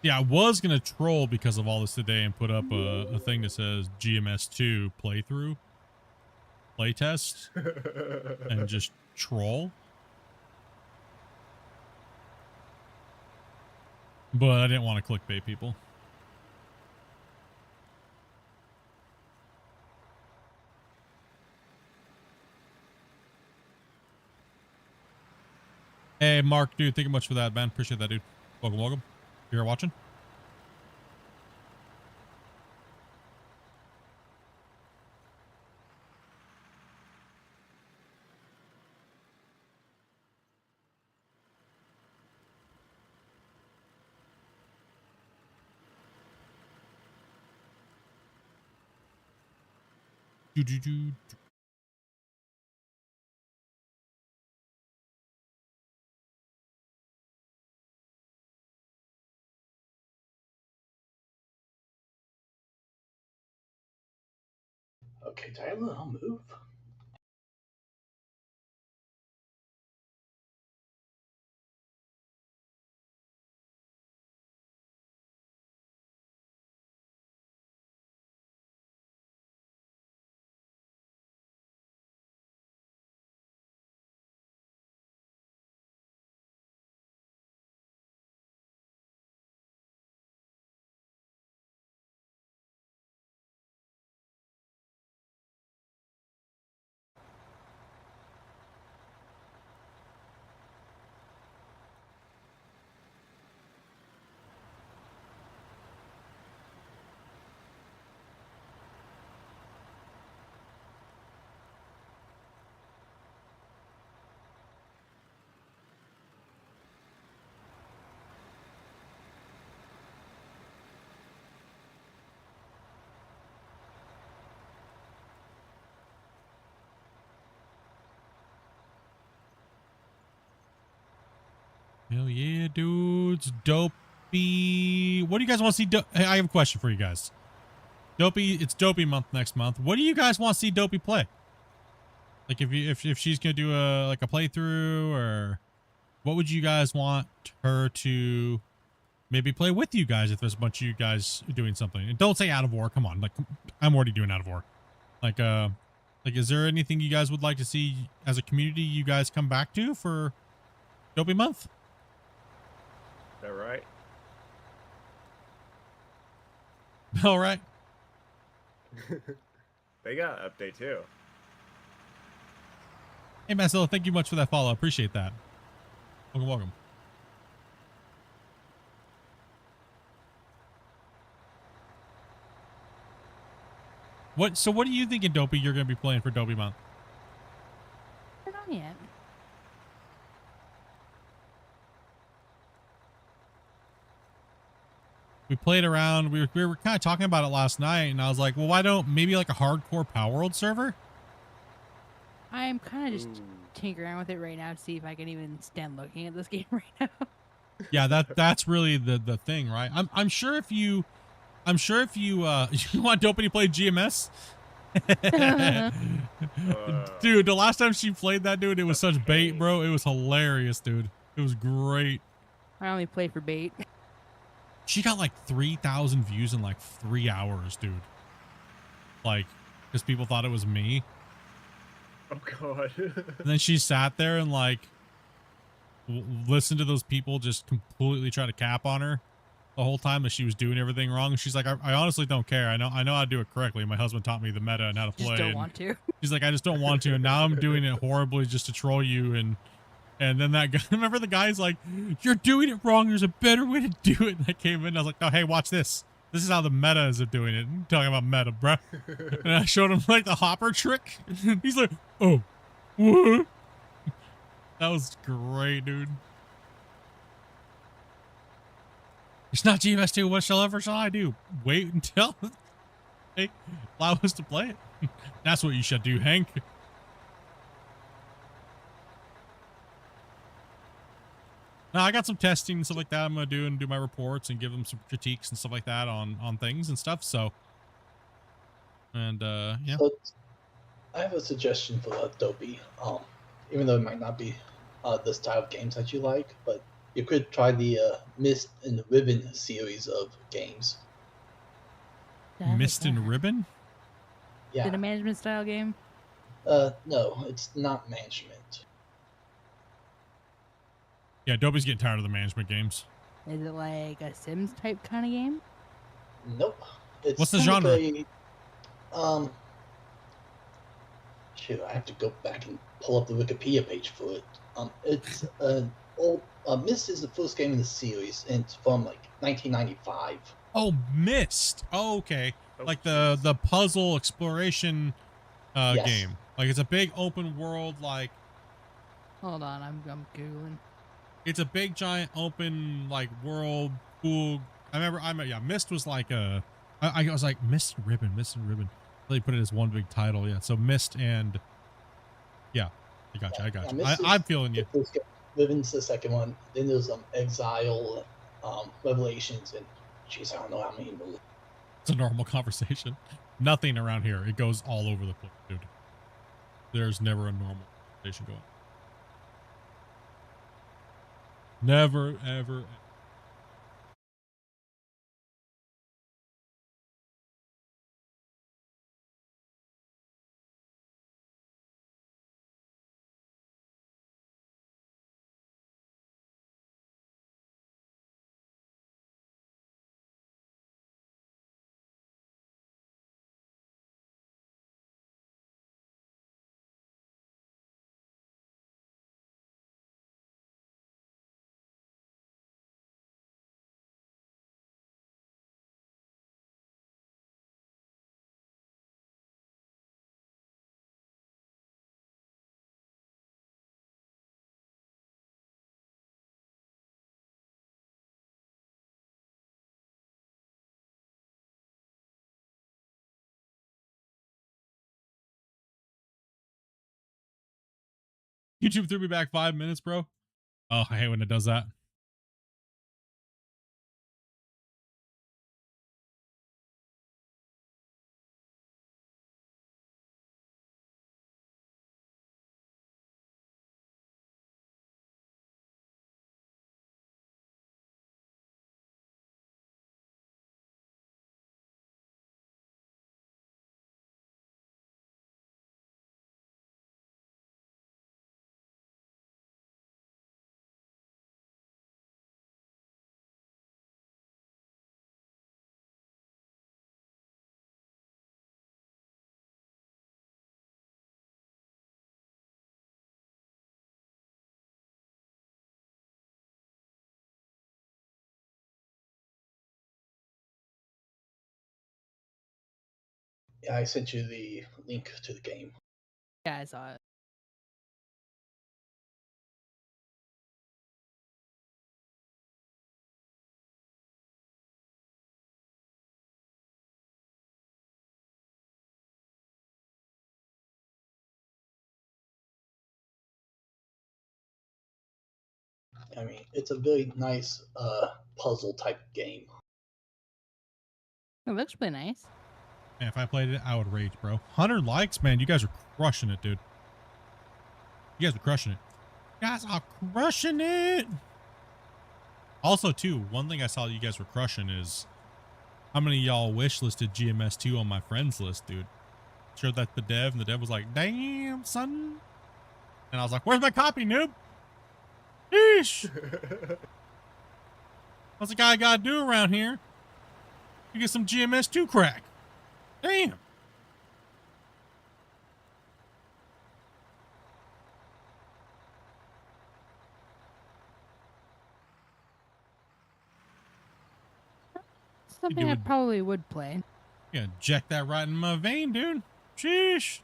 Yeah, I was going to troll because of all this today and put up a thing that says GMS2 playthrough, playtest, and just troll. But I didn't want to clickbait people. Hey, Mark, dude, thank you much for that, man. Appreciate that, dude. Welcome, welcome. You're watching. Do. Okay, Tyler, I'll move. Hell yeah, dudes. Dopey. What do you guys want to see? Hey, I have a question for you guys. Dopey, it's Dopey month next month. What do you guys want to see Dopey play? Like if she's gonna do a playthrough, or what would you guys want her to maybe play with you guys if there's a bunch of you guys doing something? And don't say Out of War. Come on, like I'm already doing Out of War. Like is there anything you guys would like to see as a community you guys come back to for Dopey month? Is that right? All right. They got an update too. Hey, Marcelo, thank you much for that follow. Appreciate that. Welcome, welcome. So what do you think in Dopey you're going to be playing for Dopey month? I don't know yet. We played around. We were kind of talking about it last night, and I was like, well, why don't maybe like a hardcore Power World server? I'm kind of just tinkering around with it right now to see if I can even stand looking at this game right now. Yeah, that's really the thing, right? I'm sure if you you want Dopey to play GMS. Dude, the last time she played that, dude, it was such bait, bro. It was hilarious, dude. It was great. I only play for bait. She got like 3,000 views in like 3 hours, dude. Like, because people thought it was me. Oh god. And then she sat there and like listened to those people just completely try to cap on her the whole time that she was doing everything wrong. She's like, I honestly don't care. I know how to do it correctly. My husband taught me the meta and how to play. Just don't want to. She's like, I just don't want to. And now I'm doing it horribly just to troll you. And then that guy, remember the guy's like, you're doing it wrong. There's a better way to do it. And I came in and I was like, oh, hey, watch this. This is how the meta is of doing it. I'm talking about meta, bruh. And I showed him like the hopper trick. He's like, oh, what? That was great, dude. It's not GMS 2. What shall I do? Wait until they allow us to play it. That's what you should do, Hank. No, I got some testing and stuff like that I'm going to do and do my reports and give them some critiques and stuff like that on things and stuff. So, and, yeah. So, I have a suggestion for Dopey. Even though it might not be the style of games that you like, but you could try the Mist and Ribbon series of games. Mist and Ribbon? Is it a management style game? No, it's not management. Yeah, Dopey's getting tired of the management games. Is it like a Sims type kind of game? Nope. It's What's the genre? Shoot, I have to go back and pull up the Wikipedia page for it. It's an old. Myst is the first game in the series, and it's from like 1995. Oh, Myst. Oh, okay. Oh, Like jeez. the puzzle exploration Yes. game. Like it's a big open world. Like Hold on, I'm googling. it's a big giant open like world. Cool. Yeah. Myst was like a. I was like Myst and Ribbon. They put it as one big title. Yeah. So Myst and. Yeah. I got you. Myst is I'm feeling you. the first game. Ribbon's the second one. Then there's Exile, Revelations, and jeez, I don't know how many more. It's a normal conversation. Nothing around here. It goes all over the place, dude. There's never a normal conversation going. Never, ever. YouTube threw me back 5 minutes, bro. Oh, I hate when it does that. Yeah, I sent you the link to the game. Yeah, I saw it. I mean, it's a very nice puzzle type game. It looks really nice. Man, if I played it, I would rage, bro. 100 likes, man. You guys are crushing it, dude. You guys are crushing it. You guys are crushing it. Also, too, one thing I saw you guys were crushing is how many of y'all wish listed GMS 2 on my friends list, dude. Showed that the dev, and the dev was like, damn, son. And I was like, where's my copy, noob? Sheesh. What's the guy got to do around here? You get some GMS 2 crack. Damn. Something I probably would play. Yeah, inject that right in my vein, dude. Sheesh.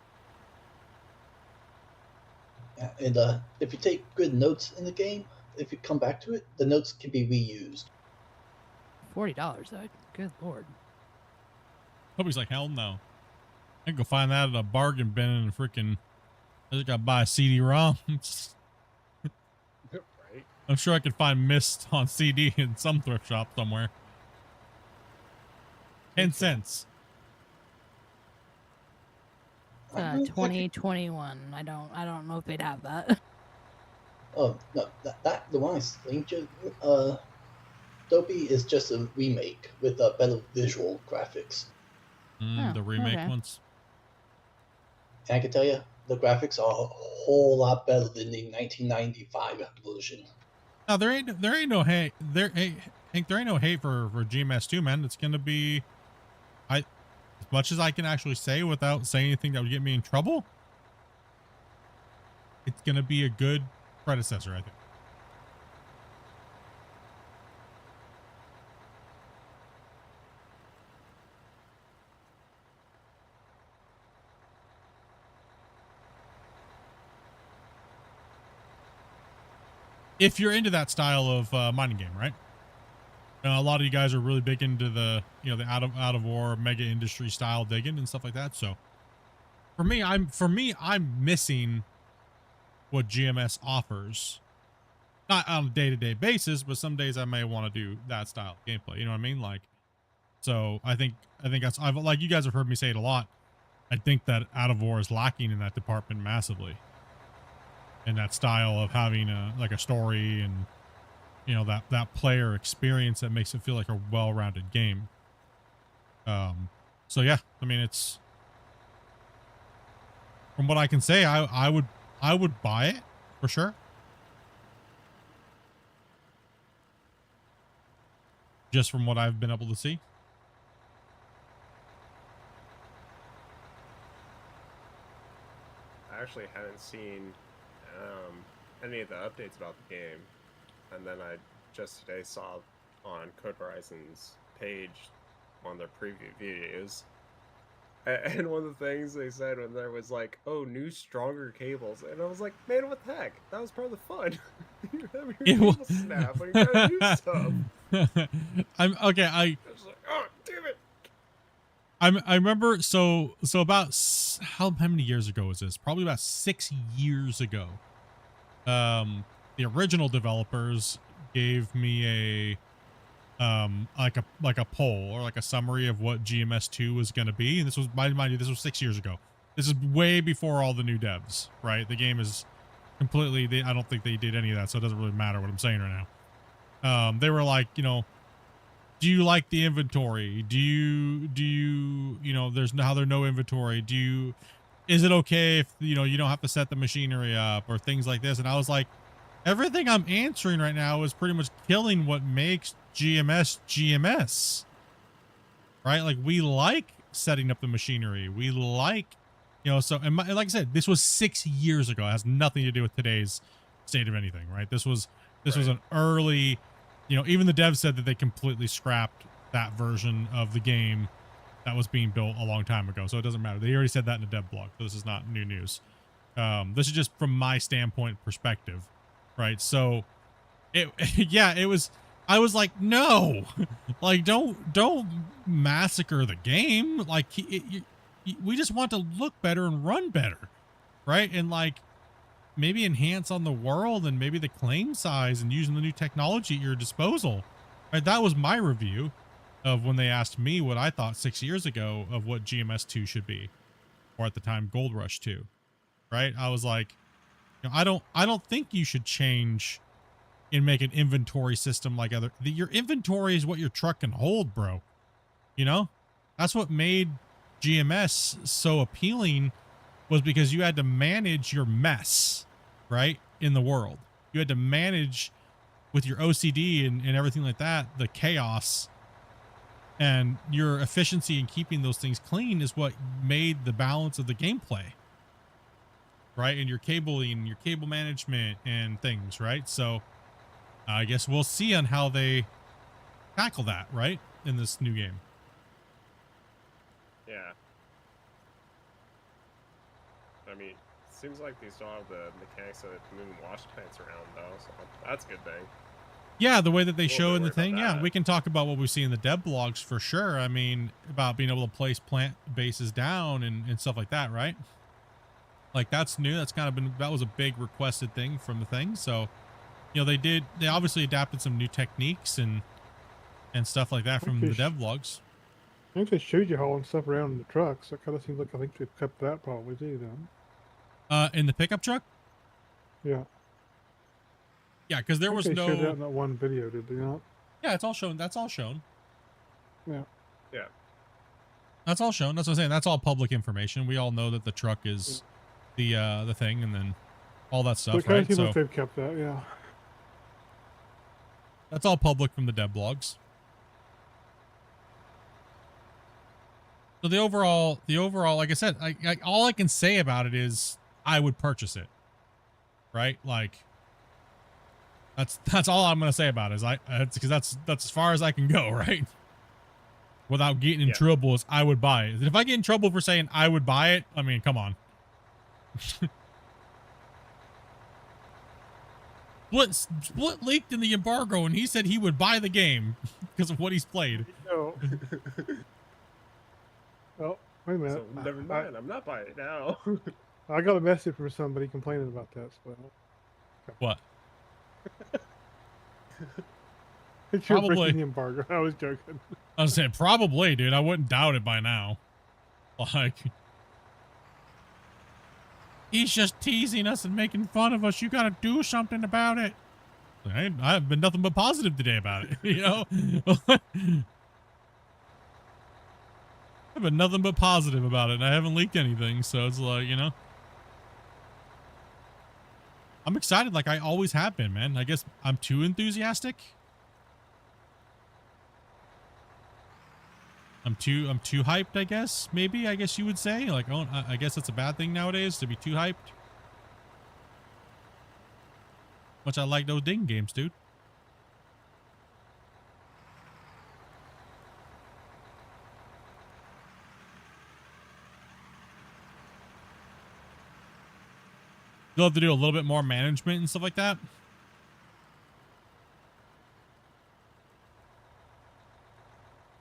Yeah, and if you take good notes in the game, if you come back to it, the notes can be reused. $40, though. Good lord. Toby's like, hell no. I can go find that at a bargain bin in a freaking. I think I buy a CD-ROM. Right. I'm sure I could find Myst on CD in some thrift shop somewhere. 10 cents. 2021. I don't know if they'd have that. Oh no, that the one I linked you, Dopey is just a remake with better visual graphics. The remake okay. ones. And I can tell you, the graphics are a whole lot better than the 1995 version. No, there ain't no hate. Hank, there ain't no hate for GMS 2, man. It's gonna be, as much as I can actually say without saying anything that would get me in trouble. it's going to be a good predecessor, I think. If you're into that style of mining game, right? A lot of you guys are really big into the, you know, the out of war mega industry style digging and stuff like that. So for me, I'm missing what GMS offers, not on a day-to-day basis, but some days I may want to do that style of gameplay. You know what I mean? Like, so I think I've like, you guys have heard me say it a lot. I think that out of war is lacking in that department massively, in that style of having a story and, you know, that player experience that makes it feel like a well-rounded game. So yeah, I mean, it's, from what I can say, I would buy it for sure. Just from what I've been able to see. I actually haven't seen any of the updates about the game, and then I just today saw on Code Horizon's page on their preview videos, and one of the things they said when there was like, oh, new stronger cables, and I was like, man, what the heck? That was part of the fun. You have your cable snap when you're trying to do stuff. I'm okay. I was like, oh, damn it. I remember, so about how many years ago was this? Probably about 6 years ago. The original developers gave me like a poll or like a summary of what GMS 2 was going to be, and this was, mind you, this was 6 years ago. This is way before all the new devs, right? The game is completely, I don't think they did any of that, so it doesn't really matter what I'm saying right now. They were like, you know, do you like the inventory? Do you, you know, there's no inventory. Is it okay if, you know, you don't have to set the machinery up or things like this? And I was like, everything I'm answering right now is pretty much killing what makes GMS, right? Like, we like setting up the machinery. We like, you know, so, and like I said, this was 6 years ago. It has nothing to do with today's state of anything, right? This was an early, you know, even the devs said that they completely scrapped that version of the game that was being built a long time ago. So it doesn't matter. They already said that in a dev blog. So this is not new news. This is just from my standpoint perspective, right? So it was, I was like, no, like, don't massacre the game. Like, we just want to look better and run better, right? And like, maybe enhance on the world and maybe the claim size and using the new technology at your disposal, right? That was my review of when they asked me what I thought 6 years ago of what GMS 2 should be, or at the time Gold Rush 2, right? I was like, you know, I don't think you should change and make an inventory system like your inventory is what your truck can hold, bro. You know, that's what made GMS so appealing, was because you had to manage your mess, right, in the world. You had to manage with your OCD and everything like that, the chaos, and your efficiency in keeping those things clean is what made the balance of the gameplay, right? And your cabling, your cable management and things, right? So I guess we'll see on how they tackle that, right, in this new game. Yeah. I mean, seems like they still have the mechanics of moving wash tanks around, though, so that's a good thing. Yeah, the way that they show in the worried thing. about Yeah, that. we can talk about what we see in the dev blogs for sure. I mean, about being able to place plant bases down and stuff like that, right? Like, that's new. That's kind of been, that was a big requested thing from the thing. So, you know, they obviously adapted some new techniques and stuff like that from the dev blogs. I think they showed you hauling stuff around in the trucks. That kind of seems like, I think they've kept that probably too, then. In the pickup truck? Yeah. Yeah, because there was they showed that no. in that one video, did they not? Yeah, it's all shown. That's all shown. Yeah. Yeah. That's all shown. That's what I'm saying. That's all public information. We all know that the truck is the thing, and then all that stuff, It kind right? of seems So like they've kept that, yeah. that's all public from the dev blogs. So the overall, like I said, all I can say about it is I would purchase it. right? Like, that's all I'm gonna say about it. Is because that's as far as I can go, right? Without getting in trouble, is I would buy it. If I get in trouble for saying I would buy it, I mean, come on. Split leaked in the embargo, and he said he would buy the game because of what he's played. No. Oh, wait a minute. So never mind. I'm not buying it now. I got a message from somebody complaining about that. So. What? It's your Probably. breaking the embargo. I was joking. I was saying probably, dude. I wouldn't doubt it by now. Like, he's just teasing us and making fun of us. You gotta do something about it. I've been nothing but positive today about it. You know, I've been nothing but positive about it, and I haven't leaked anything. So it's like, you know, I'm excited, like I always have been, man. I guess I'm too enthusiastic. I'm too hyped, I guess. Maybe, I guess you would say. Like, oh, I guess that's a bad thing nowadays, to be too hyped. Much I like those ding games, dude. You'll have to do a little bit more management and stuff like that.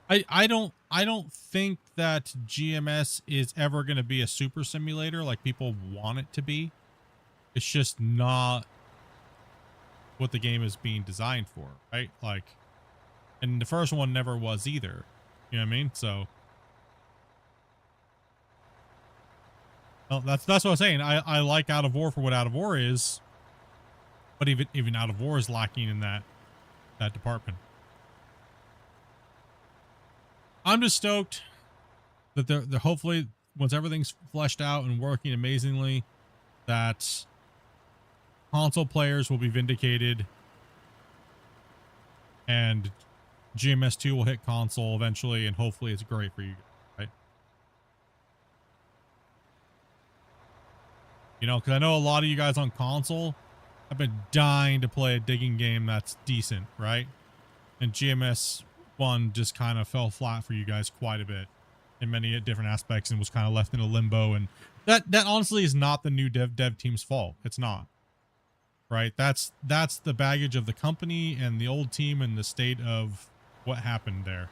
I don't think that GMS is ever going to be a super simulator like people want it to be. It's just not what the game is being designed for, right? Like, and the first one never was either. You know what I mean? So, well, that's what I'm saying. I like Out of War for what Out of War is, but even Out of War is lacking in that department. I'm just stoked that they're hopefully, once everything's fleshed out and working amazingly, that console players will be vindicated and GMS 2 will hit console eventually, and hopefully it's great for you, right? You know, because I know a lot of you guys on console have been dying to play a digging game that's decent, right? And GMS 1 just kind of fell flat for you guys quite a bit in many different aspects and was kind of left in a limbo. And that honestly is not the new dev team's fault. It's not, right? That's the baggage of the company and the old team and the state of what happened there.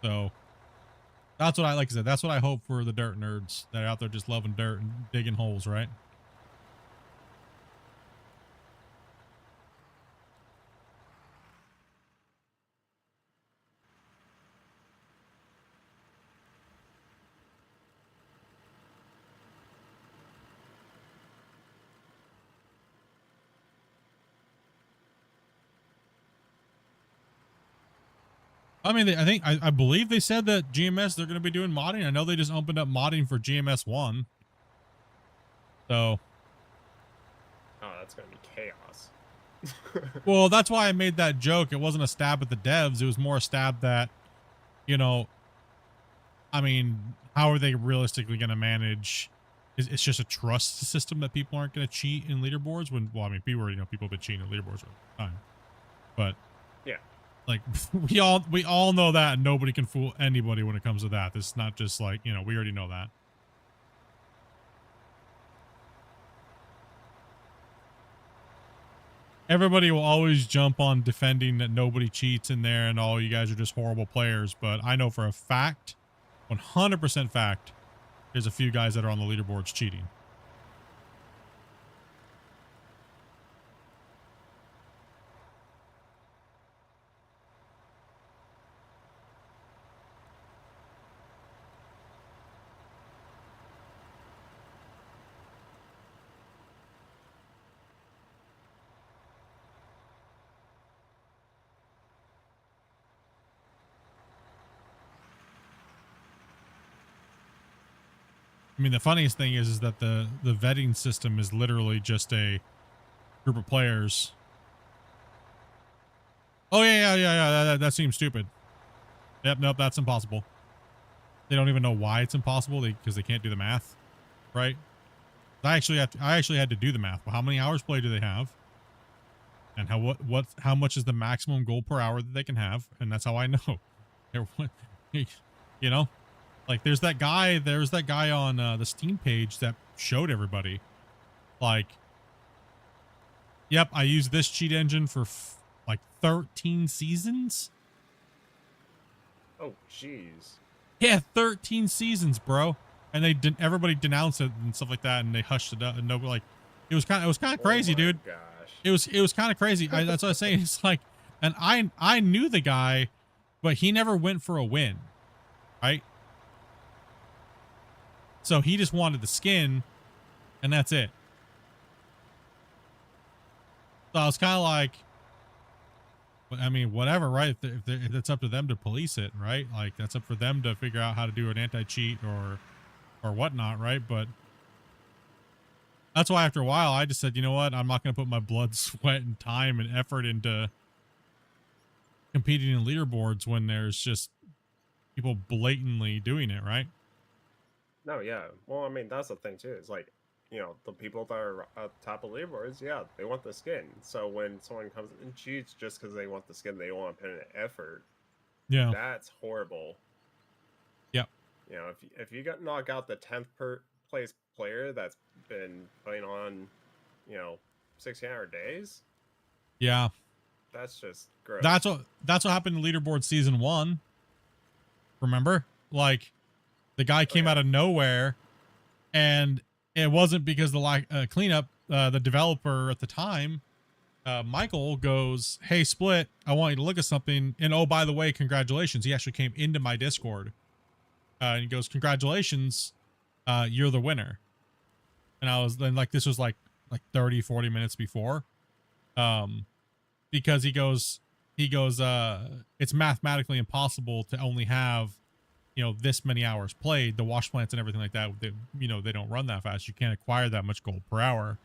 So that's what I like I said. That's what I hope for the dirt nerds that are out there just loving dirt and digging holes, right? I mean, I believe they said that GMS, they're going to be doing modding. I know they just opened up modding for GMS 1. So. Oh, that's going to be chaos. Well, that's why I made that joke. It wasn't a stab at the devs. It was more a stab that, you know, I mean, how are they realistically going to manage? It's just a trust system that people aren't going to cheat in leaderboards when, well, I mean, people already know people have been cheating in leaderboards all the time. But. Yeah. Like, we all know that, and nobody can fool anybody when it comes to that. This is not just like, you know, we already know that. Everybody will always jump on defending that nobody cheats in there and all you guys are just horrible players. But I know for a fact, 100% fact, there's a few guys that are on the leaderboards cheating. I mean, the funniest thing is that the vetting system is literally just a group of players. Oh, yeah. That seems stupid. Yep, nope, that's impossible. They don't even know why it's impossible because they can't do the math, right? I actually had to do the math. Well, how many hours play do they have? And how much is the maximum goal per hour that they can have? And that's how I know. You know, like there's that guy on the Steam page that showed everybody, like, yep, I used this cheat engine for like 13 seasons. Oh, jeez. Yeah, 13 seasons, bro. And everybody denounced it and stuff like that, and they hushed it up, and nobody, like, it was kind of crazy, dude. Gosh. It was kind of crazy. That's what I was saying. It's like, and I knew the guy, but he never went for a win, right? So he just wanted the skin, and that's it. So I was kind of like, I mean, whatever, right? If it's up to them to police it, right? Like, that's up for them to figure out how to do an anti-cheat or whatnot, right? But that's why after a while, I just said, you know what? I'm not going to put my blood, sweat, and time and effort into competing in leaderboards when there's just people blatantly doing it, right? No, yeah. Well, I mean, that's the thing, too. It's like, you know, the people that are at the top of leaderboards, yeah, they want the skin. So when someone comes and cheats just because they want the skin, they don't want to put in effort. Yeah. That's horrible. Yep. You know, if you got knock out the 10th place player that's been playing on, you know, 16-hour days. Yeah. That's just gross. That's what happened in leaderboard season 1. Remember? Like, the guy came out of nowhere, and it wasn't because the cleanup, the developer at the time, Michael goes, "Hey, Split, I want you to look at something. And oh, by the way, congratulations." He actually came into my Discord. And he goes, "Congratulations, you're the winner." And I was then like, this was like 30, 40 minutes before. Because he goes, it's mathematically impossible to only have, you know, this many hours played. The wash plants and everything like that, you know, they don't run that fast. You can't acquire that much gold per hour.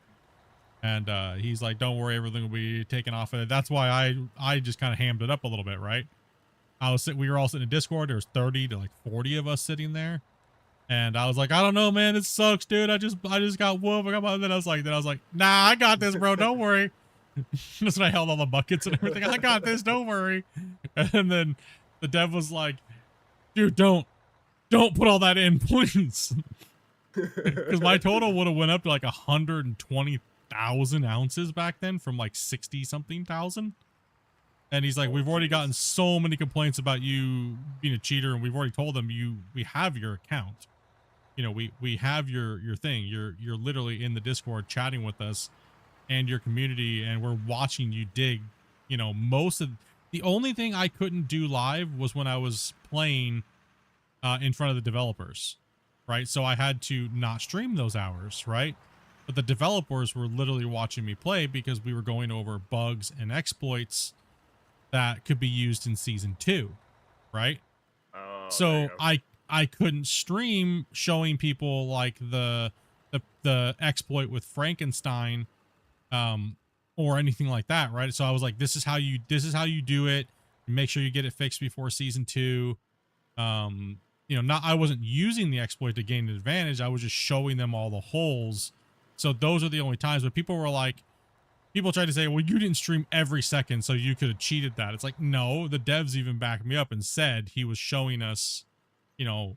And he's like, "Don't worry, everything will be taken off of it." That's why I just kind of hammed it up a little bit, right? We were all sitting in Discord. There was 30 to like 40 of us sitting there. And I was like, "I don't know, man. It sucks, dude. I just got whooped." Then I was like, "Nah, I got this, bro. Don't worry." That's when I held all the buckets and everything. "I got this. Don't worry." And then the dev was like, "Dude, don't put all that in, please." Because my total would have went up to like 120,000 ounces back then from like 60 something thousand. And he's like, "We've already gotten so many complaints about you being a cheater, and we've already told them we have your account. You know, we have your thing. You're literally in the Discord chatting with us and your community, and we're watching you dig." You know, the only thing I couldn't do live was when I was playing in front of the developers, right? So I had to not stream those hours, right? But the developers were literally watching me play because we were going over bugs and exploits that could be used in season 2, right? So I couldn't stream showing people like the exploit with Frankenstein or anything like that, right? So I was like, this is how you do it. Make sure you get it fixed before season 2. You know, I wasn't using the exploit to gain an advantage. I was just showing them all the holes. So those are the only times. But people tried to say, "Well, you didn't stream every second, so you could have cheated that." It's like, no, the devs even backed me up and said he was showing us, you know,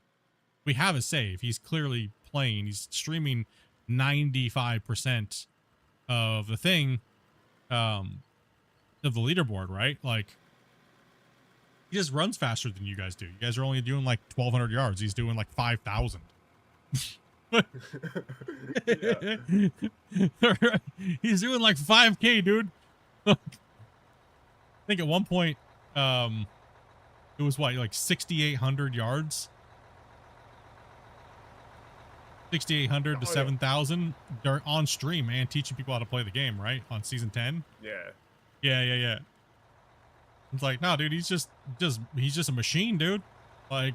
we have a save. He's clearly playing. He's streaming 95% of the thing, of the leaderboard, right? Like, he just runs faster than you guys do. You guys are only doing like 1,200 yards. He's doing like 5,000. He's doing like 5K, dude. I think at one point, it was what, like 6,800 yards, 6,800 to 7,000 on stream, man, teaching people how to play the game, right? On season 10. Yeah. It's like, no, dude, he's just a machine, dude. Like,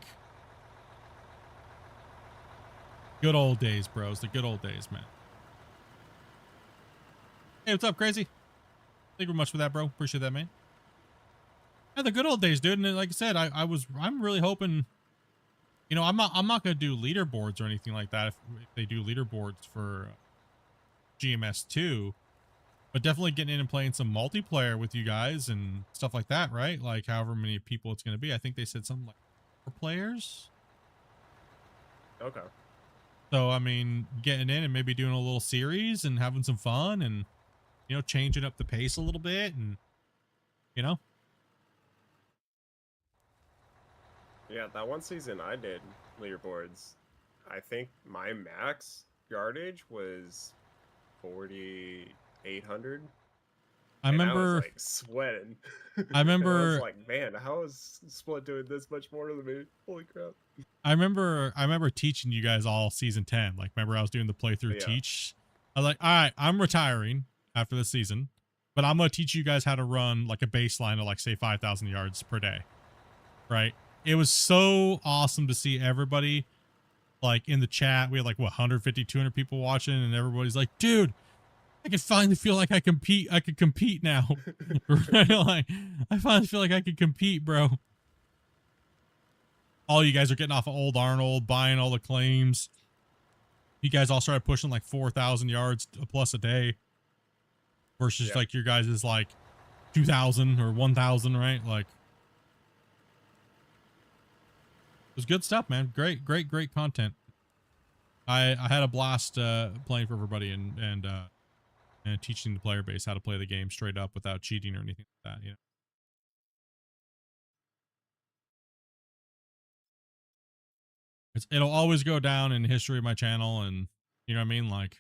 good old days, bros. The good old days, man. Hey, what's up, Crazy? Thank you very much for that, bro. Appreciate that, man. Yeah, the good old days, dude. And like I said, I'm really hoping You know, I'm not gonna do leaderboards or anything like that if they do leaderboards for GMS 2, but definitely getting in and playing some multiplayer with you guys and stuff like that, right? Like however many people it's gonna be. I think they said something like 4 players. Okay. So I mean, getting in and maybe doing a little series and having some fun and, you know, changing up the pace a little bit and, you know. Yeah, that one season I did leaderboards. I think my max yardage was 4,800. I And I was remember like sweating. I And I was remember like, man, how is Split doing this much more than me? Holy crap. I remember teaching you guys all season 10. Like, remember I was doing the playthrough Yeah. teach. I was like, all right, I'm retiring after this season, but I'm going to teach you guys how to run like a baseline of like, say, 5,000 yards per day. Right. It was so awesome to see everybody like in the chat. We had like, what, 150, 200 people watching, and everybody's like, dude, I can finally feel like I could compete now. Right? Like, I finally feel like I could compete, bro. All you guys are getting off of old Arnold, buying all the claims. You guys all started pushing like 4,000 yards plus a day versus like your guys is like 2,000 or 1,000, right? Like, it was good stuff, man. Great content. I had a blast playing for everybody and teaching the player base how to play the game straight up without cheating or anything like that, you know. It'll always go down in the history of my channel, and you know what I mean? Like,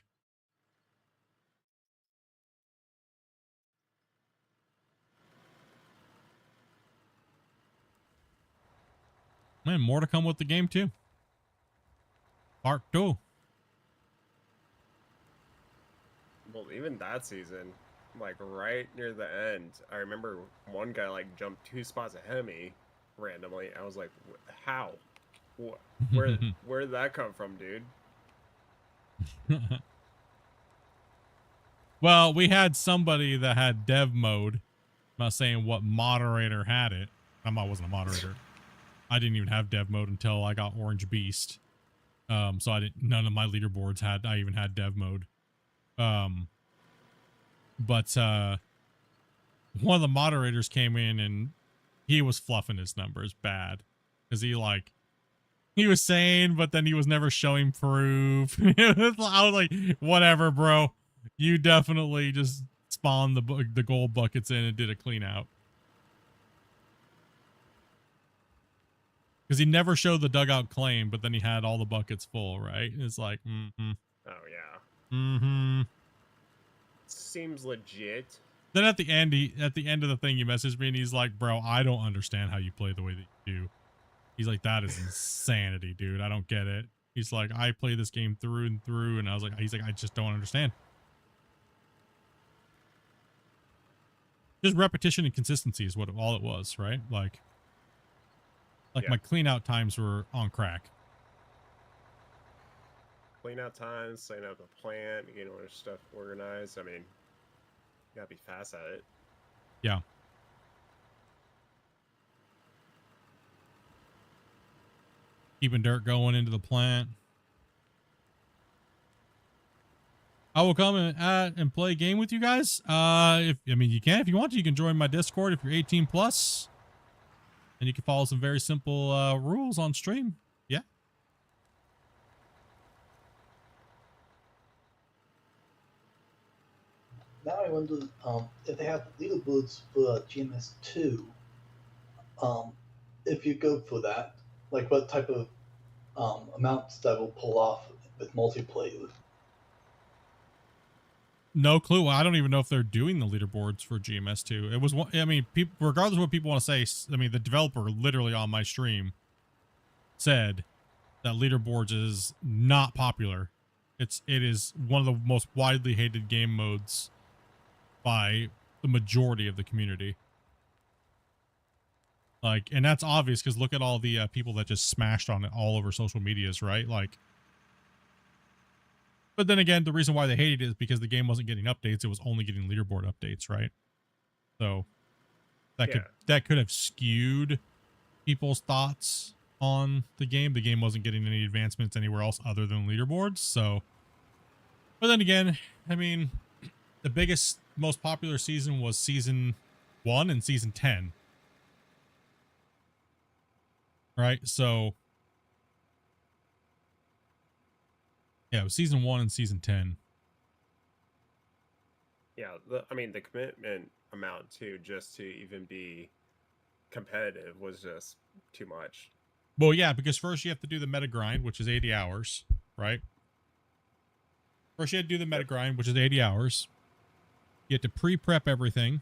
man, more to come with the game too. Part 2. Well, even that season, like right near the end, I remember one guy like jumped 2 spots ahead of me randomly. I was like, how? Where did that come from, dude? Well, we had somebody that had dev mode. I'm not saying what moderator had it. I wasn't a moderator. I didn't even have dev mode until I got Orange Beast. So none of my leaderboards I even had dev mode. But one of the moderators came in and he was fluffing his numbers bad. Cause he was saying, but then he was never showing proof. I was like, whatever, bro. You definitely just spawned the gold buckets in and did a clean out. Because he never showed the dugout claim, but then he had all the buckets full, right? It's like, Oh yeah. Seems legit. Then at the end of the thing, he messaged me and he's like, bro, I don't understand how you play the way that you do. He's like, that is insanity, dude. I don't get it. He's like, I play this game through and through, and he's like, I just don't understand. Just repetition and consistency is all it was, right? Like my clean out times were on crack. Clean out times, setting up a plant, getting all your stuff organized. I mean, you gotta be fast at it. Yeah. Keeping dirt going into the plant. I will come and play a game with you guys. If you can want to, you can join my Discord if you're 18 plus, and you can follow some very simple rules on stream. Yeah. Now I wonder if they have leaderboards for GMS 2. If you go for that, like what type of amounts that will pull off with multiplayer. No clue. I don't even know if they're doing the leaderboards for GMS 2. It was one. I mean, regardless of what people want to say, I mean, the developer literally on my stream said that leaderboards is not popular. It is one of the most widely hated game modes by the majority of the community. Like, and that's obvious because look at all the people that just smashed on it all over social medias, right? Like, but then again, the reason why they hated it is because the game wasn't getting updates. It was only getting leaderboard updates, right? So that could have skewed people's thoughts on the game. The game wasn't getting any advancements anywhere else other than leaderboards. So, but then again, I mean, the biggest, most popular season was season 1 and season 10. Right? So, yeah, it was season 1 and season 10. Yeah, I mean, the commitment amount too, just to even be competitive, was just too much. Well, yeah, because first you have to do the meta grind, which is 80 hours, right? First you had to do the meta grind, which is 80 hours. You had to pre-prep everything.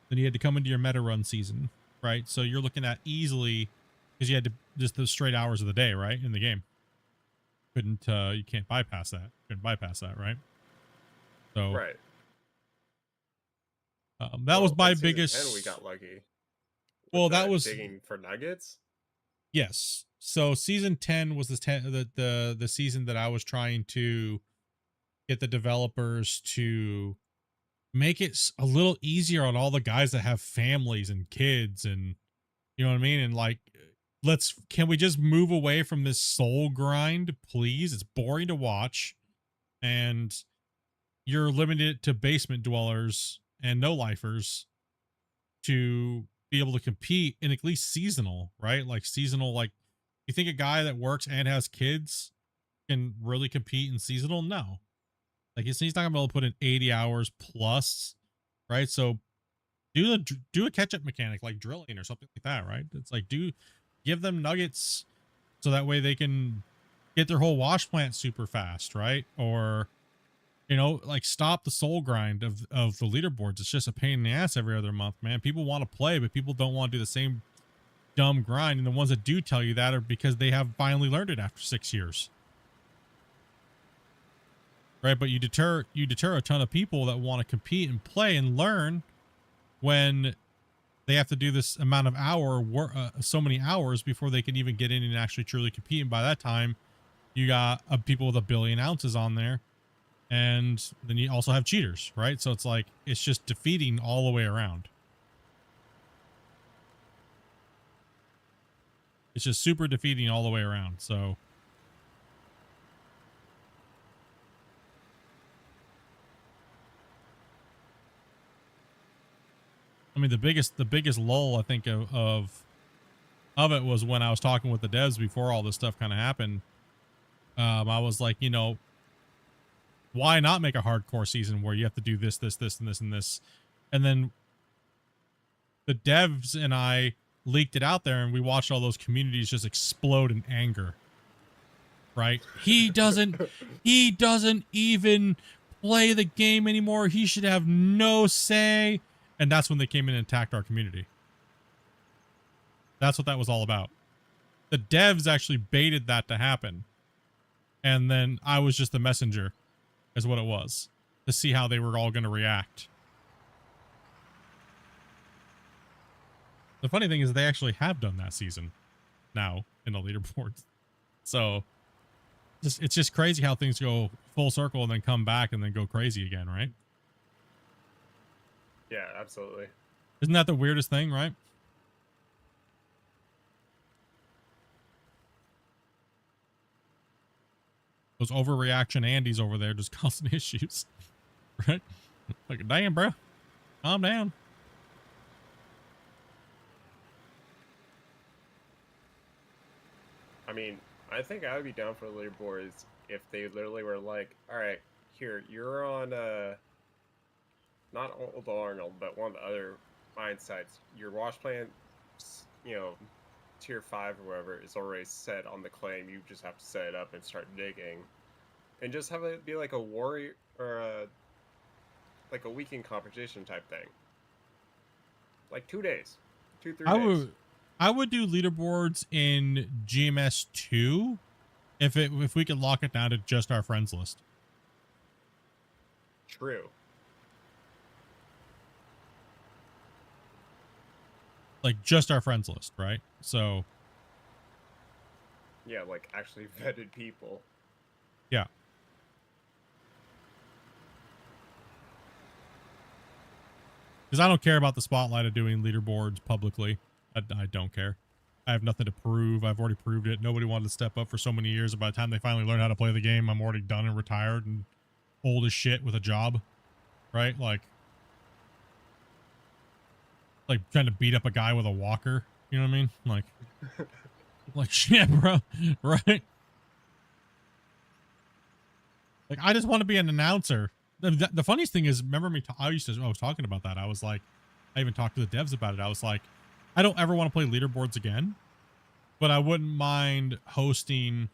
Then you had to come into your meta run season, right? So you're looking at easily, because you had to just the straight hours of the day, right, in the game. You can't bypass that. Couldn't bypass that, right? So Right. that was my in season biggest. 10 we got lucky. Well, that was digging for nuggets. Yes. So season 10 was the season that I was trying to get the developers to make it a little easier on all the guys that have families and kids, and you know what I mean? And like, can we just move away from this soul grind, please? It's boring to watch, and you're limited to basement dwellers and no lifers to be able to compete in at least seasonal, right? Like seasonal, like you think a guy that works and has kids can really compete in seasonal? No. Like he's not gonna be able to put in 80 hours plus, right? So do a catch-up mechanic like drilling or something like that, right? It's like give them nuggets so that way they can get their whole wash plant super fast, right? Or like stop the soul grind of the leaderboards. It's just a pain in the ass every other month, man. People want to play, but people don't want to do the same dumb grind. And the ones that do tell you that are because they have finally learned it after 6 years. Right? But you deter a ton of people that want to compete and play and learn when they have to do this amount of so many hours before they can even get in and actually truly compete. And by that time, you got people with 1 billion ounces on there. And then you also have cheaters, right? So it's like, it's just defeating all the way around. It's just super defeating all the way around. So I mean, the biggest lull I think of it was when I was talking with the devs before all this stuff kind of happened. I was like, why not make a hardcore season where you have to do this, and this, and this? And then the devs and I leaked it out there, and we watched all those communities just explode in anger. Right? He doesn't even play the game anymore. He should have no say. And that's when they came in and attacked our community. That's what that was all about. The devs actually baited that to happen. And then I was just the messenger, is what it was, to see how they were all going to react. The funny thing is they actually have done that season now in the leaderboards. So it's just crazy how things go full circle and then come back and then go crazy again, right? Yeah, absolutely. Isn't that the weirdest thing, right? Those overreaction Andes over there just causing issues, right? Like, damn, bro, calm down. I mean, I think I would be down for the leaderboards if they literally were like, all right, here, you're on, not Old Arnold, but one of the other mine sites. Your wash plant, tier 5 or whatever, is already set on the claim. You just have to set it up and start digging. And just have it be like a warrior, or like a weekend competition type thing. Like 2 days. 2-3 days. I would do leaderboards in GMS 2 if we could lock it down to just our friends list. True. Like just our friends list, right? So yeah, like actually vetted people. Yeah. Because I don't care about the spotlight of doing leaderboards publicly. I don't care. I have nothing to prove. I've already proved it. Nobody wanted to step up for so many years. And by the time they finally learn how to play the game, I'm already done and retired and old as shit with a job, right? Like trying to beat up a guy with a walker. You know what I mean? Like shit, bro. Right? Like, I just want to be an announcer. The funniest thing is, remember me? I was talking about that. I was like, I even talked to the devs about it. I was like, I don't ever want to play leaderboards again, but I wouldn't mind hosting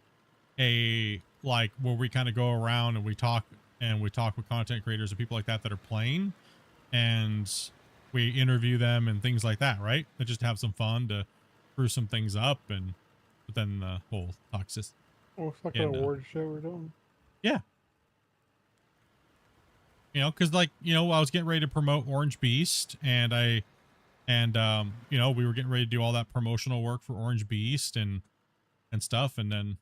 a, like, where we kind of go around and we talk with content creators and people like that are playing, and we interview them and things like that, right? And just have some fun to screw some things up, and but then the whole toxic. Oh, it's like an award show we're doing. Yeah. You know, because like, you know, I was getting ready to promote Orange Beast, and you know, we were getting ready to do all that promotional work for Orange Beast and stuff, and then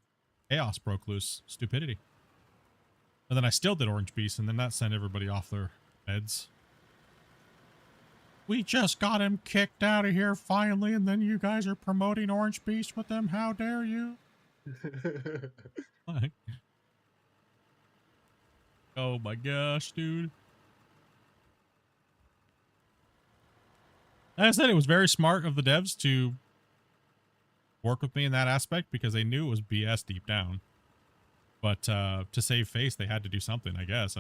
chaos broke loose, stupidity. And then I still did Orange Beast, and then that sent everybody off their beds. We just got him kicked out of here finally, and then you guys are promoting Orange Beast with them. How dare you? Like, oh my gosh, dude. Like I said, it was very smart of the devs to work with me in that aspect because they knew it was BS deep down. But to save face, they had to do something, I guess.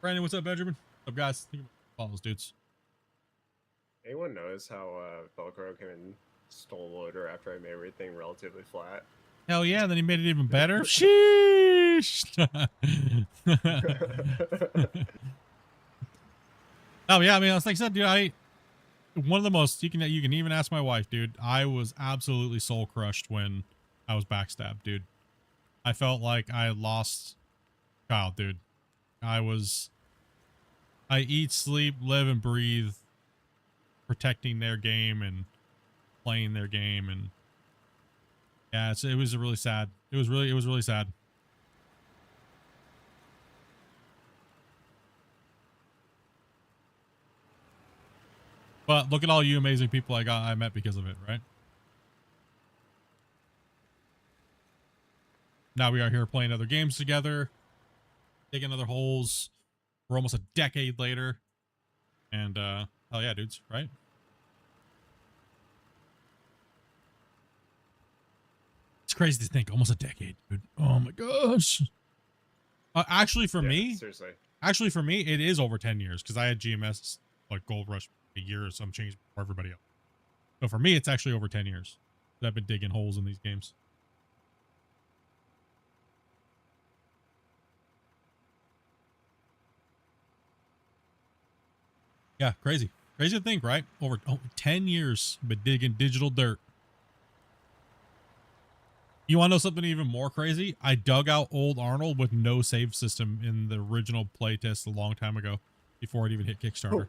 Brandon, what's up, Benjamin? What's up, guys? Follow those dudes. Anyone notice how Velcro came and stole loader after I made everything relatively flat? Hell yeah, then he made it even better. Sheesh. Oh yeah, I mean, like I said, dude, one of the most, you can even ask my wife, dude. I was absolutely soul crushed when I was backstabbed, dude. I felt like I lost child, dude. I eat, sleep, live, and breathe protecting their game and playing their game, and yeah, it was really sad. It was really sad. But look at all you amazing people I met because of it, right? Now we are here playing other games together, digging other holes. We're almost a decade later. And hell yeah, dudes, right? It's crazy to think, almost a decade, dude. Oh my gosh. Actually, for me, seriously. Actually, for me, it is over 10 years because I had GMS like Gold Rush a year or some change before everybody else. So for me, it's actually over 10 years that I've been digging holes in these games. Yeah, crazy. Crazy to think, right? Over 10 years been digging digital dirt. You want to know something even more crazy? I dug out old Arnold with no save system in the original playtest a long time ago before it even hit Kickstarter.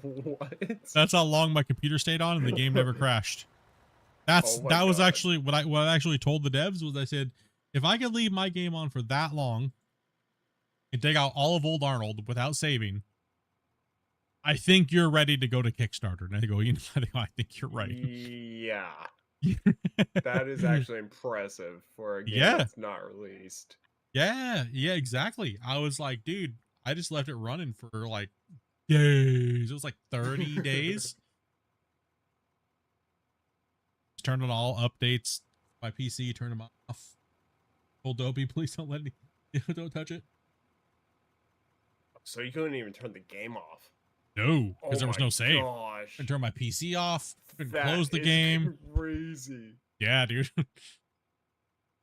What? That's how long my computer stayed on and the game never crashed. That was actually what I actually told the devs was I said, if I could leave my game on for that long and dig out all of old Arnold without saving, I think you're ready to go to Kickstarter. And I go, you know, I think you're right. Yeah. That is actually impressive for a game that's not released. Yeah, exactly. I was like, dude, I just left it running for like days. It was like 30 days. Just turned on all updates. My PC, turn them off. Told Dopey, please don't let me, don't touch it. So you couldn't even turn the game off? No, because there was no save. Gosh. I turned my PC off. Couldn't close the game. Crazy. Yeah, dude.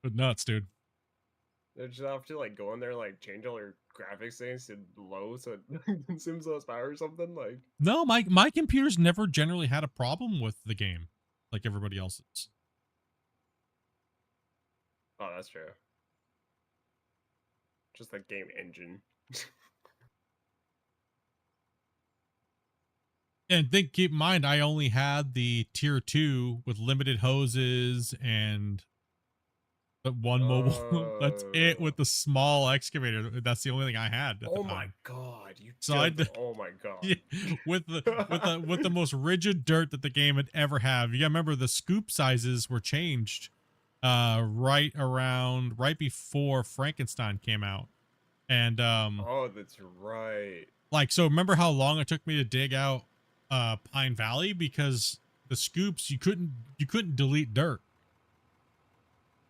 But nuts, dude. They just have to like go in there and like change all your graphics things to low so it consumes less power or something. Like no, my computer's never generally had a problem with the game like everybody else's. Oh, that's true. Just the game engine. And keep in mind, I only had the tier 2 with limited hoses and But one mobile, that's it with the small excavator. That's the only thing I had at the Oh my time. god, you So I jumped. Oh my god. yeah, with the most rigid dirt that the game had ever have. You gotta remember the scoop sizes were changed right before Frankenstein came out. And Oh, that's right. like, so remember how long it took me to dig out Pine Valley? Because the scoops, you couldn't delete dirt.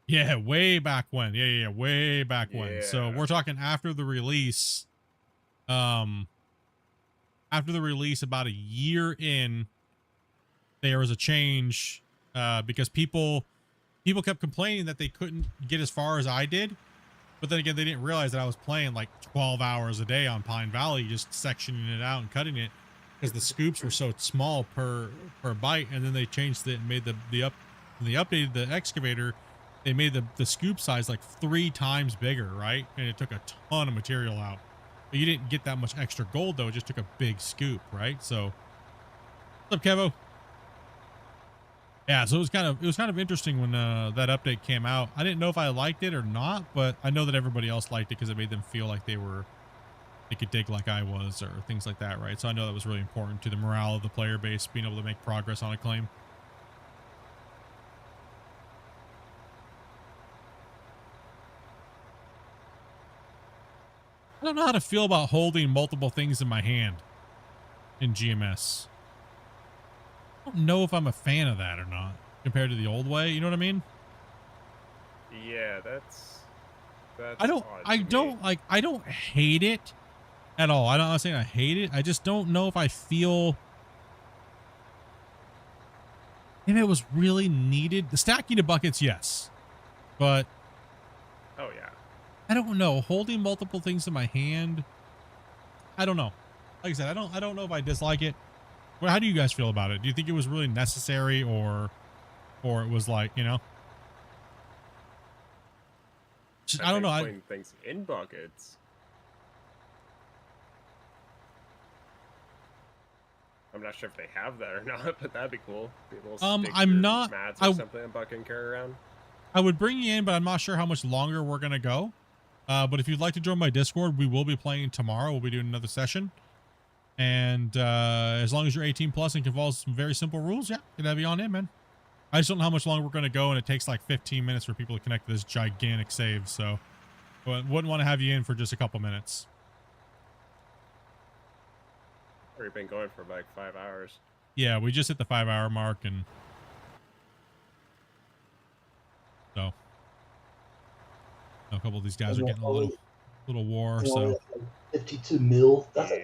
Yeah, way back when. Yeah, way back when. So Yeah. we're talking after the release. After the release, about a year in, there was a change because people kept complaining that they couldn't get as far as I did. But then again, they didn't realize that I was playing like 12 hours a day on Pine Valley, just sectioning it out and cutting it because the scoops were so small per bite. And then they changed it and made they updated the excavator. They made the scoop size like 3 times bigger, right? And it took a ton of material out. But you didn't get that much extra gold though. It just took a big scoop, right? So, what's up, Kevo? Yeah, so it was kind of interesting when that update came out. I didn't know if I liked it or not, but I know that everybody else liked it because it made them feel like they could dig like I was or things like that, right? So I know that was really important to the morale of the player base, being able to make progress on a claim. I don't know how to feel about holding multiple things in my hand in GMS. I don't know if I'm a fan of that or not compared to the old way. You know what I mean? Yeah, that's I don't hate it at all. I'm not saying I hate it. I just don't know if I feel if it was really needed. The stacking of buckets, yes, but oh yeah. I don't know. Holding multiple things in my hand, I don't know. Like I said, I don't know if I dislike it. Well, how do you guys feel about it? Do you think it was really necessary, or it was like, you know? I don't know. Putting things in buckets. I'm not sure if they have that or not, but that'd be cool. Be a little I'm not. Mats or something a bucket can carry around. I would bring you in, but I'm not sure how much longer we're gonna go. But if you'd like to join my Discord, we will be playing tomorrow. We'll be doing another session. And as long as you're 18 plus and can follow some very simple rules, yeah, can have you on in, man. I just don't know how much longer we're going to go, and it takes like 15 minutes for people to connect to this gigantic save, so I wouldn't want to have you in for just a couple minutes. We've been going for like 5 hours. Yeah, we just hit the 5-hour mark, and so a couple of these guys are getting a little war, so 52 mil. That's like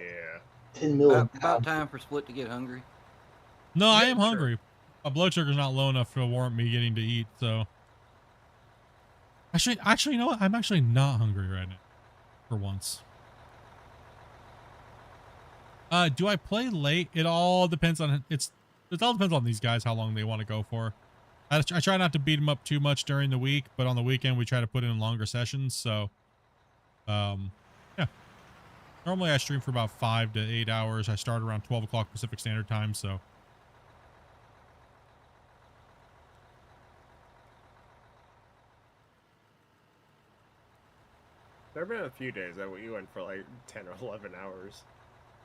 10 mil. About time for Split to get hungry. No, I am hungry. My blood sugar's not low enough to warrant me getting to eat, so actually, you know what? I'm actually not hungry right now for once. Do I play late? It all depends on it all depends on these guys how long they want to go for. I try not to beat them up too much during the week, but on the weekend we try to put in longer sessions, so yeah. Normally I stream for about 5 to 8 hours. I start around 12 o'clock Pacific Standard Time, so There have been a few days that we went for like 10 or 11 hours.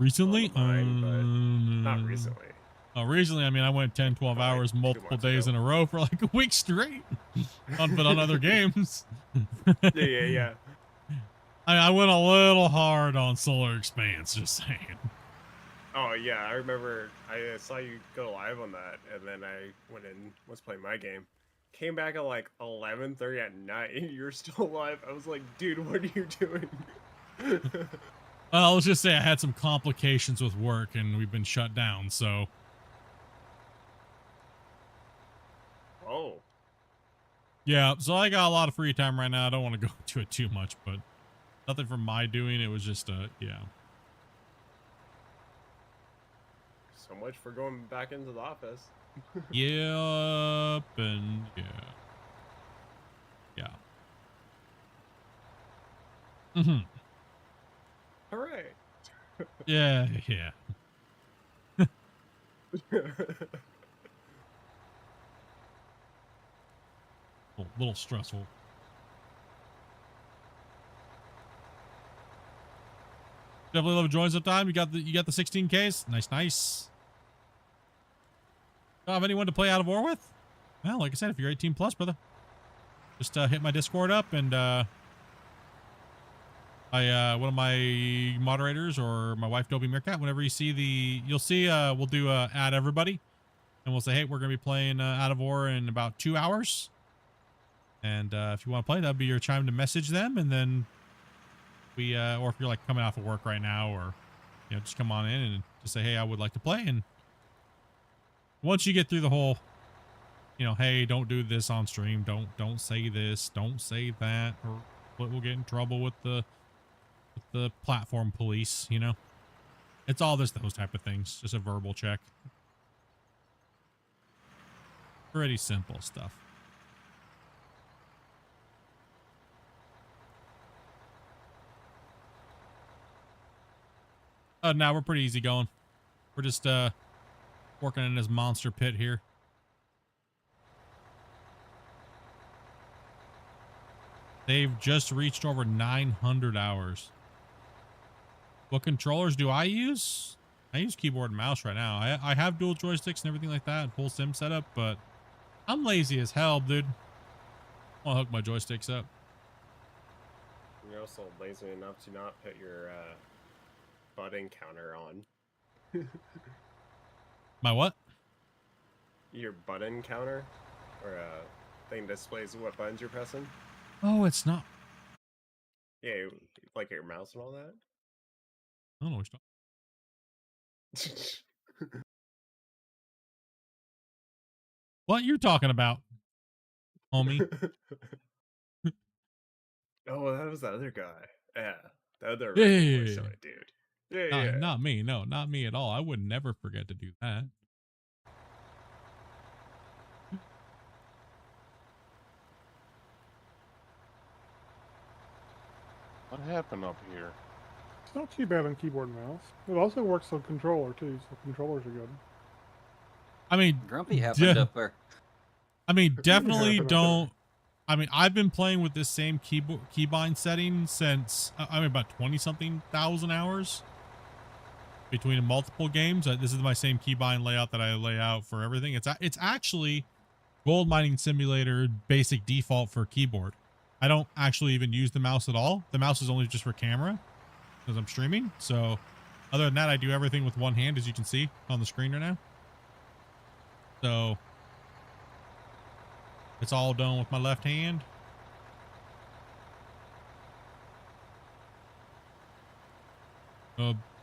recently, Mine, but not recently. Recently, I mean, I went 10, 12 hours multiple days in a row for like a week straight. But on other games. Yeah. I went a little hard on Solar Expanse, just saying. Oh yeah, I remember I saw you go live on that, and then I went and was playing my game. Came back at like 11:30 at night, and you're still alive. I was like, dude, what are you doing? Well, let's just say I had some complications with work, and we've been shut down, so. Oh. Yeah, so I got a lot of free time right now. I don't want to go into it too much, but nothing from my doing. It was just, yeah. So much for going back into the office. Yep, and yeah. Mm-hmm. Hooray. Yeah. A little stressful. Definitely love joins up time. You got the 16Ks. Nice. Don't have anyone to play Out of War with? Well, like I said, if you're 18 plus, brother, just hit my Discord up and one of my moderators or my wife Dobie Meerkat. Whenever you see you'll see we'll do add everybody, and we'll say, hey, we're gonna be playing Out of War in about 2 hours. And if you want to play, that'd be your time to message them, and then we or if you're like coming off of work right now, or just come on in and just say, hey, I would like to play. And once you get through the whole hey, don't do this on stream, don't say this, don't say that, or we'll get in trouble with the platform police. It's all those type of things, just a verbal check. Pretty simple stuff. Now we're pretty easy going. We're just working in this monster pit here. They've just reached over 900 hours. What controllers do I use? I use keyboard and mouse right now. I have dual joysticks and everything like that, full sim setup, but I'm lazy as hell, dude. I'll hook my joysticks up. You're also lazy enough to not put your button counter on. My what? Your button counter, or thing displays what buttons you're pressing. Oh, it's not. Yeah, like your mouse and all that. I don't know what you're talking. What you're talking about, homie? Oh, that was the other guy. Yeah, the other Yeah. dude. Yeah. Not me. No, not me at all. I would never forget to do that. What happened up here? It's not too bad on keyboard and mouse. It also works on controller too, so controllers are good. I mean, Grumpy happened up there. I mean, definitely happened up don't. I mean, I've been playing with this same keybind setting since about 20-something thousand hours between multiple games. This is my same keybind layout that I lay out for everything. It's actually Gold Mining Simulator basic default for keyboard. I don't actually even use the mouse at all. The mouse is only just for camera because I'm streaming. So other than that, I do everything with one hand, as you can see on the screen right now. So it's all done with my left hand.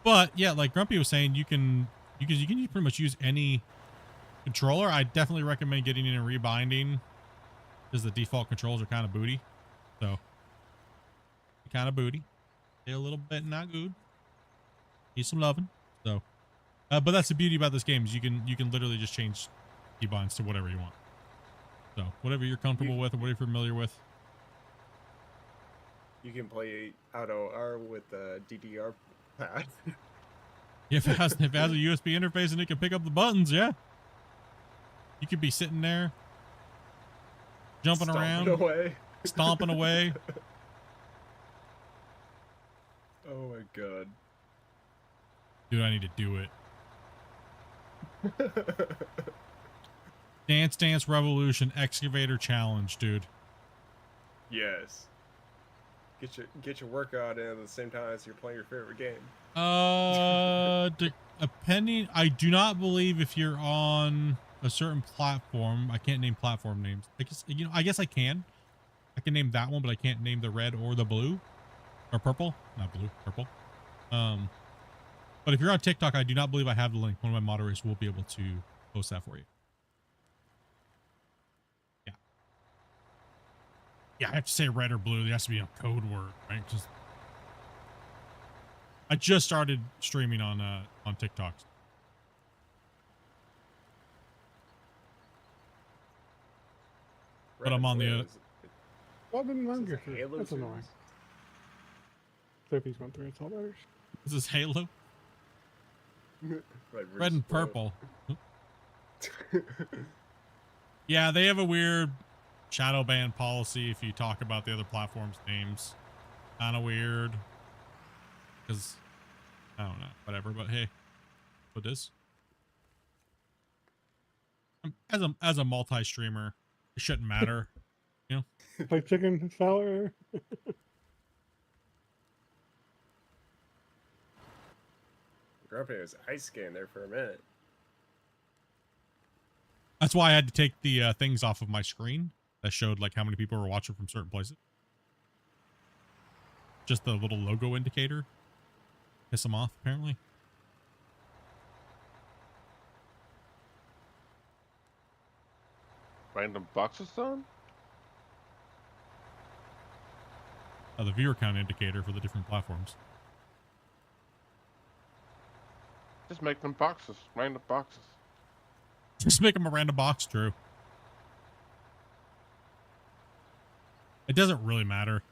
But yeah, like Grumpy was saying, you can pretty much use any controller. I definitely recommend getting in and rebinding because the default controls are kind of booty. So kind of booty. They're a little bit not good. Need some loving. So, but that's the beauty about this game is you can literally just change keybinds to whatever you want. So whatever you're comfortable with or whatever you're familiar with. You can play Auto R with the DDR pad. If it has a USB interface and it can pick up the buttons, yeah. You could be sitting there, jumping around, stomping away. Oh my god. Dude, I need to do it. Dance Dance Revolution Excavator Challenge, dude. Yes. Get your workout in at the same time as you're playing your favorite game. Depending, I do not believe if you're on a certain platform, I can't name platform names. I guess I can. I can name that one, but I can't name the red or the blue or purple. Not blue, purple. But if you're on TikTok, I do not believe I have the link. One of my moderators will be able to post that for you. Yeah. Yeah, I have to say red or blue. There has to be a code word, right? I just started streaming on TikTok. But I'm on the other. Well, then I'm good. That's annoying. Sophie's went through. It's all matters. Is this Halo? Red and purple. Yeah, they have a weird shadow ban policy if you talk about the other platform's names. Kind of weird. Because I don't know, whatever. But hey, what is? As a multi-streamer, it shouldn't matter, you know. Play chicken salad. Grumpy was ice skating there for a minute. That's why I had to take the things off of my screen that showed like how many people were watching from certain places. Just the little logo indicator. Piss them off, apparently. Random boxes on? The viewer count indicator for the different platforms. Just make them boxes. Random boxes. Just make them a random box, Drew. It doesn't really matter.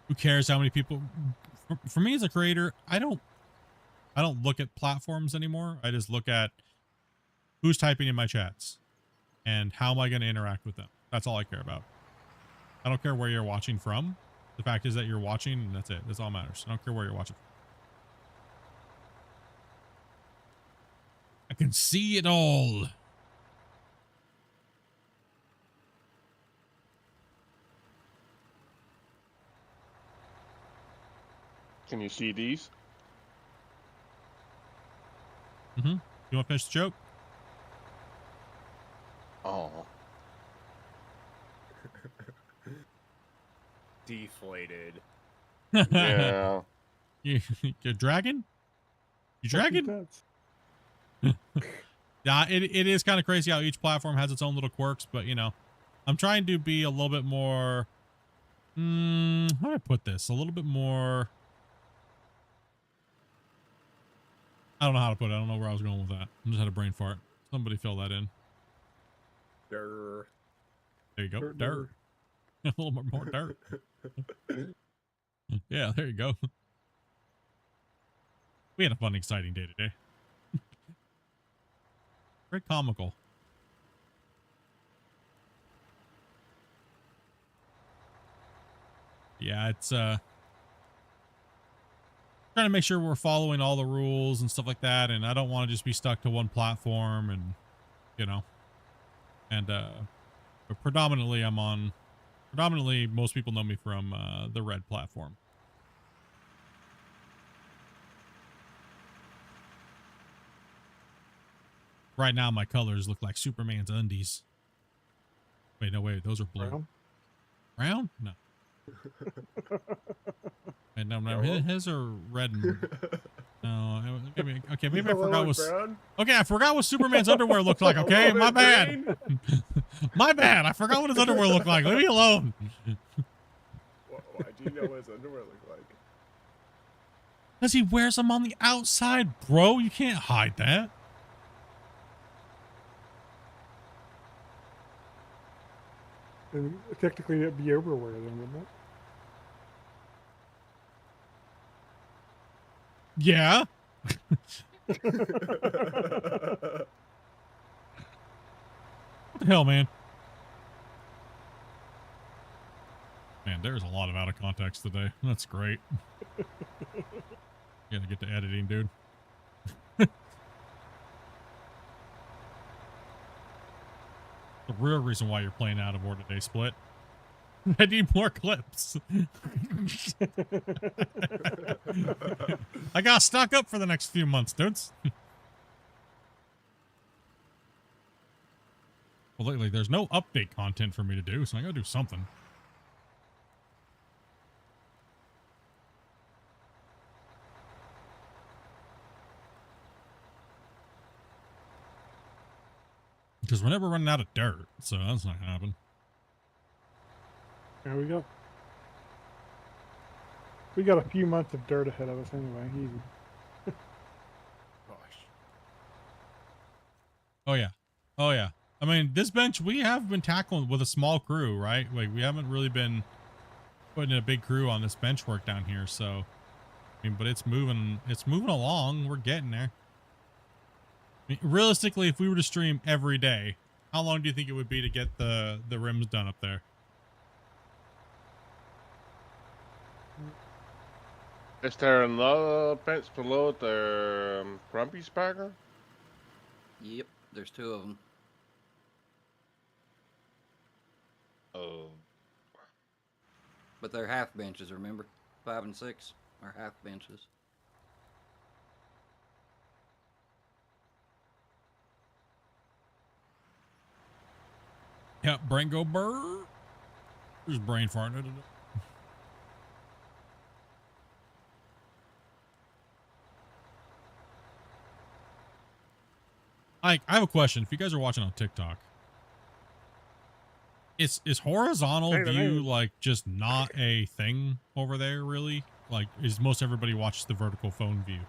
Who cares how many people? For me as a creator, I don't look at platforms anymore. I just look at who's typing in my chats and how am I going to interact with them. That's all I care about. I don't care where you're watching from. The fact is that you're watching, and that's it. That's all that matters. I don't care where you're watching. I can see it all. Can you see these? Mm-hmm. You want to finish the joke? Oh. Deflated. Yeah. You're dragging? You dragging? Yeah, it is kind of crazy how each platform has its own little quirks, but you know, I'm trying to be a little bit more, how do I put this? A little bit more, I don't know how to put it. I don't know where I was going with that. I just had a brain fart. Somebody fill that in. Durr. There you go. Dirt, Dirt. A little bit more dirt. Yeah, there you go. We had a fun, exciting day today. Very comical. Yeah, it's trying to make sure we're following all the rules and stuff like that, and I don't want to just be stuck to one platform, and you know, and but predominantly most people know me from the red platform. Right now, my colors look like Superman's undies. Wait, no, wait, those are blue. Brown? Brown? No. Wait, no, his are red and... No, okay, maybe I forgot what... Okay, I forgot what Superman's underwear looked like, okay? My bad. My bad, I forgot what his underwear looked like. Leave me alone. Why do you know what his underwear look like? Because he wears them on the outside, bro. You can't hide that. And technically, it'd be overwear then, wouldn't it? Yeah. What the hell, man? Man, there's a lot of out of context today. That's great. Gotta get to editing, dude. The real reason why you're playing out of order today, Split. I need more clips. I got stock up for the next few months, dudes. Well, lately, there's no update content for me to do, so I gotta do something. Because we're never running out of dirt, so that's not gonna happen. There we go. We got a few months of dirt ahead of us anyway. Easy. Gosh. Oh yeah. Oh yeah. I mean, this bench we have been tackling with a small crew, right? Like we haven't really been putting in a big crew on this bench work down here, so I mean, but it's moving along. We're getting there. I mean, realistically, if we were to stream every day, how long do you think it would be to get the rims done up there? Is there another bench below the Grumpy's Bagger? Yep, there's 2 of them. Oh. But they're half benches, remember? 5 and 6 are half benches. Yep, brain go burr. There's brain farting. I have a question. If you guys are watching on TikTok, is horizontal Say the view name. like just not a thing over there? Really? Like, is most everybody watches the vertical phone view?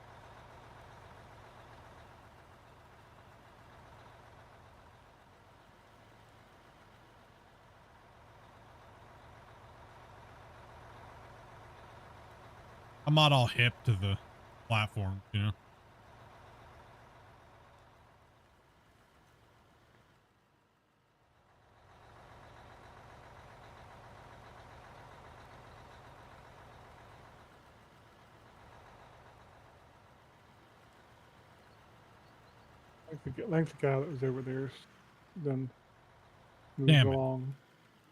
I'm not all hip to the platform, you know. I think the guy that was over there's done moved Damn it. along.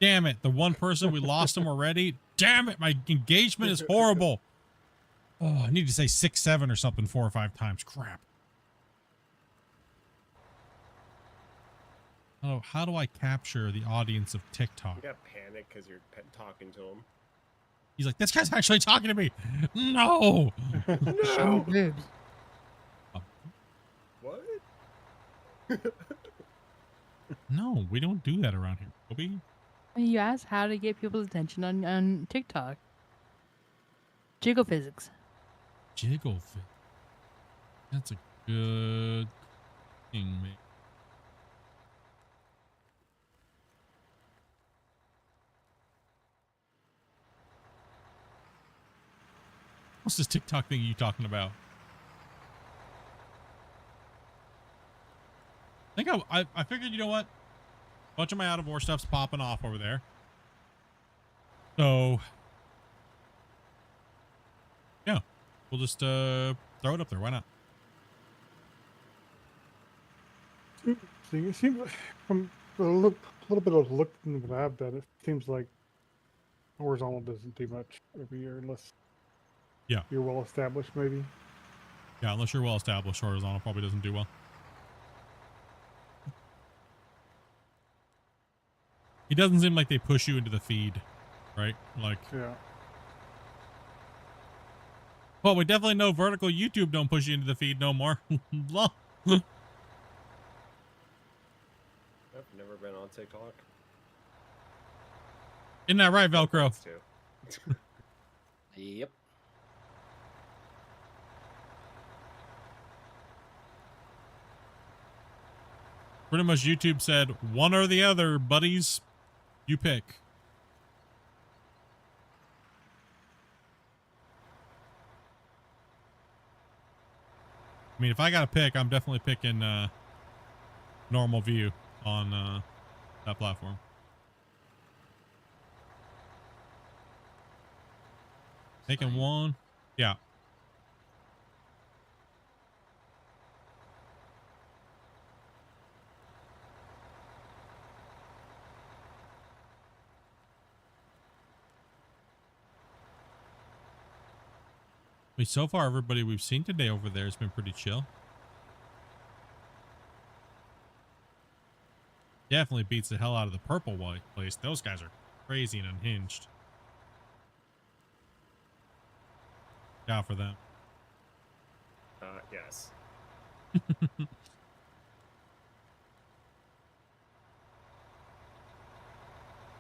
Damn it. The one person, we lost him already. Damn it. My engagement is horrible. Oh, I need to say 6, 7 or something 4 or 5 times. Crap. Oh, how do I capture the audience of TikTok? You got panic because you're talking to him. He's like, this guy's actually talking to me. No. Show dibs. What? No, we don't do that around here, Kobe. You asked how to get people's attention on TikTok. Jiggle physics. Jiggle fit. That's a good thing, man. What's this TikTok thing you talking about? I think I figured, you know what? A bunch of my out of war stuff's popping off over there. So, yeah, we'll just throw it up there. Why not? See, it seems like from a little bit of looking that I've done, it seems like horizontal doesn't do much every year unless you're well established, maybe. Yeah, unless you're well established, horizontal probably doesn't do well. It doesn't seem like they push you into the feed, right? Like, yeah. Well, we definitely know vertical YouTube don't push you into the feed no more. Blah. I've never been on TikTok. Isn't that right, Velcro? Yep. Pretty much YouTube said, one or the other, buddies. You pick. I mean, if I got to pick, I'm definitely picking normal view on that platform. Taking one. Yeah. I mean, so far, everybody we've seen today over there has been pretty chill. Definitely beats the hell out of the purple white place. Those guys are crazy and unhinged. Yeah, for them. Yes.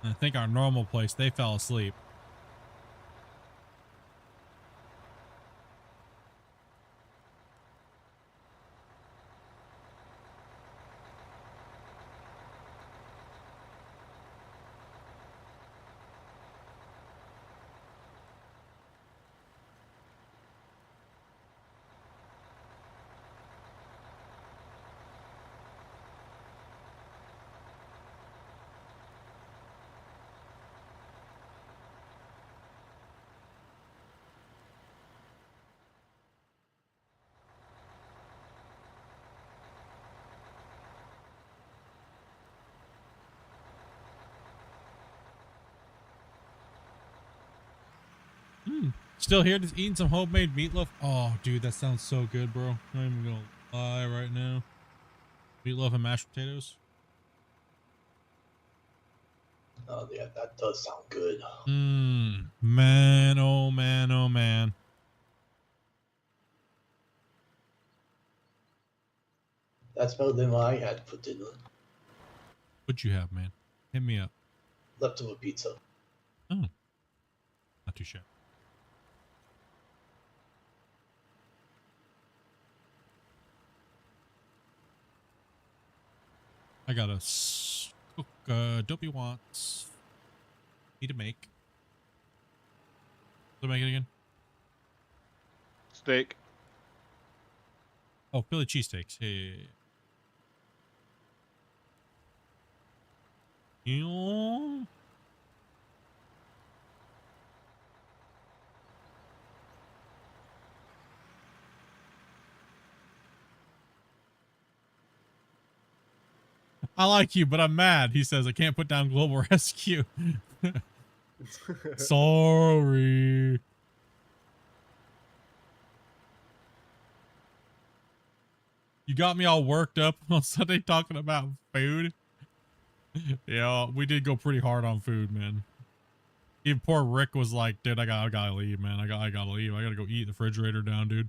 I think our normal place, they fell asleep. Still here, just eating some homemade meatloaf. Oh, dude, that sounds so good, bro. I'm not even gonna lie right now. Meatloaf and mashed potatoes. Oh yeah, that does sound good. Man, oh man, oh man. That's better than what I had for dinner. What'd you have, man? Hit me up. Leftover pizza. Oh, not too shabby. I gotta cook Dopey wants me to make. So make it again. Steak. Oh, Philly cheesesteaks. Hey. Yeah. I like you, but I'm mad. He says I can't put down global rescue. Sorry. You got me all worked up on Sunday talking about food. Yeah, we did go pretty hard on food, man. Even poor Rick was like, dude, I gotta leave, man. I gotta leave. I gotta go eat the refrigerator down, dude.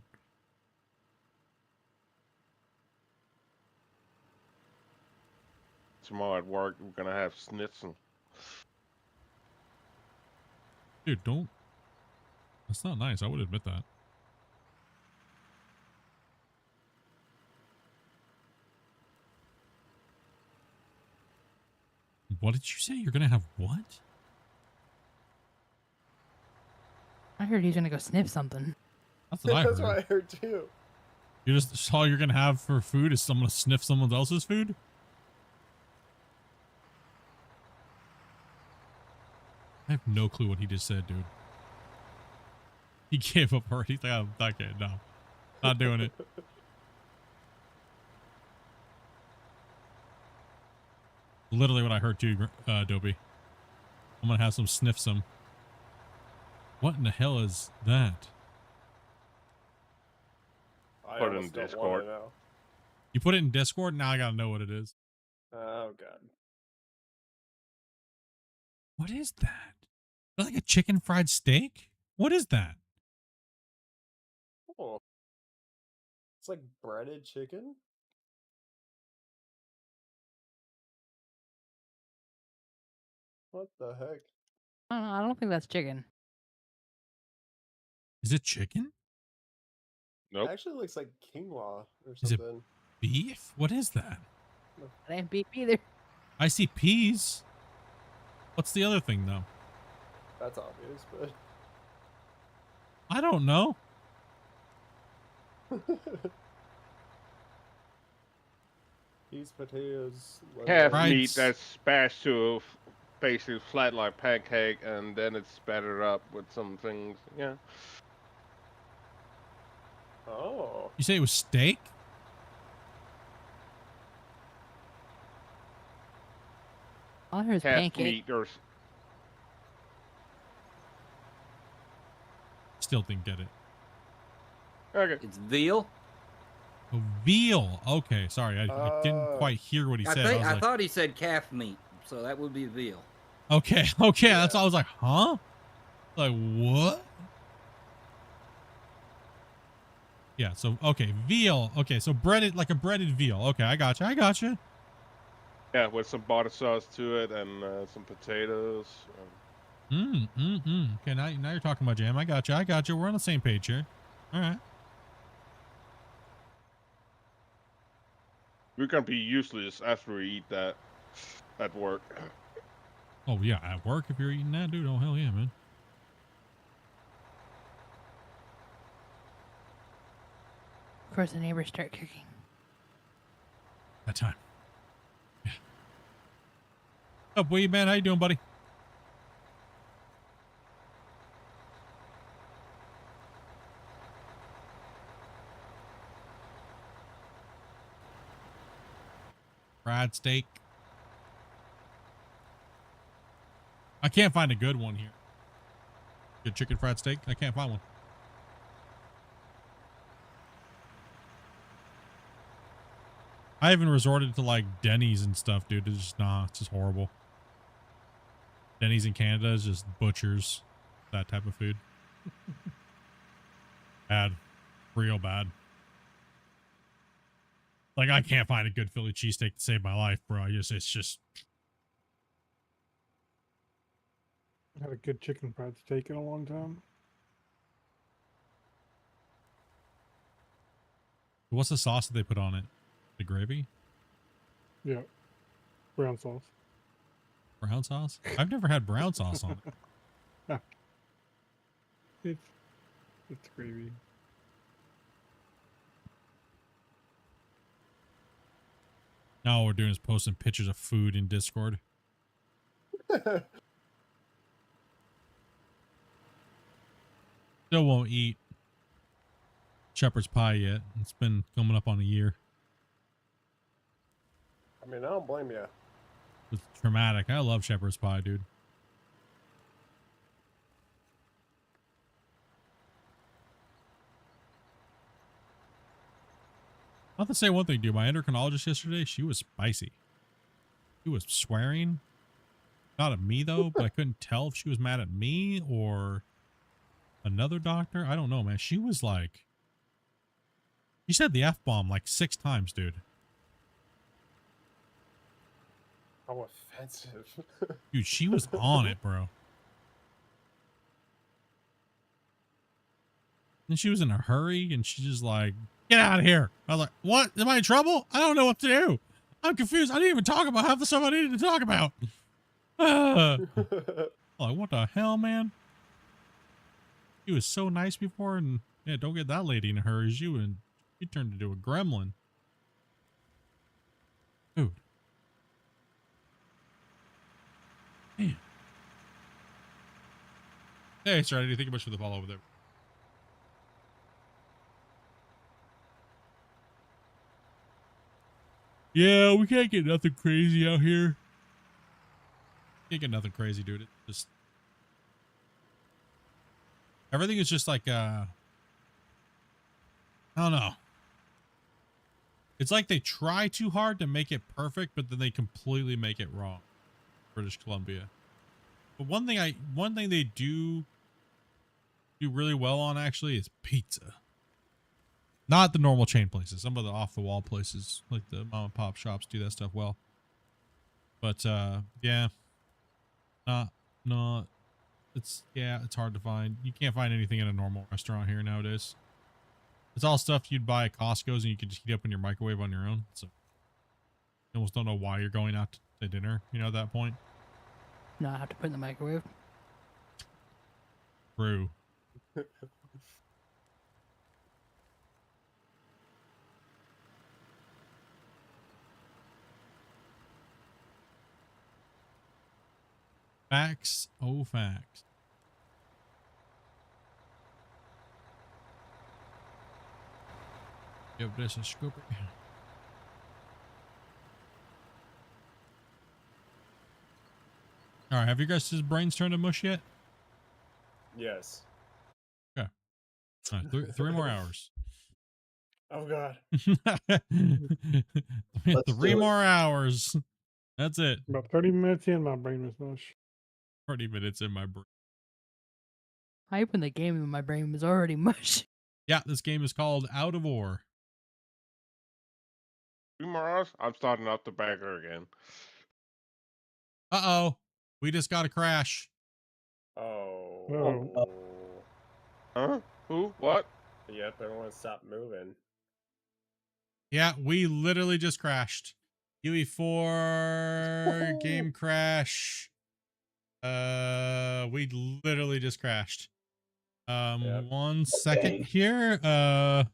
Tomorrow at work, we're gonna have schnitzel. Dude, don't. That's not nice. I would admit that. What did you say? You're gonna have what? I heard he's gonna go sniff something. That's what I That's heard. what I heard too. You just all you're gonna have for food is someone to sniff someone else's food? I have no clue what he just said, dude. He gave up already. He's like, oh, okay, no. Not doing it. Literally what I heard too, Dopey. I'm gonna have some sniff some. What in the hell is that? I Put it in almost don't Discord. wanna know. You put it in Discord? Now I gotta know what it is. Oh god. What is that? Is that like a chicken fried steak? What is that? Oh. It's like breaded chicken? What the heck? I don't think that's chicken. Is it chicken? Nope. It actually looks like quinoa or Is it something. beef? What is that? That ain't beef either. I see peas. What's the other thing though? That's obvious, but I don't know. peas, potatoes, Half Right. meat that's bashed to a basically flat like pancake, and then it's spattered up with some things. Yeah. Oh. You say it was steak? All I heard is Half pancake. meat or Still didn't get it. okay. It's veal. Oh, veal. Okay, sorry. I didn't quite hear what he said. I was like, thought he said calf meat, so that would be veal. okay, okay. That's all I was like, huh? Like, what? Yeah, so, okay, veal. Okay, so breaded, like a breaded veal. Okay, I gotcha. Yeah, with some butter sauce to it and some potatoes. Okay, now you're talking about jam. I gotcha. We're on the same page here. All right. We're gonna be useless after we eat that at work. Oh, yeah, at work if you're eating that, dude. Oh, hell yeah, man. Of course, the neighbors start cooking. That time. Yeah. What's up, Wee, man? How you doing, buddy? Fried steak. I can't find a good one here. Good chicken fried steak. I can't find one. I haven't resorted to like Denny's and stuff, dude. It's just it's just horrible. Denny's in Canada is just butchers that type of food. Bad. Real bad. Like, I can't find a good Philly cheesesteak to save my life, bro. It's just. I had a good chicken fried steak in a long time. What's the sauce that they put on it? The gravy? Yeah. Brown sauce. Brown sauce? I've never had brown sauce on it. It's gravy. Now all we're doing is posting pictures of food in Discord. Still won't eat shepherd's pie yet. It's been coming up on a year. I mean, I don't blame you. It's traumatic. I love shepherd's pie, dude. I'll have to say one thing, dude. My endocrinologist yesterday, she was spicy. She was swearing. Not at me, though, but I couldn't tell if she was mad at me or another doctor. I don't know, man. She was like... She said the F-bomb like 6 times, dude. How offensive. Dude, she was on it, bro. And she was in a hurry, and she just like, get out of here. I was like, what? Am I in trouble? I don't know what to do. I'm confused. I didn't even talk about half the stuff I needed to talk about. Like, what the hell, man? She was so nice before, and yeah, don't get that lady in a hurry. She turned into a gremlin. Dude. Man. Hey, sorry, I didn't think much for the ball over there. Yeah, we can't get nothing crazy out here. Can't get nothing crazy, dude. It's just everything is just like I don't know. It's like they try too hard to make it perfect, but then they completely make it wrong. British Columbia. But one thing they do really well on actually is pizza. Not the normal chain places. Some of the off the wall places, like the mom and pop shops, do that stuff well. But yeah. Not it's hard to find. You can't find anything in a normal restaurant here nowadays. It's all stuff you'd buy at Costco's and you could just heat up in your microwave on your own. So you almost don't know why you're going out to dinner, at that point. No, I have to put in the microwave. True. Facts. Oh, facts. Give this a scooper. All right, have you guys' brains turned to mush yet? Yes. Okay. All right, three more hours. Oh God. Three more hours. That's it. About 30 minutes in, my brain was mush. 30 minutes in my brain. I opened the game and my brain was already mush. Yeah, this game is called Out of War. 3 more hours? I'm starting out the bagger again. Uh-oh. We just got a crash. Oh. Oh. Huh? Who? What? Yep, everyone stop moving. Yeah, we literally just crashed. UE4 game crash. We literally just crashed. Yep. 1 second here. I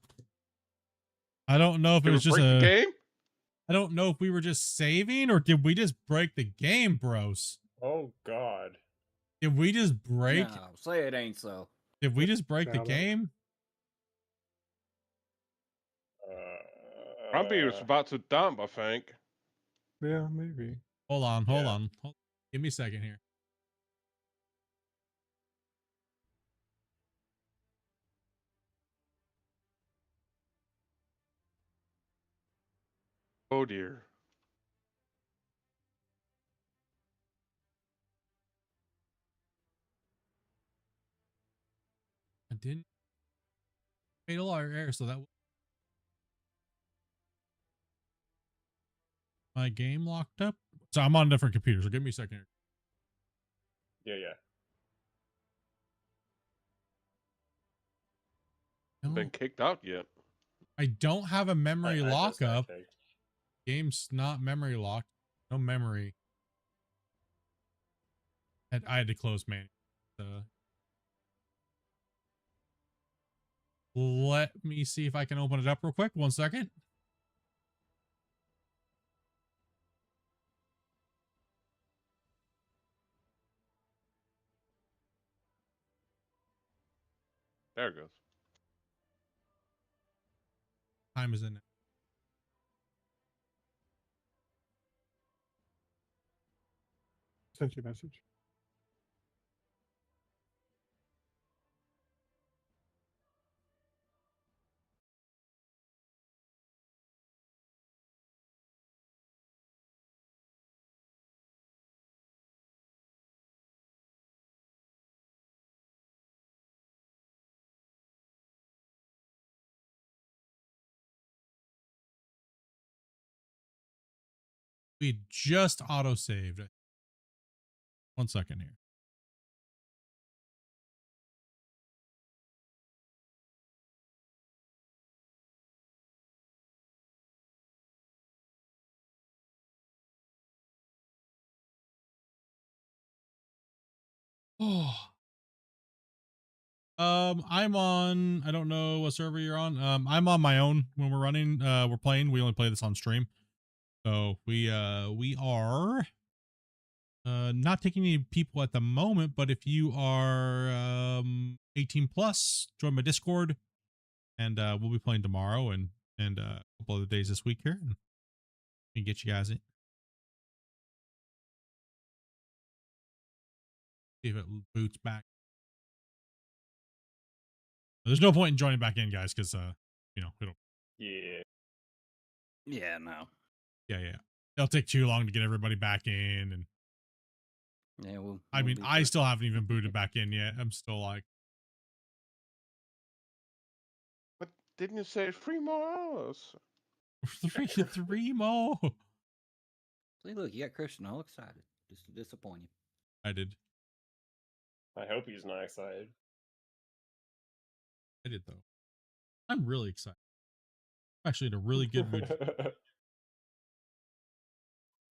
don't know if it was just a game. I don't know if we were just saving or did we just break the game, bros? Oh God. Did we just break? No, say it ain't so. Did we just break the Doubt it. game? Grumpy was about to dump, I think. Yeah, maybe. Hold on. Give me a second here. Oh dear. I didn't made a lot of error, so that my game locked up. So I'm on a different computer. So give me a second. Yeah, yeah. No, Been kicked out yet? I don't have a memory I just got lockup. kicked. Game's not memory locked. No memory. I had to close main. Let me see if I can open it up real quick. 1 second. There it goes. Time is in it. Sent you a message. We just auto saved. 1 second here. Oh. I'm on, I don't know what server you're on. I'm on my own when we're running, we're playing. We only play this on stream. So we are not taking any people at the moment, but if you are 18 plus, join my Discord, and we'll be playing tomorrow and a couple other days this week here, and we can get you guys in. See if it boots back. There's no point in joining back in, guys, because you know, it'll Yeah. Yeah, no. yeah. It'll take too long to get everybody back in, and Yeah, we'll. I mean, I still haven't even booted back in yet. I'm still like, But didn't you say 3 more hours? three more. See, look, you got Christian all excited. Just to disappoint you. I did I hope he's not excited. though. I'm really excited. I'm actually in a really good mood.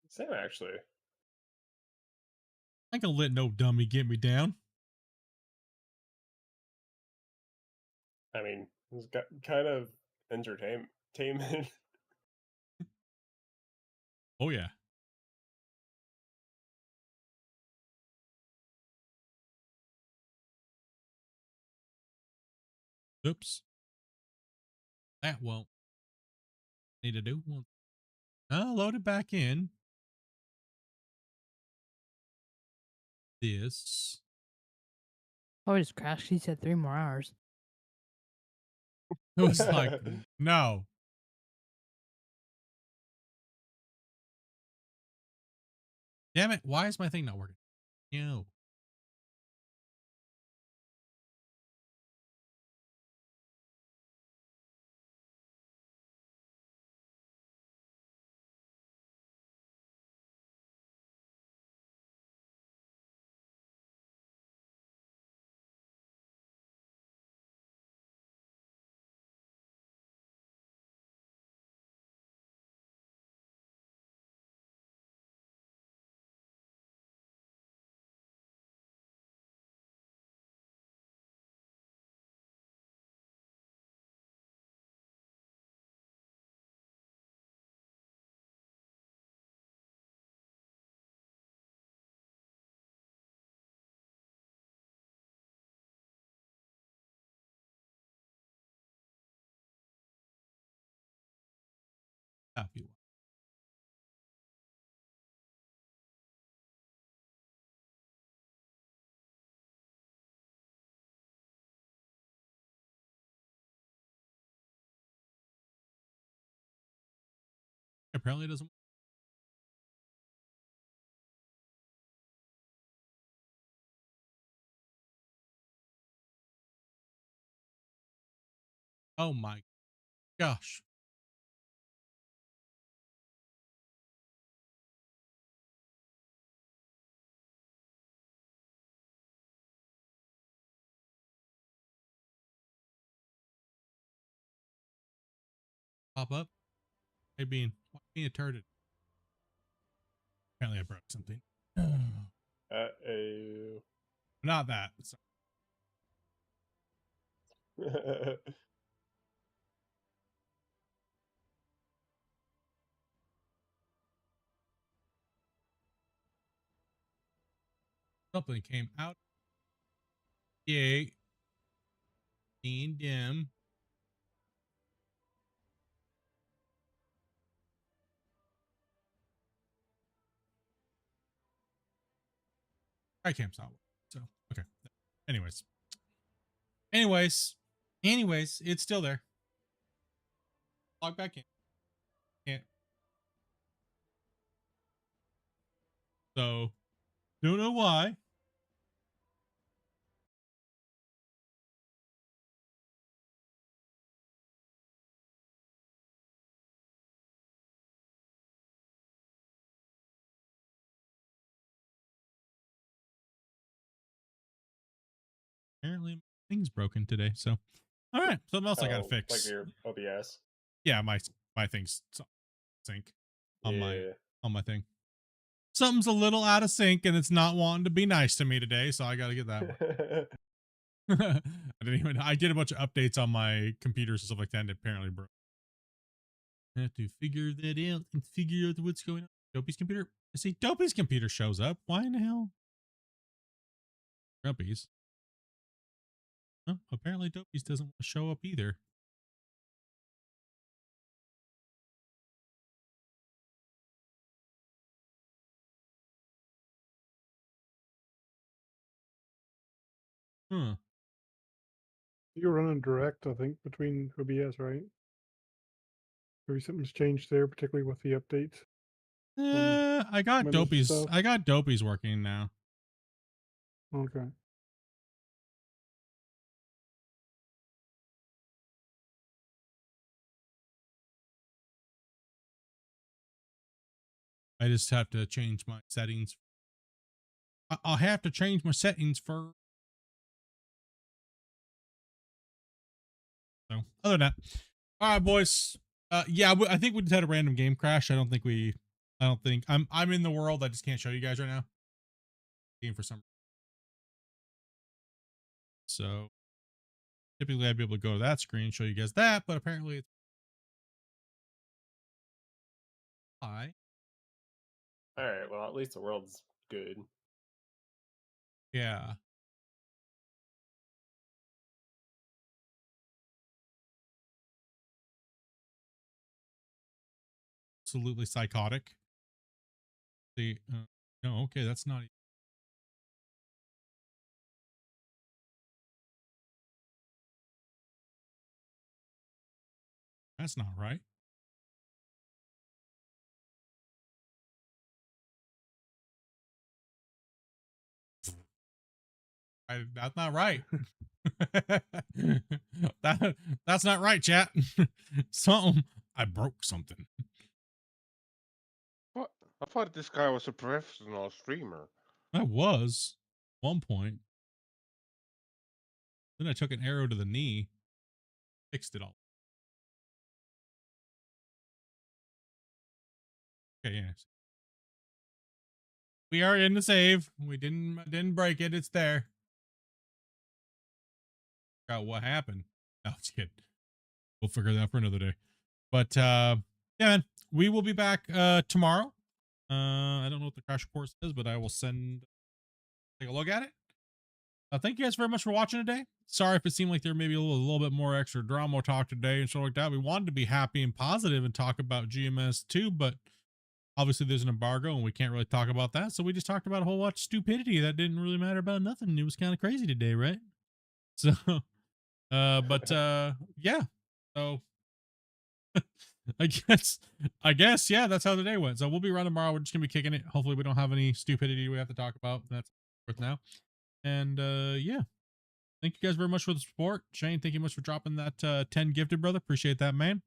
Same, actually. I can let no dummy get me down. I mean, it's got kind of entertainment. Oh yeah. Oops. That won't need to do one. I'll load it back in. This. Oh, it just crashed. He said 3 more hours. It was like, no. Damn it. Why is my thing not working? No. Happy. apparently it doesn't. Oh my gosh. Pop up. Hey, Bean. Why being a turd? Apparently I broke something. Uh-oh. Not that. Something came out. Yay. Being dim. I can't stop. So, okay. Anyways, it's still there. Log back in. Can't. So, don't know why. Apparently, thing's broken today. So, all right, something else I gotta fix. Like your OBS. Yeah, my thing's sync on Yeah. my thing. Something's a little out of sync and it's not wanting to be nice to me today, so I gotta get that one. I did a bunch of updates on my computers and stuff like that, and it apparently broke. I have to figure that out and figure out what's going on. Dopey's computer. I see Dopey's computer shows up. Why in the hell? Grumpy's. Oh, apparently Dopey's doesn't want to show up either. Huh. You're running direct, I think, between OBS, right? Maybe something's changed there, particularly with the updates. I got Windows Dopey's. stuff. I got Dopey's working now. Okay. I just have to change my settings. I'll have to change my settings for. So other than that, all right, boys. Yeah, I think we just had a random game crash. I don't think I'm in the world. I just can't show you guys right now. Game for some. So typically I'd be able to go to that screen, show you guys that, but apparently it's. Hi. All right. Well, at least the world's good. Yeah. Absolutely psychotic. The no, okay, that's not. That's not right. That's not right. That's not right, chat. Something. I broke something. What? I thought this guy was a professional streamer. I was at one point. Then I took an arrow to the knee. Fixed it all. Okay, yes. We are in the save. We didn't break it. It's there. Forgot what happened. No, it's good. We'll figure that out for another day. But yeah, man, we will be back tomorrow. I don't know what the crash report says, but I will take a look at it. Thank you guys very much for watching today. Sorry if it seemed like there may be a little bit more extra drama talk today and stuff like that. We wanted to be happy and positive and talk about GMS too, but obviously there's an embargo and we can't really talk about that. So we just talked about a whole lot of stupidity that didn't really matter about nothing. It was kind of crazy today, right? So, yeah. So I guess, yeah, that's how the day went. So we'll be around tomorrow. We're just gonna be kicking it. Hopefully we don't have any stupidity we have to talk about. That's worth now. And yeah. Thank you guys very much for the support. Shane, thank you much for dropping that 10 gifted, brother. Appreciate that, man.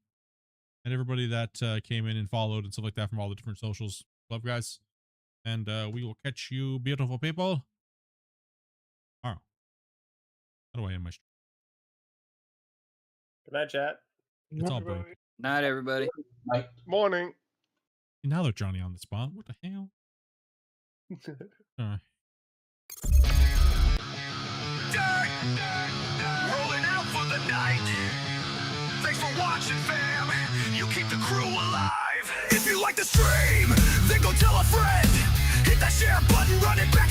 And everybody that came in and followed and stuff like that from all the different socials. Love, guys. And we will catch you, beautiful people, tomorrow. How do I end my stream? Good night, chat. It's all broke. Night, everybody. Night. Morning. Now they're Johnny on the spot. What the hell? All right. Rolling out for the night. Thanks for watching, fam. You keep the crew alive. If you like the stream, then go tell a friend. Hit that share button, run it back